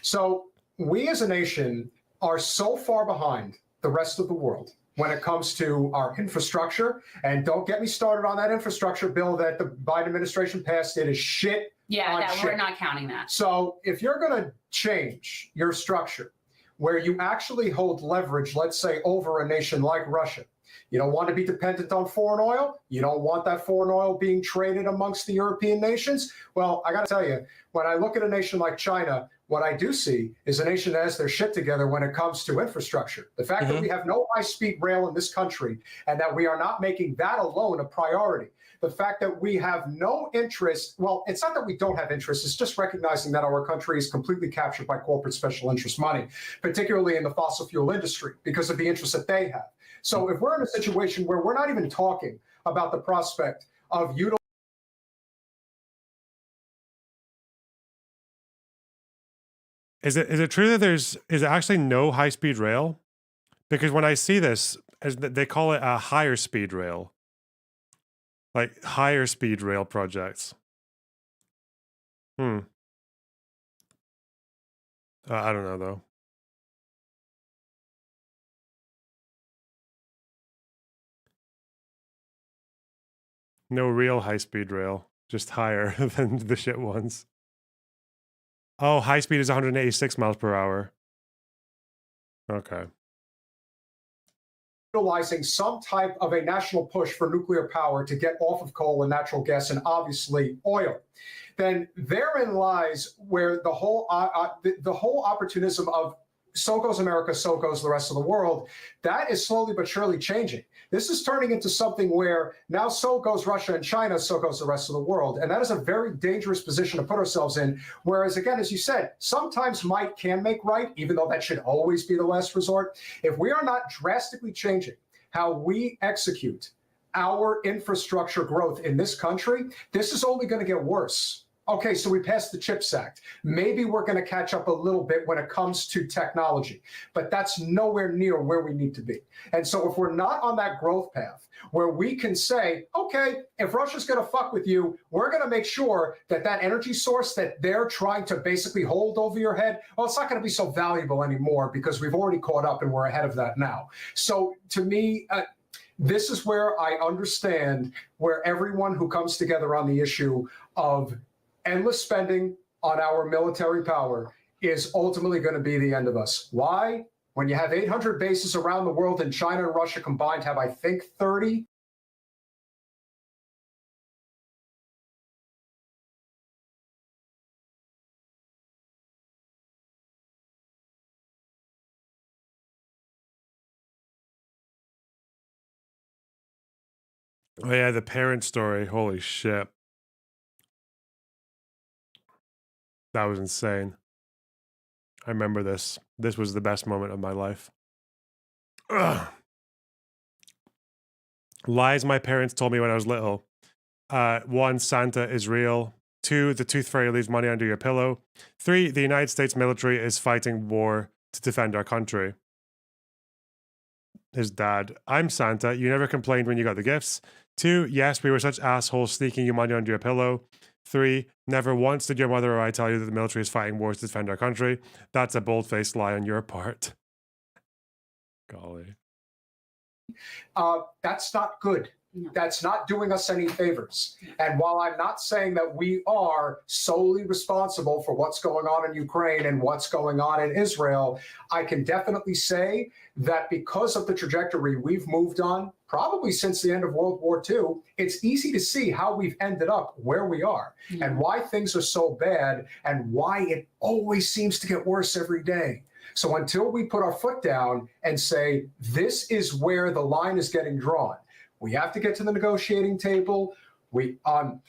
So we as a nation are so far behind the rest of the world when it comes to our infrastructure. And don't get me started on that infrastructure bill that the Biden administration passed. It is shit. Yeah, shit. we're not counting that. So if you're going to change your structure where you actually hold leverage, let's say, over a nation like Russia, you don't want to be dependent on foreign oil. You don't want that foreign oil being traded amongst the European nations. Well, I got to tell you, when I look at a nation like China, what I do see is a nation that has their shit together when it comes to infrastructure. The fact that we have no high-speed rail in this country and that we are not making that alone a priority. The fact that we have no interest, well, it's not that we don't have interest, it's just recognizing that our country is completely captured by corporate special interest money, particularly in the fossil fuel industry, because of the interests that they have. So if we're in a situation where we're not even talking about the prospect of utilizing Is it true that is actually no high-speed rail? Because when I see this, they call it a higher speed rail. Like higher speed rail projects. I I don't know, though. No real high-speed rail, just higher than the shit ones. Oh, high speed is 186 miles per hour. Okay. Utilizing some type of a national push for nuclear power to get off of coal and natural gas and obviously oil, then therein lies where the whole opportunism of so goes America, so goes the rest of the world, that is slowly but surely changing. This is turning into something where now so goes Russia and China, so goes the rest of the world. And that is a very dangerous position to put ourselves in. Whereas, again, as you said, sometimes might can make right, even though that should always be the last resort. If we are not drastically changing how we execute our infrastructure growth in this country, this is only going to get worse. Okay, so we passed the CHIPS Act. Maybe we're going to catch up a little bit when it comes to technology, but that's nowhere near where we need to be. And so if we're not on that growth path where we can say, okay, if Russia's going to fuck with you, we're going to make sure that that energy source that they're trying to basically hold over your head, well, it's not going to be so valuable anymore because we've already caught up and we're ahead of that now. So to me, this is where I understand where everyone who comes together on the issue of endless spending on our military power is ultimately going to be the end of us. Why? When you have 800 bases around the world and China and Russia combined have, I think, 30. Oh yeah, the parent story. Holy shit. That was insane. I remember this. This was the best moment of my life. Ugh. Lies my parents told me when I was little. 1, Santa is real. 2, the tooth fairy leaves money under your pillow. 3, the United States military is fighting war to defend our country. His dad, I'm Santa. You never complained when you got the gifts. 2, yes, we were such assholes sneaking you money under your pillow. 3, never once did your mother or I tell you that the military is fighting wars to defend our country. That's a bold-faced lie on your part. Golly. That's not good. That's not doing us any favors. And while I'm not saying that we are solely responsible for what's going on in Ukraine and what's going on in Israel, I can definitely say that because of the trajectory we've moved on, probably since the end of World War II, it's easy to see how we've ended up where we are and why things are so bad and why it always seems to get worse every day. So until we put our foot down and say, this is where the line is getting drawn, we have to get to the negotiating table. I'm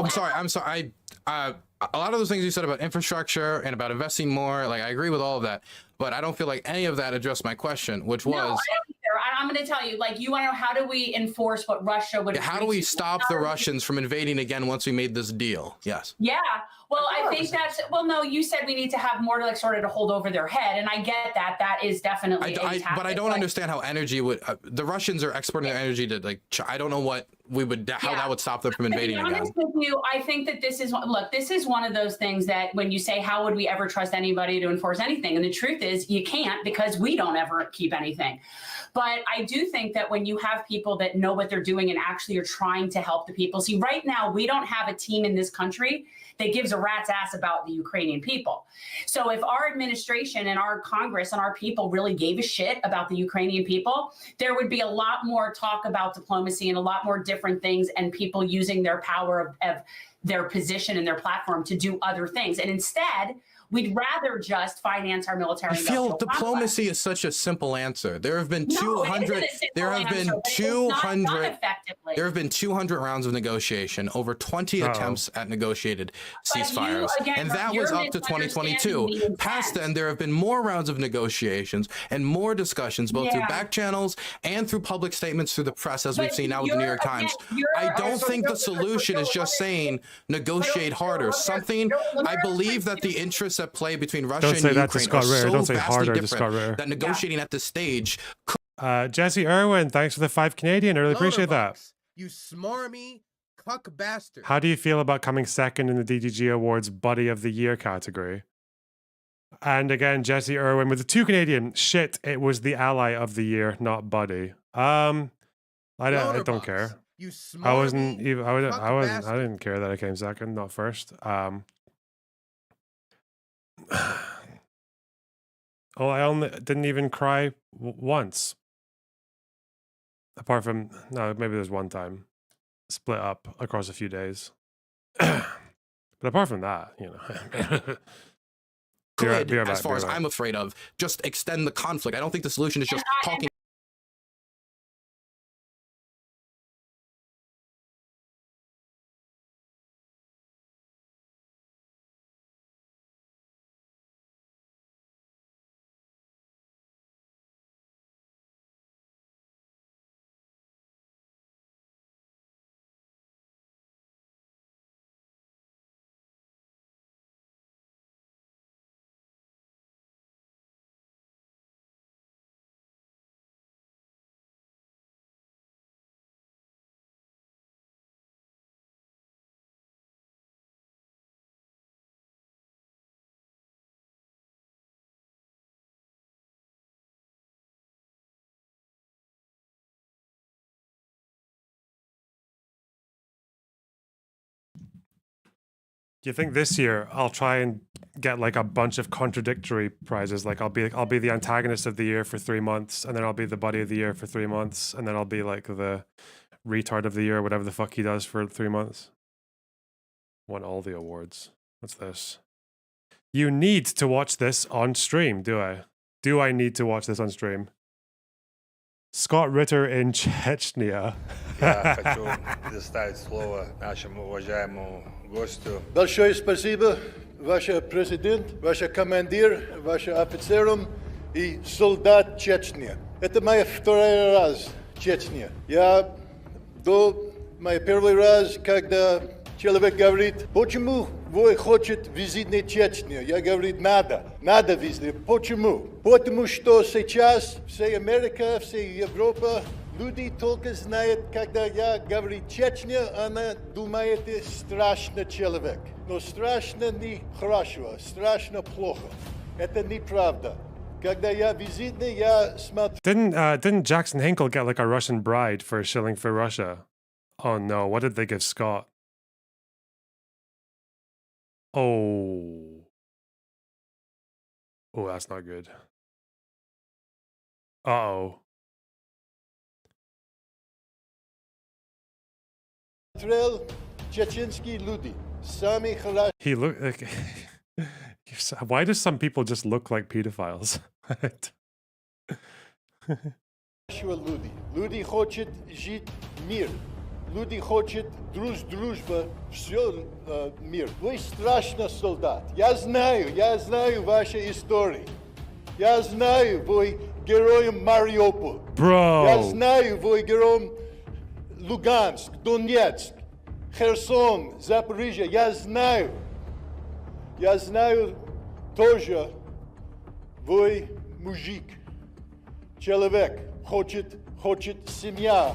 sorry. A lot of those things you said about infrastructure and about investing more, like I agree with all of that, but I don't feel like any of that addressed my question, which was. No, I don't either. I'm going to tell you, like, you want to know how do we enforce what Russia would. Yeah, how do we stop the Russians from invading again once we made this deal? Yes. Yeah. Well, I think that's, well, no, you said we need to have more to like sort of to hold over their head. And I get that. That is definitely a tactic, but I don't understand how energy would, the Russians are exporting their energy to like, I don't know what we would, how that would stop them from invading again. Honest with you, I think that this is, look, this is one of those things that when you say, how would we ever trust anybody to enforce anything? And the truth is you can't because we don't ever keep anything. But I do think that when you have people that know what they're doing and actually are trying to help the people. See, right now, we don't have a team in this country that gives a rat's ass about the Ukrainian people. So if our administration and our Congress and our people really gave a shit about the Ukrainian people, there would be a lot more talk about diplomacy and a lot more different things and people using their power of their position and their platform to do other things. And instead, we'd rather just finance our military. I feel diplomacy is such a simple answer. There have been 200. There have been 200. There have been 200 rounds of negotiation, over 20 attempts at negotiated ceasefires, and that was up to 2022. Past then, there have been more rounds of negotiations and more discussions, both through back channels and through public statements through the press, as we've seen now with the New York Times. I don't think the solution is just saying negotiate harder. Something I believe that the interests at play between Russia and Ukraine are so vastly different that negotiating at this stage. Jesse Irwin, thanks for the 5 Canadian. I really appreciate that. You smarmy cuck bastard. How do you feel about coming second in the DGG Awards Buddy of the Year category? And again, Jesse Irwin with the 2 Canadian. Shit, it was the ally of the year, not Buddy. I don't care. You I wasn't even. I bastard. didn't care that I came second, not first. Oh, I only didn't even cry once. Apart from maybe there's one time, split up across a few days. But apart from that, you know. Could, as far as I'm afraid of, just extend the conflict. I don't think the solution is just talking. Do you think this year I'll try and get like a bunch of contradictory prizes? Like I'll be the antagonist of the year for 3 months, and then I'll be the buddy of the year for 3 months, and then I'll be like the retard of the year, whatever the fuck he does for 3 months. Won all the awards. What's this? You need to watch this on stream, do I? Do I need to watch this on stream? Scott Ritter in Chechnya. Я хочу предоставить слово нашему уважаемому гостю. Большое спасибо, ваш президент, ваш командир, ваш офицерам и солдат Чечни. Это моя второй раз в Чечне. Мой первый раз, когда человек говорит, почему вы хотите визитить Чечню? Я говорю, надо визитить. Почему? Потому что сейчас вся Америка, вся Европа, люди только знают, когда я говорю Чечня, она думает, страшный человек. Но страшно не хорошо, страшно плохо. Это неправда. Когда я визитный, я смотрю... Didn't Jackson Hinkle get like a Russian bride for shilling for Russia? Oh no, what did they give Scott? Oh, that's not good. Uh-oh. Чеченские люди сами хорошо. He look like. Why do some people just look like pedophiles? Люди хотят жить мир. Люди хотят дружба, все мир. Вы страшный солдат. Я знаю ваши истории. Я знаю, вы героем Мариуполь. Bro. Я знаю, вы героем Луганск, Донецк, Херсон, Запорожье. Я знаю тоже, вы мужик, человек, хочет семья.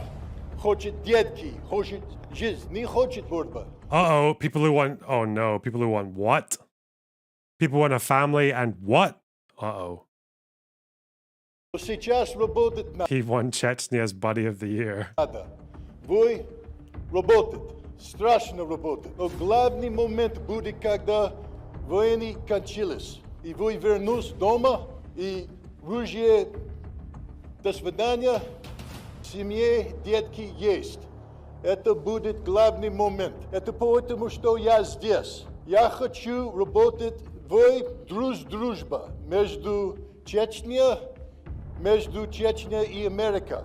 Хочет детки, хочет жизнь, не хочет борьба. Uh-oh, people who want... Oh no, people who want what? People want a family and what? Uh-oh. Сейчас работает надо. He won Chechnya's Buddy of the Year. Вы работаете, страшно работаете. Но главный момент будет, когда войны кончились, и вы вернутся дома, и ружье до свидания, семье детки есть. Это будет главный момент. Это потому, что я здесь. Я хочу работать в дружба между Чечней и Америкой.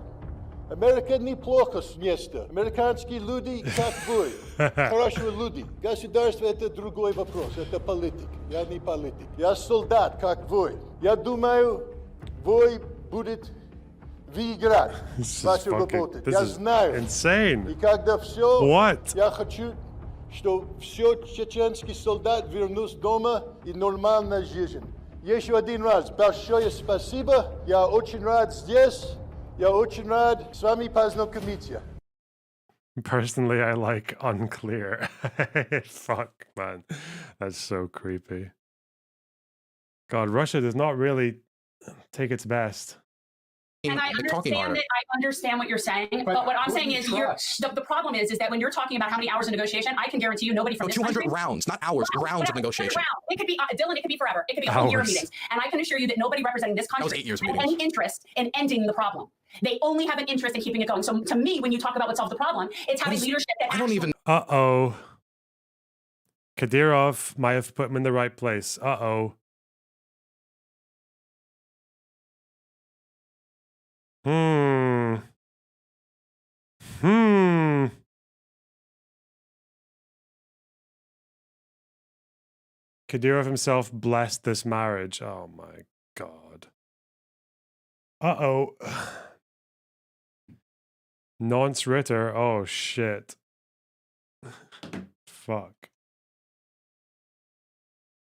Америка неплохо место. Американские люди, как вы, хорошие люди. Государство — это другой вопрос, это политик. Я не политик. Я солдат, как вы. Я думаю, вы будете выиграть вашу работу. Я знаю. Insane. И когда все, What? я хочу, чтобы все чеченские солдаты вернулись дома и нормальная жизнь. Еще один раз большое спасибо. Я очень рад здесь. Я очень рад с вами познакомиться. Personally, I like unclear. Fuck, man. That's so creepy. God, Russia does not really take its best. And I understand what you're saying, but what I'm saying is the problem is that when you're talking about how many hours of negotiation, I can guarantee you nobody from this 200 country, rounds, not hours, rounds of negotiation. It could be Dylan. It could be forever. It could be a whole year of meetings. And I can assure you that nobody representing this country has any interest in ending the problem. They only have an interest in keeping it going. So to me, when you talk about what solves the problem, it's having leadership that I don't even. Uh-oh. Kadyrov might have put him in the right place. Uh-oh. Kadyrov himself blessed this marriage. Oh my God. Uh-oh. Nonce Ritter. Oh shit. Fuck.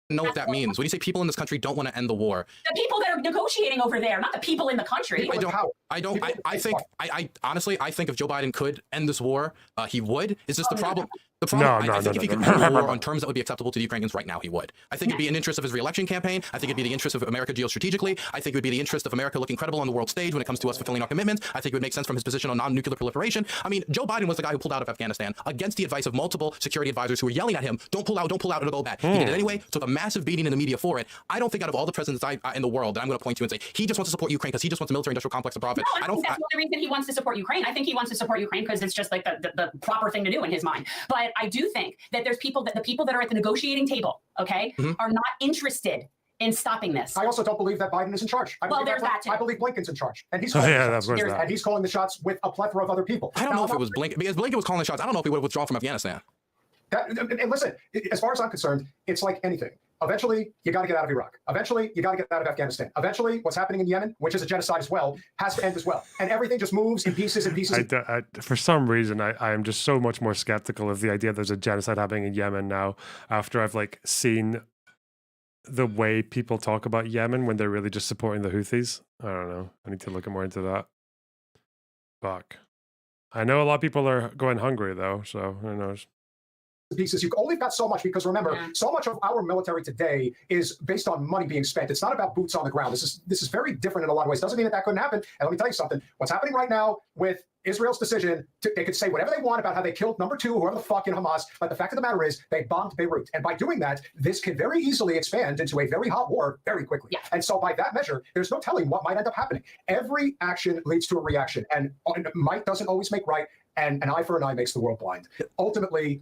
Know what that means. When you say people in this country don't want to end the war, the people that are negotiating over there, not the people in the country. I honestly, I think if Joe Biden could end this war, he would. Is this the problem? The problem, I think if he could end the war on terms that would be acceptable to the Ukrainians right now, he would. I think it'd be in interest of his re-election campaign. I think it'd be the interest of America geostrategically. I think it would be the interest of America looking credible on the world stage when it comes to us fulfilling our commitments. I think it would make sense from his position on non-nuclear proliferation. I mean, Joe Biden was the guy who pulled out of Afghanistan against the advice of multiple security advisors who were yelling at him, don't pull out, it'll go bad. He did it anyway, took a massive beating in the media for it. I don't think out of all the presidents in the world that I'm going to point to and say, he just wants to support Ukraine because he just wants the military-industrial complex to profit. No, I don't think that's the reason he wants to support Ukraine. I think he wants to support Ukraine because it's just like the proper thing to do in his mind. But I do think that there's people that the people that are at the negotiating table, okay, are not interested in stopping this. I also don't believe that Biden is in charge. I there's that too. I believe Blinken's in charge, and he's calling the shots. And he's calling the shots with a plethora of other people. I don't know if it was Blinken, because Blinken was calling the shots. I don't know if he would have withdrawn from Afghanistan. And listen, as far as I'm concerned, it's like anything. Eventually, you got to get out of Iraq. Eventually, you got to get out of Afghanistan. Eventually, what's happening in Yemen, which is a genocide as well, has to end as well. And everything just moves in pieces and pieces. For some reason, I am just so much more skeptical of the idea there's a genocide happening in Yemen now after I've like seen the way people talk about Yemen when they're really just supporting the Houthis. I don't know. I need to look more into that. Fuck. I know a lot of people are going hungry though, so who knows. Pieces. You've only got so much because remember, so much of our military today is based on money being spent. It's not about boots on the ground. This is very different in a lot of ways. Doesn't mean that couldn't happen. And let me tell you something. What's happening right now with Israel's decision, they could say whatever they want about how they killed number 2, whoever the fuck in Hamas, but the fact of the matter is they bombed Beirut. And by doing that, this can very easily expand into a very hot war very quickly. Yeah. And so by that measure, there's no telling what might end up happening. Every action leads to a reaction, and might doesn't always make right, and an eye for an eye makes the world blind. Ultimately,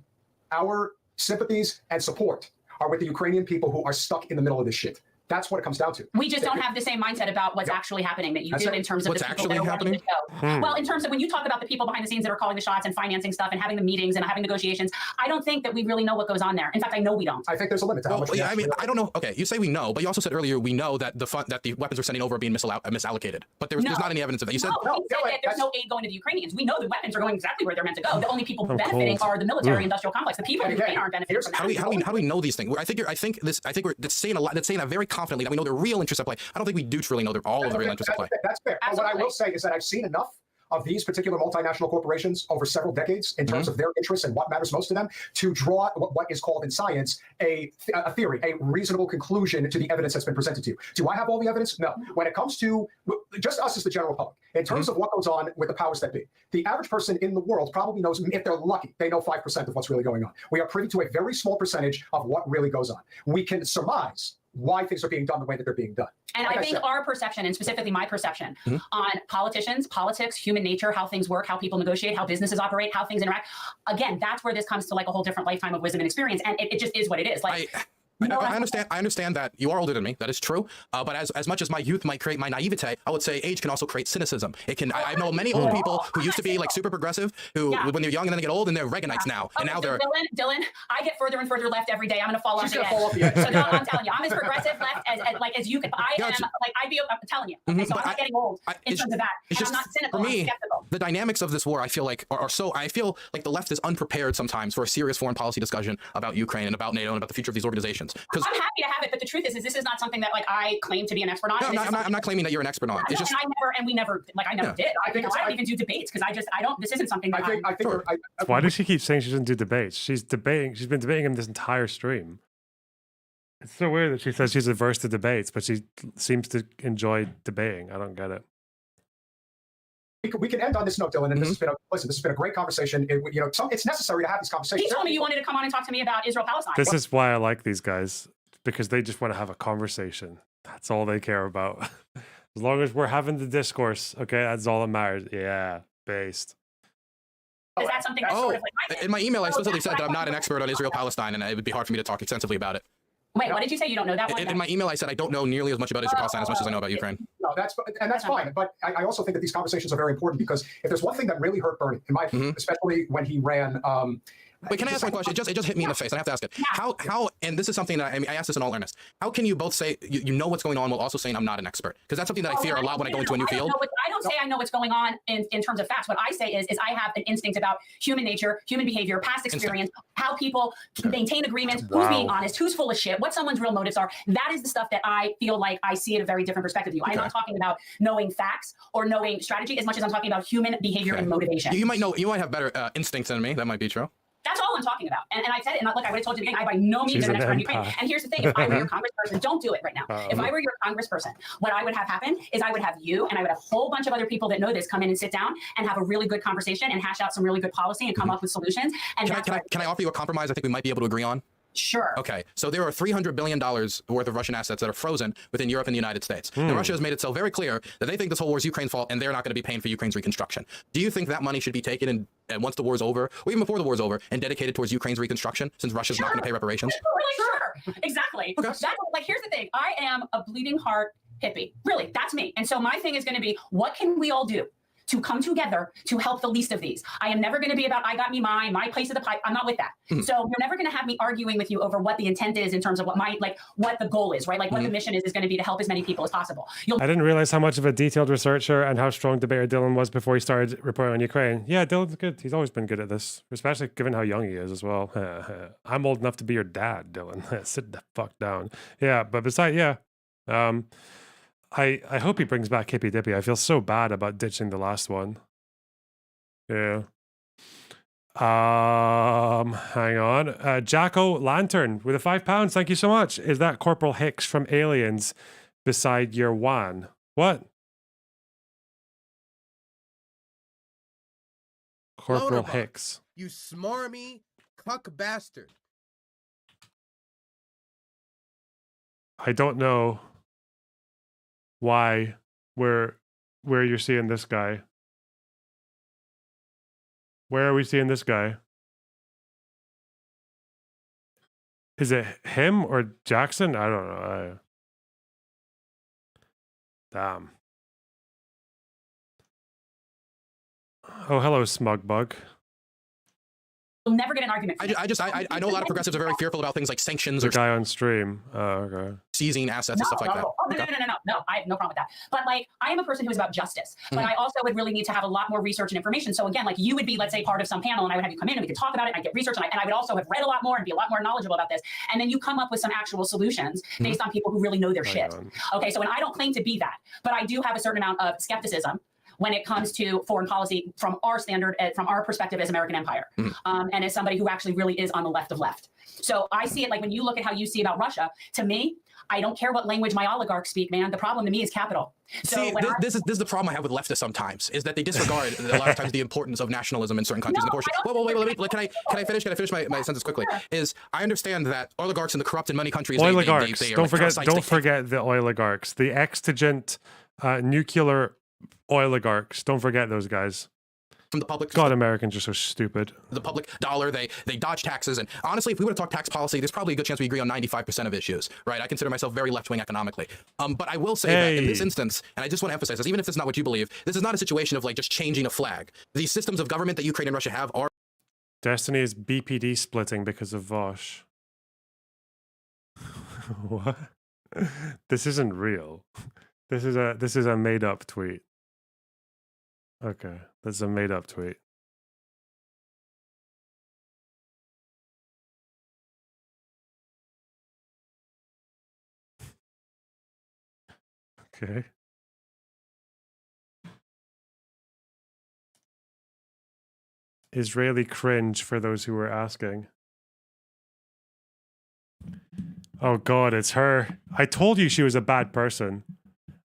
our sympathies and support are with the Ukrainian people who are stuck in the middle of this shit. That's what it comes down to. We just don't have the same mindset about what's actually happening that you do in terms of the people that are running the show. Well, in terms of when you talk about the people behind the scenes that are calling the shots and financing stuff and having the meetings and having negotiations, I don't think that we really know what goes on there. In fact, I know we don't. I think there's a limit to how much. I mean, I don't know. Okay, you say we know, but you also said earlier we know that the weapons we're sending over are being misallocated. But there's not any evidence of that. You said that there's no aid going to the Ukrainians. We know the weapons are going exactly where they're meant to go. The only people benefiting are the military-industrial complex. The people in Ukraine aren't benefiting from that. How do we know these things? I think we're saying a lot. That's saying that very confidently that we know the real interests at play. I don't think we do truly know all of the real interests at play. That's fair. But what I will say is that I've seen enough of these particular multinational corporations over several decades in terms of their interests and what matters most to them to draw what is called in science a theory, a reasonable conclusion to the evidence that's been presented to you. Do I have all the evidence? No. When it comes to just us as the general public, in terms of what goes on with the powers that be, the average person in the world probably knows, if they're lucky, they know 5% of what's really going on. We are privy to a very small percentage of what really goes on. We can surmise why things are being done the way that they're being done. And I think our perception, and specifically my perception, on politicians, politics, human nature, how things work, how people negotiate, how businesses operate, how things interact, again, that's where this comes to like a whole different lifetime of wisdom and experience. And it just is what it is. Like, I understand that you are older than me. That is true. But as much as my youth might create my naivete, I would say age can also create cynicism. It can. I know many old people who used to be like super progressive, who when they're young and then they get old and they're Reaganites now, and now they're. Dylan, I get further and further left every day. I'm going to fall off the edge. So no, I'm telling you, I'm as progressive left as you could. I am like I'm telling you. Okay, so I'm not getting old in terms of that. And I'm not cynical. For me, I'm skeptical. The dynamics of this war, I feel like are so. I feel like the left is unprepared sometimes for a serious foreign policy discussion about Ukraine and about NATO and about the future of these organizations. Because I'm happy to have it, but the truth is this is not something that like I claim to be an expert on. No, I'm not claiming that you're an expert on. It's just we never did. I don't even do debates because I don't. This isn't something that I think. Why does she keep saying she doesn't do debates? She's been debating him this entire stream. It's so weird that she says she's averse to debates, but she seems to enjoy debating. I don't get it. We can end on this note, Dylan. And this has been this has been a great conversation. It's necessary to have these conversations. He told me you wanted to come on and talk to me about Israel Palestine. This is why I like these guys, because they just want to have a conversation. That's all they care about. As long as we're having the discourse, okay, that's all that matters. Yeah, based. Is that something that's sort of like In my email, I explicitly said that I'm not an expert on Israel Palestine, and it would be hard for me to talk extensively about it. Wait, what did you say? You don't know that one? In my email, I said I don't know nearly as much about Israel Palestine as much as I know about Ukraine. No, that's fine. But I also think that these conversations are very important because if there's one thing that really hurt Bernie, in my opinion, especially when he ran. Wait, can I ask one question? It just hit me in the face. I have to ask it. How? And this is something that I asked this in all earnest. How can you both say you know what's going on while also saying I'm not an expert? Because that's something that I fear a lot when I go into a new field. I don't say I know what's going on in terms of facts. What I say is I have an instinct about human nature, human behavior, past experience, how people maintain agreements, who's being honest, who's full of shit, what someone's real motives are. That is the stuff that I feel like I see at a very different perspective than you. I'm not talking about knowing facts or knowing strategy as much as I'm talking about human behavior and motivation. You might have better instincts than me. That might be true. That's all I'm talking about. And I said it, and look, I would have told you again, I by no means am an expert on Ukraine. And here's the thing, if I were your congressperson, don't do it right now. If I were your congressperson, what I would have happen is I would have you and I would have a whole bunch of other people that know this come in and sit down and have a really good conversation and hash out some really good policy and come up with solutions. And can I offer you a compromise I think we might be able to agree on? Sure. Okay, so there are $300 billion worth of Russian assets that are frozen within Europe and the United States. Now, Russia has made itself very clear that they think this whole war is Ukraine's fault and they're not going to be paying for Ukraine's reconstruction. Do you think that money should be taken and once the war's over, or even before the war's over, and dedicated towards Ukraine's reconstruction since Russia's not going to pay reparations? Sure. Exactly. Okay. That's like, here's the thing. I am a bleeding heart hippie. Really, that's me. And so my thing is going to be, what can we all do to come together to help the least of these? I am never going to be about, I got me my place of the pipe. I'm not with that. So you're never going to have me arguing with you over what the intent is in terms of what what the goal is, right? Like what the mission is going to be to help as many people as possible. I didn't realize how much of a detailed researcher and how strong debater Dylan was before he started reporting on Ukraine. Yeah, Dylan's good. He's always been good at this, especially given how young he is as well. I'm old enough to be your dad, Dylan. Sit the fuck down. Yeah, but besides, I hope he brings back Hippy Dippy. I feel so bad about ditching the last one. Yeah. Hang on. Jacko Lantern with a £5. Thank you so much. Is that Corporal Hicks from Aliens beside your one? What? Corporal Hicks. You smarmy cuck bastard. I don't know where you're seeing this guy. Where are we seeing this guy? Is it him or Jackson? I don't know. Damn. Oh, hello, Smug Bug. You'll never get an argument. I know a lot of progressives are very fearful about things like sanctions or guy on stream. Okay. Seizing assets and stuff like that. No, I have no problem with that. But like, I am a person who is about justice, but I also would really need to have a lot more research and information. So again, like you would be, let's say, part of some panel and I would have you come in and we could talk about it. I'd get research and I would also have read a lot more and be a lot more knowledgeable about this. And then you come up with some actual solutions based on people who really know their shit. Okay, so and I don't claim to be that, but I do have a certain amount of skepticism when it comes to foreign policy from our standard, from our perspective as American empire, and as somebody who actually really is on the left of left. So I see it like when you look at how you see about Russia, to me, I don't care what language my oligarchs speak, man. The problem to me is capital. So see, this is the problem I have with leftists sometimes, is that they disregard a lot of times the importance of nationalism in certain countries. Wait, can I finish my sentence quickly? Is I understand that oligarchs in the corrupt in many countries, oligarchs. They don't forget the oligarchs, the extigent nuclear oligarchs. Don't forget those guys. From the public, God, Americans are so stupid. The public dollar, they dodge taxes, and honestly, if we were to talk tax policy, there's probably a good chance we agree on 95% of issues, right? I consider myself very left-wing economically, but I will say that in this instance, and I just want to emphasize this, even if this is not what you believe, this is not a situation of like just changing a flag. These systems of government that Ukraine and Russia have are. Destiny is BPD splitting because of Vosh. What? This isn't real. This is a made-up tweet. Okay, that's a made-up tweet. Okay. Israeli cringe for those who were asking. Oh God, it's her. I told you she was a bad person.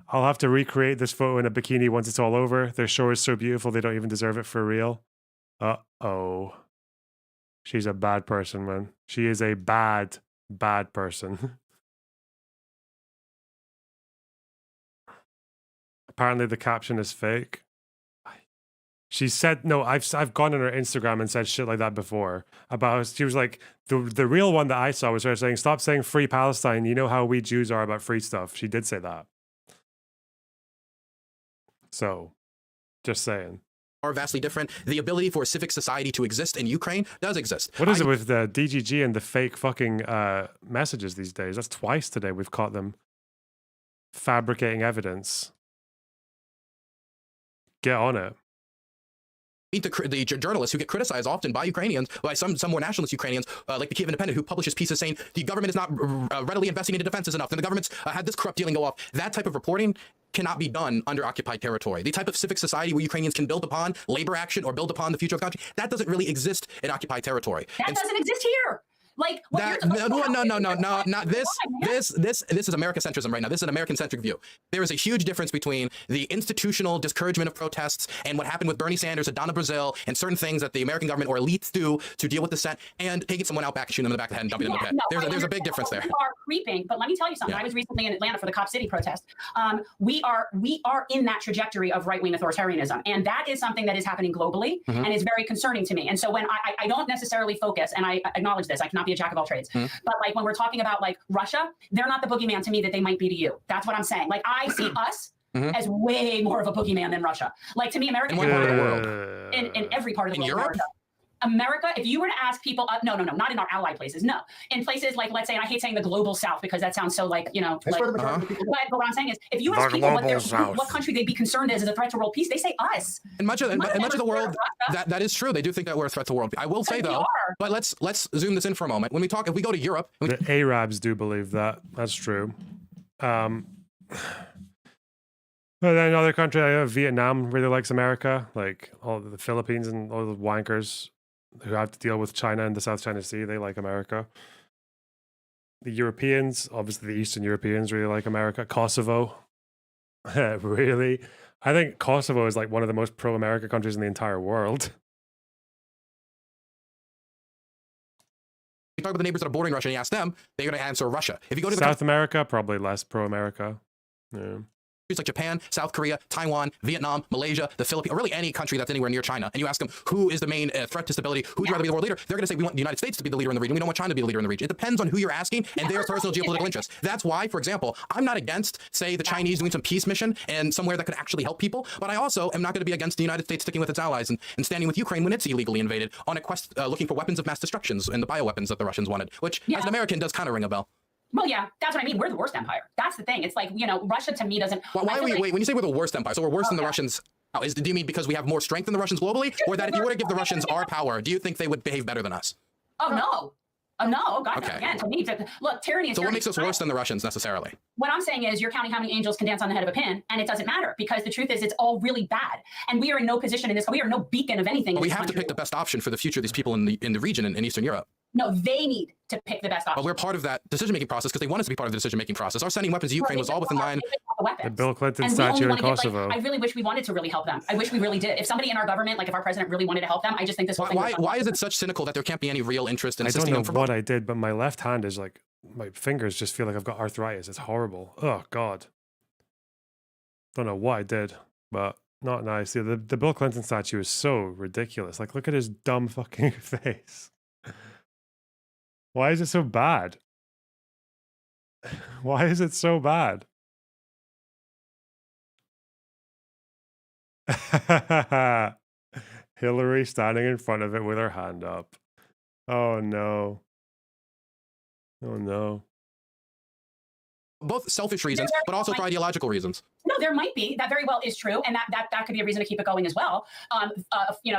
I'll have to recreate this photo in a bikini once it's all over. Their show is so beautiful they don't even deserve it for real. Uh-oh. She's a bad person, man. She is a bad person. Apparently the caption is fake. She said, no, I've gone on her Instagram and said shit like that before. About, she was like, the real one that I saw was her saying, stop saying free Palestine. You know how we Jews are about free stuff. She did say that. So, just saying. Are vastly different. The ability for civic society to exist in Ukraine does exist. What is it with the DGG and the fake fucking messages these days? That's twice today we've caught them fabricating evidence. Get on it. The journalists who get criticized often by Ukrainians, by some more nationalist Ukrainians, like the Kiev Independent, who publishes pieces saying the government is not readily investing into defenses enough, and the government's had this corrupt dealing go off. That type of reporting cannot be done under occupied territory. The type of civic society where Ukrainians can build upon labor action or build upon the future of the country, that doesn't really exist in occupied territory. That doesn't exist here. Like what not this. This is America-centrism right now. This is an American-centric view. There is a huge difference between the institutional discouragement of protests and what happened with Bernie Sanders and Donna Brazile and certain things that the American government or elites do to deal with dissent and taking someone out back and shooting them in the back of the head and dumping them in the pit. There's a big difference there. We are creeping, but let me tell you something. I was recently in Atlanta for the Cop City protest. We are in that trajectory of right-wing authoritarianism, and that is something that is happening globally and is very concerning to me. And so when I don't necessarily focus, and I acknowledge this, I cannot be a jack of all trades. But like when we're talking about like Russia, they're not the boogeyman to me that they might be to you. That's what I'm saying. Like I see us as way more of a boogeyman than Russia. Like to me, America is part of the world. In every part of the world. America, if you were to ask people, no, not in our allied places, no. In places like, let's say, and I hate saying the global South because that sounds so like, like, but what I'm saying is, if you ask people what country they'd be concerned as a threat to world peace, they say us. In much of the world, that is true. They do think that we're a threat to world peace. I will say though, but let's zoom this in for a moment. When we talk, if we go to Europe, the Arabs do believe that. That's true. But then another country, Vietnam really likes America, like all the Philippines and all the wankers who have to deal with China and the South China Sea, they like America. The Europeans, obviously the Eastern Europeans really like America. Kosovo, really? I think Kosovo is like one of the most pro-America countries in the entire world. You talk about the neighbors that are bordering Russia and you ask them, they're going to answer Russia. If you go to South America, probably less pro-America. Yeah. Like Japan, South Korea, Taiwan, Vietnam, Malaysia, the Philippines, or really any country that's anywhere near China, and you ask them who is the main threat to stability, who'd rather be the world leader, they're going to say we want the United States to be the leader in the region. We don't want China to be the leader in the region. It depends on who you're asking and their personal geopolitical interests. That's why, for example, I'm not against, say, the Chinese doing some peace mission and somewhere that could actually help people, but I also am not going to be against the United States sticking with its allies and standing with Ukraine when it's illegally invaded on a quest looking for weapons of mass destructions and the bioweapons that the Russians wanted, which as an American does kind of ring a bell. Well, yeah, that's what I mean. We're the worst empire. That's the thing. It's like, Russia to me doesn't... Why are we, wait, when you say we're the worst empire, so we're worse than the Russians, do you mean because we have more strength than the Russians globally? Or that if you were to give the Russians our power, do you think they would behave better than us? Oh, no. Oh, no. God, okay. Again, to me, look, tyranny is... So what makes us worse than the Russians necessarily? What I'm saying is you're counting how many angels can dance on the head of a pin, and it doesn't matter because the truth is it's all really bad. And we are in no position in this... We are no beacon of anything. But we have to pick the best option for the future of these people in the region in Eastern Europe. No, they need to pick the best option. But we're part of that decision-making process because they want us to be part of the decision-making process. Our sending weapons to Ukraine was all within line. The Bill Clinton statue in Kosovo. I really wish we wanted to really help them. I wish we really did. If somebody in our government, like if our president really wanted to help them, I just think this whole thing... Why is it such cynical that there can't be any real interest in assisting them? I don't know what I did, but my left hand is like, my fingers just feel like I've got arthritis. It's horrible. Oh, God. Don't know what I did, but not nice. Yeah, the Bill Clinton statue is so ridiculous. Like, look at his dumb fucking face. Why is it so bad? Why is it so bad? Hillary standing in front of it with her hand up. Oh no. Oh no. Both selfish reasons, but also for ideological reasons. No, there might be. That very well is true, and that could be a reason to keep it going as well.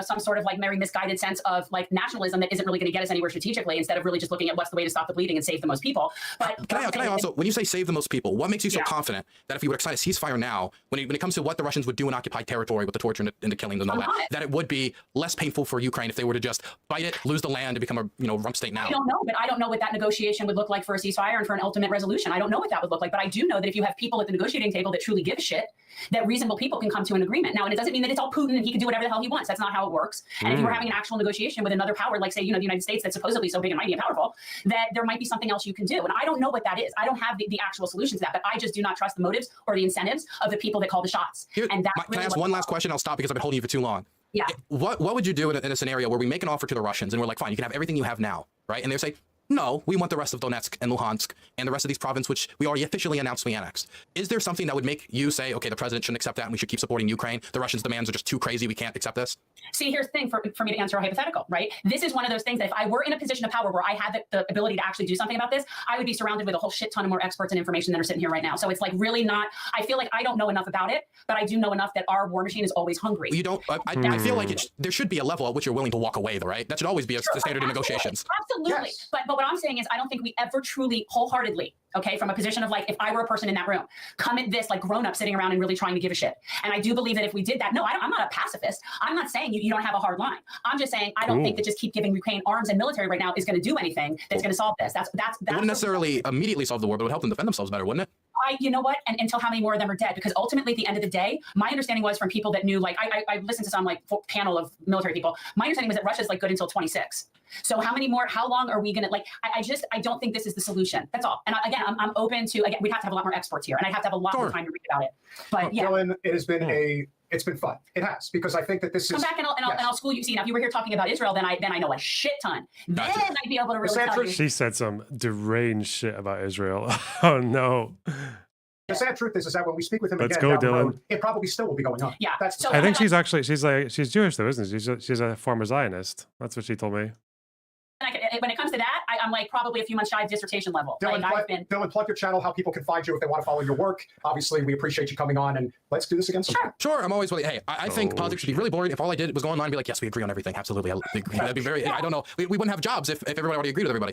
Some sort of like very misguided sense of like nationalism that isn't really going to get us anywhere strategically, instead of really just looking at what's the way to stop the bleeding and save the most people. But can I also, when you say save the most people, what makes you so confident that if you would sign a ceasefire now, when it comes to what the Russians would do in occupied territory with the torture and the killings and all that it would be less painful for Ukraine if they were to just fight it, lose the land, and become a rump state now? I don't know, but I don't know what that negotiation would look like for a ceasefire and for an ultimate resolution. I don't know what that would look like, but I do know that if you have people at the negotiating table that truly give a shit, that reasonable people can come to an agreement. Now, and it doesn't mean that it's all Putin and he can do whatever the hell he wants. That's not how it works. And if you were having an actual negotiation with another power, like say, the United States, that's supposedly so big and mighty and powerful, that there might be something else you can do. And I don't know what that is. I don't have the actual solutions to that, but I just do not trust the motives or the incentives of the people that call the shots. Can I ask one last question? I'll stop because I've been holding you for too long. Yeah. What would you do in a scenario where we make an offer to the Russians and we're like, fine, you can have everything you have now, right? And they say, no, we want the rest of Donetsk and Luhansk and the rest of these provinces, which we already officially announced we annexed. Is there something that would make you say, okay, the president shouldn't accept that and we should keep supporting Ukraine? The Russians' demands are just too crazy. We can't accept this. See, here's the thing for me to answer a hypothetical, right? This is one of those things that if I were in a position of power where I had the ability to actually do something about this, I would be surrounded with a whole shit ton of more experts and information that are sitting here right now. So it's like really not, I feel like I don't know enough about it, but I do know enough that our war machine is always hungry. You don't, I feel like there should be a level at which you're willing to walk away though, right? That should always be the standard in negotiations. Absolutely. Yes. But what I'm saying is I don't think we ever truly wholeheartedly, okay, from a position of like, if I were a person in that room, come at this like grown up sitting around and really trying to give a shit. And I do believe that if we did that, no, I'm not a pacifist. I'm not saying you don't have a hard line. I'm just saying I don't think that just keep giving Ukraine arms and military right now is going to do anything that's going to solve this. That's it wouldn't necessarily immediately solve the war, but it would help them defend themselves better, wouldn't it? You know what? And until how many more of them are dead? Because ultimately, at the end of the day, my understanding was from people that knew, like, I listened to some like panel of military people. My understanding was that Russia's like good until 26. So how long are we going to like, I don't think this is the solution. That's all. And again, I'm open to, again, we'd have to have a lot more experts here and I'd have to have a lot more time to read about it. But yeah. Dylan, it has been it's been fun. It has, because I think that this Come is. back and I'll school you. See, now if you were here talking about Israel, then I know a shit ton. Then I'd be able to really tell you. She said some deranged shit about Israel. Oh no. The sad truth is that when we speak with him Let's again, go, down the Dylan. road, it probably still will be going on. Yeah. That's. I think she's actually she's Jewish though, isn't she? She's a former Zionist. That's what she told me. When it comes to that, I'm like probably a few months shy of dissertation level. Dylan, Like Dylan, plug your channel, how people can find you if they want to follow your work. Obviously, we appreciate you coming on, and let's do this again sometime. Sure, I'm always willing. Hey, I think politics would be really boring if all I did was go online and be like, yes, we agree on everything. Absolutely. That'd be very, I don't know. We wouldn't have jobs if everybody already agreed with everybody.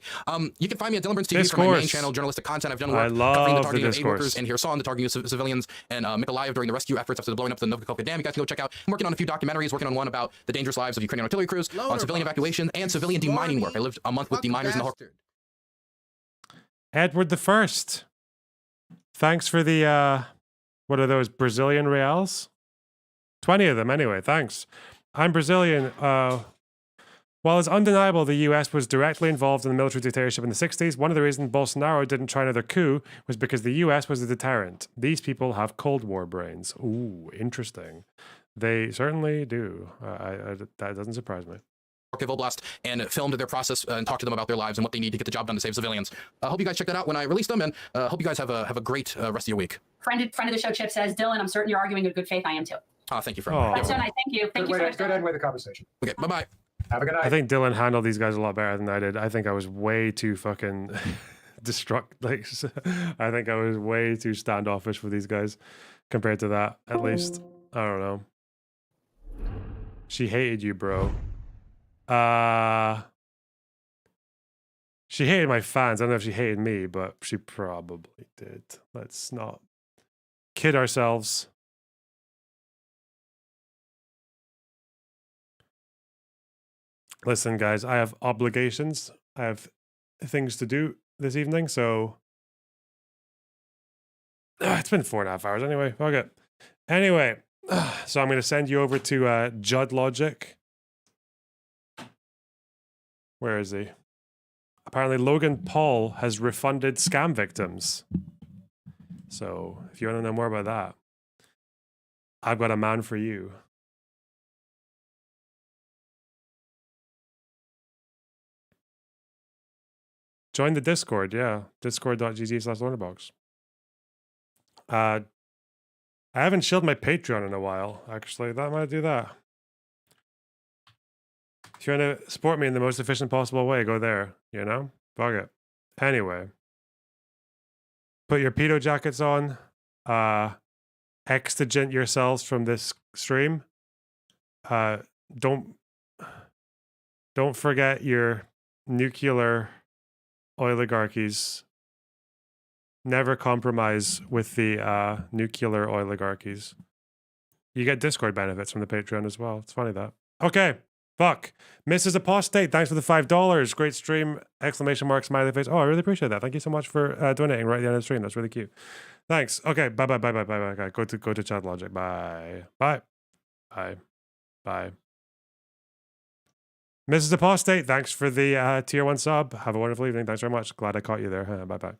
You can find me at Dylan Burns TV for my main channel, journalistic content. I've done work covering the targeting of aid workers and Kherson, the targeting of civilians, and Mykolaiv during the rescue efforts after the blowing up the Novikhovka Dam. You guys can go check out. I'm working on a few documentaries, working on one about the dangerous lives of Ukrainian artillery crews, on civilian evacuation, and civilian demining work. I lived a month with deminers in the Edward the First. Thanks for the what are those Brazilian reals? 20 of them anyway. Thanks. I'm Brazilian. While it's undeniable the US was directly involved in the military dictatorship in the 60s, one of the reasons Bolsonaro didn't try another coup was because the US was a deterrent. These people have Cold War brains. Ooh, interesting. They certainly do. That doesn't surprise me. Oblast and filmed their process and talked to them about their lives and what they need to get the job done to save civilians. I hope you guys check that out when I release them, and hope you guys have a great rest of your week. Friend of the show, Chip says, Dylan, I'm certain you're arguing in good faith. I am too. Thank you for That's so nice. Thank you. Thank you so much. Good end with the conversation. Okay, bye-bye. Have a good night. I think Dylan handled these guys a lot better than I did. I think I was way too fucking I think I was way too standoffish with these guys compared to that, at least. I don't know. She hated you, bro. She hated my fans. I don't know if she hated me, but she probably did. Let's not kid ourselves. Listen, guys, I have obligations. I have things to do this evening, so it's been 4.5 hours anyway. Okay. Anyway, so I'm going to send you over to Judd Logic. Where is he? Apparently Logan Paul has refunded scam victims. So if you want to know more about that, I've got a man for you. Join the Discord, yeah. Discord.gg/Lornabox. I haven't shielded my Patreon in a while, actually. That might do that. If you want to support me in the most efficient possible way, go there, you know? Fuck it. Anyway. Put your pedo jackets on. extigent yourselves from this stream, don't forget your nuclear oligarchies. Never compromise with the nuclear oligarchies. You get Discord benefits from the Patreon as well. It's funny that. Okay. Fuck. Mrs. Apostate, thanks for the $5. Great stream. Exclamation mark, smiley face. Oh, I really appreciate that. Thank you so much for donating right at the end of the stream. That's really cute. Thanks. Okay. Bye. Go to Chat Logic. Bye. Mrs. Apostate, thanks for the tier 1 sub. Have a wonderful evening. Thanks very much. Glad I caught you there. Bye.